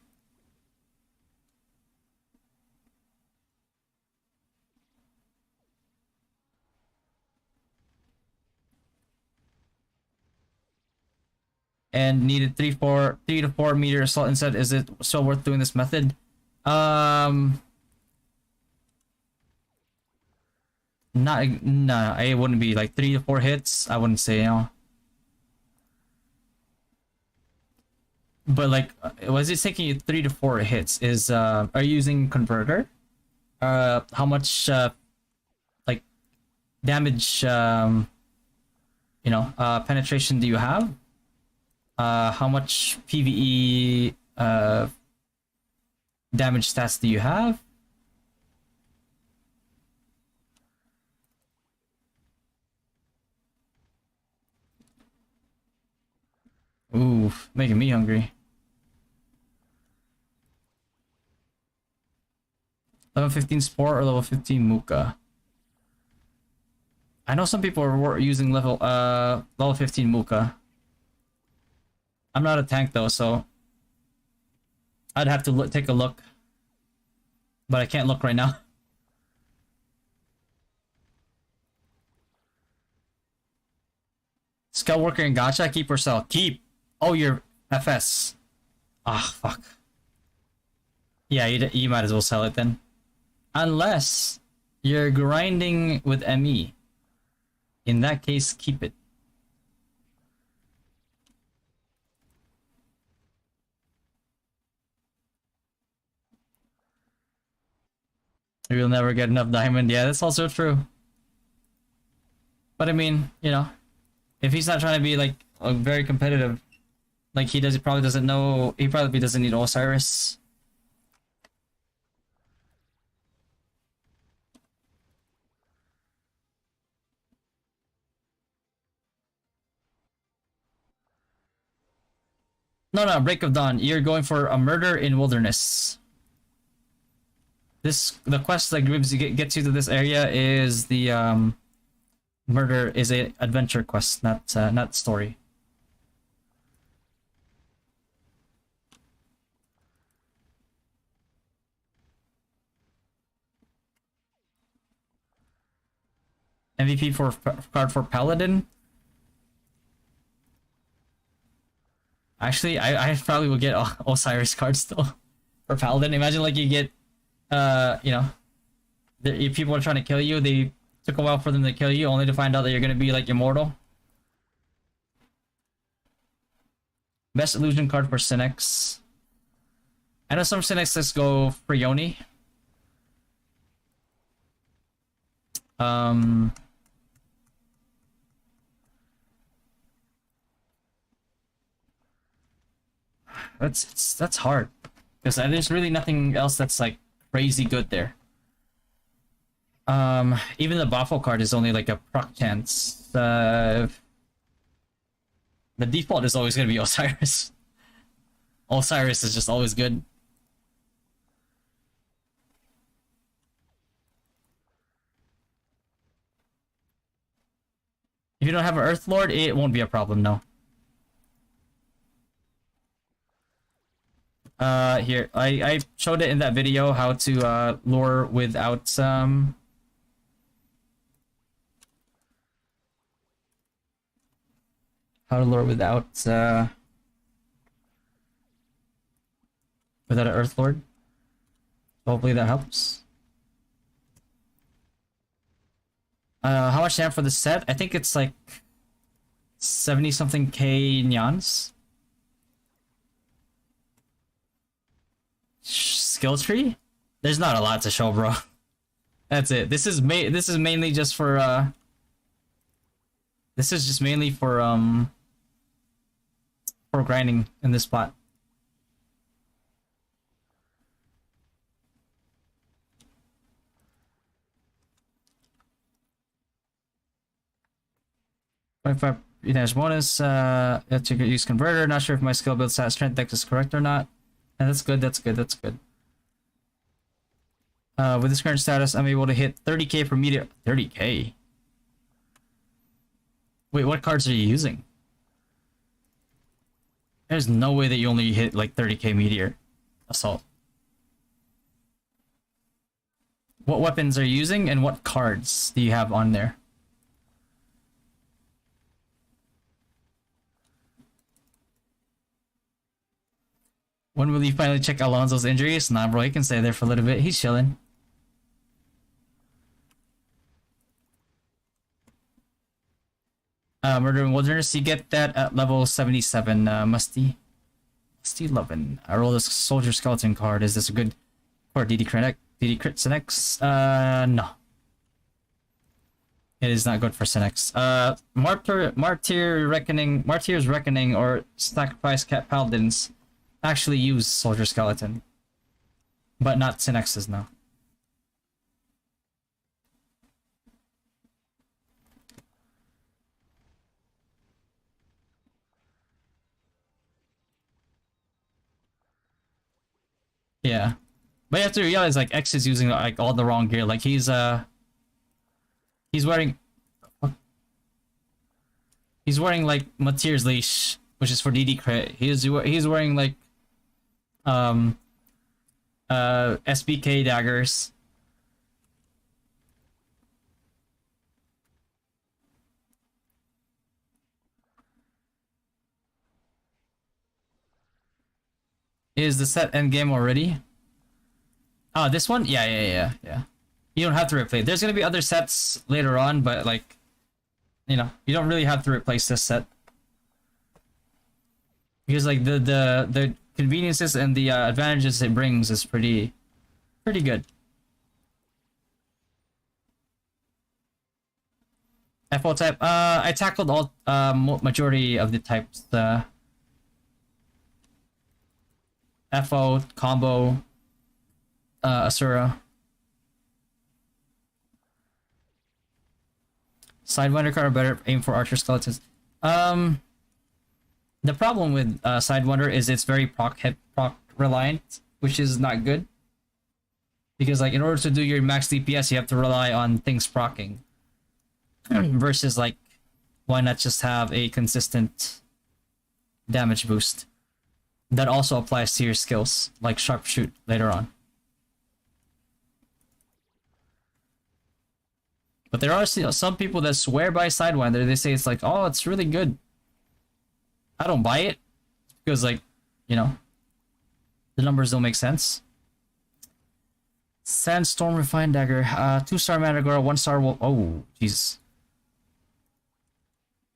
And needed 3 to 4 meter assault instead. Is it still worth doing this method? Not no, it wouldn't be like 3 to 4 hits. I wouldn't say, you know. But like, was it taking you 3 to 4 hits? Is are you using converter? How much like damage penetration do you have? How much PvE damage stats do you have? Ooh, making me hungry. Level 15 Spore or level 15 Muka? I know some people are using level 15 Muka. I'm not a tank though, so I'd have to take a look. But I can't look right now. Scout worker and gacha, keep or sell? Keep. Oh, you're FS. Ah, fuck. Yeah, you might as well sell it then. Unless you're grinding with ME. In that case, keep it. You'll never get enough diamond. Yeah, that's also true. But I mean, you know, if he's not trying to be like very competitive, like he probably doesn't know. He probably doesn't need Osiris. No, Break of Dawn. You're going for a murder in wilderness. The quest that gets you to this area is the murder is a adventure quest, not story. MVP for card for Paladin. Actually, I probably would get Osiris cards still for Paladin. Imagine like you get, if people are trying to kill you, they took a while for them to kill you, only to find out that you're gonna be like immortal. Best illusion card for Synex. I know some Synexes go for Yoni. that's hard because there's really nothing else that's like crazy good there. Even the Baffle card is only like a proc chance. The default is always gonna be Osiris. Osiris is just always good. If you don't have an Earth Lord, it won't be a problem, no. Here, I showed it in that video how to lure without how to lure without without an Earth Lord. Hopefully that helps. How much damn for the set? I think it's like 70 something K nyans. Skill tree? There's not a lot to show, bro. That's it. This is mainly just for this is just mainly for grinding in this spot. $25 damage bonus. To use converter. Not sure if my skill build stat strength deck is correct or not. And that's good. That's good. That's good. With this current status, I'm able to hit 30k per meteor. 30k. Wait, what cards are you using? There's no way that you only hit like 30k meteor assault. What weapons are you using and what cards do you have on there? When will you finally check Alonso's injuries? Nah, bro, he can stay there for a little bit. He's chilling. Murdering Wilderness, you get that at level 77, Musty 11. I roll this Soldier Skeleton card. Is this a good for DD Crit Sinex? No. It is not good for Sinex. Martyr's Reckoning or Sacrifice Cat Paladins actually use Soldier Skeleton. But not Sinexes, no. Yeah. But you have to realize like X is using like all the wrong gear. Like he's wearing like Matyr's Leash, which is for DD crit. He's wearing like SBK daggers. Is the set endgame already? Oh, this one? Yeah. You don't have to replay it. There's gonna be other sets later on, but like, you know, you don't really have to replace this set. Because like the conveniences and the advantages it brings is pretty good. FO type, I tackled all majority of the types. The FO combo, Asura. Sidewinder card are better aim for archer skeletons. The problem with Sidewinder is it's very proc reliant, which is not good. Because like in order to do your max DPS, you have to rely on things proccing. Versus like, why not just have a consistent damage boost? That also applies to your skills, like sharpshoot later on. But there are some people that swear by Sidewinder. They say it's like, oh, it's really good. I don't buy it because, like, you know, the numbers don't make sense. Sandstorm Refined Dagger, 2-star Mandragora, 1-star Wolf. Oh, Jesus.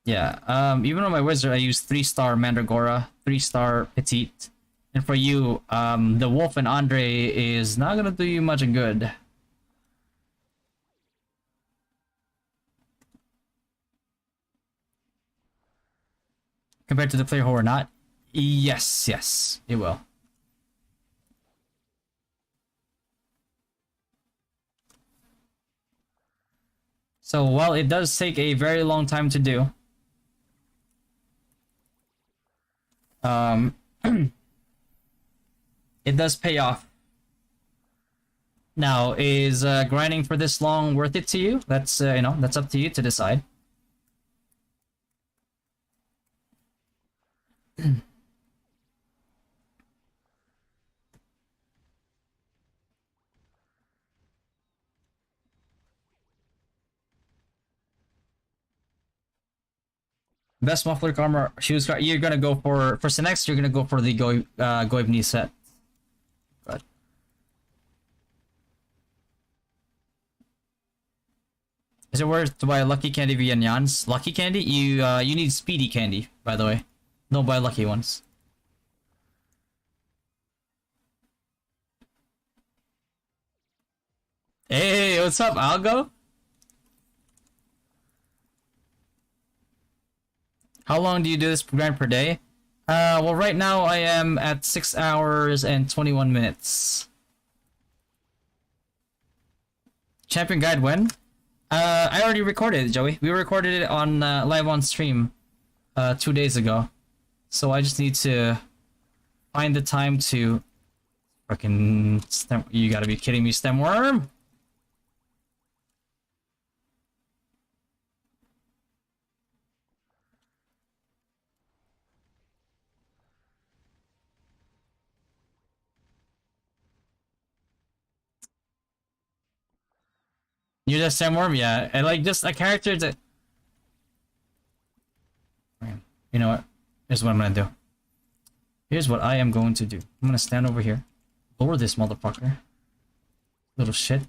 Yeah. Even on my wizard, I use 3-star Mandragora, 3-star Petite, and for you, the Wolf and Andre is not gonna do you much good. Compared to the player who are not. Yes, yes, it will. So while it does take a very long time to do, um, it does pay off. Now, is grinding for this long worth it to you? That's you know, that's up to you to decide. Best muffler armor shoes. You're gonna go for Sinex. You're gonna go for the Goib knee set. Good. Is it worth to buy Lucky Candy via Nyan's? Lucky Candy? You need Speedy Candy, by the way. Don't buy Lucky ones. Hey, what's up, Algo? How long do you do this grind per day? Well, right now I am at 6 hours and 21 minutes. Champion guide when? I already recorded it, Joey. We recorded it on live on stream 2 days ago. So I just need to find the time to fucking stem. You gotta be kidding me, stem worm. You're just stem worm, yeah, and like just a character that. You know what? Here's what I'm gonna do. Here's what I am going to do. I'm gonna stand over here, lower this motherfucker. Little shit.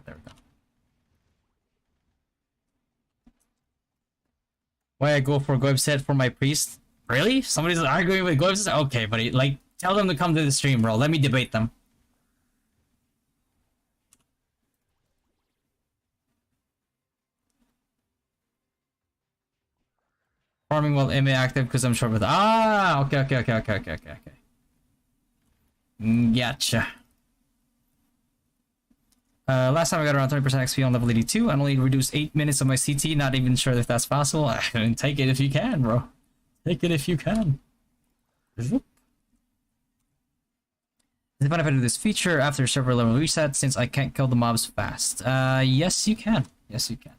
There we go. Why I go for Goib set for my priest? Really? Somebody's arguing with Goib set? Okay, buddy. Like, tell them to come to the stream, bro. Let me debate them. Farming while MA active because I'm short with. Ah, okay. Gotcha. Last time I got around 30% XP on level 82 and only reduced 8 minutes of my CT. Not even sure if that's possible. Take it if you can, bro. Take it if you can. Is it fun if I do this feature after server level reset since I can't kill the mobs fast? Yes you can. Yes you can.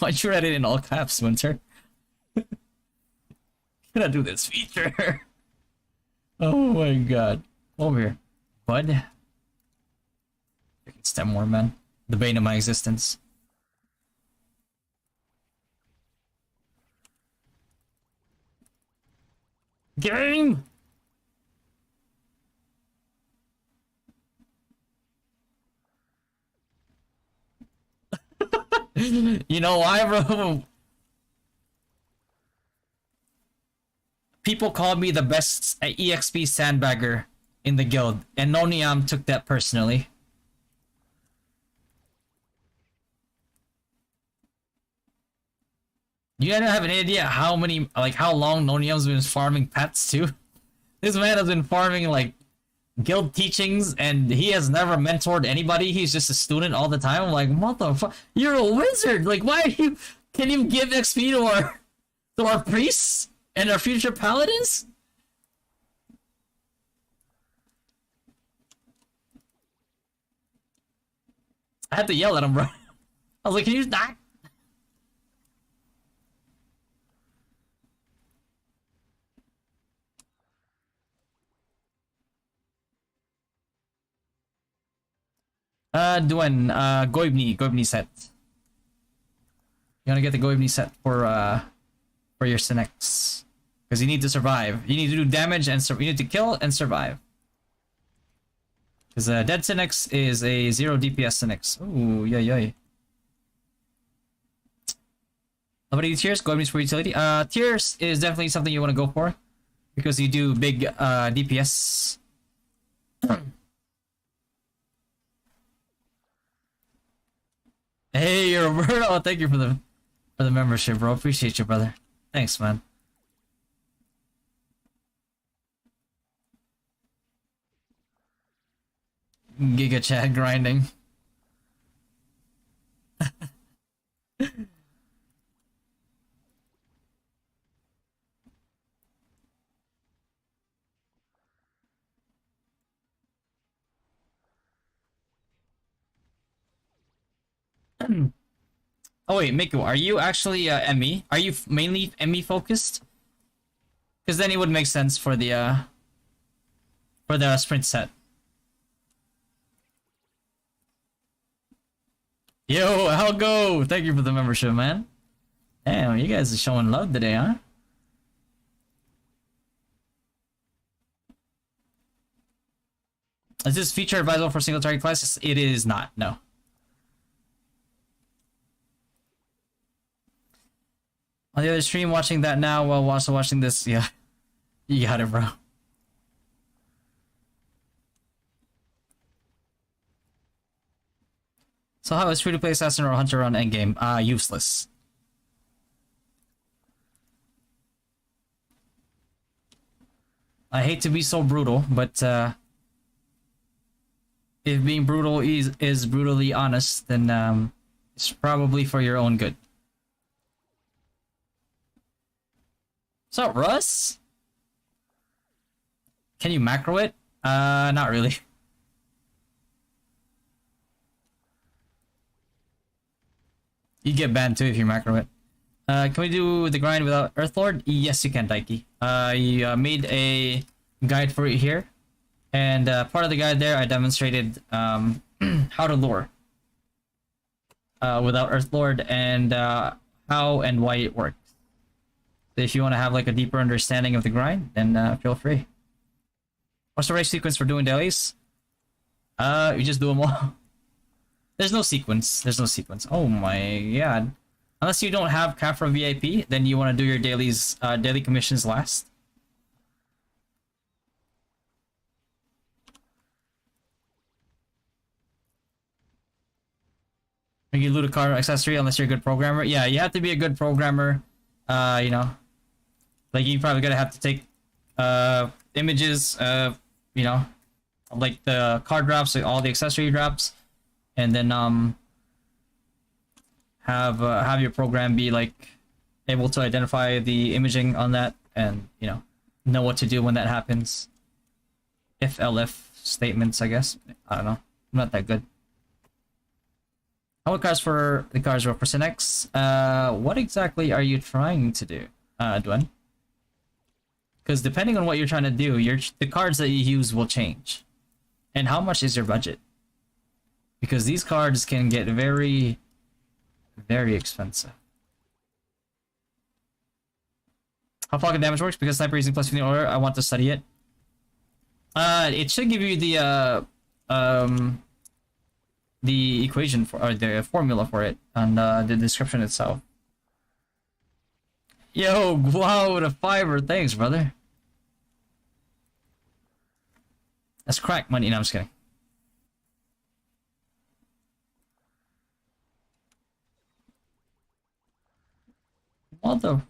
Why'd you write it in all caps, Winter? Gonna do this feature. Oh my god. Over here. Bud. Freaking stem worm, man. The bane of my existence. Game! You know why, bro? People called me the best EXP sandbagger in the guild, and Noniam took that personally. You guys don't have any idea how many, like, how long Noniam's been farming pets too? This man has been farming, like, guild teachings, and he has never mentored anybody. He's just a student all the time. I'm like, what the fuck? You're a wizard! Like, why are you... Can you give XP to our priests? And our future paladins? I had to yell at him, bro. I was like, can you not? Duen, Goibni set. You wanna get the Goibni set for your Sinex. Because you need to survive. You need to do damage and you need to kill and survive. Because dead Sinex is a 0 DPS Sinex. Ooh, yay. How about tiers? Goibni's for utility. Tiers is definitely something you want to go for. Because you do big DPS. Hey, Roberto, thank you for the membership, bro. Appreciate you, brother. Thanks, man. Giga chat grinding. Oh wait, Miku, are you actually ME? Are you mainly ME focused? Because then it would make sense for the sprint set. Yo, Helgo, thank you for the membership, man. Damn, you guys are showing love today, huh? Is this feature advisable for single target classes? It is not, no. On the other stream, watching that now while also watching this, yeah. You got it, bro. So how is free-to-play Assassin or Hunter on endgame? Useless. I hate to be so brutal, but if being brutal is brutally honest, then it's probably for your own good. What's up, Russ? Can you macro it? Not really. You get banned too if you macro it. Can we do the grind without Earthlord? Yes, you can, Daiki. I made a guide for it here. And part of the guide there, I demonstrated how to lure without Earthlord and how and why it works. So if you want to have like a deeper understanding of the grind, then feel free. What's the right sequence for doing dailies? You just do them all. There's no sequence. There's no sequence. Oh my god. Unless you don't have Kafra VIP, then you want to do your dailies, daily commissions last. You loot a car accessory unless you're a good programmer. Yeah, you have to be a good programmer. You know, like you probably gonna have to take images, you know, like the card drops, like all the accessory drops, and then have your program be like able to identify the imaging on that and know what to do when that happens. If elif statements, I guess. I don't know. I'm not that good. How many cars for the cars were for Cinex? What exactly are you trying to do, Dwen? Because depending on what you're trying to do, the cards that you use will change. And how much is your budget? Because these cards can get very, very expensive. How pocket damage works? Because sniper using plus 15 order, I want to study it. It should give you the equation for, or the formula for it on the description itself. Yo, wow, the fiber, thanks, brother. That's crack money. No, I'm just kidding. What the?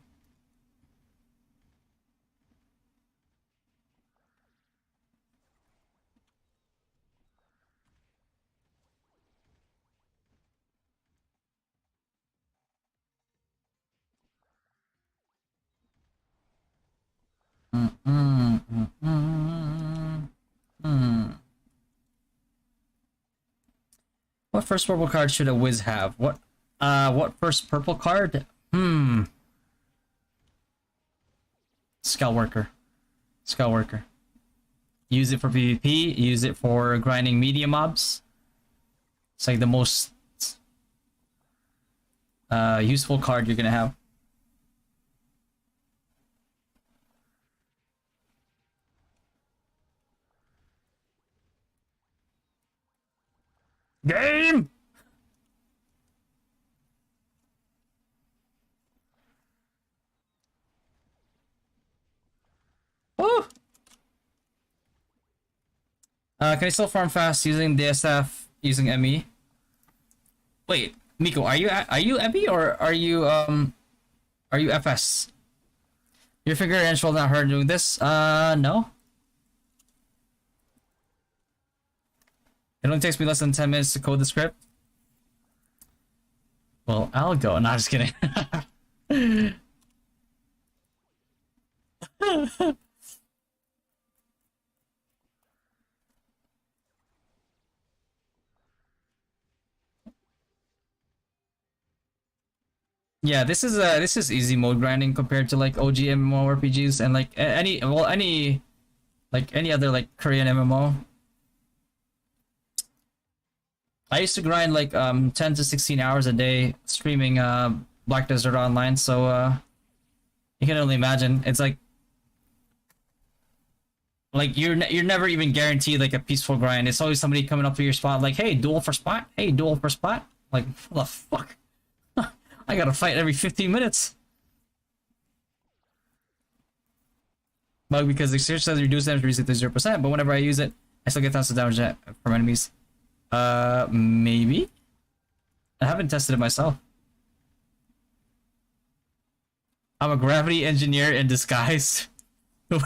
What first purple card should a Wiz have? What first purple card? Skull Worker. Skull Worker. Use it for PvP, use it for grinding media mobs. It's like the most useful card you're gonna have. Game! Woo! Can I still farm fast using DSF using ME? Wait, Miko, are you ME or are you FS? Your finger and shoulder not hurt doing this? No. It only takes me less than 10 minutes to code the script. Well, I'll go. No, just kidding. Yeah, this is easy mode grinding compared to like OG MMORPGs and like any other like Korean MMO. I used to grind like 10 to 16 hours a day streaming Black Desert Online, so you can only imagine. It's like you're never even guaranteed like a peaceful grind. It's always somebody coming up to your spot like, "Hey, duel for spot. Hey, duel for spot." Like, what the fuck? I gotta fight every 15 minutes. Bug because the search says reduce damage to 0%, but whenever I use it, I still get tons of damage from enemies. Maybe? I haven't tested it myself. I'm a gravity engineer in disguise. Then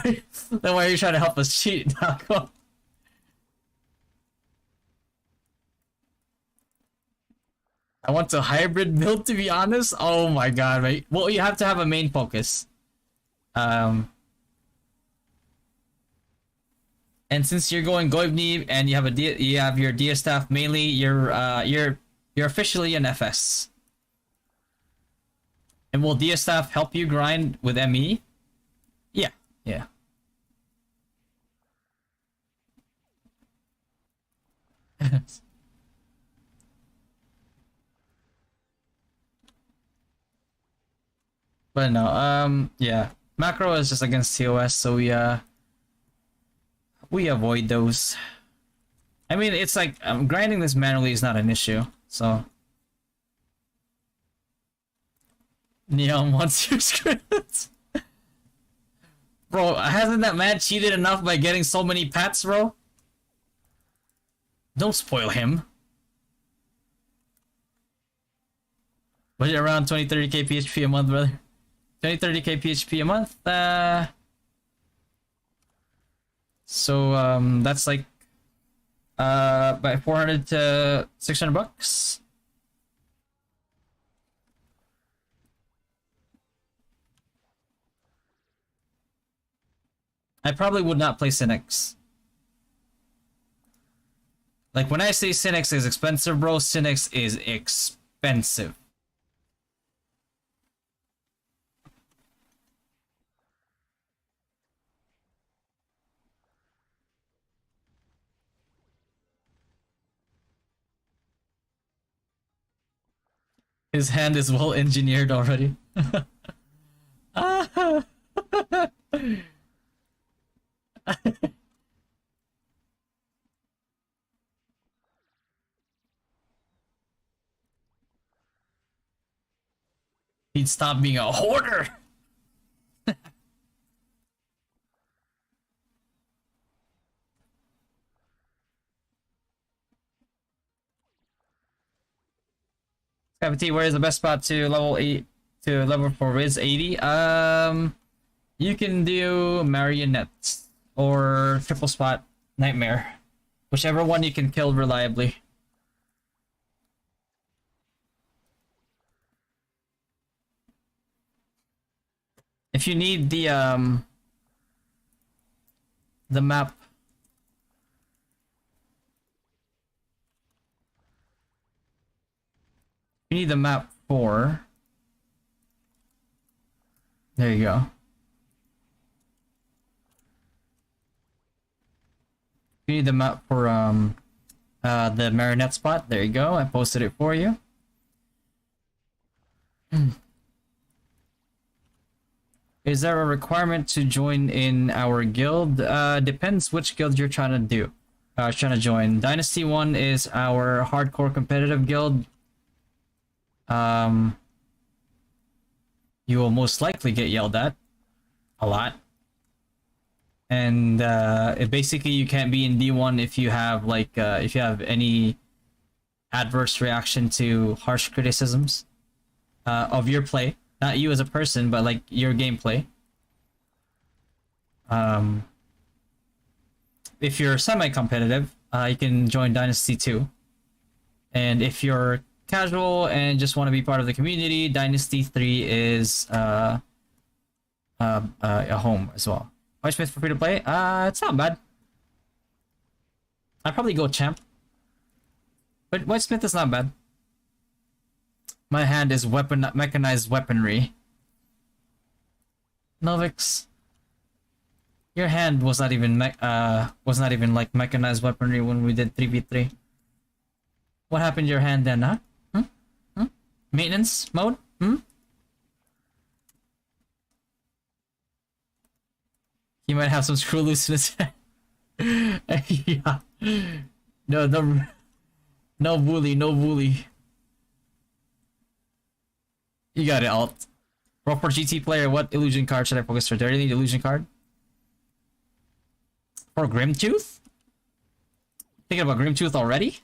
why are you trying to help us cheat, Taco? I want a hybrid build, to be honest. Oh my god, right? Well, you have to have a main focus. And since you're going Goivni and you have your DS staff mainly, you're officially an FS. And will DS staff help you grind with ME? Yeah, yeah. But no, yeah. Macro is just against TOS, so we avoid those. I mean, it's like grinding this manually is not an issue, so. Neon wants your scripts. Bro, hasn't that man cheated enough by getting so many pats, bro? Don't spoil him. Budget around 20-30k PHP a month, brother. 20-30k PHP a month. So that's like by 400 to 600 bucks. I probably would not play Cynics. Like when I say Cynics is expensive, bro, Cynics is expensive. His hand is well engineered already. He'd stop being a hoarder. Cavity, where is the best spot to level 8 to level 4 Riz 80? You can do Marionettes or Triple Spot Nightmare. Whichever one you can kill reliably. If you need the map, you need the map for, there you go. You need the map for the Marionette spot. There you go. I posted it for you. Is there a requirement to join in our guild? Depends which guild you're trying to do. Trying to join. Dynasty 1 is our hardcore competitive guild. You will most likely get yelled at a lot. and basically you can't be in D1 if you have like if you have any adverse reaction to harsh criticisms of your play, not you as a person, but like your gameplay. If you're semi-competitive, you can join Dynasty 2. And if you're casual and just want to be part of the community, Dynasty 3 is a home as well. White Smith for free to play? It's not bad. I'd probably go champ. But White Smith is not bad. My hand is mechanized weaponry. Novix, your hand was not even like mechanized weaponry when we did 3v3. What happened to your hand then, huh? Maintenance mode? He might have some screw loose in his head. Yeah. No bully, no bully. You got it, alt. Roper GT player, what illusion card should I focus for? Do I really need illusion card? For Grimtooth? Thinking about Grimtooth already?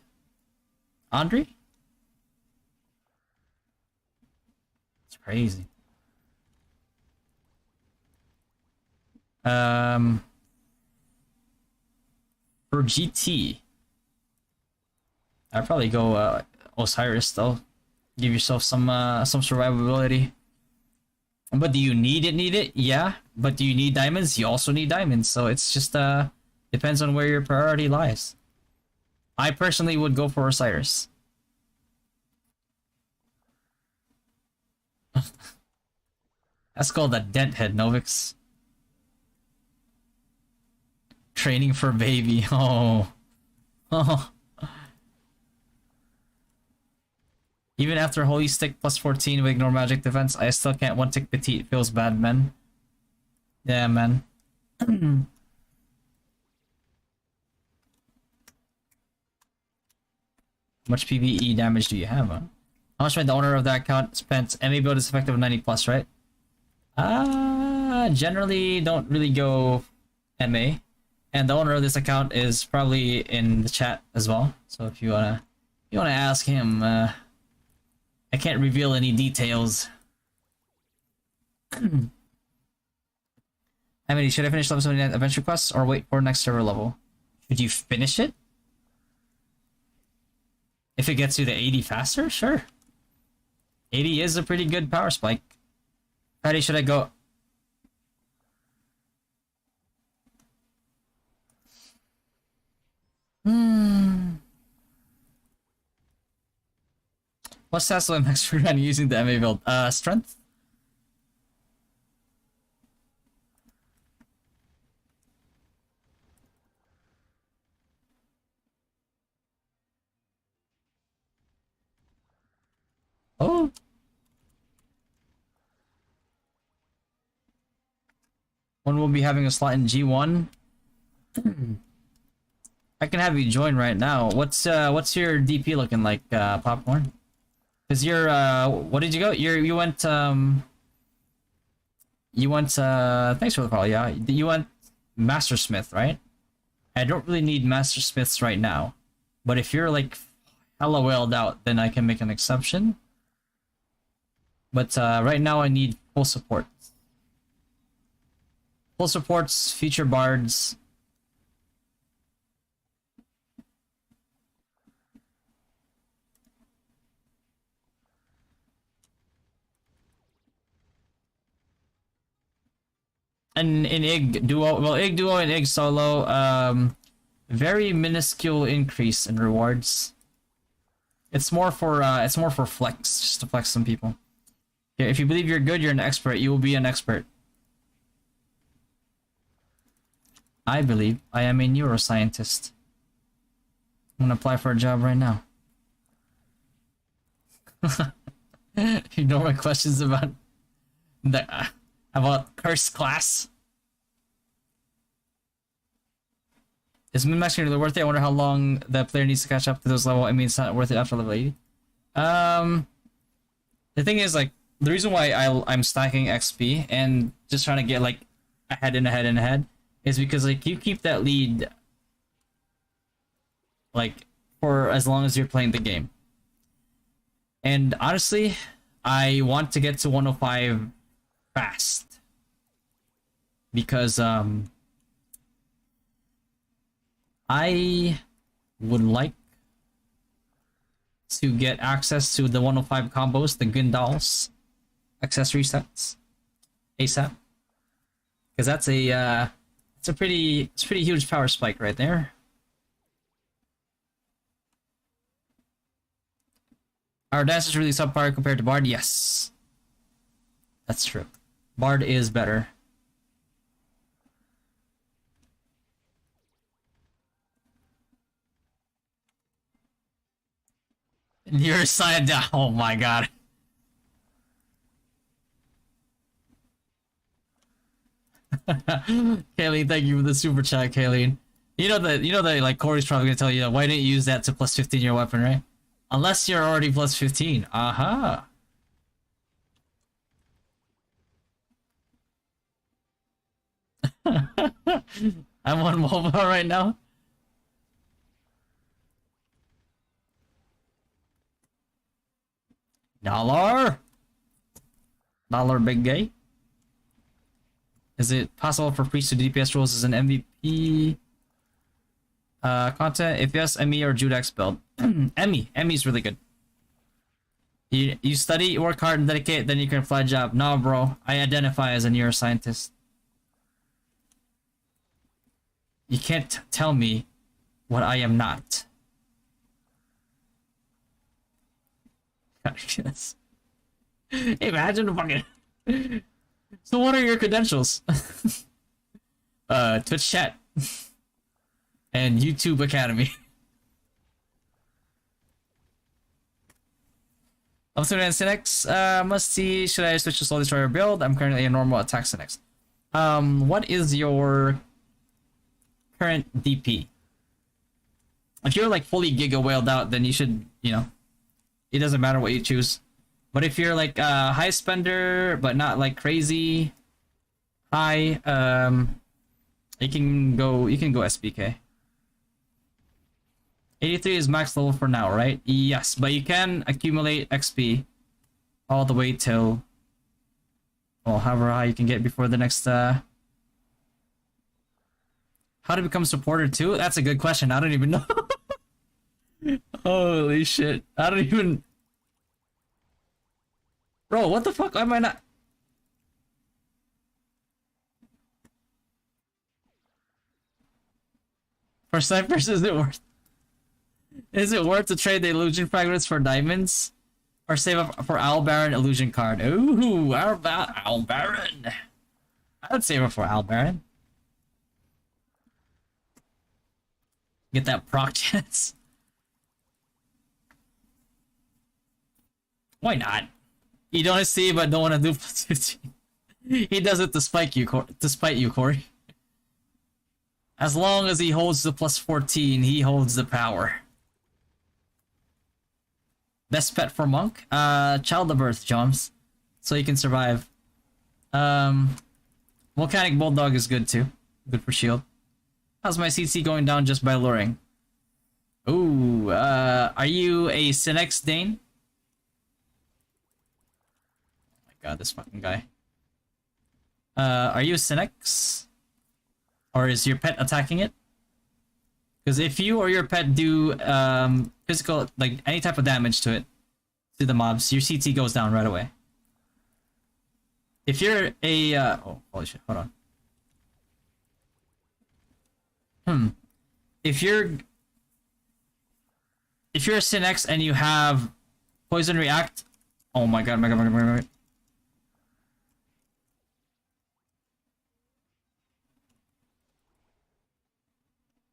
Andre? It's crazy. For GT, I'd probably go Osiris though. Give yourself some survivability. But do you need it? Yeah. But do you need diamonds? You also need diamonds. So it's just depends on where your priority lies. I personally would go for Osiris. That's called a dent head, Novix. Training for baby. Oh. Even after Holy Stick plus 14 with ignore magic defense, I still can't one tick petite. Feels bad, man. Yeah, man. How much PvE damage do you have, huh? How much might the owner of that account spent? MA build is effective 90 plus, right? Generally don't really go MA. And the owner of this account is probably in the chat as well. So if you wanna ask him, I can't reveal any details. Should I finish level 79 adventure quests or wait for next server level? Should you finish it? If it gets you to 80 faster, sure. 80 is a pretty good power spike. Patty, should I go? What stats do I max for when using the MA build? Strength? Oh. One will be having a slot in G1. I can have you join right now. What's your DP looking like, Popcorn? Cause you're what did you go? You went thanks for the follow, yeah. You went Mastersmith, right? I don't really need Mastersmiths right now. But if you're like hella whaled out, then I can make an exception. But right now I need full support. Full supports, future bards. And in IG duo, well, IG duo and IG solo, very minuscule increase in rewards. It's more for flex, just to flex some people. Yeah, if you believe you're good, you're an expert. You will be an expert. I believe I am a neuroscientist. I'm gonna apply for a job right now. You know my questions about the about cursed class. Is min-maxing really worth it? I wonder how long the player needs to catch up to those level. I mean, it's not worth it after level 80. The thing is, like, the reason why I'm stacking XP and just trying to get like ahead is because like you keep that lead like for as long as you're playing the game. And honestly, I want to get to 105 fast because I would like to get access to the 105 combos, the Gundals accessory sets ASAP, because that's a it's a pretty huge power spike right there. Our dance is really subpar compared to Bard. Yes, that's true. Bard is better. Your side down. Oh my god. Kayleen, thank you for the super chat, Kayleen. You know that like Corey's probably gonna tell you, why didn't you use that to plus 15 your weapon, right? Unless you're already plus 15. Aha. I'm on mobile right now. Dollar big gay. Is it possible for Priest to DPS roles as an MVP content? If yes, Emmy or Judex build. Emmy's really good. You study, you work hard and dedicate, then you can fly job. No, bro. I identify as a neuroscientist. You can't tell me what I am not. Yes. Imagine fucking. So what are your credentials? Twitch chat and YouTube Academy. Optimum and Cynics, must see. Should I switch to Soul Destroyer build? I'm currently a normal attack Cynics. What is your current DP? If you're like fully Giga whaled out, then you should, you know, it doesn't matter what you choose. But if you're like high spender but not like crazy high, you can go SBK. 83 is max level for now, right? Yes, but you can accumulate XP all the way till, well, however high you can get before the next how to become supporter too? That's a good question. I don't even know. Holy shit. I don't even... Bro, what the fuck? Why am I not... For snipers, is it worth... Is it worth to trade the illusion fragments for diamonds? Or save up for Owl Baron illusion card? Ooh, Owl Baron. I'd save it for Owl Baron. Get that proc chance. Why not? You don't see, but don't want to do plus 15. He does it to spite you, Corey. As long as he holds the plus 14, he holds the power. Best pet for Monk? Child of Earth, Joms. So you can survive. Volcanic Bulldog is good too. Good for shield. How's my CC going down just by luring? Ooh, are you a Synex Dane? Oh my god, this fucking guy. Are you a Synex? Or is your pet attacking it? Because if you or your pet do physical, like any type of damage to it, to the mobs, your CT goes down right away. If you're a oh holy shit, hold on. If you're a Synex and you have poison react, oh my god, my god.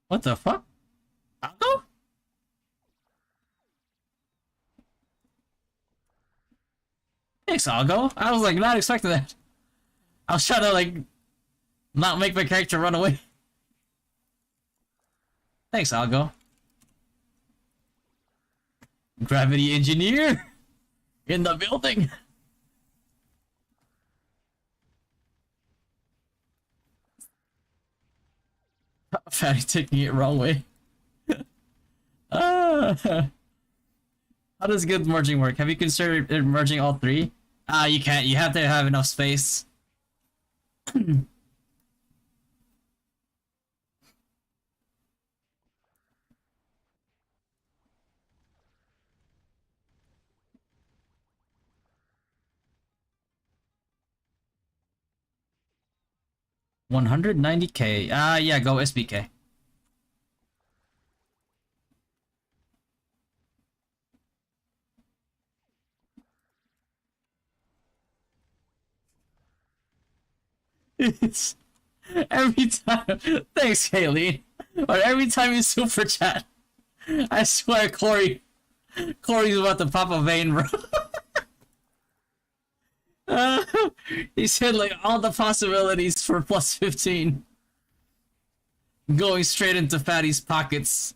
What the fuck? Algo? Thanks, Algo. I was like not expecting that. I was trying to like not make my character run away. Thanks, Algo. Gravity engineer in the building. Fatty taking it wrong way. Ah. How does guild merging work? Have you considered merging all three? You can't. You have to have enough space. 190k. Yeah, go SBK. It's every time. Thanks, Kayleen. Or every time you super chat, I swear, Corey's about to pop a vein, bro. He said like all the possibilities for plus 15 going straight into Fatty's pockets.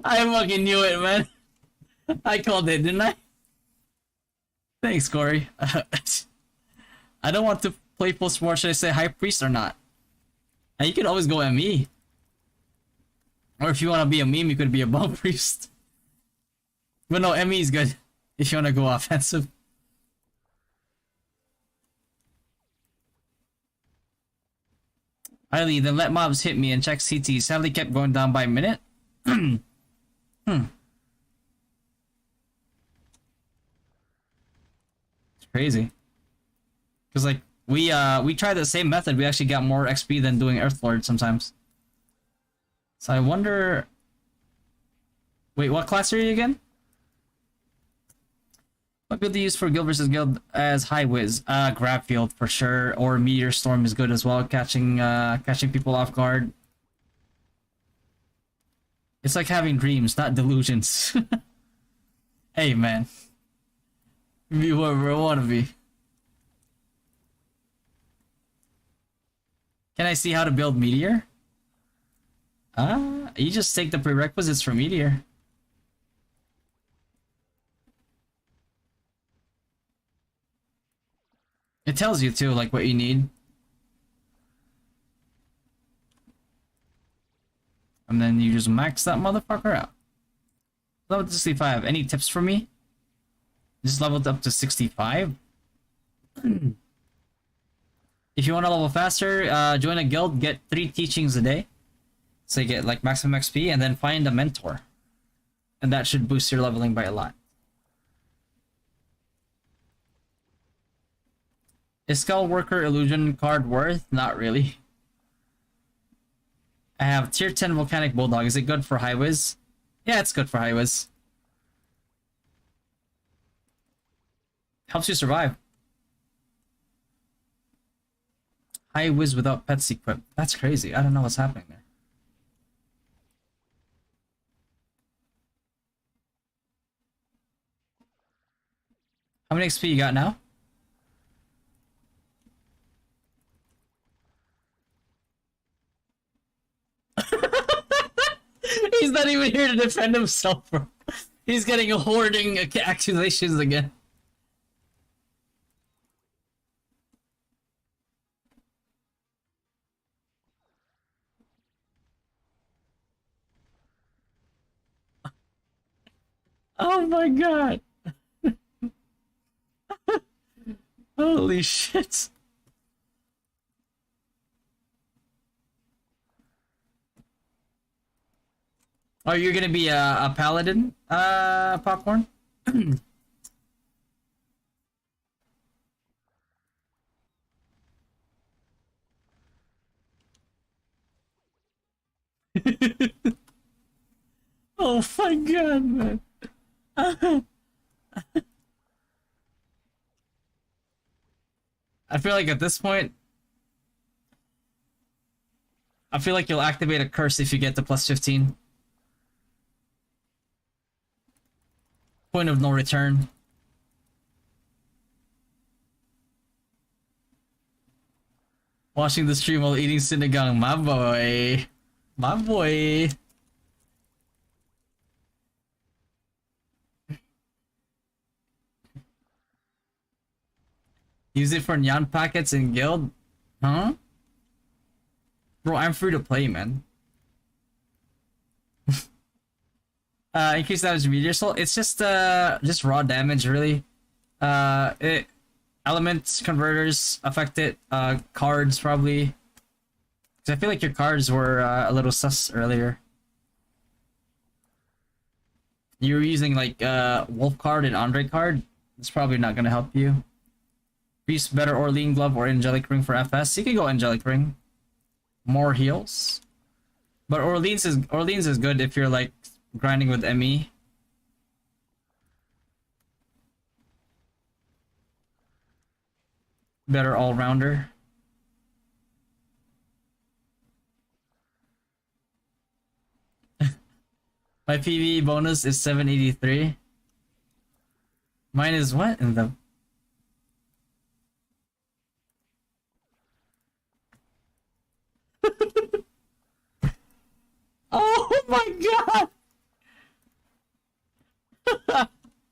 I fucking knew it, man. I called it, didn't I? Thanks, Corey. I don't want to play post war. Should I say High Priest or not? And you could always go ME. Or if you want to be a meme, you could be a Bomb Priest. But no, ME is good if you want to go offensive. Eiley, then let mobs hit me and check CT. Sadly kept going down by a minute. It's crazy. Cause like we tried the same method, we actually got more XP than doing Earthlord sometimes. So I wonder. Wait, what class are you again? What build do you use for guild versus guild as high whiz? Grab field for sure, or meteor storm is good as well, catching people off guard. It's like having dreams, not delusions. Hey man, be whoever I want to be. Can I see how to build meteor? You just take the prerequisites for meteor. It tells you too, like what you need. And then you just max that motherfucker out. Level to 65. Any tips for me? Just leveled up to 65. If you want to level faster, join a guild, get 3 teachings a day. So you get like maximum XP, and then find a mentor. And that should boost your leveling by a lot. Is Skull Worker Illusion card worth? Not really. I have tier 10 Volcanic Bulldog. Is it good for high whiz? Yeah, it's good for high whiz. Helps you survive. High whiz without pets equipped. That's crazy. I don't know what's happening there. How many XP you got now? He's not even here to defend himself, bro. He's getting hoarding accusations again. Oh my god. Holy shit. Oh, you're gonna be a paladin, Popcorn? Oh my god, man. I feel like at this point, I feel like you'll activate a curse if you get to plus 15. Point of no return. Watching the stream while eating sinigang, my boy. My boy. Use it for Nyan packets in guild? Huh? Bro, I'm free to play, man. Increase damage meteor soul. It's just raw damage, really. Elements converters affect it. Cards probably. Cause I feel like your cards were a little sus earlier. You were using like Wolf card and Andre card. It's probably not gonna help you. Use better Orlean glove or Angelic ring for FS. You can go Angelic ring. More heals. But Orleans is good if you're like grinding with ME. Better all-rounder. My PvE bonus is 783. Mine is what in the... Oh my god!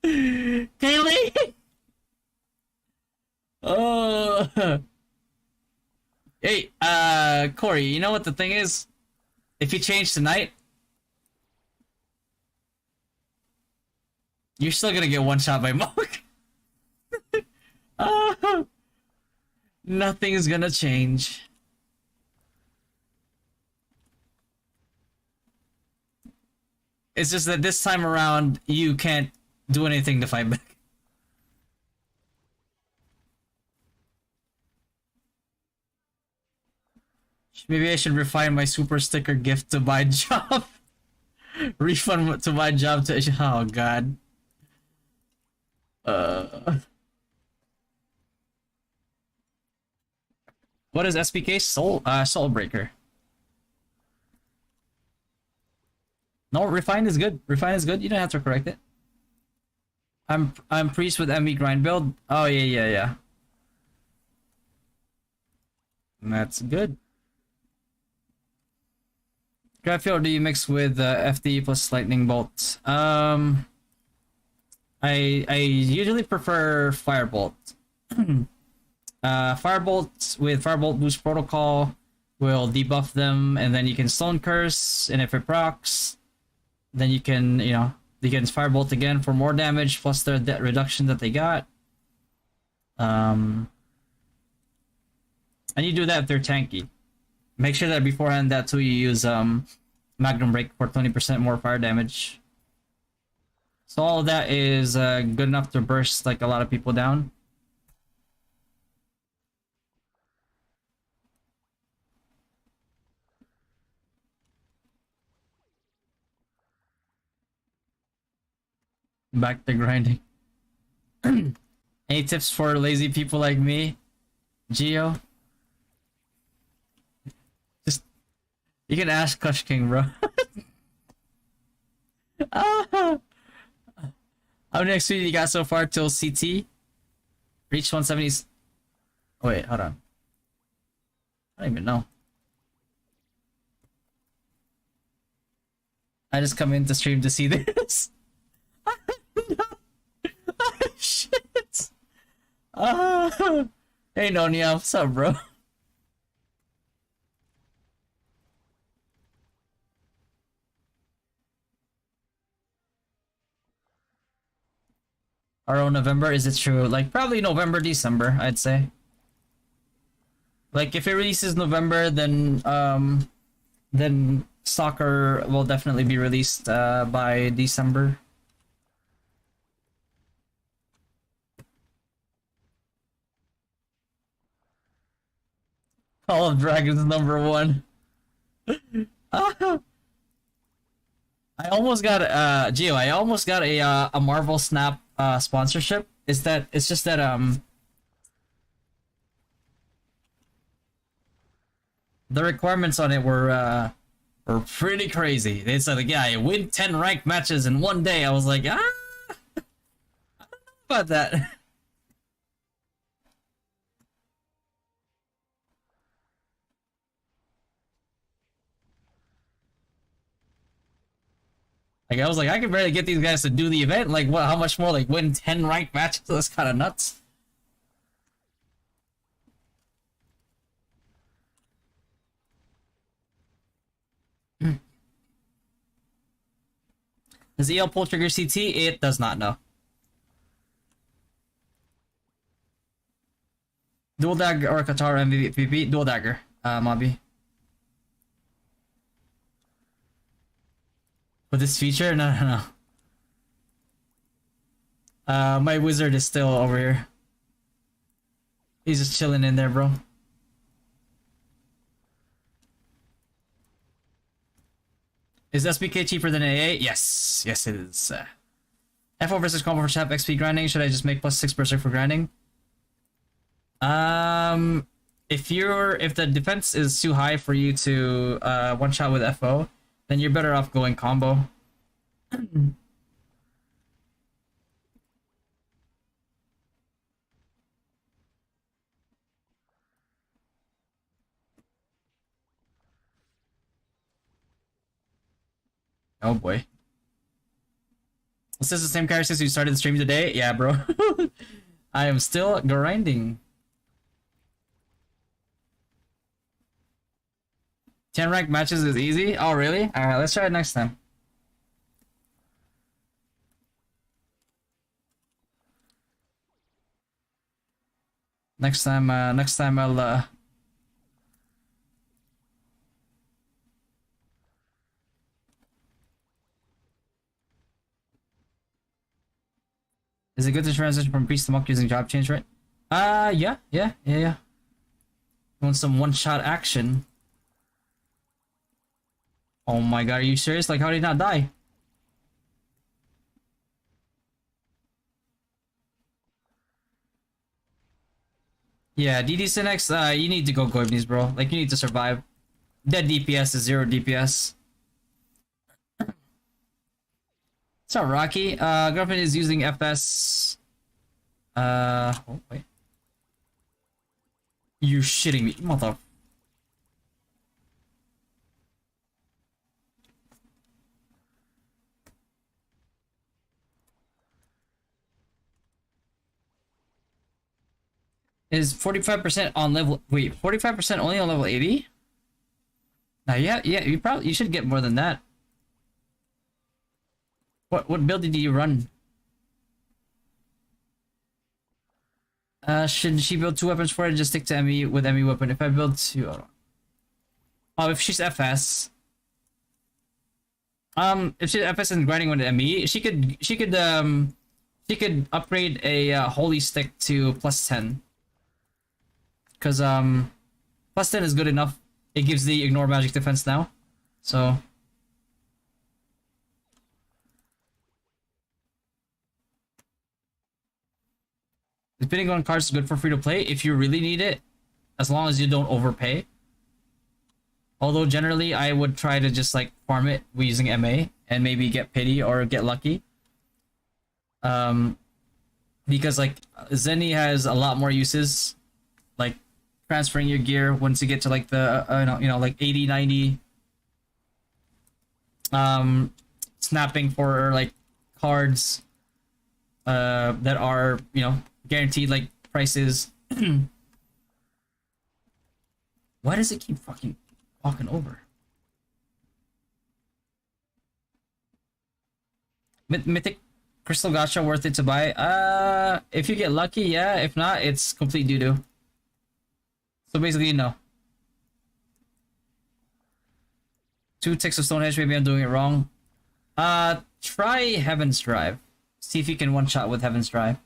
Kaylee! Oh. Hey, Corey, you know what the thing is? If you change tonight, you're still gonna get one shot by Monk. Nothing's gonna change. It's just that this time around, you can't do anything to fight back. Maybe I should refine my super sticker gift to my job. Refund to my job to... Oh, God. What is SPK? Soul Breaker. No, refine is good. Refine is good. You don't have to correct it. I'm priest with MV grind build. Oh yeah. That's good. Graphiel, do you mix with FD plus lightning bolt? I usually prefer firebolt. Firebolt with firebolt boost protocol will debuff them, and then you can stone curse, and if it procs, then you can firebolt again for more damage plus their debt reduction that they got. And you do that if they're tanky. Make sure that beforehand that too you use Magnum Break for 20% more fire damage. So all of that is good enough to burst like a lot of people down. Back to grinding. Any tips for lazy people like me, Geo? Just you can ask Kush King, bro. How many XP you got so far till CT? Reach 170s. Oh, wait, hold on. I don't even know. I just come in to stream to see this. Shit. Hey Nonia, what's up, bro? Around November, is it true? Like probably November, December, I'd say. Like if it releases November, then soccer will definitely be released by December. Call of Dragons #1. I almost got Gio, I almost got a Marvel Snap sponsorship. It's just that the requirements on it were pretty crazy. They said like, yeah, you win 10 ranked matches in one day. I was like, I don't know about that. Like I was like, I can barely get these guys to do the event. Like, what? How much more? Like, win 10 ranked matches? That's kind of nuts. Does EL pull trigger CT? It does not know. Dual dagger or Katara MVP? Dual dagger, Mobby. With this feature? No, no, no. My wizard is still over here. He's just chilling in there, bro. Is SBK cheaper than AA? Yes. Yes, it is. FO versus combo for chap XP grinding. Should I just make +6 berserk for grinding? If the defense is too high for you to one shot with FO, then you're better off going combo. Oh boy. Is this the same character since you started the stream today? Yeah, bro. I am still grinding. 10 rank matches is easy? Oh, really? Alright, let's try it next time. Next time I'll Is it good to transition from priest to monk using job change, right? Yeah. Want some one-shot action? Oh my god, are you serious? Like, how did he not die? Yeah, DD Cinex, you need to go Goibnies, bro. Like, you need to survive. Dead DPS is 0 DPS. It's not Rocky. Girlfriend is using FS. Oh, wait. You shitting me, mother. Is 45% on level... Wait, 45% only on level 80? Now, yeah, you should get more than that. What build did you run? Should she build 2 weapons for it and just stick to ME with ME weapon? If I build 2... Oh, if she's FS... if she's FS and grinding with ME, she could upgrade a holy stick to +10. Because +10 is good enough. It gives the ignore magic defense now. So depending on cards is good for free to play if you really need it, as long as you don't overpay. Although generally I would try to just like farm it using MA and maybe get pity or get lucky. Because like Zenny has a lot more uses, like transferring your gear once you get to like the like 80 90, snapping for like cards that are guaranteed like prices. Why does it keep fucking walking over? Mythic Crystal Gacha worth it to buy? If you get lucky, yeah. If not, it's complete doo-doo. So basically, no. 2 ticks of Stonehenge, maybe I'm doing it wrong. Try Heaven's Drive. See if you can one-shot with Heaven's Drive.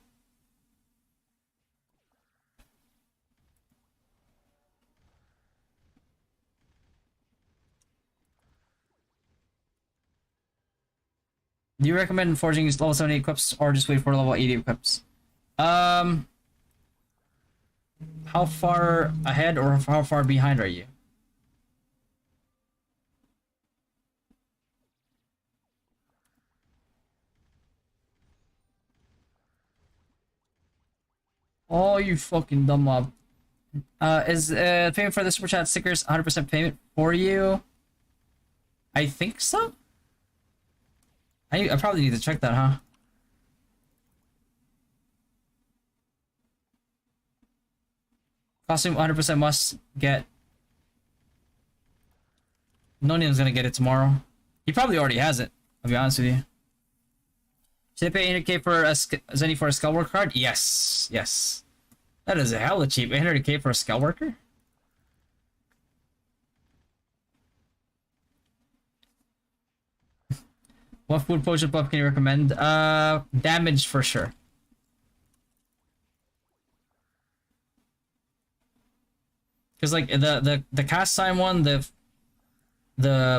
Do you recommend forging level 70 equips or just wait for level 80 equips? How far ahead or how far behind are you? Oh, you fucking dumb mob. Is payment for the super chat stickers 100% payment for you? I think so. I probably need to check that, huh? Costume 100% must get. Nonium's gonna get it tomorrow. He probably already has it, I'll be honest with you. Should I pay 800k for a Zenny for a skull work card? Yes, yes. That is a hella cheap. 800k for a skull worker? What food potion buff can you recommend? Damage for sure. Because like the cast time one, the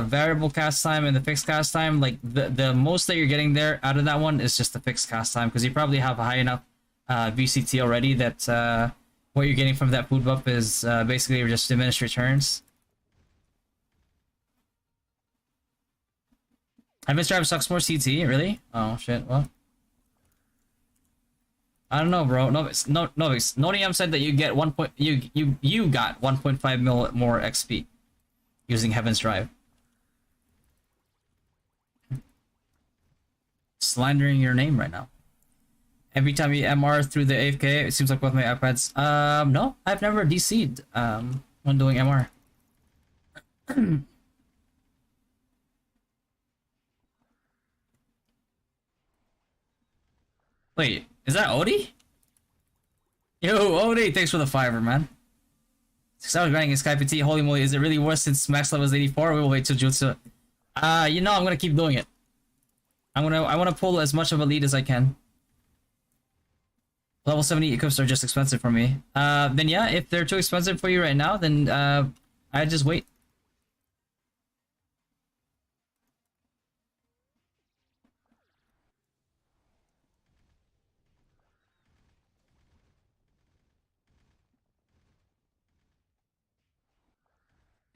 variable cast time and the fixed cast time, like the most that you're getting there out of that one is just the fixed cast time, because you probably have a high enough VCT already that what you're getting from that food buff is basically just diminished returns. Heaven's Drive sucks more CT, really? Oh shit, well. I don't know, bro. Nonium said that you get you got 1.5 mil more XP using Heaven's Drive. Slandering your name right now. Every time you MR through the AFK, it seems like both my iPads. No, I've never DC'd when doing MR. Wait, is that Odie? Yo, Odie, thanks for the $5, man. 6 hours grinding in Sky PT. Holy moly, is it really worse since max level is 84? We will wait till Jutsu. You know I'm gonna keep doing it. I wanna pull as much of a lead as I can. Level 70 equips are just expensive for me. Then yeah, if they're too expensive for you right now, then I just wait.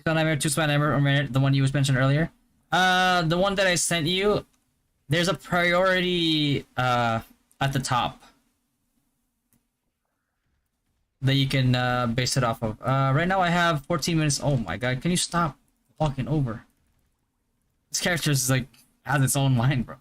Nightmare, 2-spot Nightmare, the one you mentioned earlier. The one that I sent you, there's a priority at the top that you can base it off of. Right now I have 14 minutes. Oh my god, can you stop walking over? This character is like has its own line, bro.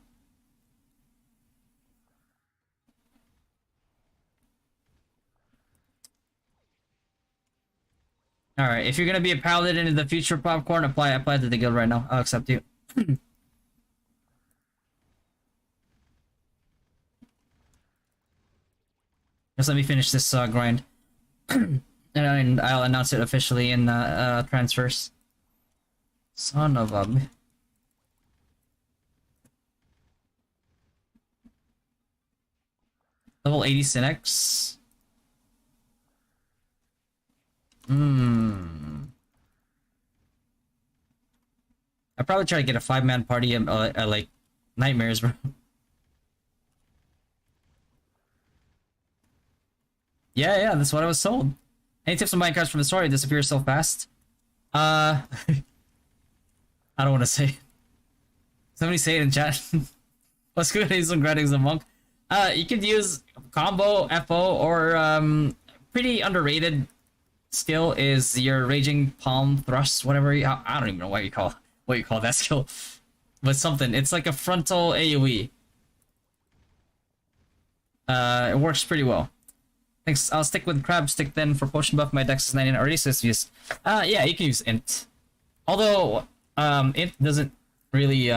Alright, if you're gonna be a paladin in the future, Popcorn, apply to the guild right now. I'll accept you. Just let me finish this grind. And I'll announce it officially in transfers. Son of a... Level 80 Synex. I'd probably try to get a 5-man party at like Nightmares, bro. Yeah, that's what I was told. Any tips on buying cards from the story? It disappears so fast. I don't want to say it. Somebody say it in chat. What's good? He's on grinding as a monk. You could use combo, FO, or pretty underrated skill is your Raging Palm Thrust, whatever. I don't even know what you call that skill, but something. It's like a frontal AoE. It works pretty well. Thanks. I'll stick with Crab Stick then for potion buff. My dex is 99 already, so it's just yeah, you can use Int. Although Int doesn't really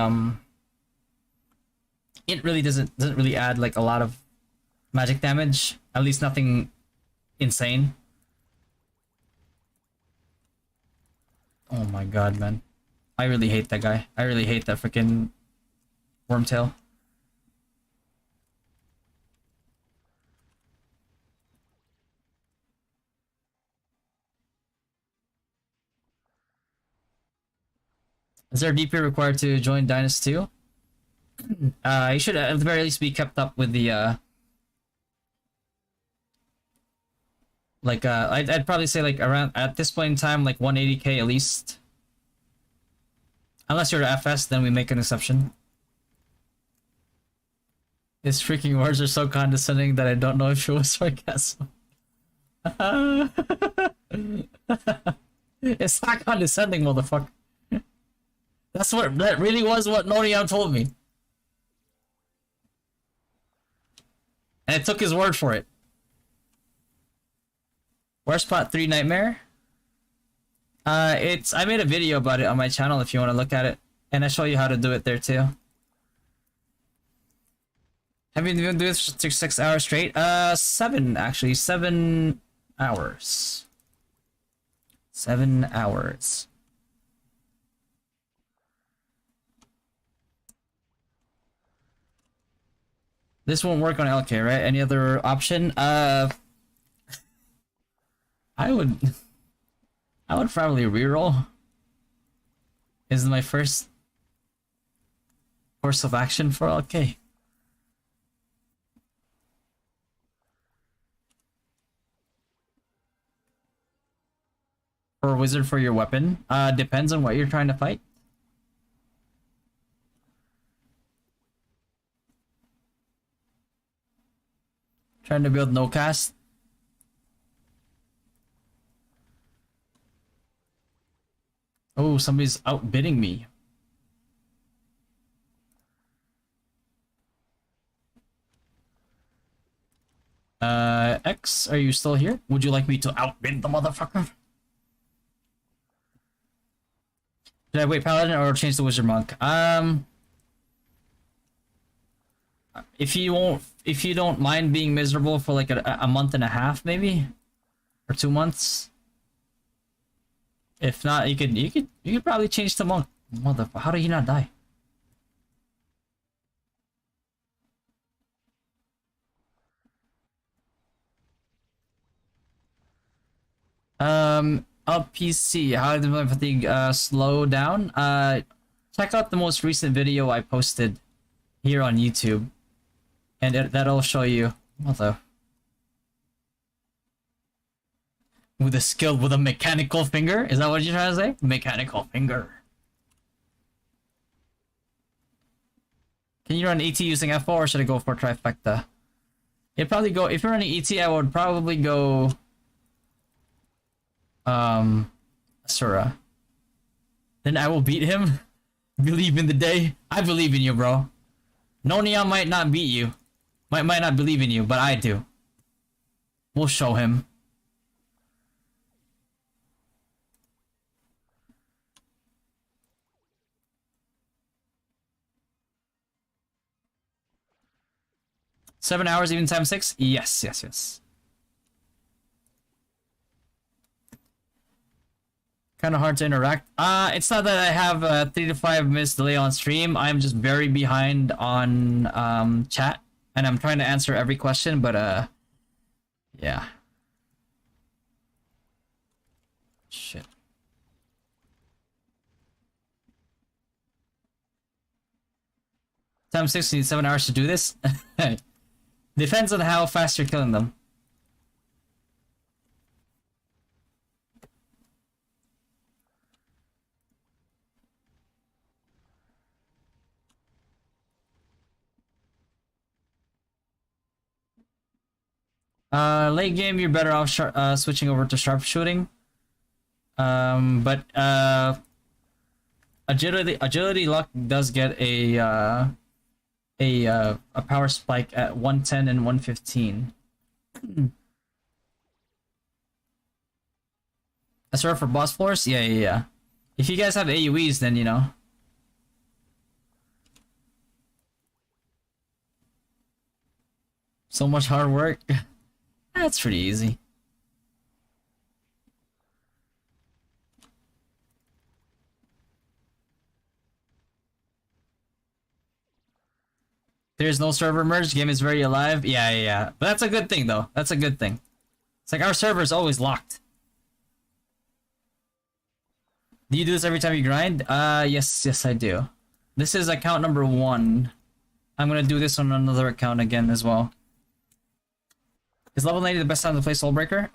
doesn't really add like a lot of magic damage. At least nothing insane. Oh my god, man. I really hate that guy. I really hate that freaking Wormtail. Is there a DP required to join Dynasty 2? You should at the very least be kept up with the I'd probably say like around at this point in time like 180k at least. Unless you're to FS, then we make an exception. His freaking words are so condescending that I don't know if it was sarcasm. It's not condescending, motherfucker. That really was what Norian told me. And I took his word for it. Where's Spot 3 Nightmare? I made a video about it on my channel if you want to look at it. And I show you how to do it there too. Have you been doing this for 6 hours straight? 7 actually. 7 hours. 7 hours. This won't work on LK, right? Any other option? I would probably reroll. Is my first course of action for LK. Or wizard for your weapon. Depends on what you're trying to fight. Trying to build no cast. Oh, somebody's outbidding me. X, are you still here? Would you like me to outbid the motherfucker? Did I wait paladin or change the wizard monk? If you don't mind being miserable for like a month and a half, maybe, or 2 months. If not, you could probably change to monk. Motherfucker, how did he not die? Up PC, how did my fatigue slow down? Check out the most recent video I posted here on YouTube, and that'll show you. With a skill with a mechanical finger? Is that what you're trying to say? Mechanical finger. Can you run ET using F4 or should I go for trifecta? You'd probably go, if you're running ET, I would probably go Asura. Then I will beat him. Believe in the day. I believe in you, bro. Nonia might not beat you. Might not believe in you, but I do. We'll show him. Seven hours, even time 6? Yes. Kind of hard to interact. It's not that I have a 3 to 5 minutes delay on stream. I'm just very behind on chat, and I'm trying to answer every question, but yeah. Shit. Time 6 needs 7 hours to do this. Depends on how fast you're killing them. Late game, you're better off switching over to sharpshooting. But agility luck does get a power spike at 110 and 115. That's right for boss floors? Yeah. If you guys have AoEs, then you know. So much hard work. That's pretty easy. There's no server merge. Game is very alive. Yeah. But that's a good thing, though. That's a good thing. It's like our server is always locked. Do you do this every time you grind? Yes, I do. This is account number 1. I'm gonna do this on another account again as well. Is level 90 the best time to play Soulbreaker?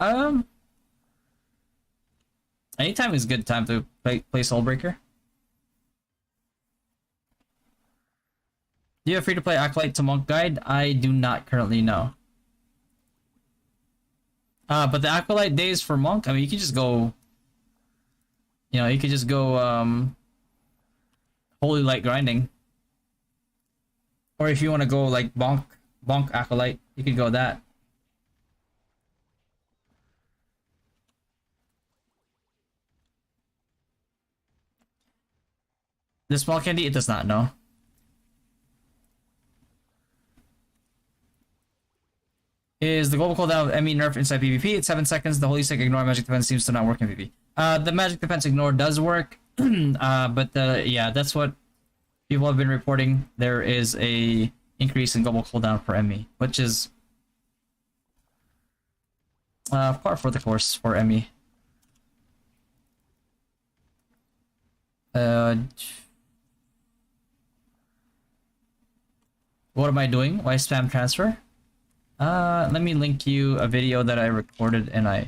Anytime is a good time to play Soulbreaker. Do you have free-to-play Acolyte to Monk guide? I do not currently know. But the Acolyte days for Monk, I mean, you can just go... You know, you could just go, Holy Light grinding. Or if you want to go, like, Bonk Acolyte, you could go that. The small candy, it does not know. Is the global cooldown of ME nerf inside PvP? It's 7 seconds. The holy stick ignore magic defense seems to not work in PvP. The magic defense ignore does work, but yeah, that's what people have been reporting. There is a increase in global cooldown for ME, which is par for the course for ME. What am I doing? Why spam transfer? Let me link you a video that I recorded and I...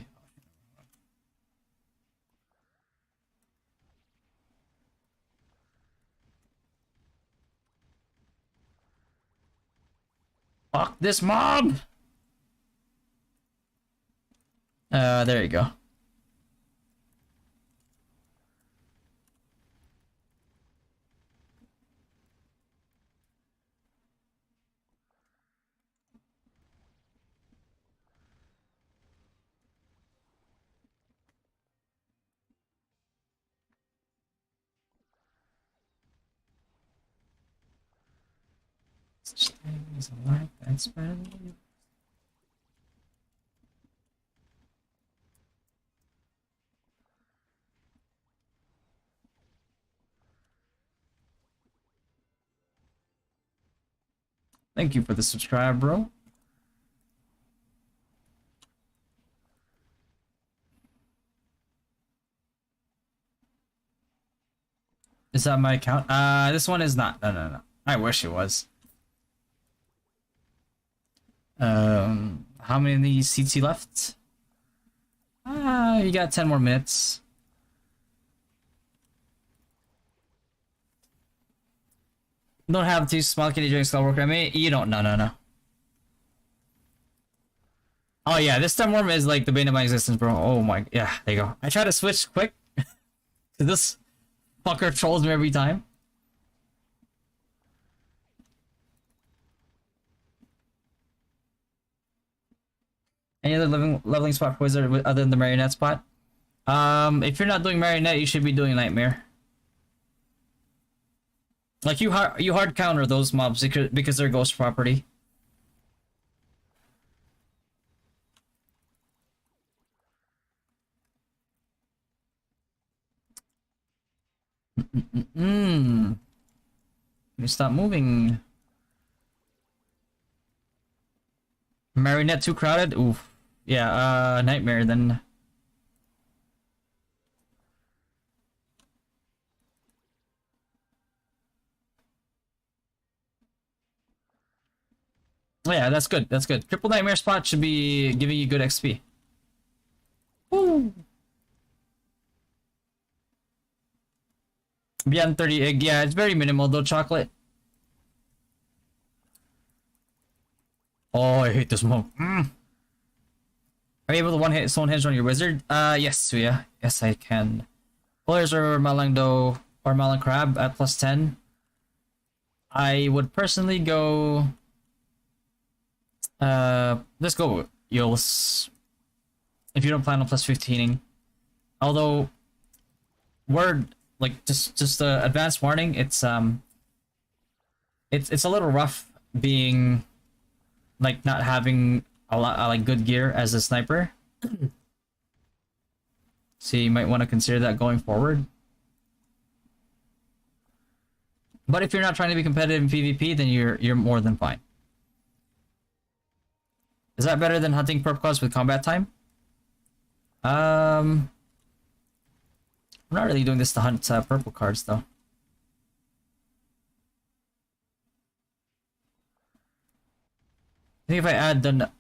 Fuck this mob! There you go. Such thing as a life that's better than you. Thank you for the subscribe, bro. Is that my account? This one is not. No. I wish it was. How many of these seats you left? You got 10 more minutes. Don't have to smile kitty during spell work, I mean, you don't. No. Oh yeah, this time worm is like the bane of my existence, bro. Oh my, yeah, there you go. I try to switch quick. This fucker trolls me every time. Any other leveling spot for wizard other than the marionette spot? If you're not doing marionette, you should be doing nightmare. Like you hard counter those mobs because they're ghost property. You stop moving. Marionette too crowded? Oof. Yeah, nightmare then. Oh yeah, that's good. That's good. Triple nightmare spot should be giving you good XP. Woo. Beyond 30 egg, yeah, it's very minimal though, chocolate. Oh, I hate this mob. Are you able to one-hit Stonehenge on your wizard? Yes, yeah. Yes, I can. Players are Malangdo or Malang Crab at +10. I would personally go... let's go Eos. If you don't plan on +15ing. Although, word, like, just advanced warning, it's a little rough being... like not having a lot like good gear as a sniper. So you might want to consider that going forward. But if you're not trying to be competitive in PvP, then you're more than fine. Is that better than hunting perp cards with combat time? I'm not really doing this to hunt purple cards though. I think if I add the...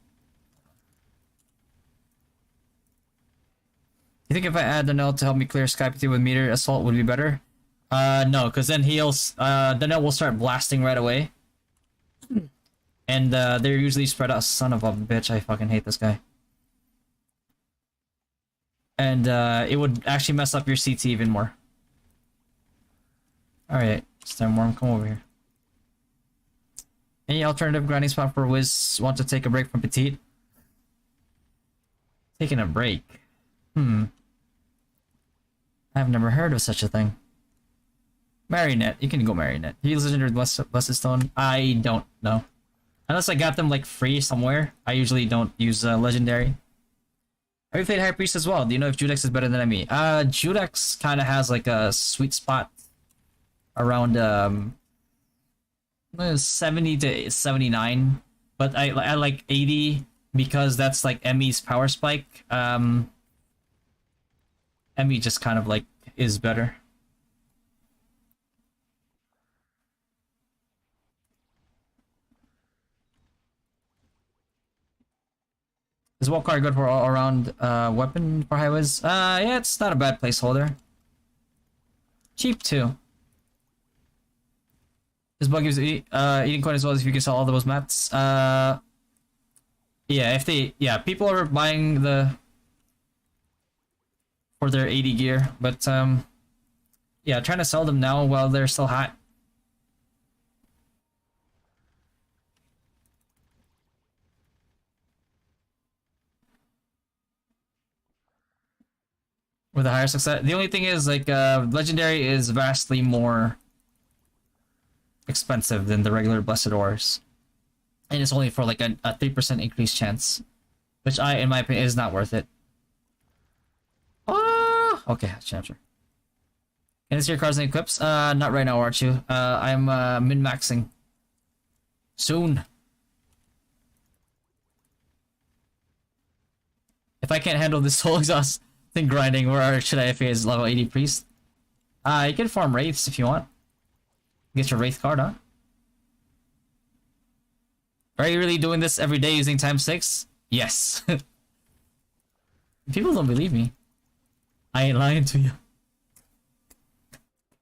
You think if I add the Null to help me clear Skypity with meter assault would be better? No, because then the Null will start blasting right away. And they're usually spread out. Son of a bitch, I fucking hate this guy. And it would actually mess up your CT even more. Alright, Stem Worm, come over here. Any alternative grinding spot for Wiz want to take a break from Petite? Taking a break? I've never heard of such a thing. Marionette, you can go Marionette. Heals legendary Blessed Stone. I don't know. Unless I got them like free somewhere. I usually don't use legendary. Have you played High Priest as well? Do you know if Judex is better than ME? Judex kind of has like a sweet spot around 70 to 79, but I like 80 because that's like ME's power spike. ME just kind of like is better. Is Walk Card good for all around weapon for highways? Yeah, it's not a bad placeholder. Cheap too. This bug gives eating coin as well as if you can sell all those mats. Yeah, if they people are buying for their 80 gear, but yeah, trying to sell them now while they're still hot. With a higher success. The only thing is like legendary is vastly more expensive than the regular blessed ores. And it's only for like a 3% increased chance. Which in my opinion, is not worth it. Ah! Okay, sure. Can I see your cards and equips? Not right now, aren't you? I'm min-maxing. Soon. If I can't handle this soul exhaust thing grinding, where should I FA as level 80 priest? You can farm wraiths if you want. Get your wraith card, huh? Are you really doing this every day using ×6? Yes. People don't believe me. I ain't lying to you.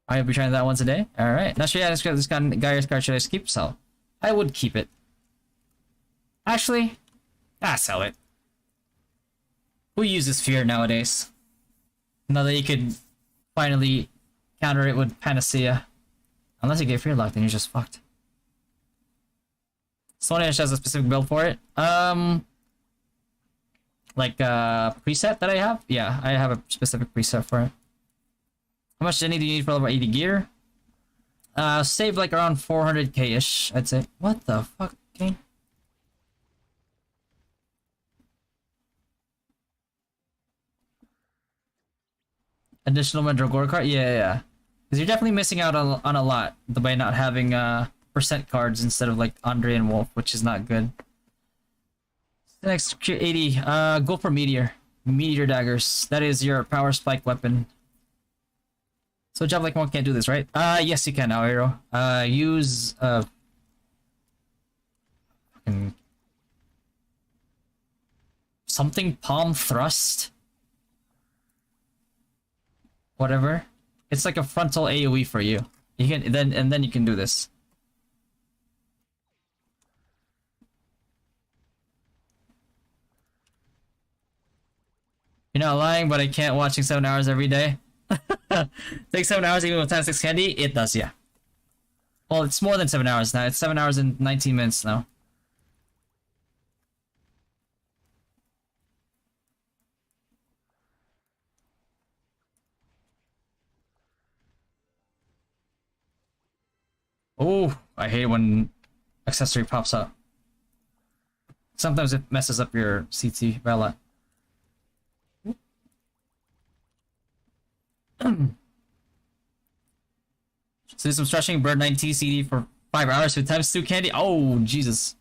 I'll be trying that once a day. Alright. Not sure this guy's card should I keep? Sell. I would keep it. Actually, sell it. Who uses fear nowadays? Now that you could finally counter it with Panacea. Unless you get fear locked, then you're just fucked. Sony has a specific build for it. Like preset that I have? Yeah, I have a specific preset for it. How much Jenny do you need for level 80 gear? Save like around 400k-ish, I'd say. What the fuck, game? Additional Mandragora card? Yeah. Because you're definitely missing out on a lot by not having percent cards instead of like Andre and Wolf, which is not good. Next 80, go for Meteor. Meteor daggers. That is your power spike weapon. So job like one can't do this, right? Yes you can now, Hero. Use something palm thrust. Whatever. It's like a frontal AoE for you. You can then you can do this. You're not lying, but I can't watching 7 hours every day. Takes 7 hours even with ×6 candy? It does, yeah. Well, it's more than 7 hours now. It's 7 hours and 19 minutes now. Oh, I hate when accessory pops up. Sometimes it messes up your CT by a lot. So do some stretching, burn 90 CD for 5 hours with ×2 candy. Oh, Jesus.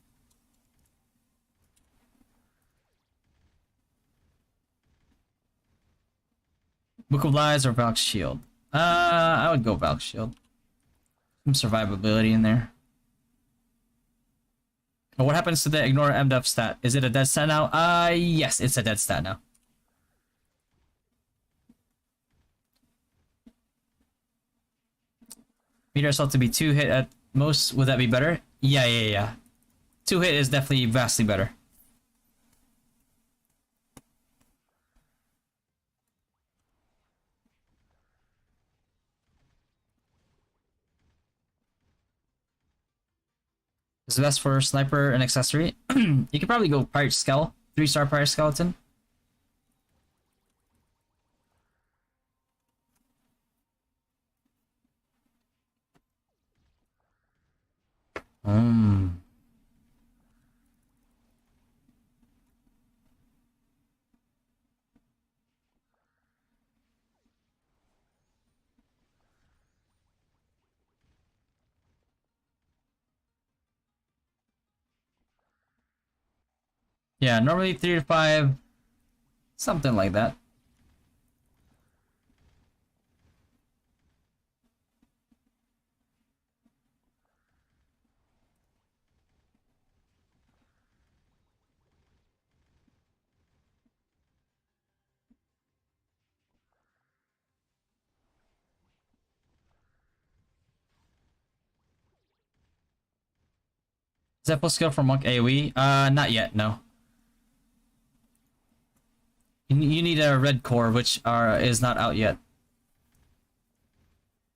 Book of Lies or Valk's Shield? I would go Valk's Shield. Some survivability in there. But what happens to the ignore MDF stat? Is it a dead stat now? Yes, it's a dead stat now. Meter yourself to be 2 hit at most. Would that be better? Yeah. 2 hit is definitely vastly better. It's best for sniper and accessory. You could probably go Pirate Skull. 3-star Pirate Skeleton. Yeah, normally 3 to 5, something like that. Is that full skill for Monk AoE? Not yet, no. You need a red core, which is not out yet.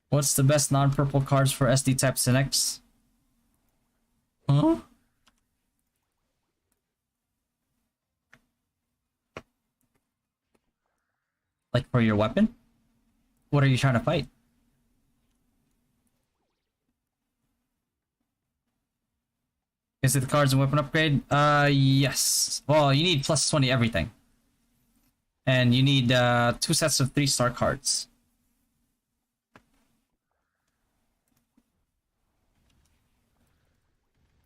What's the best non-purple cards for SD type Synex? Huh? Like for your weapon? What are you trying to fight? Is it the cards and weapon upgrade? Yes. Well, you need plus 20 everything. And you need 2 sets of 3-star cards.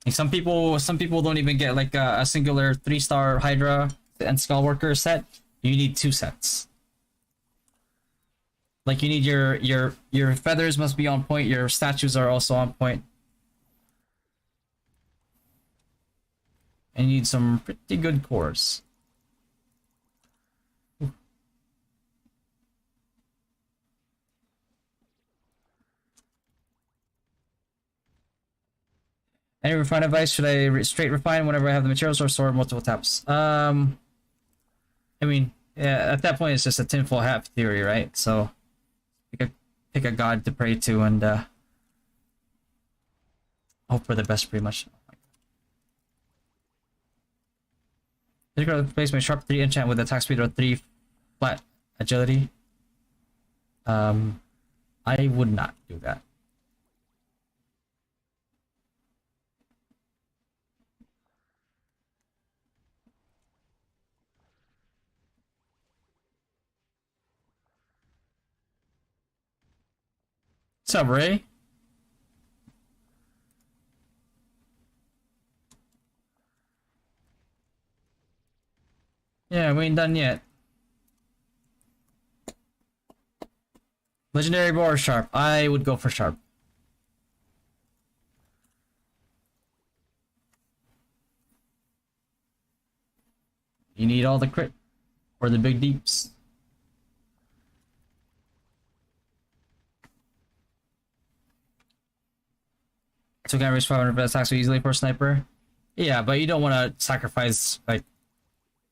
Like some people don't even get like a singular 3-star Hydra and Skullworker set. You need 2 sets. Like you need your feathers must be on point, your statues are also on point. And you need some pretty good cores. Any refine advice? Should I straight refine whenever I have the materials or store multiple taps? I mean, yeah, at that point it's just a tinfoil hat theory, right? So pick a god to pray to and hope for the best, pretty much. Replace my sharp 3 enchant with attack speed or 3 flat agility. I would not do that. What's up, Ray? Yeah, we ain't done yet. Legendary bow or sharp? I would go for sharp. You need all the crit or the big deeps. So can reach 500 attacks so easily for a sniper. Yeah, but you don't want to sacrifice like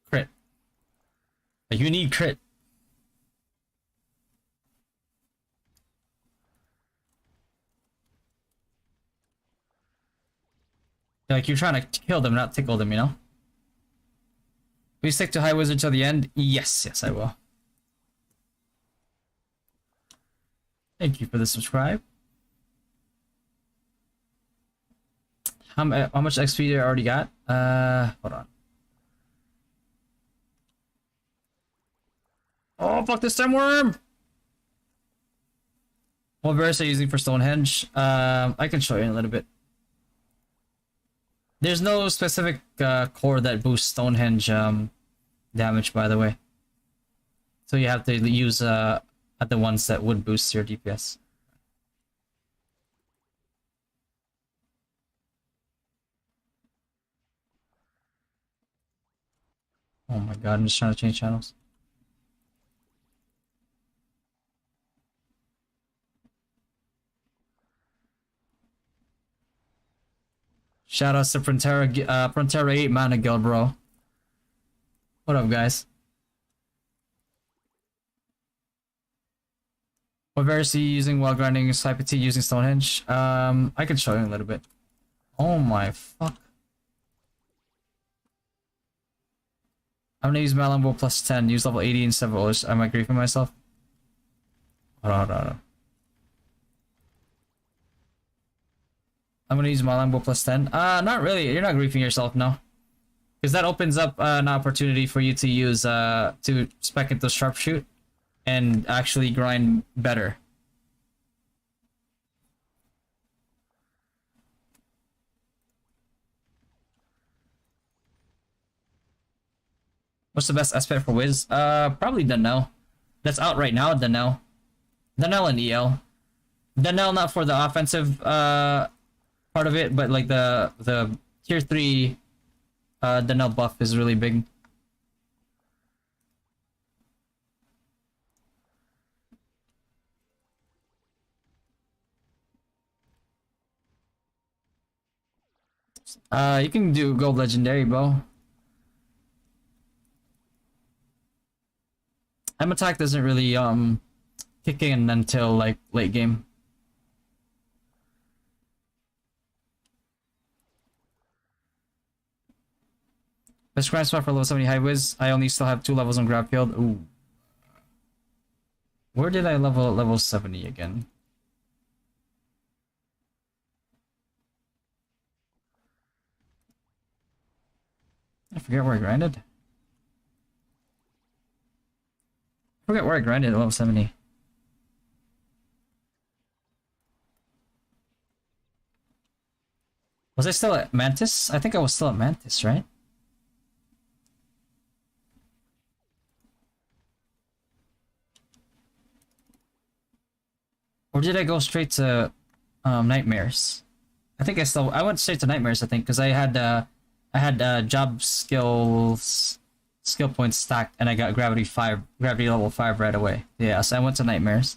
crit. Like you need crit. Like you're trying to kill them, not tickle them, you know? Will you stick to High Wizard till the end? Yes, yes, I will. Thank you for the subscribe. How much XP do I already got? Hold on. Oh, fuck this stem worm! What verse are you using for Stonehenge? I can show you in a little bit. There's no specific core that boosts Stonehenge damage, by the way. So you have to use the ones that would boost your DPS. Oh my god, I'm just trying to change channels. Shoutouts to Frontera 8 Mana Guild, bro. What up, guys? What verse are you using while grinding Cypity using Stonehenge? I can show you in a little bit. Oh my fuck. I'm gonna use Malumbo plus 10, use level 80 instead of others. Am I griefing myself? Hold on. I'm gonna use Malumbo plus 10. Not really. You're not griefing yourself, no. Because that opens up an opportunity for you to use, to spec into Sharpshoot and actually grind better. What's the best aspect for Wiz? Probably Dunno. That's out right now, Dunno. Dunno and EL. Dunno not for the offensive part of it, but like the tier 3 Dunno buff is really big. You can do gold legendary bow. M attack doesn't really kick in until like late game. Best grind spot for level 70 high whiz. I only still have 2 levels on grab field. Ooh. Where did I level 70 again? I forget where I grinded. I forget where I grinded at level 70. Was I still at Mantis? I think I was still at Mantis, right? Or did I go straight to Nightmares? I think I went straight to Nightmares, I think, because I had job skill points stacked and I got gravity level 5 right away. Yeah, so I went to Nightmares.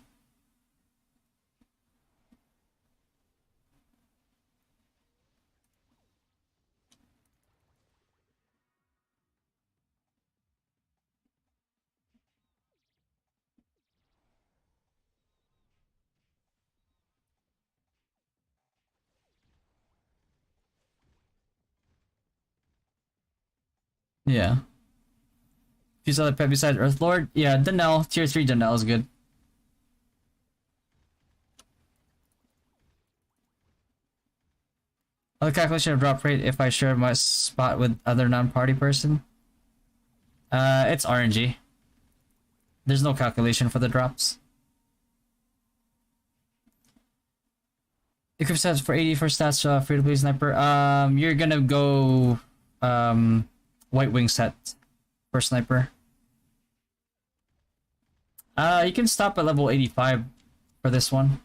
Yeah. If you saw the pet beside Earthlord, yeah, Donnell, tier 3 Donnell is good. Other calculation of drop rate if I share my spot with other non-party person. It's RNG. There's no calculation for the drops. Equip stats for 80 for stats free to play sniper. You're gonna go White Wing set for sniper. You can stop at level 85 for this one.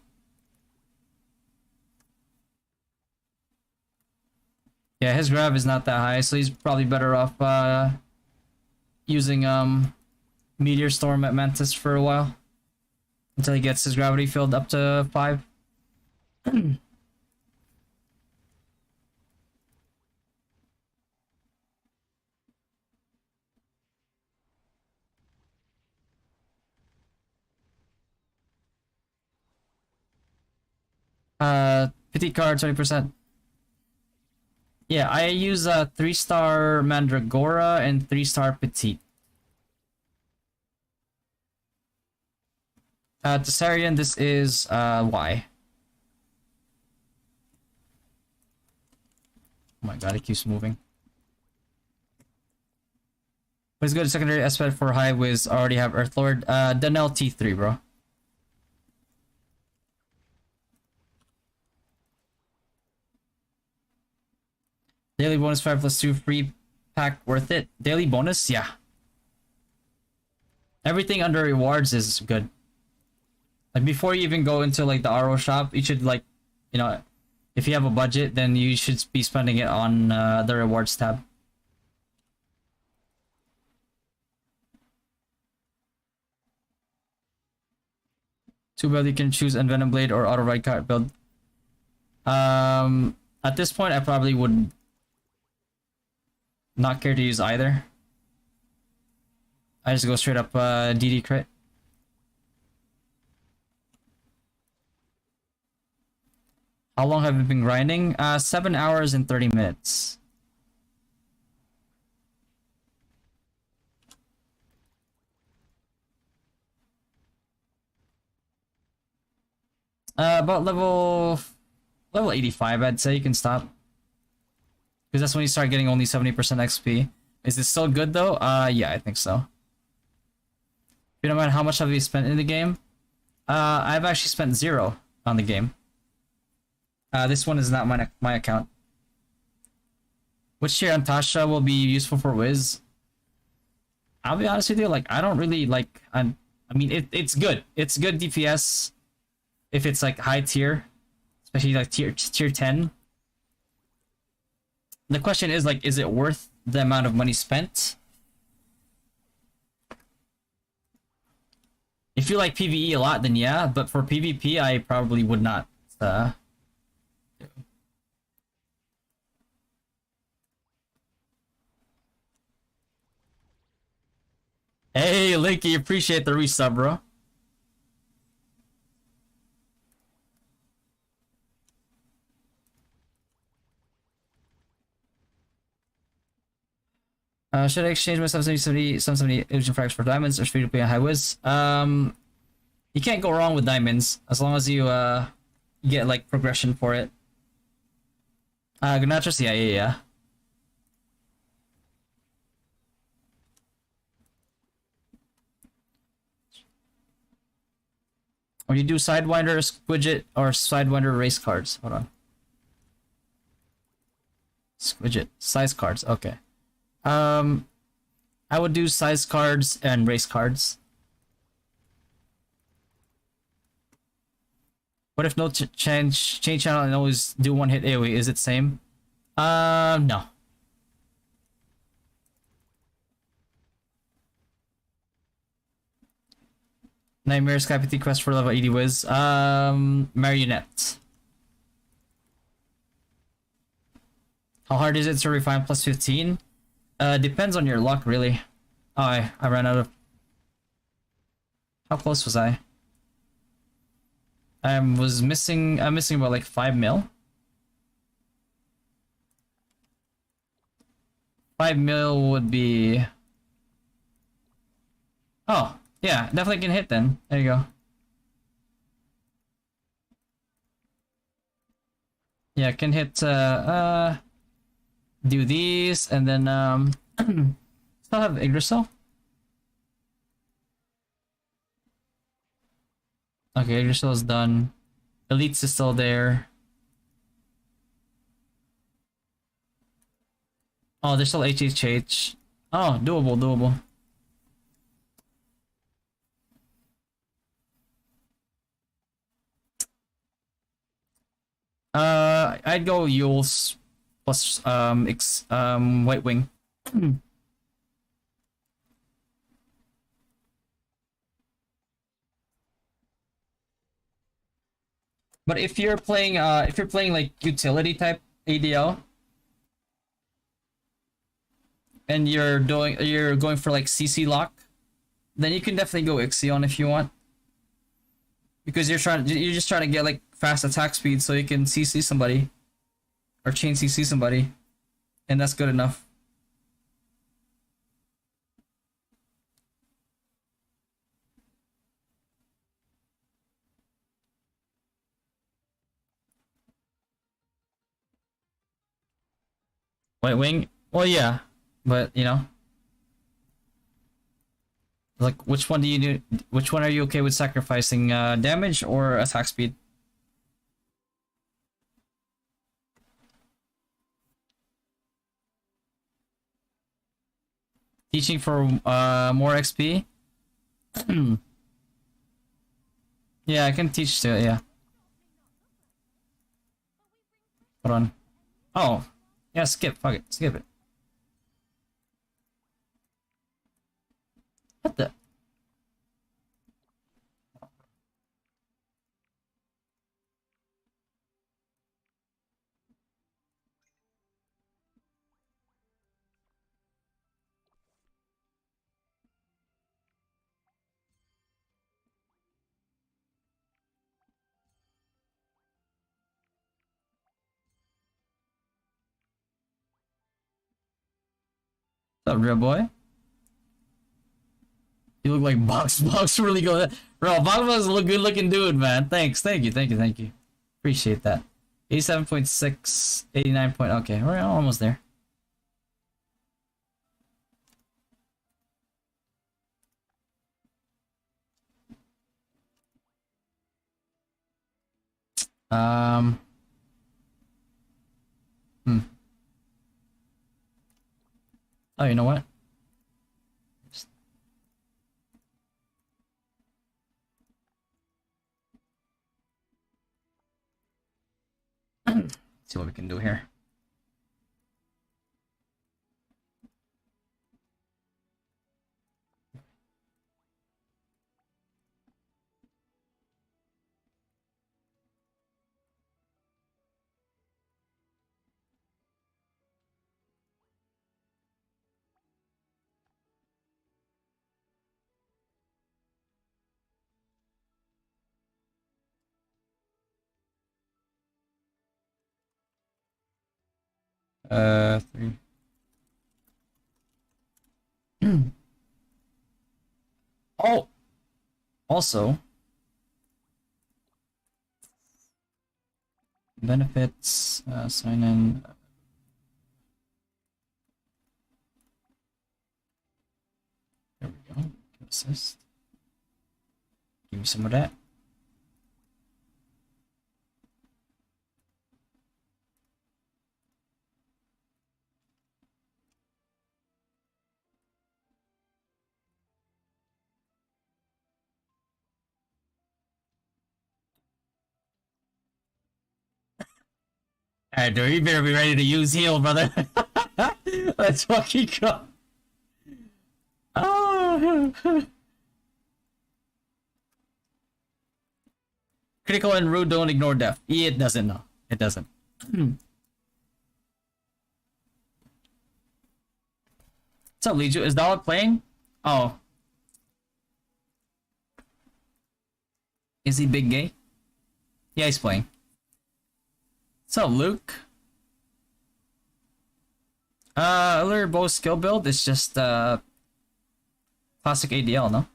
Yeah, his grab is not that high, so he's probably better off using Meteor Storm at Mantis for a while until he gets his gravity filled up to 5. 50 card, 20%. Yeah, I use 3-star Mandragora and 3-star Petite. Tessarian, this is Y. Oh my god, it keeps moving. Let's go to secondary aspect for high whiz. Already have Earthlord. Donnell T3, bro. Daily bonus 5 plus 2 free pack worth it. Daily bonus, yeah. Everything under rewards is good. Like before you even go into like the RO shop, you should like, you know, if you have a budget, then you should be spending it on the rewards tab. Too bad you can choose Envenom Blade or Auto Ride Cart build. At this point, I probably would not care to use either. I just go straight up DD crit. How long have you been grinding? 7 hours and 30 minutes. About level 85, I'd say you can stop. Because that's when you start getting only 70% XP. Is it still good though? Yeah, I think so. If you don't mind, how much have you spent in the game? I've actually spent 0 on the game. This one is not my account. Which tier on Tasha will be useful for Wiz? I'll be honest with you, like I don't really like. I mean, it's good. It's good DPS if it's like high tier, especially like tier 10. The question is like, is it worth the amount of money spent? If you like PvE a lot, then yeah. But for PvP, I probably would not. Hey, Linky, appreciate the resub, bro. Should I exchange my 770 illusion frags for diamonds or should we play a high whiz? You can't go wrong with diamonds as long as you get like progression for it. Gnatras, yeah. Or you do Sidewinder, Squidget, or Sidewinder race cards. Hold on. Squidget, size cards. Okay. I would do size cards and race cards. What if no change channel and always do one hit AoE? Is it same? No. Nightmare Sky PT quest for level 80 Wiz. Marionette. How hard is it to refine plus 15? Depends on your luck, really. Oh, I ran out of... How close was I? I'm missing about like 5 mil. 5 mil would be... Oh, yeah, definitely can hit then. There you go. Yeah, can hit, do these, and then, still have Yggdrasil? Okay, Yggdrasil is done. Elites is still there. Oh, there's still HHH. Oh, doable. I'd go Yule's plus White Wing. But if you're playing like utility type ADL and you're going for like CC lock, then you can definitely go Ixion if you want. Because you're just trying to get like fast attack speed so you can CC somebody or chain CC somebody, and that's good enough. White Wing? Well, yeah, but you know, like which one do you do? Which one are you okay with sacrificing? Damage or attack speed? Teaching for more XP? Yeah, I can teach to it, yeah. Hold on. Oh. Yeah, skip. Fuck it. Skip it. What the? What's up, real boy? You look like Box really good. Bro, Box is a good looking dude, man. Thanks. Thank you. Appreciate that. 87.6, 89 point. Okay, we're almost there. Um. Oh, you know what? See what we can do here. Three. Oh, also benefits. Sign in. There we go. Assist. Give me some of that. Alright, dude, you better be ready to use heal, brother. Let's fucking go. Oh. Critical and rude don't ignore death. It doesn't, no. It doesn't. What's up, Leiju? Is Dawak playing? Oh. Is he big gay? Yeah, he's playing. What's up, Luke? Earlier bow skill build is just classic ADL, no?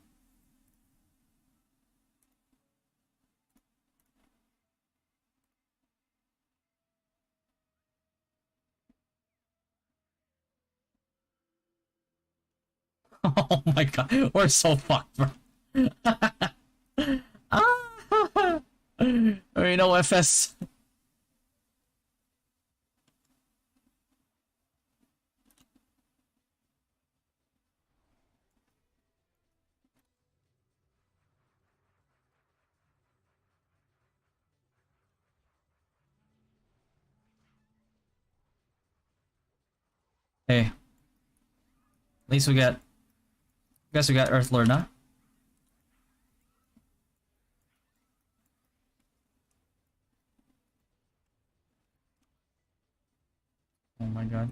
Oh my god, we're so fucked, bro. Ah, you know FS. Hey, at least we got. Guess we got Earth Lord now. Oh my god.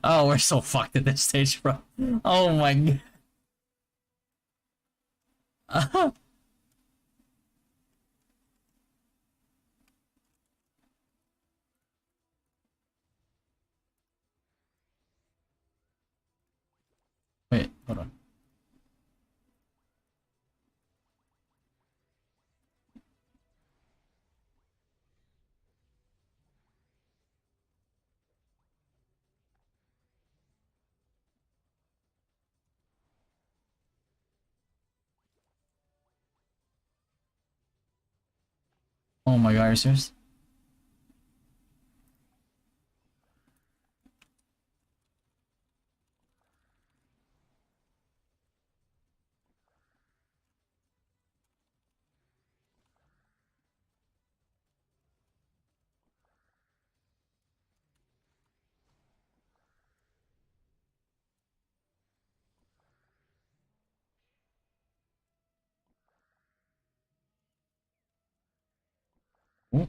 Oh, we're so fucked at this stage, bro. Oh my god. Wait, hold on. Oh my god, are you serious? Ooh.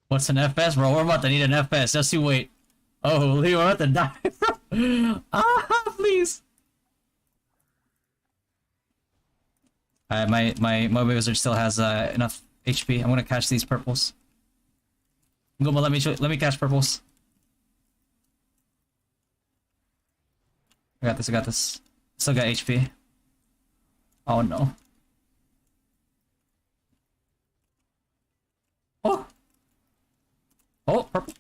What's an FS, bro? We're about to need an FS. Just you wait. Oh, Leo, we're about to die, bro. Ah, please. My wizard still has enough HP. I'm gonna catch these purples. Guma, let me catch purples. I got this. I got this. Still got HP. Oh no. Oh. Oh, purple.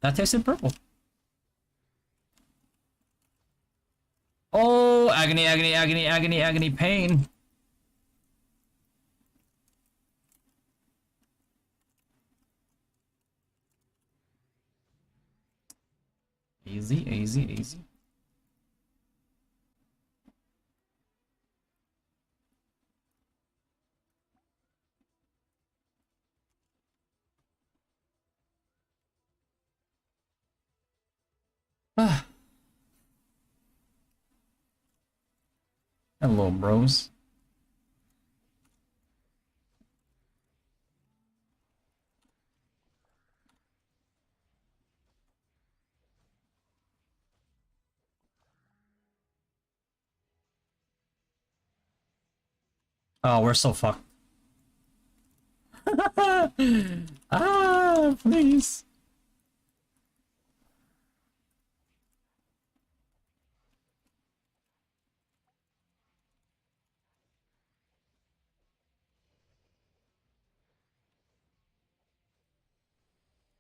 That tasted purple. Agony, agony, agony, agony, agony, pain. Easy, easy, easy. Ah. Hello, bros. Oh, we're so fucked. Ah, please.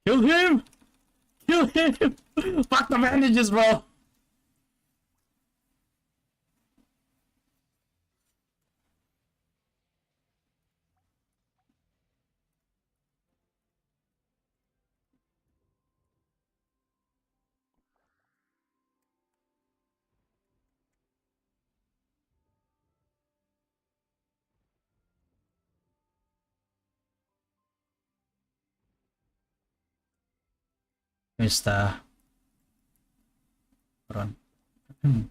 Kill him! Kill him! Fuck the bandages, bro! Here's the... Hold on.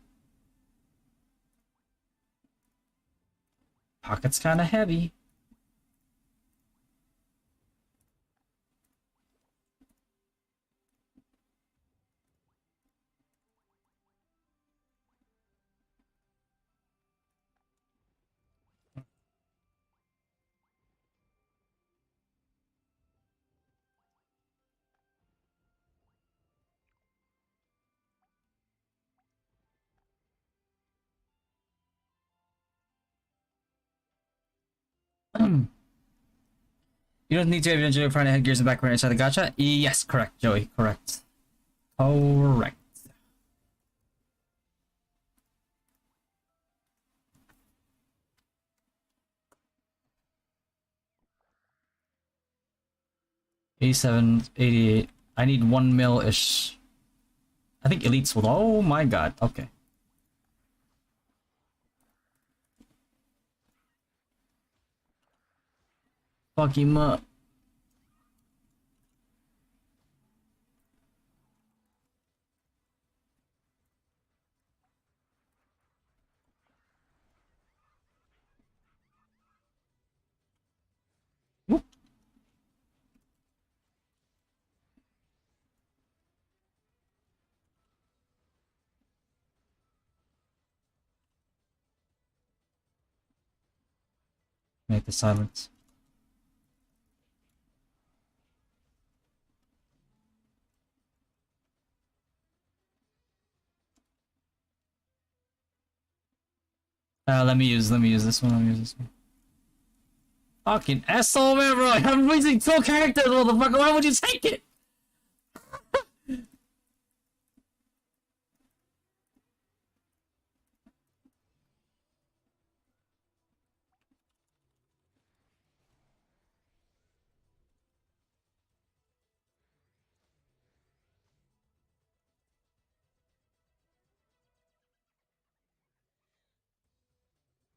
Pocket's kinda heavy. You don't need to eventually find a headgears in the back right inside the gacha? Yes, correct, Joey. Correct. Correct. $87, $88. I need 1 mil-ish. I think elites will. Oh my god. Okay. Fuck him up. Whoop. Make the silence. Let me use this one. Let me use this one. Fucking asshole, man, bro! I'm using 2 characters, motherfucker. Why would you take it?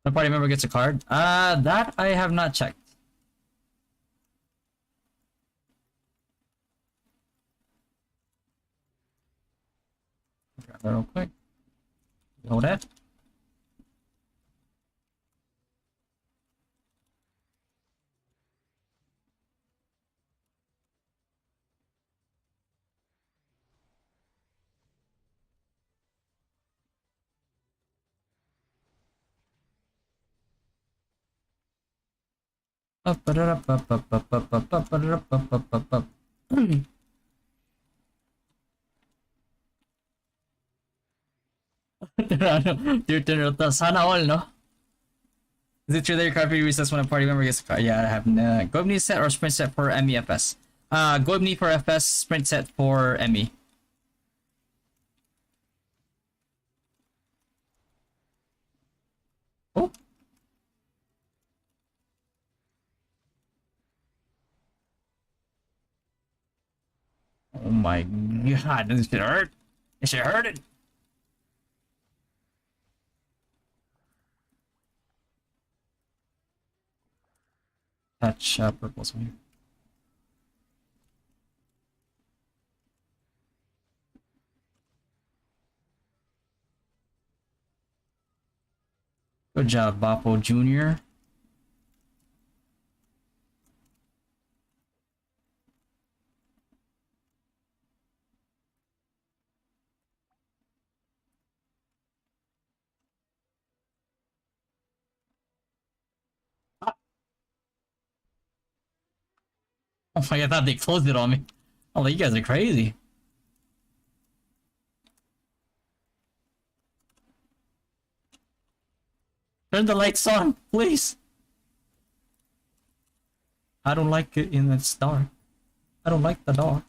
The party member gets a card. That I have not checked. Grab that real quick. Hold that. Sana all, no? Is it true that your card fee resets when a party member gets a card? Yeah, I have Goibni set or sprint set for MEFS. Goibni for FS, sprint set for ME. Oh my god, this shit hurt. This shit hurted. Touch purples here. Good job, Boppo Jr. Oh my god, I thought they closed it on me. Oh, like, you guys are crazy. Turn the lights on, please. I don't like it in the dark. I don't like the dark.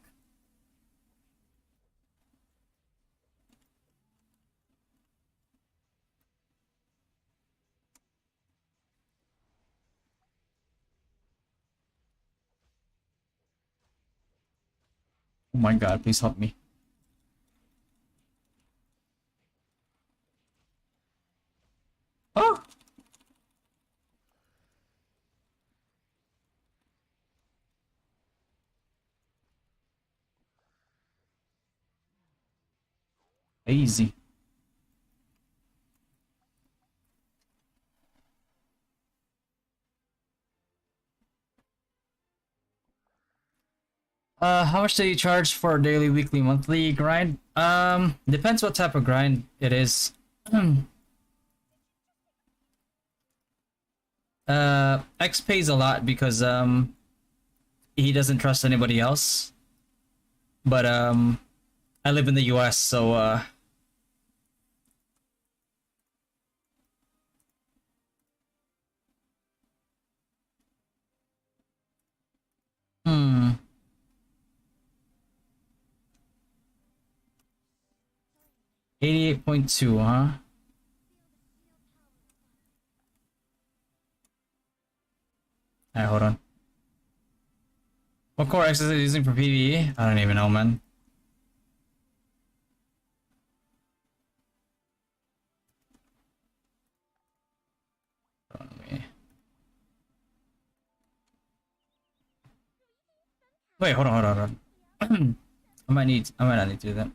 Oh my god, please help me. Oh! Easy. How much do you charge for a daily, weekly, monthly grind? Depends what type of grind it is. X pays a lot because he doesn't trust anybody else. But I live in the US, so hmm. 88.2, huh? Alright, hold on. What core X is it using for PvE? I don't even know, man. Hold on, wait, hold on, hold on, hold on. I might not need to do that.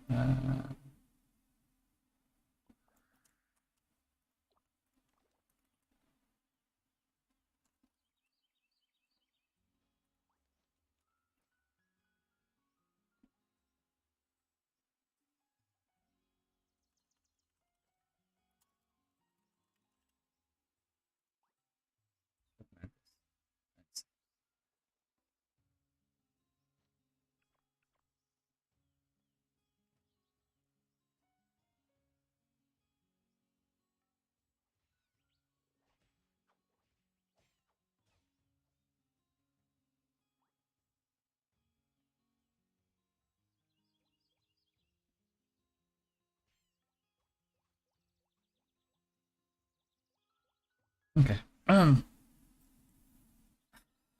Okay. How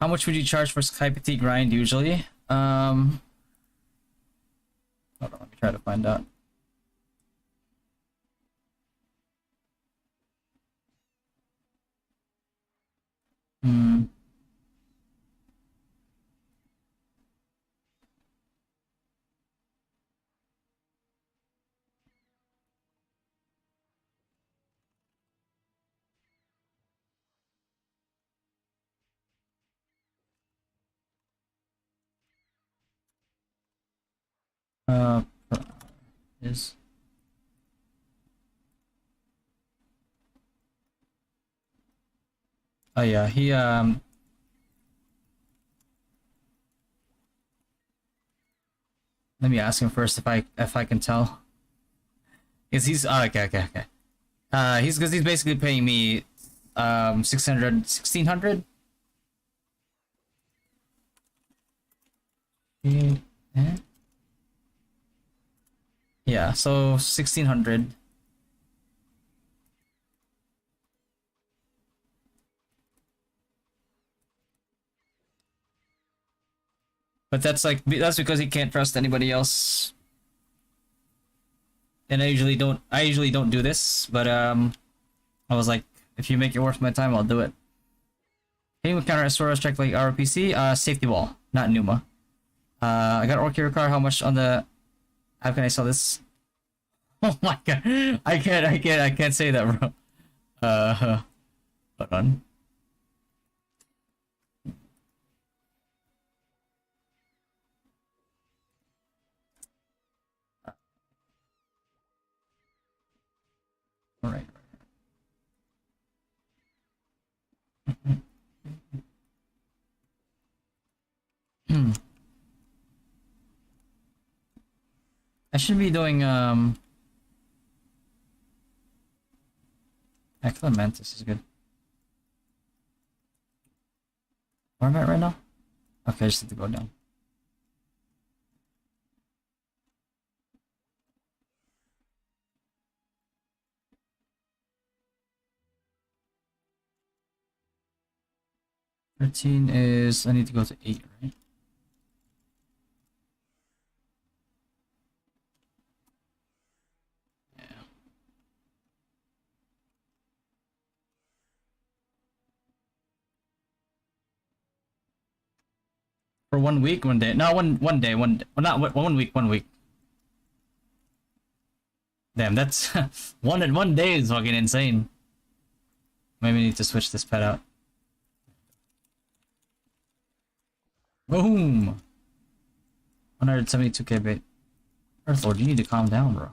much would you charge for Sky Petite grind usually? Hold on, let me try to find out. Hmm. Uh, is oh yeah, he let me ask him first if I can tell. Is he's oh, okay, okay, okay. He's because he's basically paying me 600 1600. Eh? Yeah, so 1600. But that's because he can't trust anybody else. And I usually don't do this, but I was like, if you make it worth my time, I'll do it. Hitting with counter Soros check like RPC, safety wall, not Numa. I got Orchid car, how much on the how can I sell this? Oh my god. I can't say that, bro. Hold on. All right. I should be doing Excellent Mantis is good. Where am I right now? Okay, I just need to go down. $13 is I need to go to 8, right? For 1 week, 1 day. No, one day, well, not 1 week, 1 week. Damn, that's one day is fucking insane. Maybe I need to switch this pet out. Boom! 172k bait. Earthlord, you need to calm down, bro.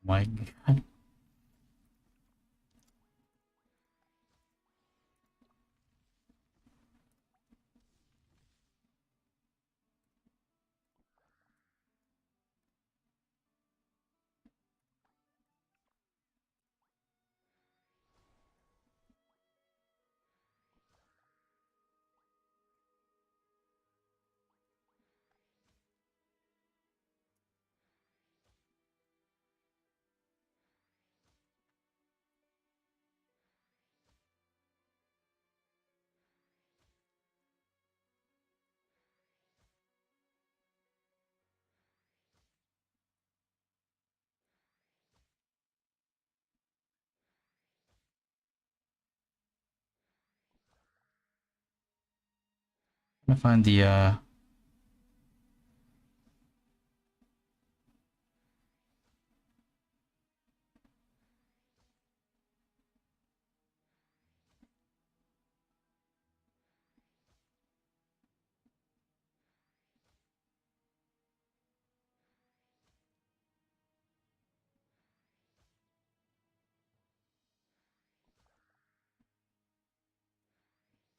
My god. I'm gonna find the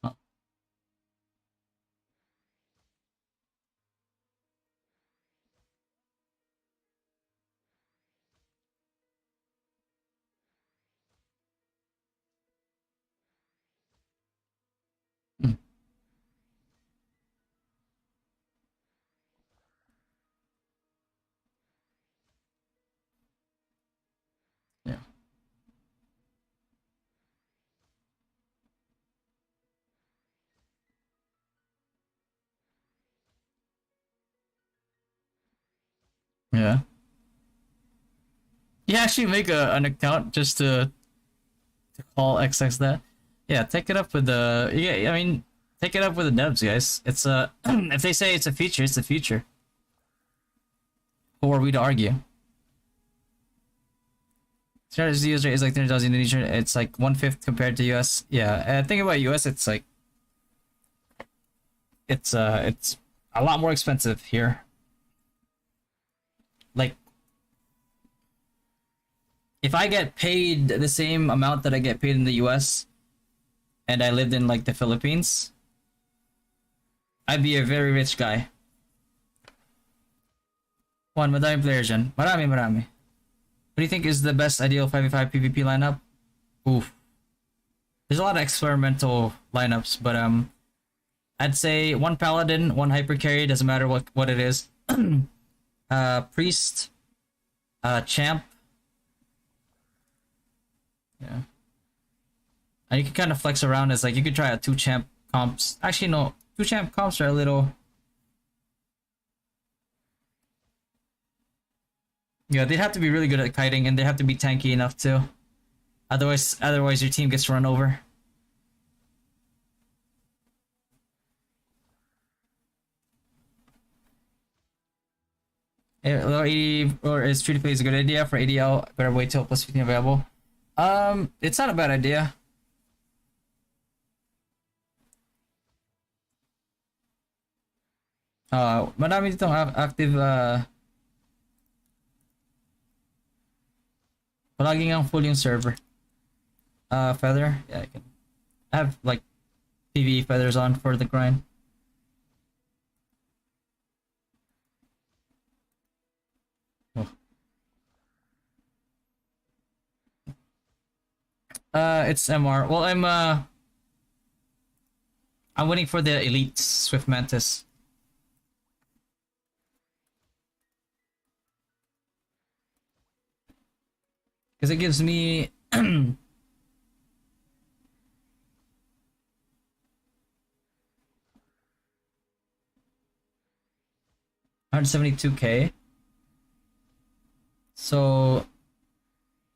oh, mm, yeah. Yeah. You actually make an account just to call XX that. Yeah, take it up with the yeah, I mean Pick it up with the devs, guys. It's a if they say it's a feature, it's a feature. Who are we to argue? Strategy user is like $30,000 Indonesia. It's like 1/5 compared to US. Yeah, think about US. It's like it's a lot more expensive here. Like, if I get paid the same amount that I get paid in the US, and I lived in like the Philippines, I'd be a very rich guy. One, madami players dyan. Marami. What do you think is the best ideal 5v5 PvP lineup? Oof. There's a lot of experimental lineups, but I'd say one paladin, one hyper carry, doesn't matter what it is. Priest, champ. Yeah. And you can kind of flex around as like you could try a 2 champ comps. Actually no, 2 champ comps are a little. Yeah, they'd have to be really good at kiting, and they have to be tanky enough too. Otherwise your team gets run over. Low 80 or is free to play is a good idea for ADL. Better wait till plus 15 available. It's not a bad idea. Madami ditong active palagi ngang full yung server. Feather, yeah, I can have like PvE feathers on for the grind. Oh. It's MR. Well, I'm waiting for the elite Swift Mantis. Because it gives me 172k. So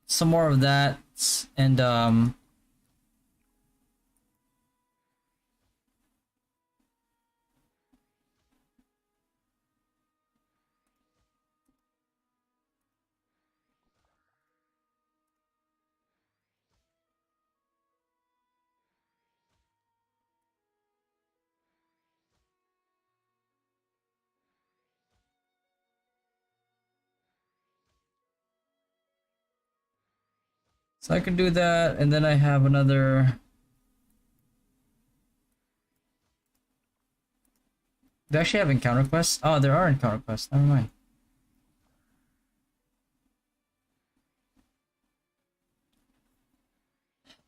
some more of that, and so I can do that, and then I have another. Do I actually have encounter quests? Oh, there are encounter quests. Never mind.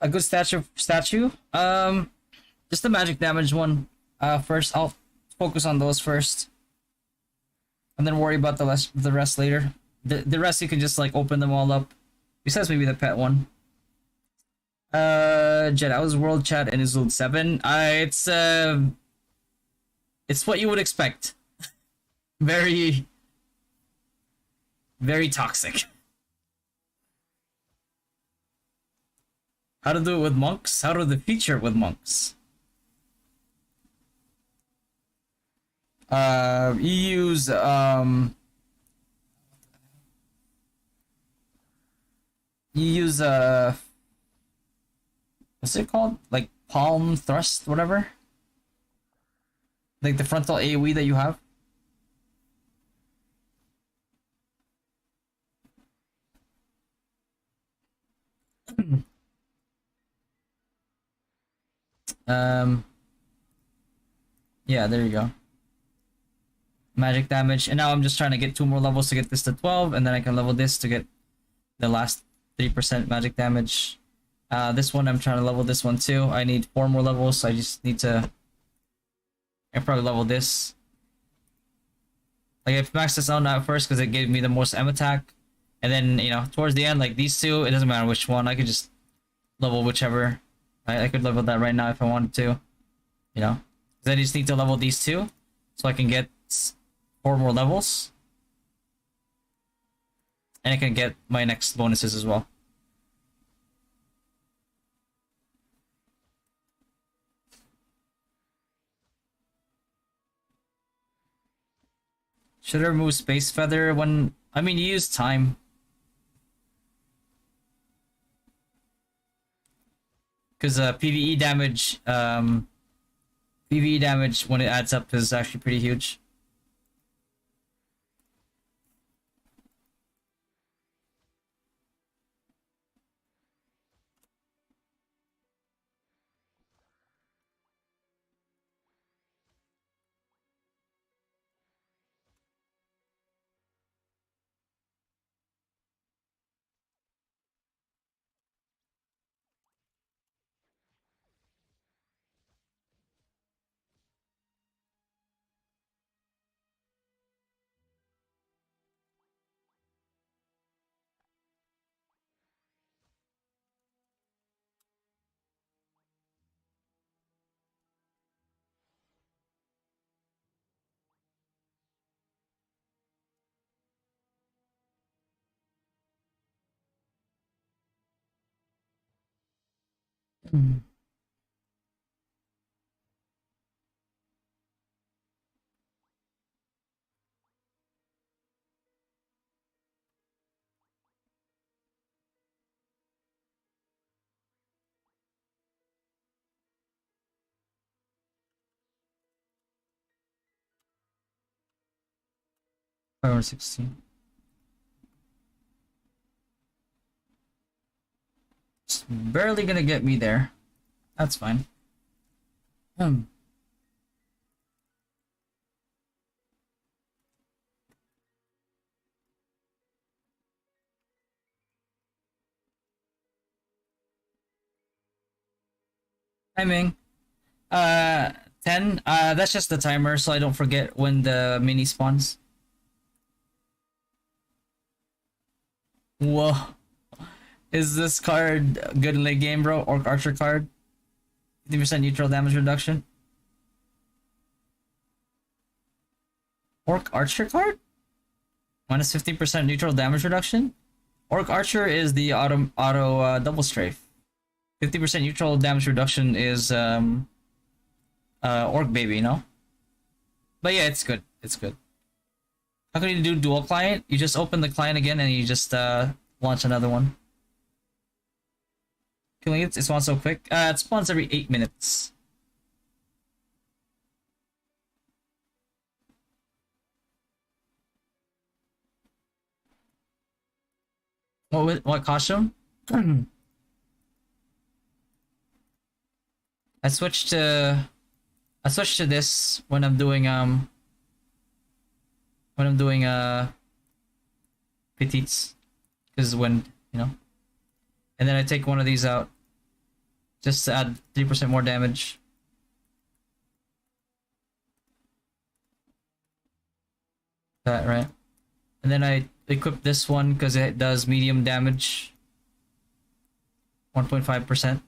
A good statue. Just the magic damage one. First, I'll focus on those first, and then worry about the rest later. The rest you can just like open them all up. Besides maybe the pet one. Jet, I was world chat in Izlude 7. It's what you would expect. Very toxic. How to do it with monks? How to the feature with monks? You use what's it called? Like palm thrust, whatever. Like the frontal AoE that you have. Yeah, there you go. Magic damage, and now I'm just trying to get 2 more levels to get this to 12, and then I can level this to get the last 3% magic damage. This one I'm trying to level this one too. I need 4 more levels, so I just need to. I probably level this. Like I maxed this out first because it gave me the most M attack, and then towards the end, like these two, it doesn't matter which one. I could just level whichever. I could level that right now if I wanted to. Then I just need to level these two, so I can get 4 more levels, and I can get my next bonuses as well. Should I remove Space Feather when... I mean, you use time. Because PvE damage when it adds up is actually pretty huge. Mm. 516. It's barely gonna get me there. That's fine. Hmm. Timing. 10. That's just the timer, so I don't forget when the mini spawns. Whoa. Is this card good in late game, bro? Orc Archer card? 50% neutral damage reduction? Orc Archer card? Minus 50% neutral damage reduction? Orc Archer is the auto double strafe. 50% neutral damage reduction is Orc Baby, no? But yeah, it's good. It's good. How can you do dual client? You just open the client again and you just launch another one. Killing it spawns so quick. It spawns every 8 minutes. What costume? I switched to this when I'm doing petites, because when you know, and then I take one of these out just to add 3% more damage. That right, and then I equip this one because it does medium damage, 1.5%.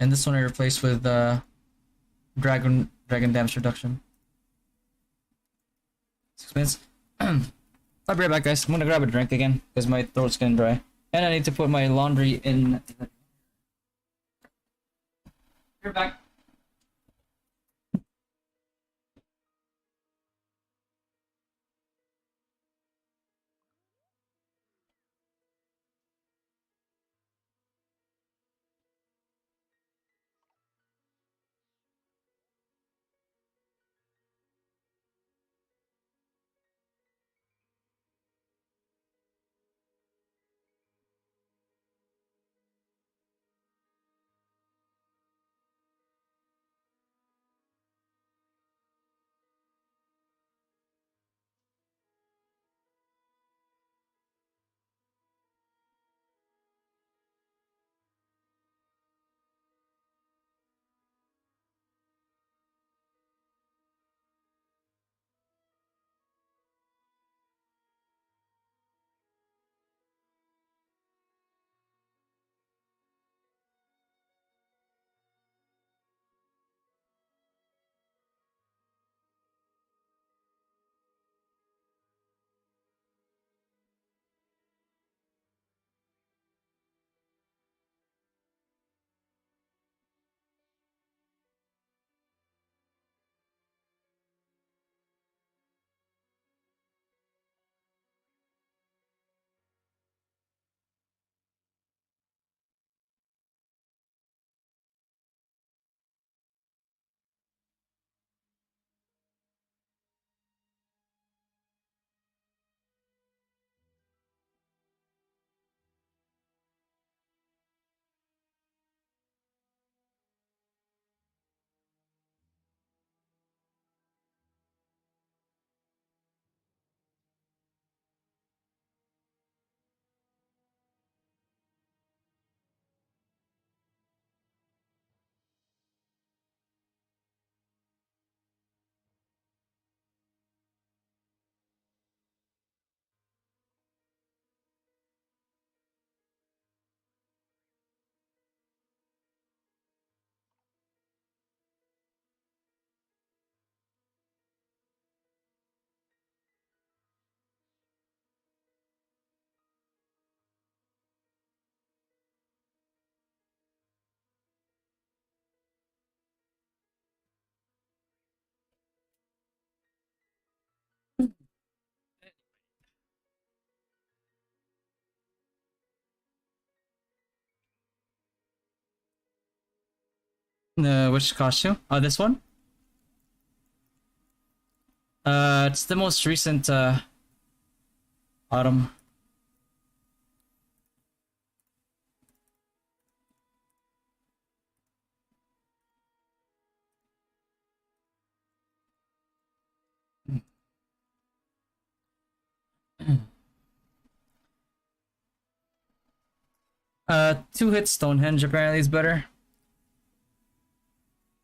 And this one I replaced with dragon damage reduction. 6 minutes. I'll be right back, guys. I'm gonna grab a drink again because my throat's getting dry, and I need to put my laundry in. You're back. Which costume? Oh, this one? It's the most recent autumn. Two hit Stonehenge apparently is better.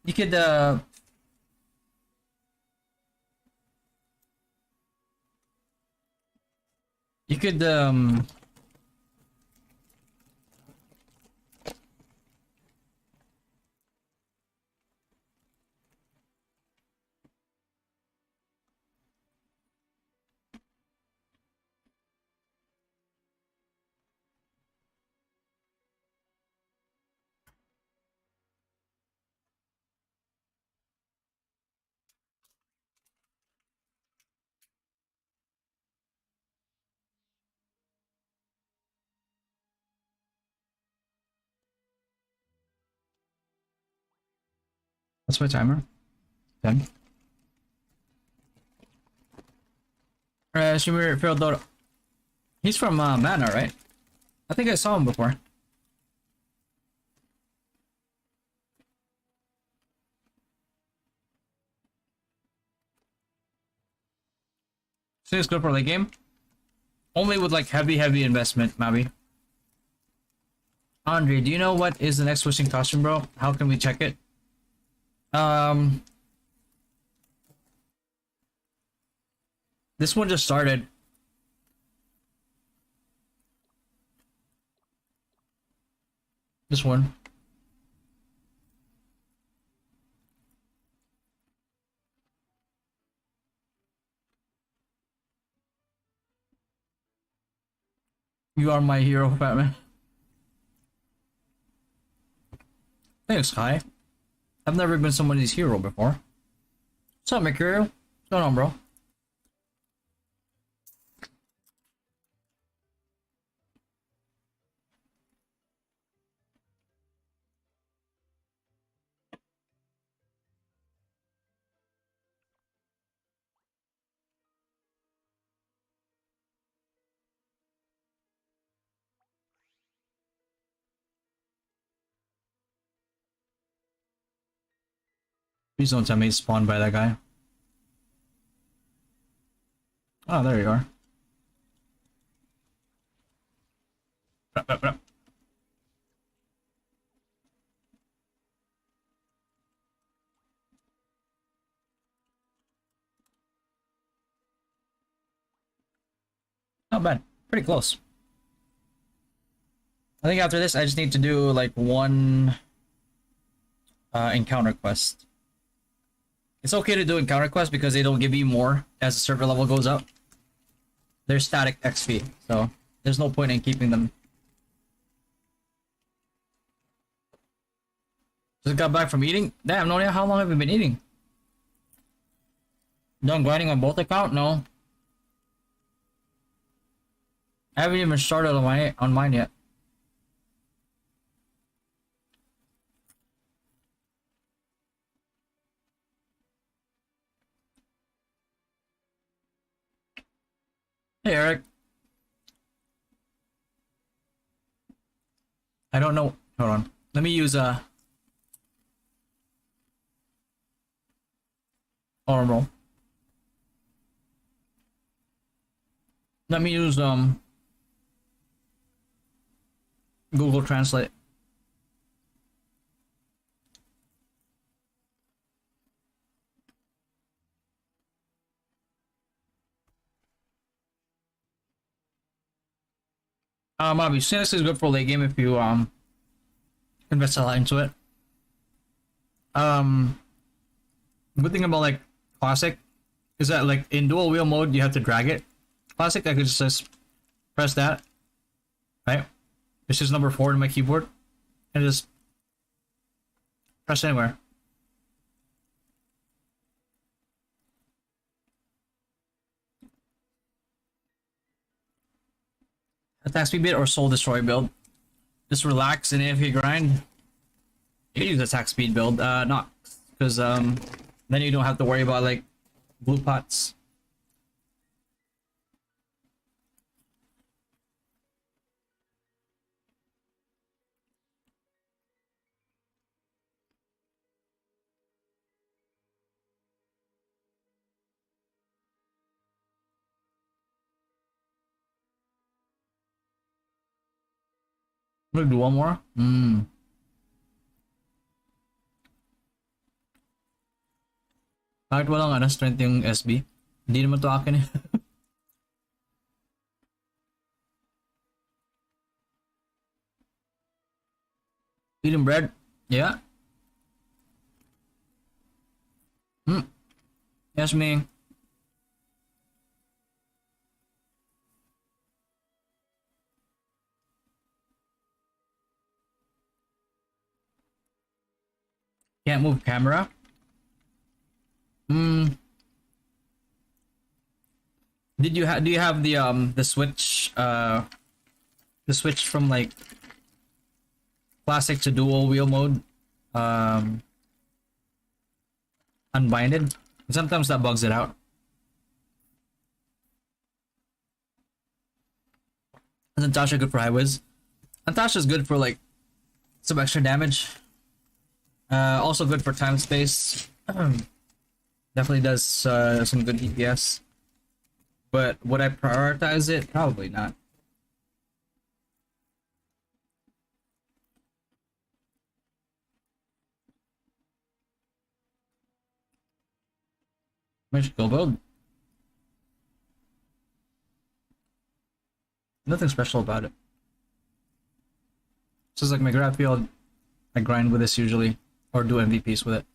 You could you could what's my timer? 10. Shimir Feodoro. He's from Mana, right? I think I saw him before. So it's good for late game. Only with like heavy investment, Mabi. Andre, do you know what is the next switching costume, bro? How can we check it? This one just started. This one. You are my hero, Batman. Thanks, Kai. I've never been somebody's hero before. What's up, Mercurio? What's going on, bro? Please don't tell me it's spawned by that guy. Oh, there you are. Not bad. Pretty close. I think after this, I just need to do like one encounter quest. It's okay to do encounter quests because they don't give you more as the server level goes up. They're static XP, so there's no point in keeping them. Just got back from eating? Damn, Nonia, how long have you been eating? Done grinding on both account? No. I haven't even started on mine yet. Hey, Eric. I don't know. Hold on. Let me use arm roll. Let me use Google Translate. Obviously this is good for late game if you invest a lot into it. Good thing about like classic is that like in dual wheel mode you have to drag it. Classic I could just press that, right? This is number 4 in my keyboard, and just press anywhere. Attack speed bit or soul destroy build. Just relax and AFK grind. You can use attack speed build, not because then you don't have to worry about like blue pots. I'm gonna do one more. Kahit walang ano, strength yung SB. Hindi naman to akin eh. Eating bread? Yeah. Yes, me. Can't move camera. Did you do you have the switch from like classic to dual wheel mode unbinded? Sometimes that bugs it out. Isn't Tasha good for high whiz? And Tasha's good for like some extra damage. Also good for time space. Definitely does some good DPS. But would I prioritize it? Probably not. Magical build. Nothing special about it. Just like my grab field, I grind with this usually, or do MVPs with it.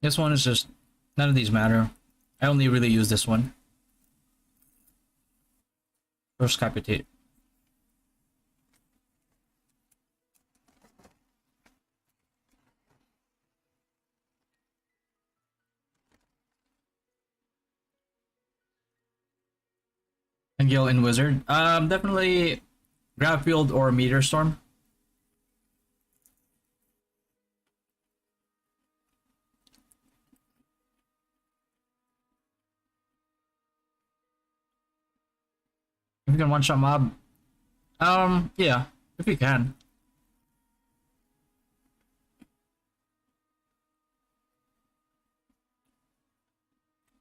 This one is just, none of these matter. I only really use this one. First capitate. And Gale in Wizard. Definitely Grab Field or Meteor Storm. If you can one-shot mob. Yeah, if you can.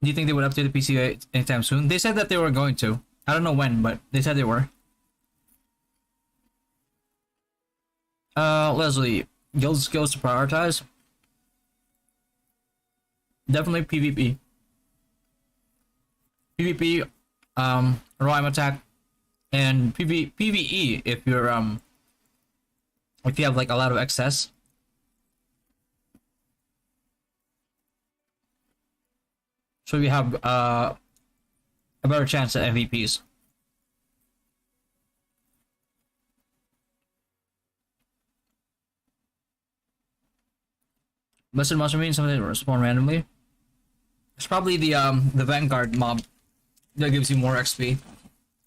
Do you think they would update the PC anytime soon? They said that they were going to. I don't know when, but they said they were. Leslie, guild skills to prioritize. Definitely PvP. PvP, Rhyme attack, and PvE if you're if you have like a lot of excess. So you have a better chance at MVPs. Blessed must mean something that respawn randomly. It's probably the Vanguard mob that gives you more XP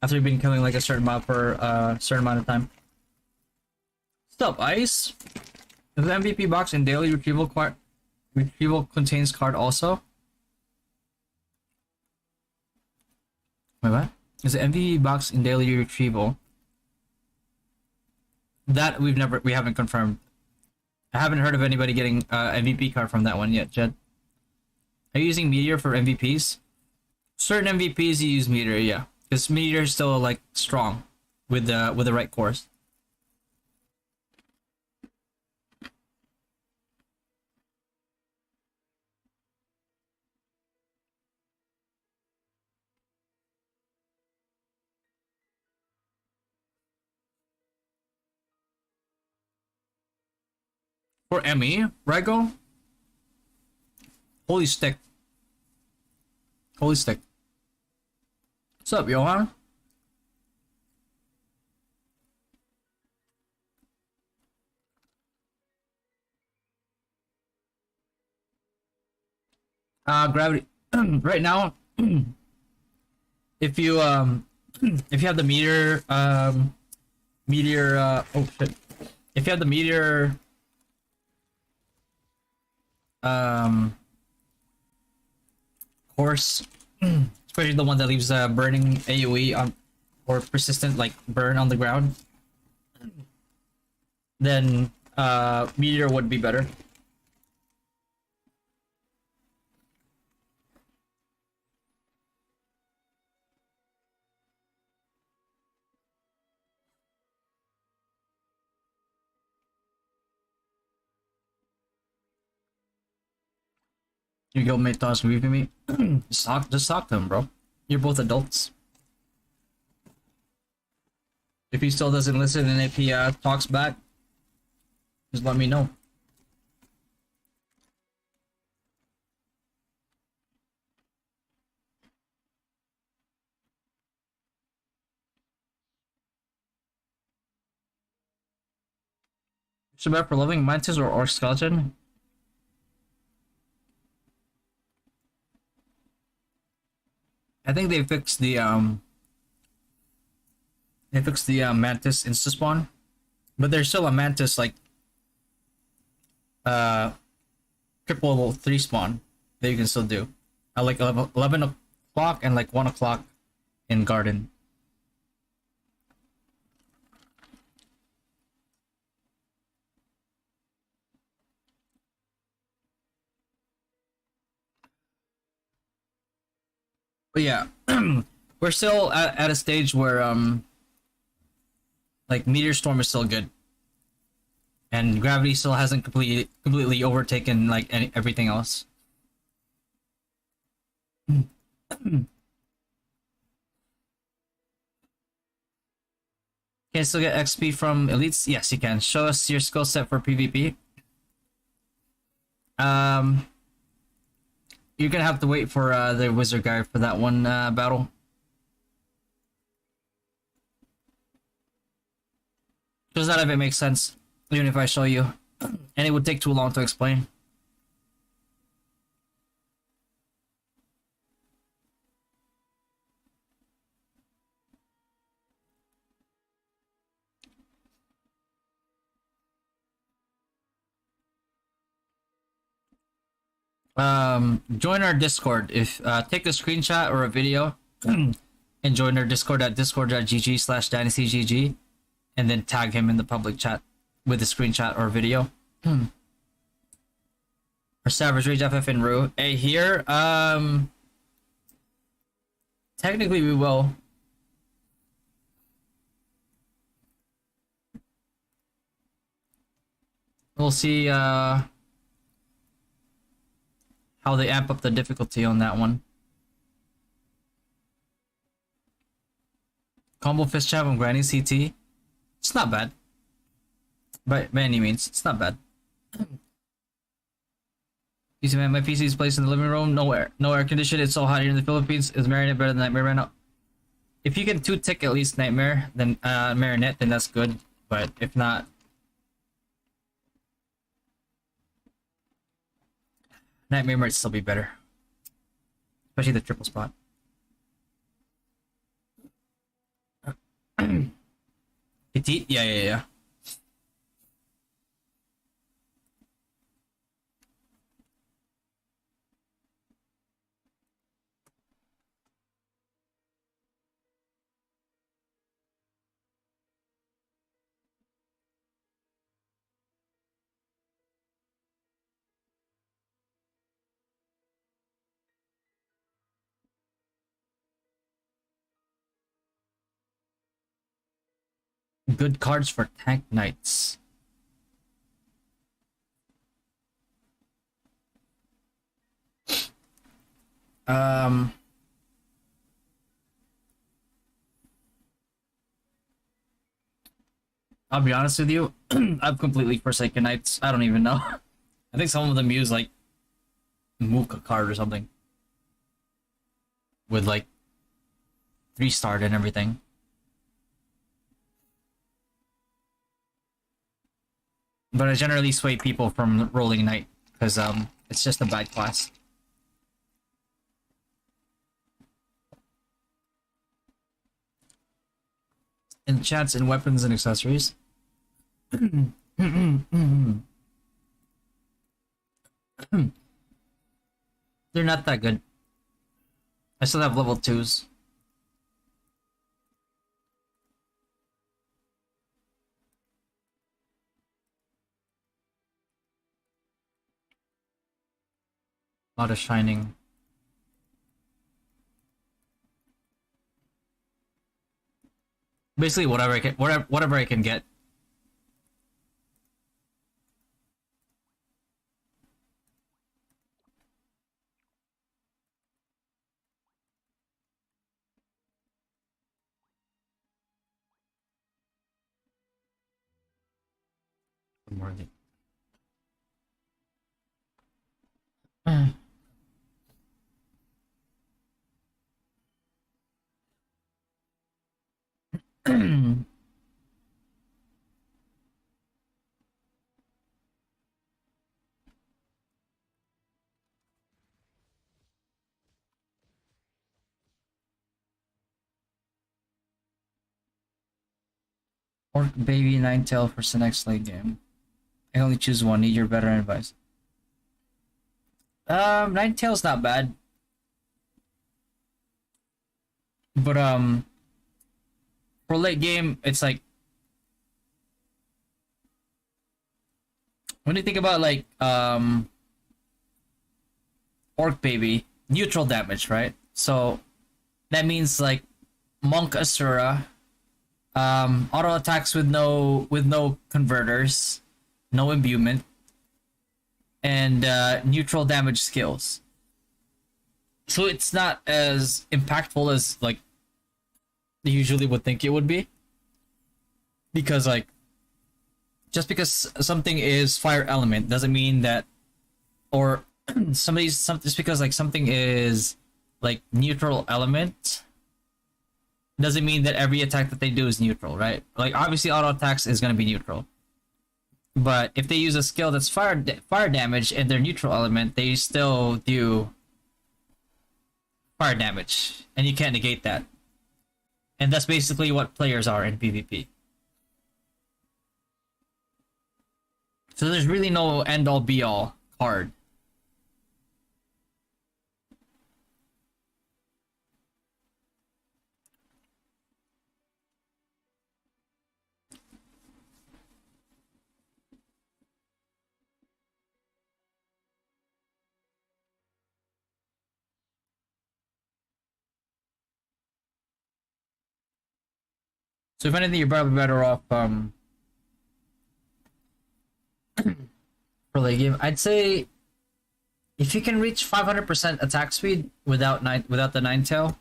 after you've been killing like a certain mob for a certain amount of time. Stop, Ice. Is the MVP box in daily retrieval contains card also? Wait, what? Is the MVP box in daily retrieval? That we haven't confirmed. I haven't heard of anybody getting MVP card from that one yet, Jed. Are you using Meteor for MVPs? Certain MVPs you use Meteor, yeah, because Meteor is still like strong with the right course. For Emmy, Rego? Holy stick. Holy stick. What's up, Johan? Gravity. right now, if you if you have the meteor oh shit, if you have the meteor um course, especially the one that leaves burning AoE on or persistent like burn on the ground, then meteor would be better. Your guildmate thoughts grieving me. Just talk to him, bro. You're both adults. If he still doesn't listen and if he talks back, just let me know. So bad for loving mantis or orc skeleton. I think they fixed the mantis insta spawn, but there's still a mantis like triple 3 spawn that you can still do at like 11 o'clock and like 1 o'clock in garden. But yeah, we're still at a stage where like meteor storm is still good, and gravity still hasn't completely overtaken like everything else. Can you still get XP from elites? Yes, you can. Show us your skill set for PvP. You're gonna have to wait for the wizard guy for that one battle. Because none of it makes sense, even if I show you, and it would take too long to explain. Join our Discord. If take a screenshot or a video and join our Discord at discord.gg/dynastygg, and then tag him in the public chat with a screenshot or video. Or Savage Rage FF in Rue. Hey, here, technically we will. We'll see how they amp up the difficulty on that one. Combo fist jab on Granny CT. It's not bad. By any means, it's not bad. You see, man, my PC is placed in the living room. No air conditioning. It's so hot here in the Philippines. Is Marinette better than Nightmare right now? If you can 2-tick at least Nightmare, then Marinette, then that's good. But if not, Nightmare might still be better. Especially the triple spot. Petite? Yeah. Good cards for tank knights. I'll be honest with you, I've completely forsaken knights. I don't even know. I think some of them use like Mooka card or something with like 3-star and everything. But I generally sway people from rolling knight because it's just a bad class. Enchants and weapons and accessories. They're not that good. I still have level 2s. A lot of shining. Basically, whatever I can get. Worthy. Orc baby Ninetale for the next late game. I only choose one. Need your better advice. Ninetale's not bad. But for late game, it's like when you think about like Orc baby, neutral damage, right? So that means like Monk Asura, auto attacks with no converters, no imbuement, and neutral damage skills. So it's not as impactful as like you usually would think it would be, because like just because something is fire element doesn't mean that, or just because like something is like neutral element doesn't mean that every attack that they do is neutral, right? Like obviously auto attacks is going to be neutral, but if they use a skill that's fire damage and their neutral element, they still do fire damage, and you can't negate that. And that's basically what players are in PvP. So there's really no end-all be-all card. So if anything, you're probably better off for late game. I'd say if you can reach 500% attack speed without the Ninetale,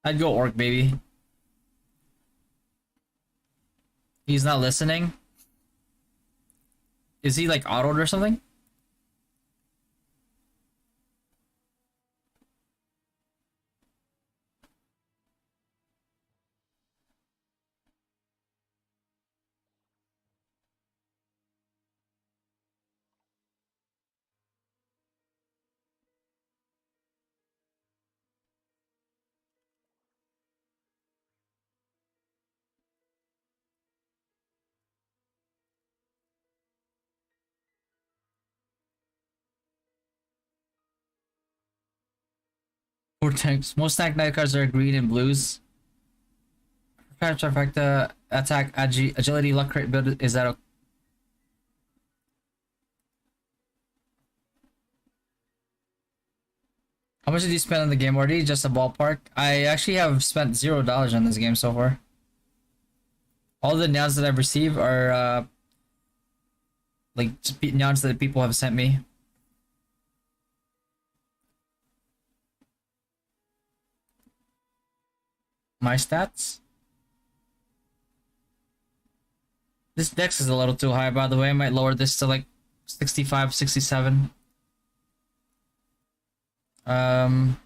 I'd go Orc baby. He's not listening. Is he like autoed or something? Four tanks. Most tank night cards are green and blues. Trifecta, attack, agility, luck rate build. Is that okay? How much did you spend on the game already? Just a ballpark? I actually have spent $0 on this game so far. All the nouns that I've received are like nouns that people have sent me. My stats? This dex is a little too high, by the way. I might lower this to like 65, 67. 17.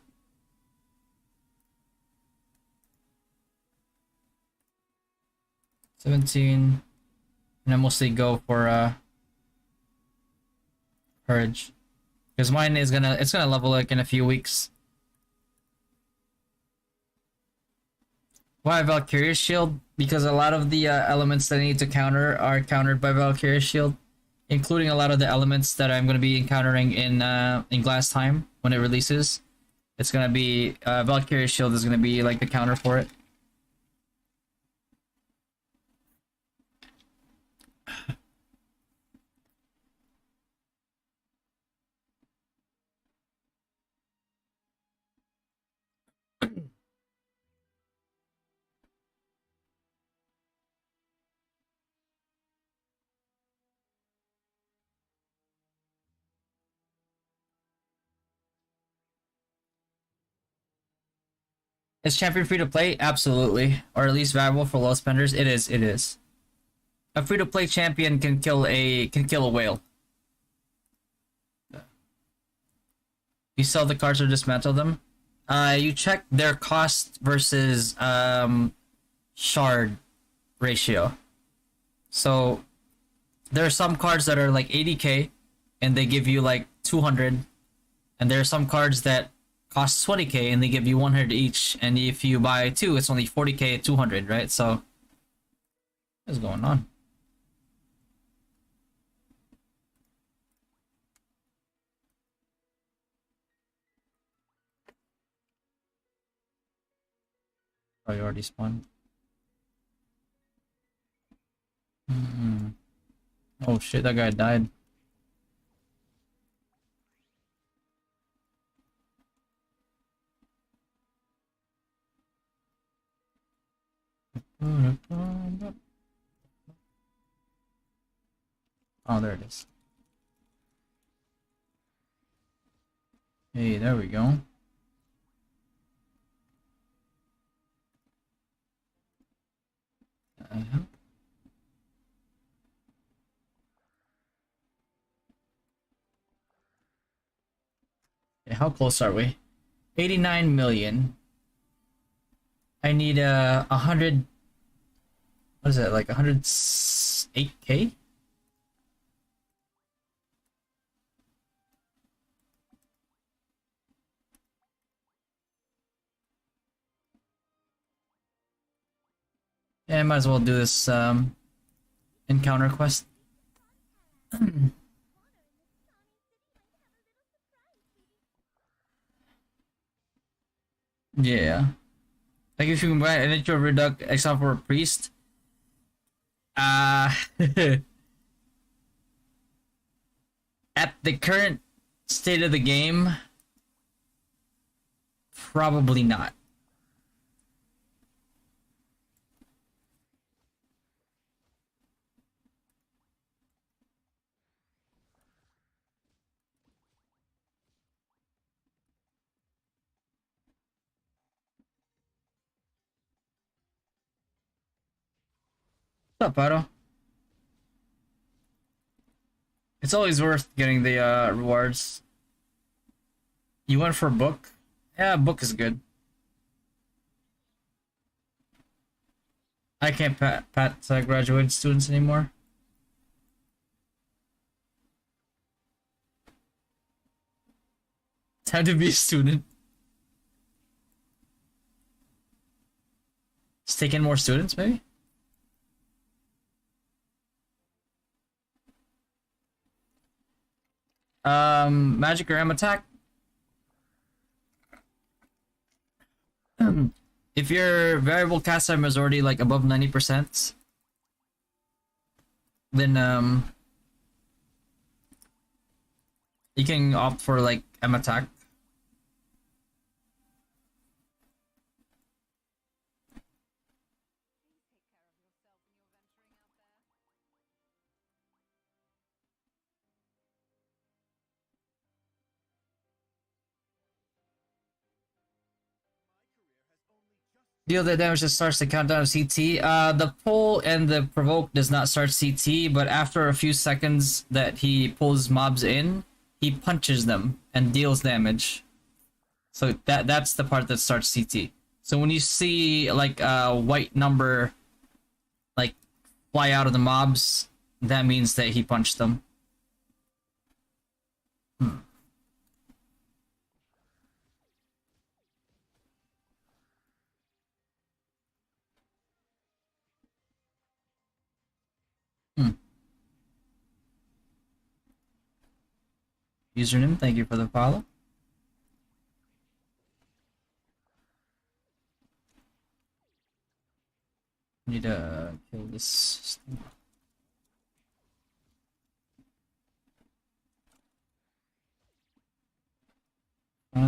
And I mostly go for Purge. Because mine is it's gonna level like in a few weeks. Why Valkyrie's shield? because a lot of the elements that I need to counter are countered by Valkyrie Shield, including a lot of the elements that I'm going to be encountering in Glass Time when it releases. It's going to be Valkyrie Shield is going to be like the counter for it. Is Champion free to play? Absolutely, or at least viable for low spenders. It is. It is. A free to play champion can kill a whale. You sell the cards or dismantle them. You check their cost versus shard ratio. So there are some cards that are like 80k and they give you like 200, and there are some cards that cost 20k and they give you 100 each, and if you buy two it's only 40k at 200, right? So what's going on? Oh, you already spawned. Oh shit, that guy died. Oh, there it is. Hey, there we go. Uh-huh. Okay, how close are we? 89 million. I need 100. What is it, like 108k? Yeah, I might as well do this encounter quest. Yeah. Like if you can buy an intro reduct except for a priest. Uh at the current state of the game, probably not. What's up, Pato? It's always worth getting the rewards. You went for a book? Yeah, book is good. I can't pat graduated students anymore. Time to be a student. Let's take in more students, maybe? Magic or M attack? If your variable cast time is already like above 90%, then you can opt for like M attack. Deal the damage that starts the countdown of CT. The pull and the provoke does not start CT, but after a few seconds that he pulls mobs in, he punches them and deals damage. So that's the part that starts CT. So when you see like a white number like fly out of the mobs, that means that he punched them. Username, thank you for the follow. Need to kill this thing.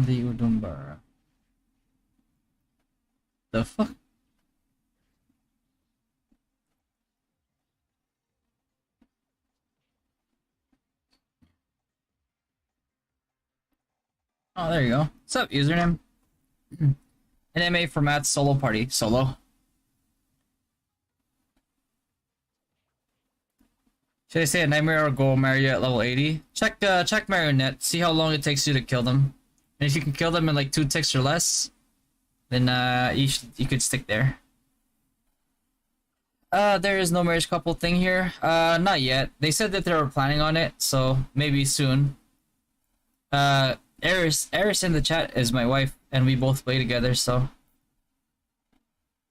The Udumbar. The fuck? Oh, there you go. What's up, username? NMA format solo party. Solo. Should I say a nightmare or go Mario at level 80? Check Marionette. See how long it takes you to kill them. And if you can kill them in like 2 ticks or less, then you could stick there. There is no marriage couple thing here. Not yet. They said that they were planning on it, so maybe soon. Eris in the chat is my wife, and we both play together, so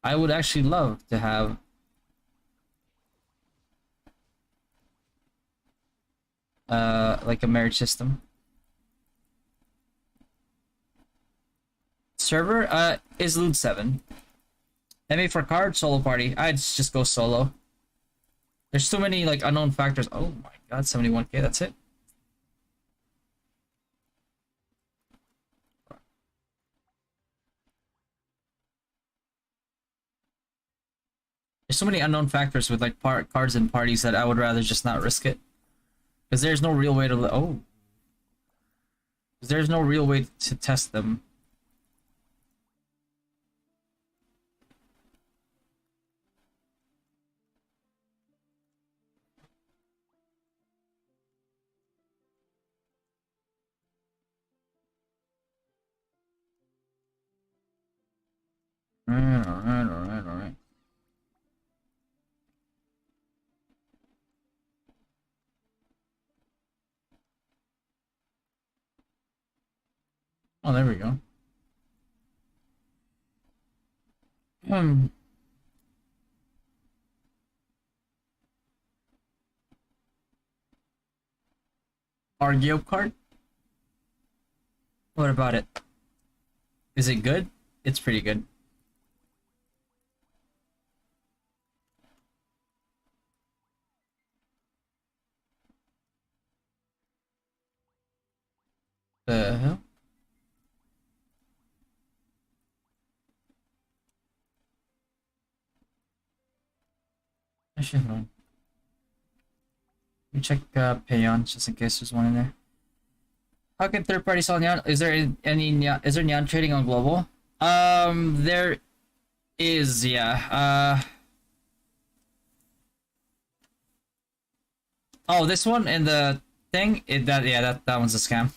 I would actually love to have like a marriage system. Server, Izlude 7. MA for card, solo party. I'd just go solo. There's too many like unknown factors. Oh my god, 71k, that's it. There's so many unknown factors with like cards and parties that I would rather just not risk it. Because there's no real way to there's no real way to test them. Alright. Oh, there we go. Argeo card? What about it? Is it good? It's pretty good. The hell? Actually, hold on. Let me check Payon just in case there's one in there. How can third party sell Neon? Is there any Neon, is there Neon trading on global? There is, yeah. Oh, this one and the thing, that one's a scam.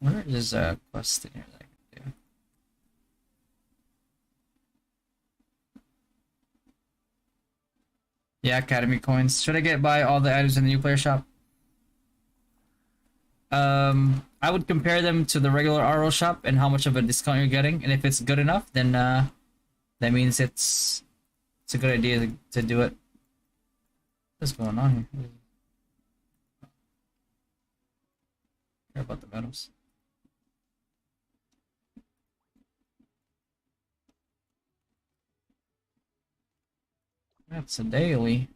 Where is quest in here that I can do? Yeah, Academy coins. Should I buy all the items in the new player shop? I would compare them to the regular RO shop and how much of a discount you're getting, and if it's good enough, then that means it's a good idea to do it. What's going on here? Care about the medals. That's a daily.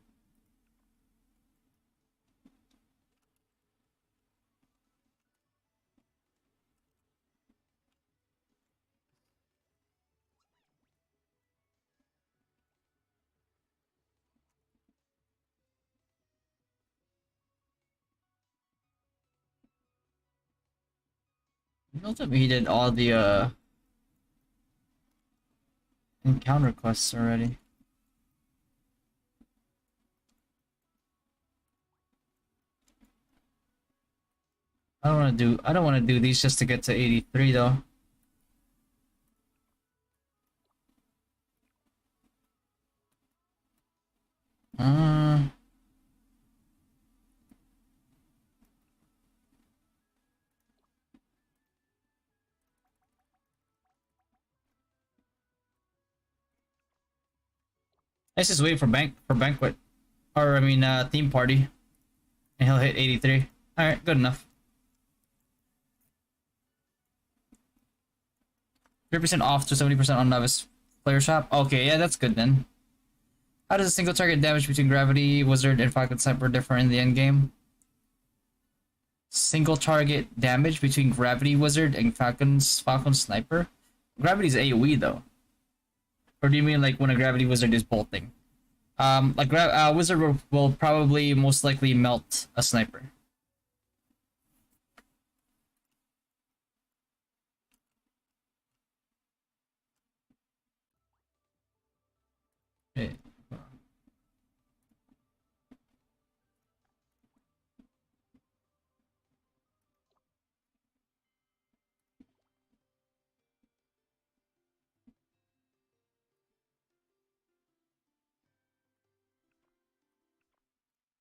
You know that we did all the encounter quests already. I don't want to do these just to get to 83 though. Let's just wait for banquet, or I mean theme party. And he'll hit 83. Alright, good enough. 3% off to 70% on novice player shop. Okay, yeah, that's good then. How does a single target damage between Gravity, Wizard, and Falcon Sniper differ in the end game? Single target damage between Gravity, Wizard, and Falcon Sniper? Gravity's AoE though. Or do you mean like when a Gravity Wizard is bolting? Like Wizard will probably most likely melt a Sniper. Hey.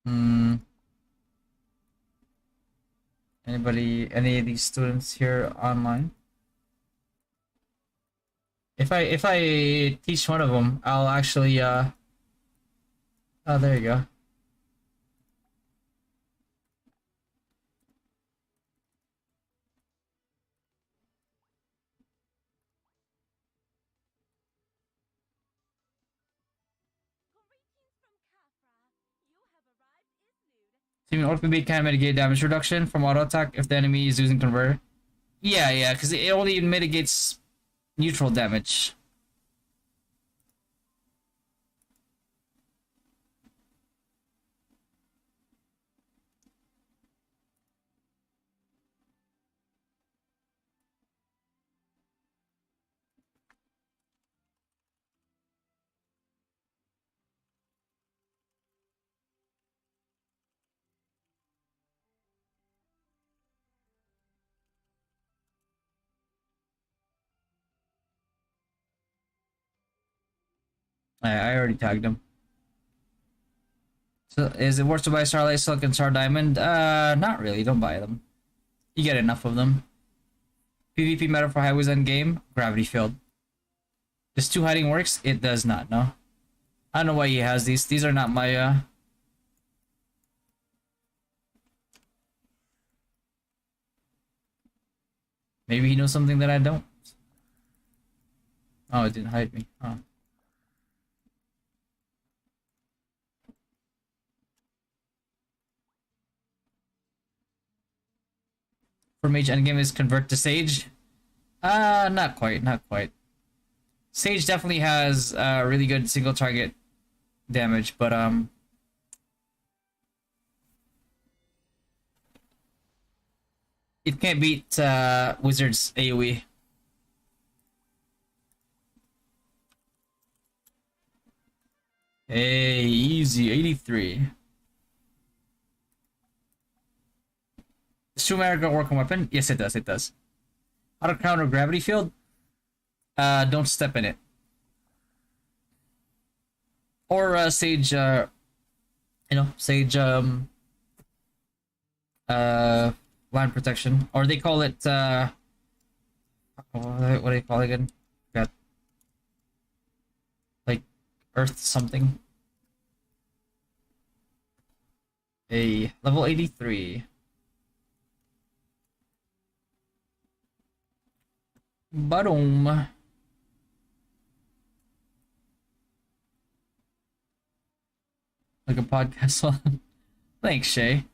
Hmm. Any of these students here online? If I teach one of them, I'll actually oh, there you go. Team Orc Beat can mitigate damage reduction from auto attack if the enemy is using converter. Yeah, because it only mitigates neutral damage. I already tagged him. So is it worth to buy Starlight Silk and Star Diamond? Not really. Don't buy them. You get enough of them. PvP meta for Highways Endgame? Gravity Field. Does 2 hiding works? It does not, no. I don't know why he has these. These are not my, Maybe he knows something that I don't. Oh, it didn't hide me. Oh. For Mage Endgame is convert to Sage? Not quite, not quite. Sage definitely has really good single target damage, but it can't beat Wizard's AoE. Hey, easy, 83. Does True America work on weapon? Yes, it does, it does. How to counter Gravity Field? Don't step in it. Or Sage, Sage, land protection. Or they call it, what do they call it again? Got like Earth something. A level 83. Boom. Like a podcast one. Thanks, Shay.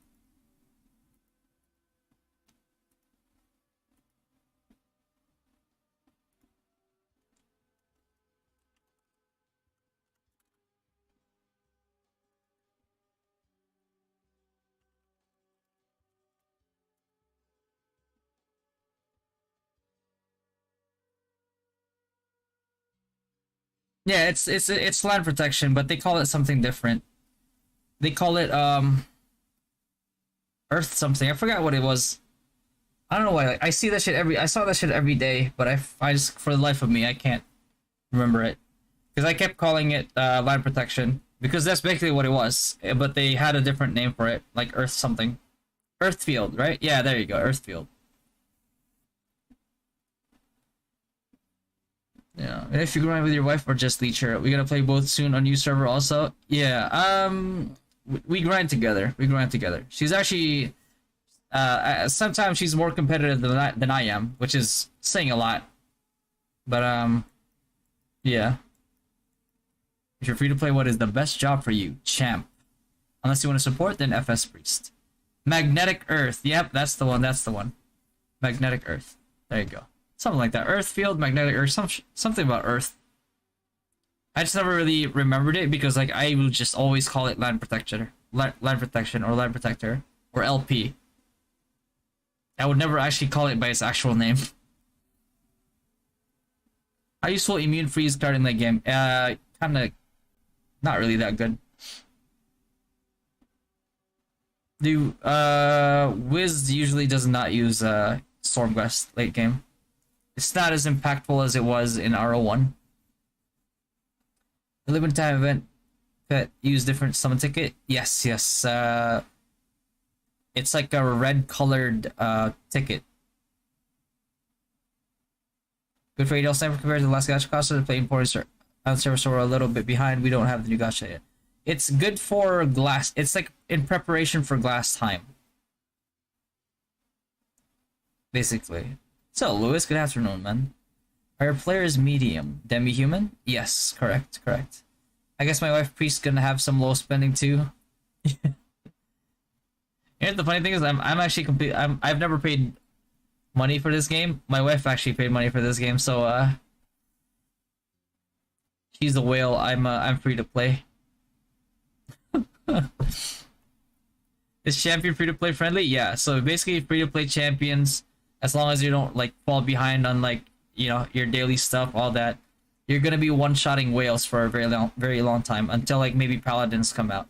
Yeah, it's land protection, but they call it something different. They call it Earth something. I forgot what it was. I don't know why. Like, I saw that shit every day, but I just for the life of me I can't remember it because I kept calling it land protection because that's basically what it was. But they had a different name for it, like Earth something. Earth Field, right? Yeah, there you go, Earth Field. Yeah, if you grind with your wife or just leech her, we gotta play both soon on new server also. Yeah, we grind together. We grind together. She's actually sometimes she's more competitive than I am, which is saying a lot. But yeah. If you're free to play, what is the best job for you? Champ. Unless you want to support, then FS Priest. Magnetic Earth. Yep, that's the one. That's the one. Magnetic Earth. There you go. Something like that. Earth Field, Magnetic Earth, something about Earth. I just never really remembered it because like I would just always call it Land Protection, Land Protection, or Land Protector, or LP. I would never actually call it by its actual name. How useful immune freeze card in that game? Kinda not really that good. Wiz usually does not use Stormquest late game. It's not as impactful as it was in RO1. The limited time event that use different summon ticket. Yes. It's like a red colored ticket. Good for ADL Sniper compared to the last gacha cost. The play importers are on server, so we're a little bit behind. We don't have the new gacha yet. It's good for glass. It's like in preparation for glass time. Basically. So, Lewis, good afternoon, man. Are your players medium? Demi-human? Yes, correct. I guess my wife Priest gonna have some low spending too. And the funny thing is, I'm actually I've never paid money for this game. My wife actually paid money for this game, so she's a whale. I'm free to play. Is champion free to play friendly? Yeah. So basically, free to play champions, as long as you don't like fall behind on like your daily stuff, all that, you're gonna be one-shotting whales for a very long time until like maybe paladins come out.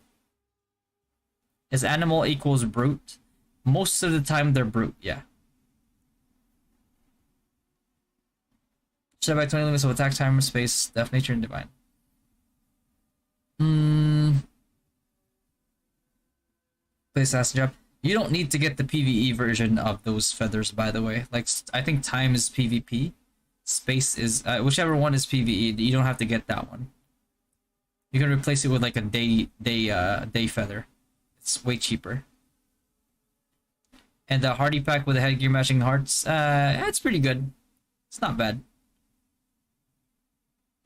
Is animal equals brute? Most of the time they're brute, yeah. Should have 20 limits of attack, time, space, death, nature, and divine. Place assassin job. You don't need to get the PvE version of those feathers, by the way. Like, I think time is PvP. Space is whichever one is PvE. You don't have to get that one. You can replace it with like a day feather. It's way cheaper. And the hardy pack with the headgear matching the hearts. It's pretty good. It's not bad.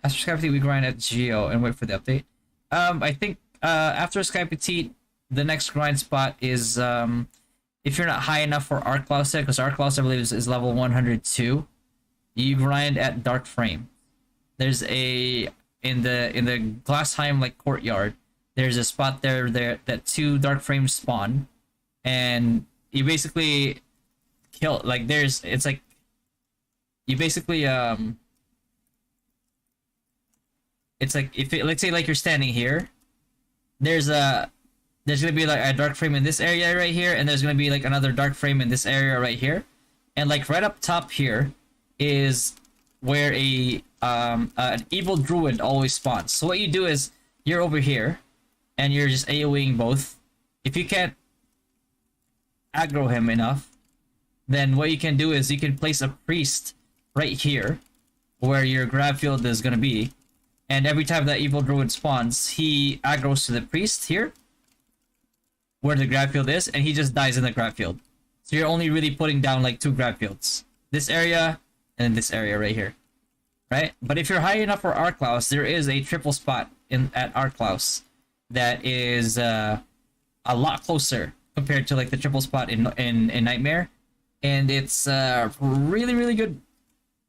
After Sky Petite, we grind at Geo and wait for the update. I think after Sky Petite, the next grind spot is if you're not high enough for Arclaus yet, because Arclaus I believe is level 102. You grind at Dark Frame. There's a in the Glassheim like courtyard. There's a spot there that 2 Dark Frames spawn, and you basically kill like it's like you basically it's like let's say like you're standing here, there's gonna be like a dark frame in this area right here, and there's gonna be like another dark frame in this area right here, and like right up top here is where an evil druid always spawns. So what you do is you're over here and you're just AoEing both. If you can't aggro him enough, then what you can do is you can place a priest right here where your grab field is gonna be, and every time that evil druid spawns, he aggros to the priest here where the grab field is, and he just dies in the grab field. So you're only really putting down like 2 grab fields. This area and then this area right here. Right? But if you're high enough for Arclaus, there is a triple spot at Arclaus that is a lot closer compared to like the triple spot in Nightmare, and it's really good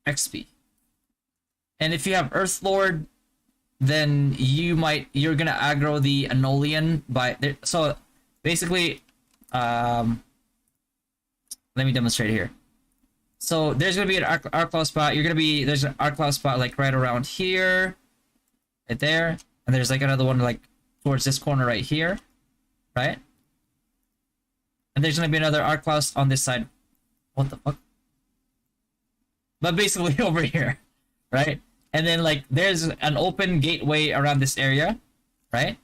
XP. And if you have Earth Lord, then you're gonna aggro the Anolian by so basically let me demonstrate here. So there's gonna be an Arclaus spot. There's an Arclaus spot like right around here, right there, and there's like another one like towards this corner right here, right? And there's gonna be another Arclaus on this side. What the fuck? But basically over here, right? And then like there's an open gateway around this area, right?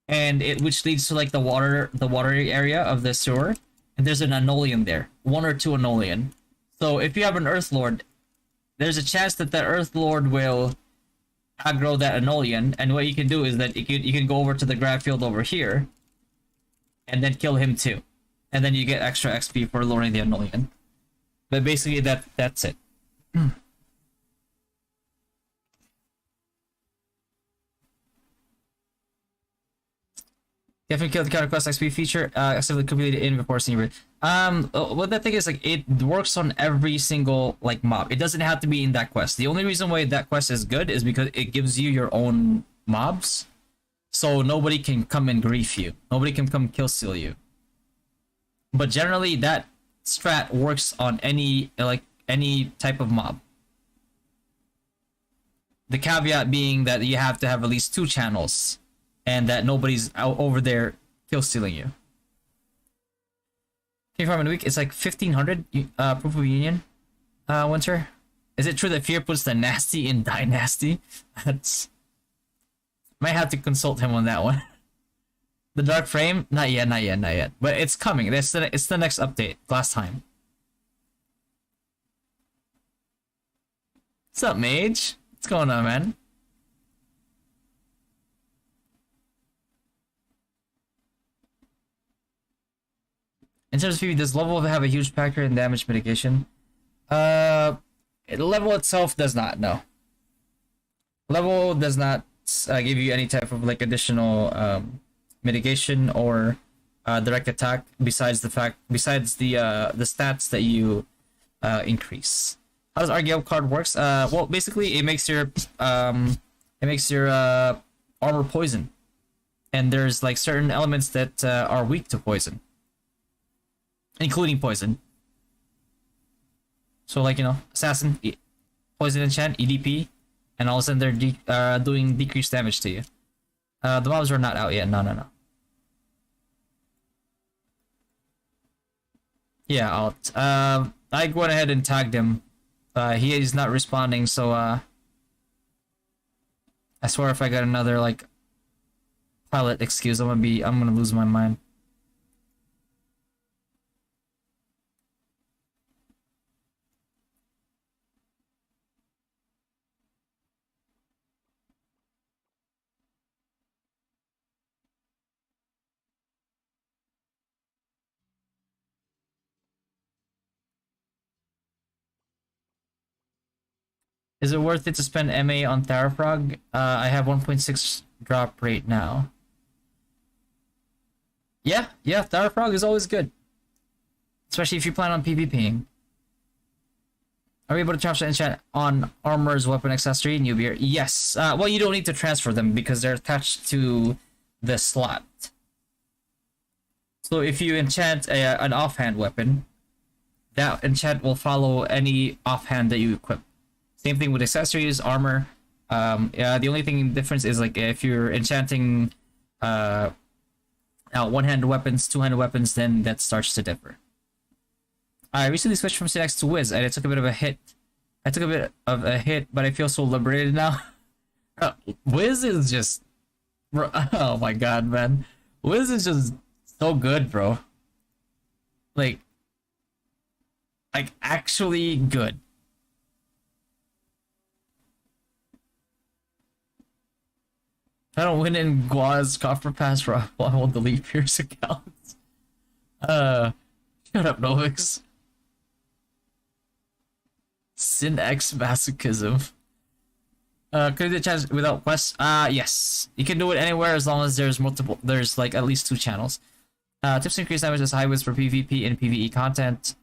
And which leads to like the watery area of the sewer. And there's an Anolian there, 1 or 2 Anolian. So if you have an Earth Lord, there's a chance that the Earth Lord will aggro that Anolian, and what you can do is that you can go over to the grab field over here, and then kill him too, and then you get extra XP for lowering the Anolian. But basically, that's it. Definitely kill the counter quest XP feature. Actively completed in before senior. What that thing is, like, it works on every single like mob. It doesn't have to be in that quest. The only reason why that quest is good is because it gives you your own mobs, so nobody can come and grief you. Nobody can come kill steal you. But generally, that strat works on any type of mob. The caveat being that you have to have at least 2 channels, and that nobody's out over there kill stealing you. Can you farm in a week? It's like 1500 proof of union. Winter. Is it true that Fear puts the nasty in Dynasty? That's might have to consult him on that one. The Dark Frame? Not yet, not yet, not yet. But it's coming. It's the next update. Last time. What's up, Mage? What's going on, man? In terms of PvP, does level have a huge factor in damage mitigation? The level itself does not, no. Level does not give you any type of like additional mitigation or direct attack besides the stats that you increase. How does RGL card works? Well, basically it makes your armor poison, and there's like certain elements that are weak to poison, including poison. So like, you know, assassin, poison enchant, EDP, and all of a sudden they're doing decreased damage to you. The mobs are not out yet. No. Yeah, out. I went ahead and tagged him. He is not responding, so I swear if I got another like pilot excuse, I'm gonna lose my mind. Is it worth it to spend MA on Therafrog? I have 1.6 drop rate now. Yeah, Therafrog is always good. Especially if you plan on PvPing. Are we able to transfer enchant on armor's weapon accessory and UBR? Yes. Well, you don't need to transfer them because they're attached to the slot. So if you enchant an offhand weapon, that enchant will follow any offhand that you equip. Same thing with accessories, armor. Yeah, the only thing difference is like if you're enchanting one-handed weapons, two-handed weapons, then that starts to differ. I recently switched from Synex to Wiz, and it took a bit of a hit. But I feel so liberated now. Wiz is just... Oh my god, man. Wiz is just so good, bro. Like actually good. If I don't win in Gua's Copper Pass, I won't delete Pierce accounts. Shut up, Novix. Sin X masochism. Could you do the chance without quests? Yes. You can do it anywhere as long as there's like at least 2 channels. Tips to increase damage as high wiz for PvP and PvE content.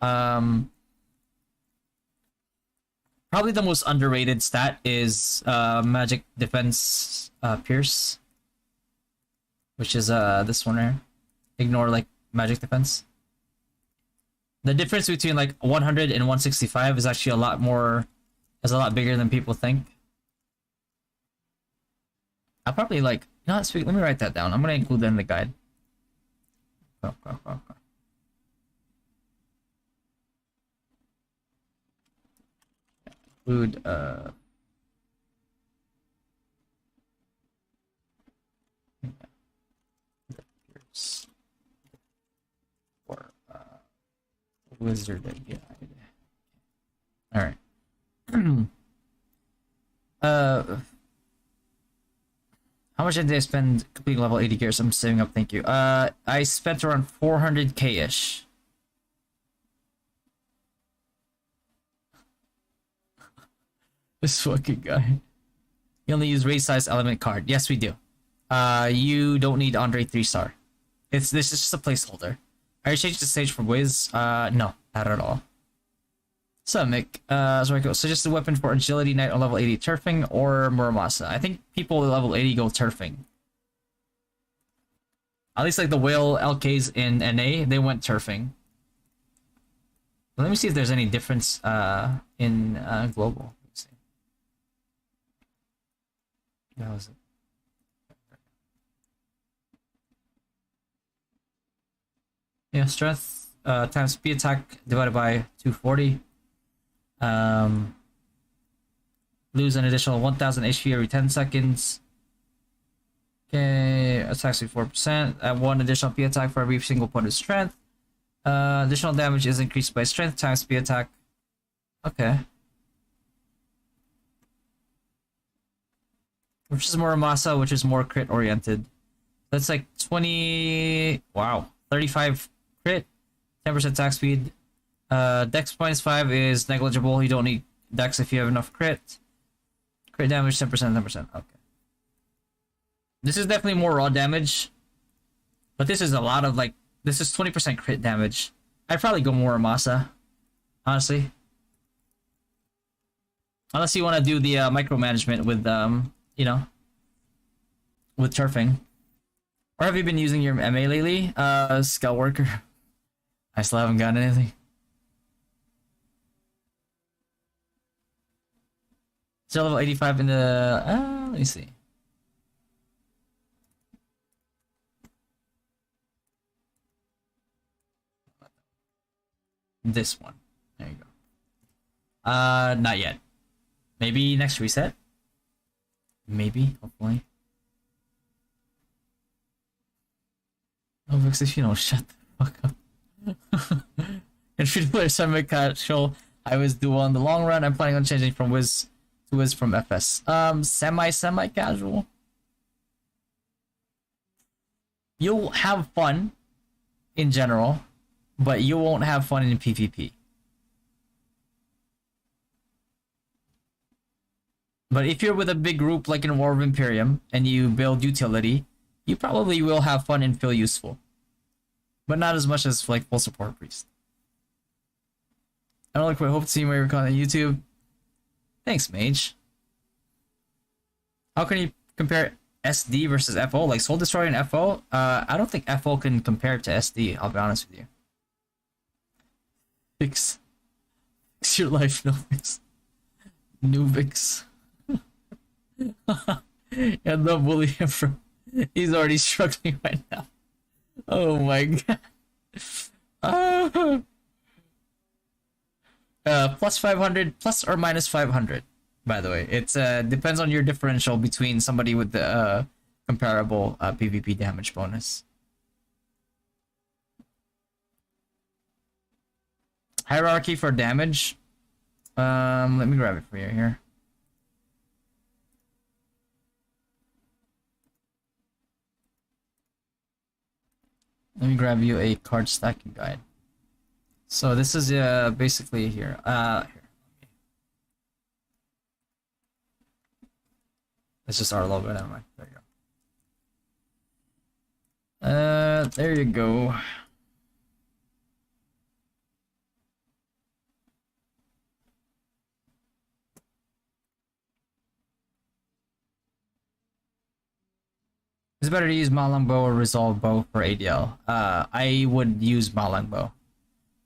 Probably the most underrated stat is magic defense pierce, which is this one here. Ignore like magic defense. The difference between like 100 and 165 is actually a lot bigger than people think. I'll probably like, you know what, let me write that down. I'm gonna include that in the guide. Go. Include or wizard guide. All right. How much did I spend completing level 80 gears? I'm saving up, thank you. I spent around 400k-ish. This fucking guy. You only use race size element card. Yes, we do. You don't need Andre 3-star. This is just a placeholder. Are you changing the stage for Wiz? No, not at all. So Mick, so I go. Suggest a weapon for agility knight on level 80 turfing or Muramasa. I think people at level 80 go turfing. At least like the whale LKs in NA, they went turfing. Let me see if there's any difference in global. Let's see. How was it? Yeah, strength times speed attack divided by 240. Lose an additional 1000 HP every 10 seconds. Okay, attacks with 4%. Add 1 additional P attack for every single point of strength. Additional damage is increased by strength times speed attack. Okay. Which is Muramasa, which is more crit oriented. That's like 20. Wow, 35 crit, 10% attack speed. Dex points 5 is negligible. You don't need Dex if you have enough crit. Crit damage 10%, 10%. Okay. This is definitely more raw damage. But this is a lot of like, this is 20% crit damage. I'd probably go more Muramasa, honestly. Unless you want to do the micromanagement with, you know, with turfing. Or have you been using your MA lately? Scout worker. I still haven't gotten anything. Still level 85 in the... let me see. This one. There you go. Not yet. Maybe next reset? Maybe, hopefully. Oh, Vix, if you don't shut the fuck up. In free to play semi-casual, I was dual in the long run. I'm planning on changing from Wiz to Wiz from FS. Semi-casual. You'll have fun in general, but you won't have fun in PvP. But if you're with a big group like in War of Imperium and you build utility, you probably will have fun and feel useful. But not as much as like full support priest. I don't like what I hope to see my content on YouTube. Thanks, Mage. How can you compare SD versus FO? Like Soul Destroyer and FO? I don't think FO can compare to SD, I'll be honest with you. Fix your life, Novix. Nuvix. And don't bully him from... He's already struggling right now. Oh my god. Plus 500, plus or minus 500, by the way. It's depends on your differential between somebody with the comparable PvP damage bonus. Hierarchy for damage. Let me grab it for you here. Let me grab you a card stacking guide. So this is basically here. Here. It's just our logo. Never mind. There you go. There you go. It's better to use Malang Bow or Resolve Bow for ADL. I would use Malang Bow.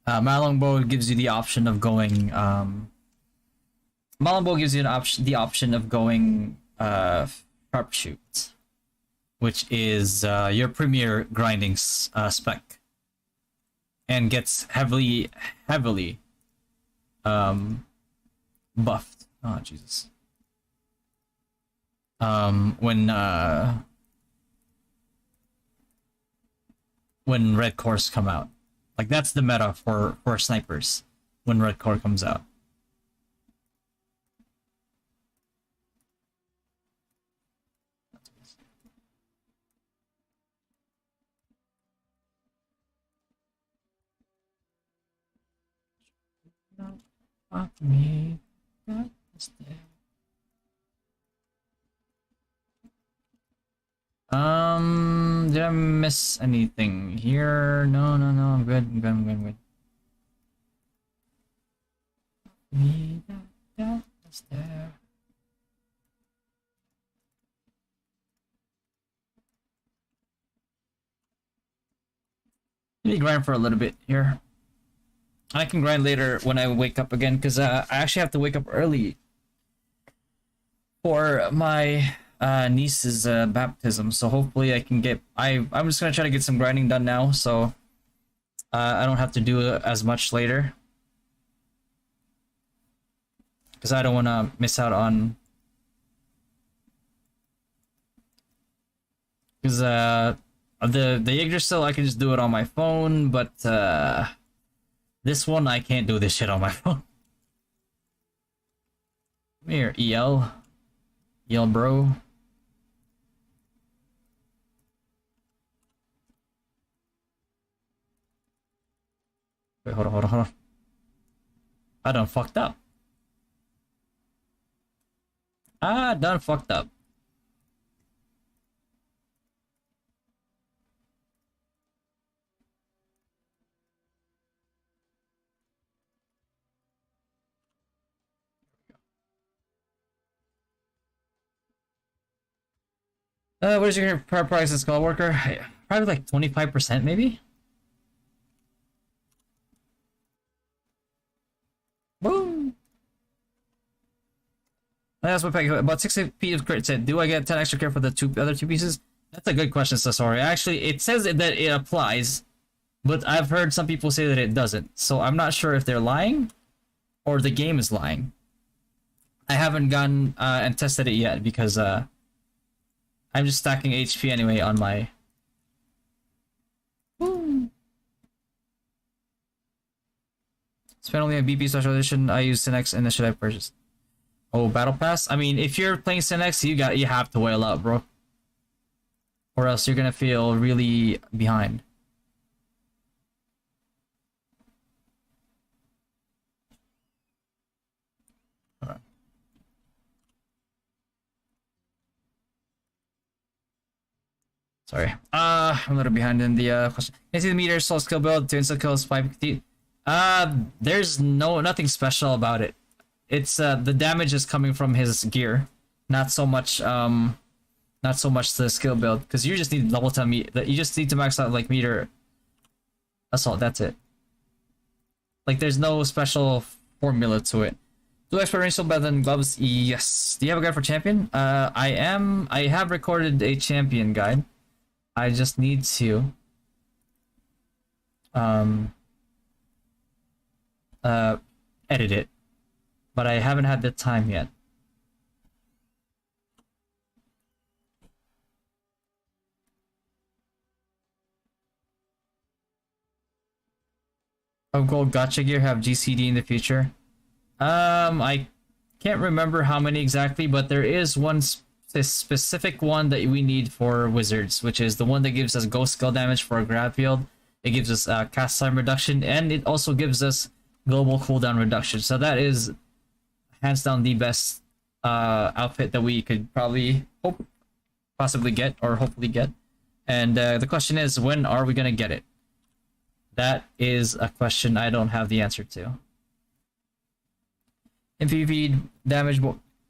Malang Bow gives you the option of going. Malang Bow gives you the option of going Sharpshoot, which is your premier grinding spec, and gets heavily buffed. Oh Jesus. When red cores come out. Like that's the meta for snipers when red core comes out. Fuck me. God, what's that? Did I miss anything here? No, no, no. I'm good. I'm good. I'm good. I'm good. Me, what's there? Let me grind for a little bit here. I can grind later when I wake up again, because I actually have to wake up early for my niece's baptism. So hopefully I can get. I'm just gonna try to get some grinding done now, so I don't have to do it as much later, because I don't want to miss out on. Because the Yggdrasil I can just do it on my phone, but this one I can't do this shit on my phone. Come here, EL bro. Wait, hold on, hold on, hold on. I done fucked up. I done fucked up. What is your current price as skull worker? Probably like 25% maybe? Boom! That's what pack about 60p of crit set. Do I get 10 extra crit for the other two pieces? That's a good question, Sasori. Actually, it says that it applies, but I've heard some people say that it doesn't. So I'm not sure if they're lying or the game is lying. I haven't gone and tested it yet, because I'm just stacking HP anyway on my. Woo. Spend only a BP special edition. I use Synex, and should I purchase? Oh, battle pass. I mean, if you're playing Synex, you have to whale up, bro, or else you're gonna feel really behind. Sorry. I'm a little behind in the question. Can you see the meter soul skill build to insta kills 5 there's nothing special about it. It's the damage is coming from his gear, not so much the skill build, because you just need double time you just need to max out like meter assault, that's it. Like there's no special formula to it. Do expert still better than gloves? Yes. Do you have a guide for champion? I have recorded a champion guide. I just need to edit it, but I haven't had the time yet. Of gold gacha gear have GCD in the future? I can't remember how many exactly, but there is one specific one that we need for wizards, which is the one that gives us ghost skill damage for a grab field. It gives us cast time reduction, and it also gives us global cooldown reduction. So that is hands down the best outfit that we could probably possibly get, or hopefully get. And the question is, when are we gonna get it? That is a question I don't have the answer to. In PvP damage,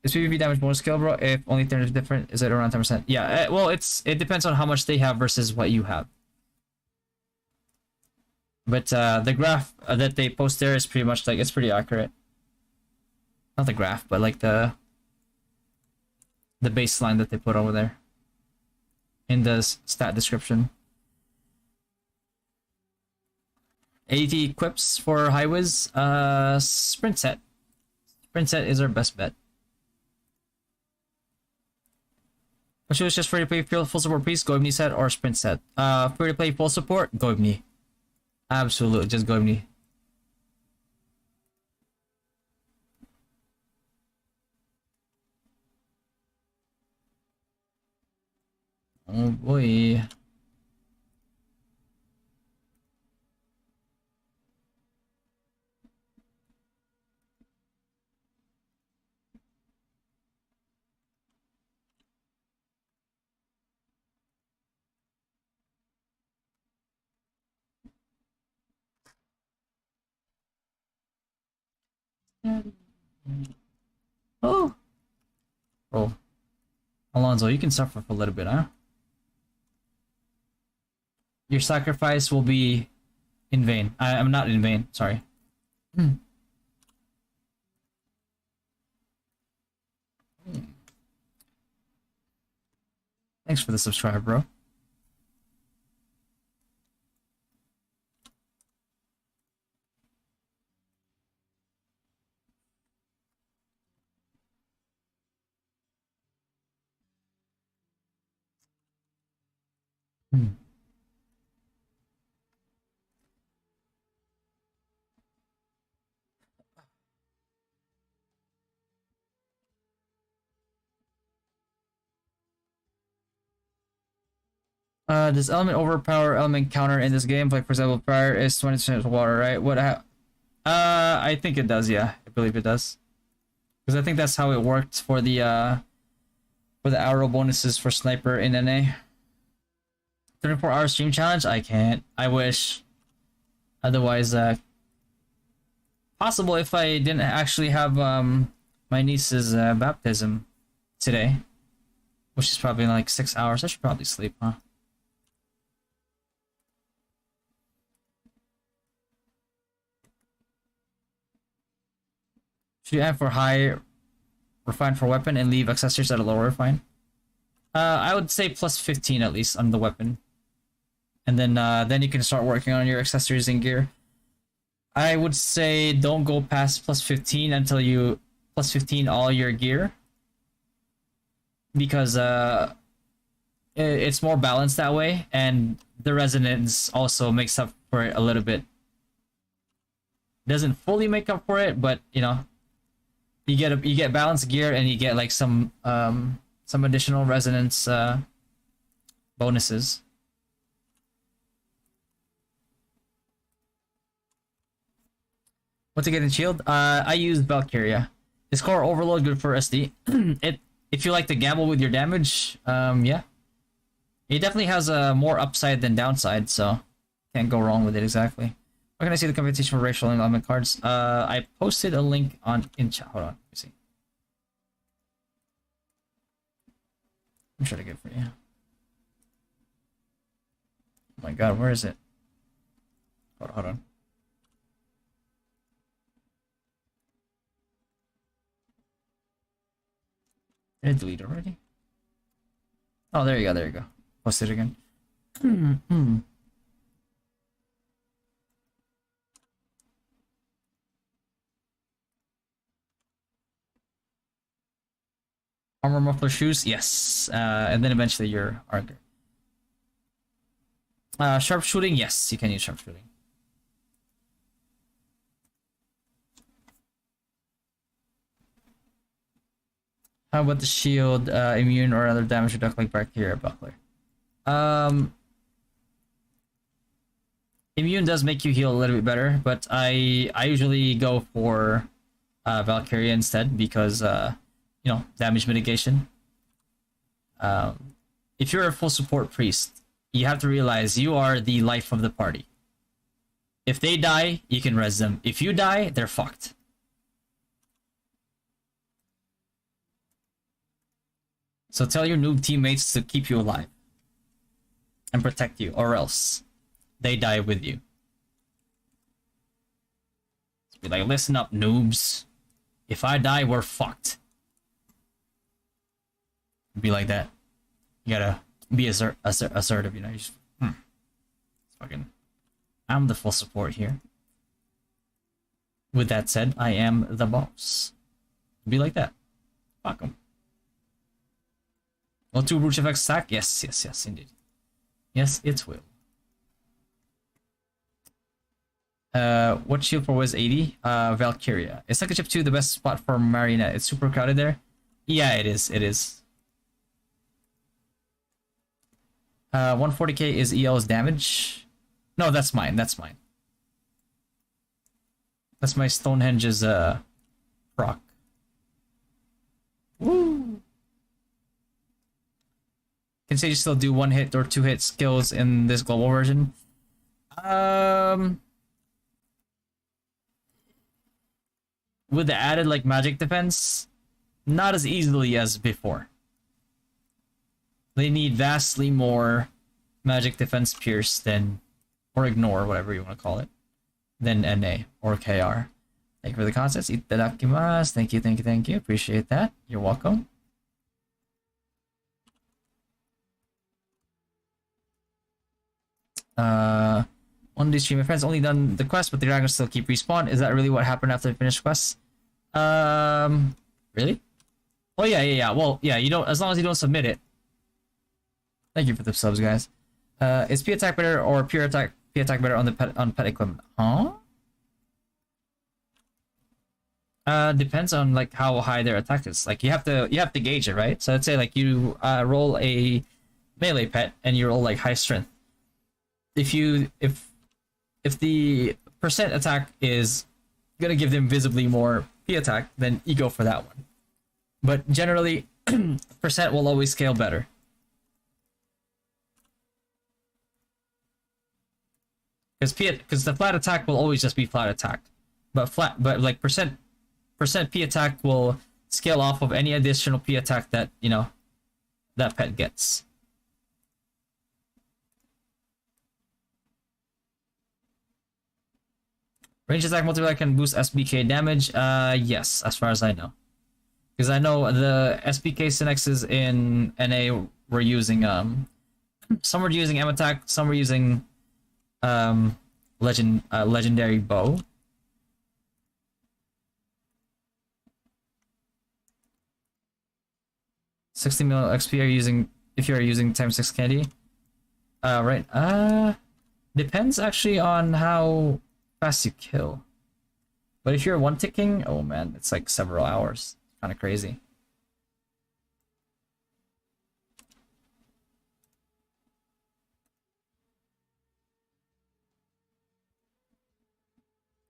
is PvP damage more skill, bro? If only turn is different, is it around 10%? Yeah, well, it depends on how much they have versus what you have. But the graph that they post there is pretty much like, it's pretty accurate. Not the graph, but like the baseline that they put over there in the stat description. 80 equips for high whiz. Sprint set. Sprint set is our best bet. Which was just free to play full support piece, Goibni set or sprint set. Free to play full support, Goibni. Absolutely, just Goibni. Oh boy. Oh. Oh. Alonso, you can suffer for a little bit, huh? Your sacrifice will be in vain. I'm not in vain, sorry. Thanks for the subscribe, bro. Does element overpower element counter in this game? Like for example, fire is 20% water, right? I think it does, yeah. I believe it does. Because I think that's how it worked for the arrow bonuses for sniper in NA. 34-hour stream challenge? I can't. I wish. Otherwise, possible if I didn't actually have my niece's baptism today, which is probably like 6 hours. I should probably sleep, huh? Should you aim for high refine for weapon and leave accessories at a lower refine? I would say plus 15 at least on the weapon. And then you can start working on your accessories and gear. I would say don't go past plus 15 until you plus 15 all your gear. Because it's more balanced that way, and the resonance also makes up for it a little bit. Doesn't fully make up for it, but you know, you get balanced gear and you get like some additional resonance bonuses. What to get in shield? I use Valkyria. Is core overload good for SD? If you like to gamble with your damage, yeah. It definitely has more upside than downside, so can't go wrong with it exactly. Where can I see the competition for racial and element cards? I posted a link in chat. Hold on, let me see. I'm trying to get it for you. Oh my god, where is it? Hold on. Did I delete it already? Oh, there you go. Post it again. Armor, muffler, shoes? Yes. And then eventually your armor. Sharpshooting? Yes, you can use sharpshooting. How about the shield, immune, or other damage reduct like Valkyria Buckler? Immune does make you heal a little bit better, but I usually go for Valkyria instead because you know, damage mitigation. If you're a full support priest, you have to realize you are the life of the party. If they die, you can res them. If you die, they're fucked. So tell your noob teammates to keep you alive and protect you, or else they die with you. So be like, listen up, noobs. If I die, we're fucked. Be like that. You gotta be assertive, you know. You just, fucking, I'm the full support here. With that said, I am the boss. Be like that. Fuck 'em. Will 2 brute effects stack? Yes, indeed. Yes, it will. What shield for was 80? Valkyria. Is Second Chip 2 the best spot for Marionette? It's super crowded there. Yeah, it is. 140k is EL's damage. No, that's mine. That's my Stonehenge's proc. Woo! Can Sage still do 1-hit or 2-hit skills in this global version? with the added like magic defense, not as easily as before. They need vastly more magic defense pierce than, or ignore, whatever you want to call it, than NA or KR. Thank you for the concepts. Itadakimasu. Thank you, thank you, thank you. Appreciate that. You're welcome. One of these streamer friends only done the quest, but the dragons still keep respawn. Is that really what happened after they finished quests? Really? Oh yeah. Well, yeah, you don't, as long as you don't submit it. Thank you for the subs, guys. Is P attack better or pure attack P attack better on the pet equipment? Huh? Depends on like how high their attack is. Like you have to gauge it, right? So let's say like you roll a melee pet and you roll like high strength. If the percent attack is gonna give them visibly more P attack, then you go for that one. But generally, percent will always scale better. Because the flat attack will always just be flat attack, but like percent P attack will scale off of any additional P attack that that pet gets. Range attack multiplier can boost SBK damage. Yes, as far as I know, because I know the SBK Synexes in NA were using some were using M attack, some were using legendary bow. $60 mil XP are using if you are using ×6 candy. Right. Depends actually on how fast you kill. But if you're one ticking, oh man, it's like several hours. Kind of crazy.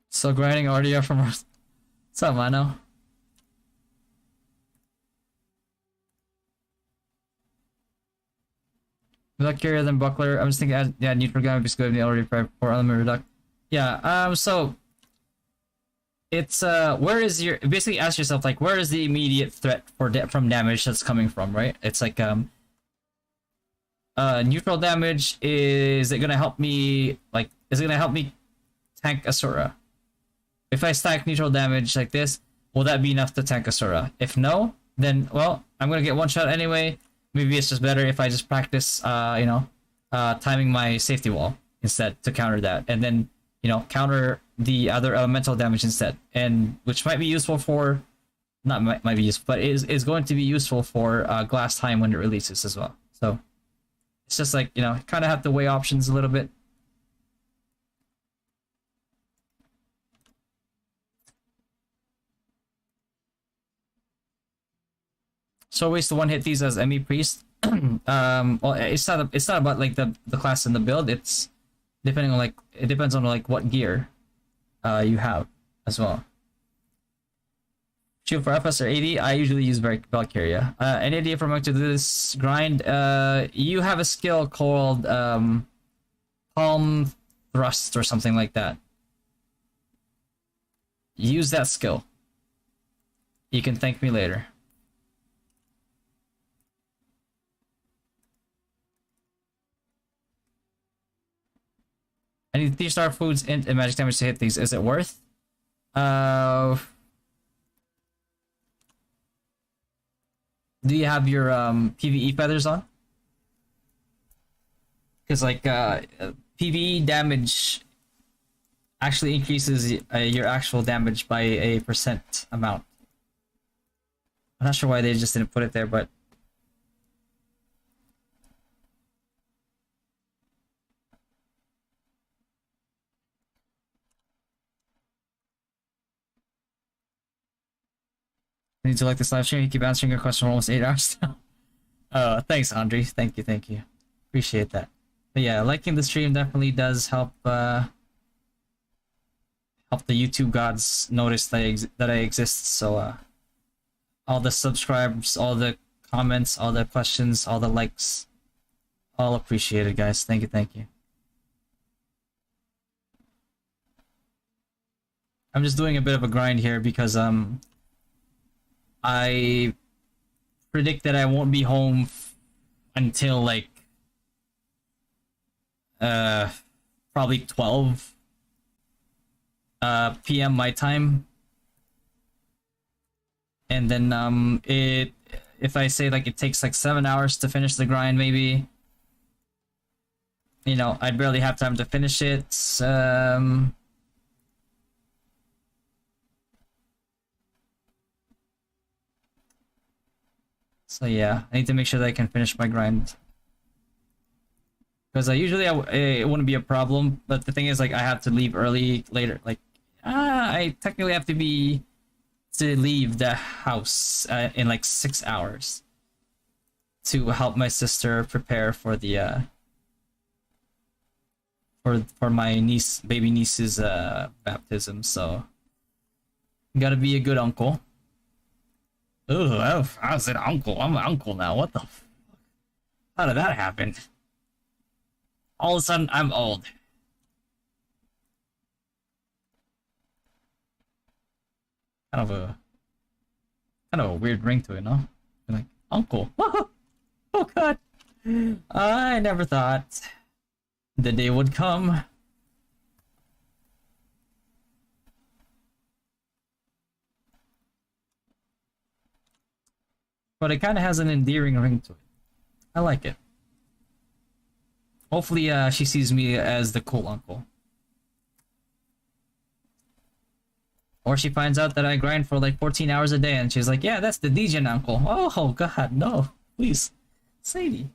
So grinding RDR from what's up, Mano? Without carrier than buckler. I'm just thinking, yeah, neutral gun would be good. Already for element reduct. Yeah. So it's where is your, basically ask yourself like, where is the immediate threat for from damage that's coming from, right? It's like neutral damage. Is it gonna help me, like, is it gonna help me tank Asura? If I stack neutral damage like this, will that be enough to tank Asura? If no, then well, I'm gonna get one shot anyway. Maybe it's just better if I just practice timing my safety wall instead to counter that, and then counter the other elemental damage instead, and which might be useful for, not might be useful, but is going to be useful for glass time when it releases as well. So it's just like, kind of have to weigh options a little bit. So ways to one hit these as ME priest. Well, it's not about like the class and the build. It's depending on it depends on like what gear you have as well. Shoot for FS or AD. I usually use Valkyria. Any idea for how to do this grind? You have a skill called Palm Thrust or something like that. Use that skill. You can thank me later. I need 3-star foods and magic damage to hit these. Is it worth? Do you have your PvE feathers on? Because like PvE damage actually increases your actual damage by a % amount. I'm not sure why they just didn't put it there, but I need to like this live stream. You keep answering your question for almost 8 hours now. Thanks, Andre. Thank you. Appreciate that. But yeah, liking the stream definitely does help help the YouTube gods notice that I exist. So all the subscribes, all the comments, all the questions, all the likes, all appreciated, guys. Thank you. I'm just doing a bit of a grind here because I predict that I won't be home until like uh probably 12 p.m. my time. And then if I say like it takes like 7 hours to finish the grind, maybe, you know, I'd barely have time to finish it. So yeah, I need to make sure that I can finish my grind. Because it wouldn't be a problem, but the thing is, like, I have to leave early later. Like, I technically have to leave the house in like 6 hours to help my sister prepare for the for my baby niece's baptism. So, gotta be a good uncle. Oh, I said uncle. I'm an uncle now. What the? How did that happen? All of a sudden, I'm old. Kind of a weird ring to it, no? You're like, uncle. Oh god. I never thought the day would come. But it kind of has an endearing ring to it. I like it. Hopefully, she sees me as the cool uncle. Or she finds out that I grind for like 14 hours a day and she's like, yeah, that's the DJ uncle. Oh, God, no. Please. Sadie.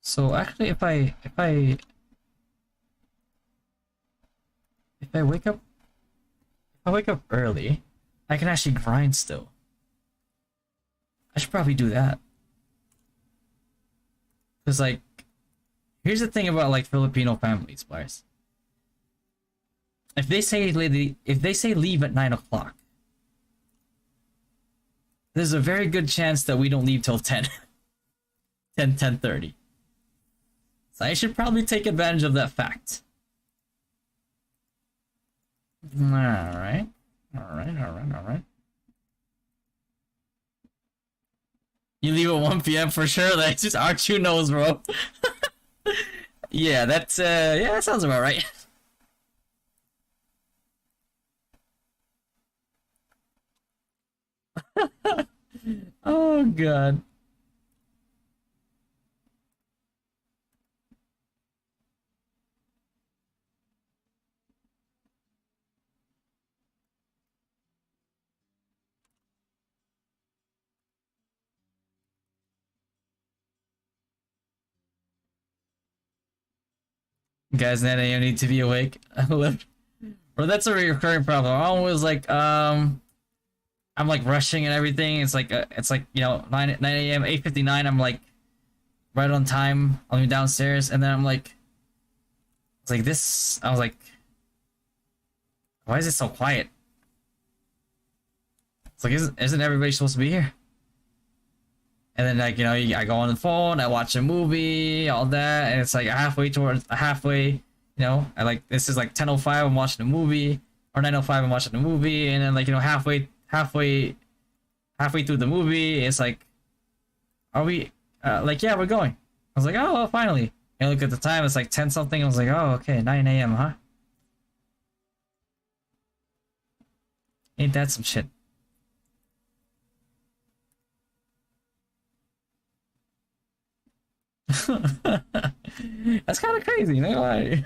So actually, if I wake up early, I can actually grind still. I should probably do that. Cause like, here's the thing about like Filipino families, bars. If they say leave at 9 o'clock, there's a very good chance that we don't leave till 10. 10:30. So I should probably take advantage of that fact. Alright. Alright. You leave at 1 p.m. for sure? That's just Archu knows, bro. Yeah, that's yeah, that sounds about right. Oh god. Guys, 9 a.m. need to be awake. Bro, that's a recurring problem. I'm always like, I'm like rushing and everything. It's like, you know, 9 a.m., 8:59. I'm like, right on time. I'm downstairs, and then I'm like, it's like this. I was like, why is it so quiet? It's like, isn't everybody supposed to be here? And then, like, you know, I go on the phone, I watch a movie, all that, and it's like halfway, you know, this is like 10:05, I'm watching a movie, or 9:05, I'm watching a movie, and then, like, you know, halfway through the movie, it's like, are we, like, yeah, we're going. I was like, oh, well, finally. And I look at the time, it's like 10 something, I was like, oh, okay, 9 a.m., huh? Ain't that some shit? That's kind of crazy, you know? Like,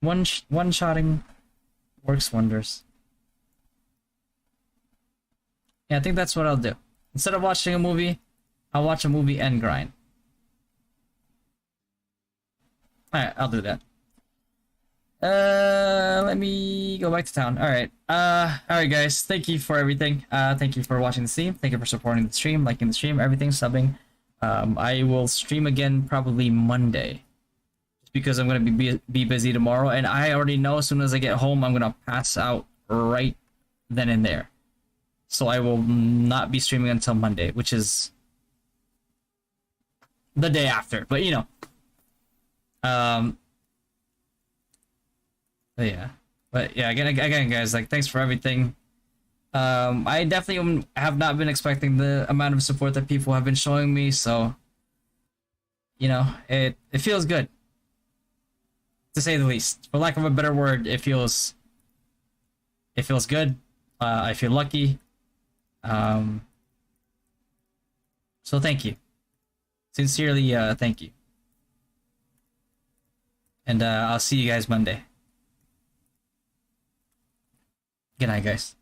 one shotting works wonders. Yeah, I think that's what I'll do. Instead of watching a movie, I'll watch a movie and grind. Alright, I'll do that. Let me go back to town. Alright. Alright guys, thank you for everything. Thank you for watching the stream. Thank you for supporting the stream, liking the stream, everything, subbing. I will stream again probably Monday. because I'm gonna be busy tomorrow, and I already know as soon as I get home I'm gonna pass out right then and there. So I will not be streaming until Monday, which is the day after. But you know, but yeah, again, guys, like thanks for everything. I definitely have not been expecting the amount of support that people have been showing me, so you know, it feels good, to say the least. For lack of a better word, it feels good. I feel lucky. So thank you. Sincerely, thank you. And I'll see you guys Monday. Good night, guys.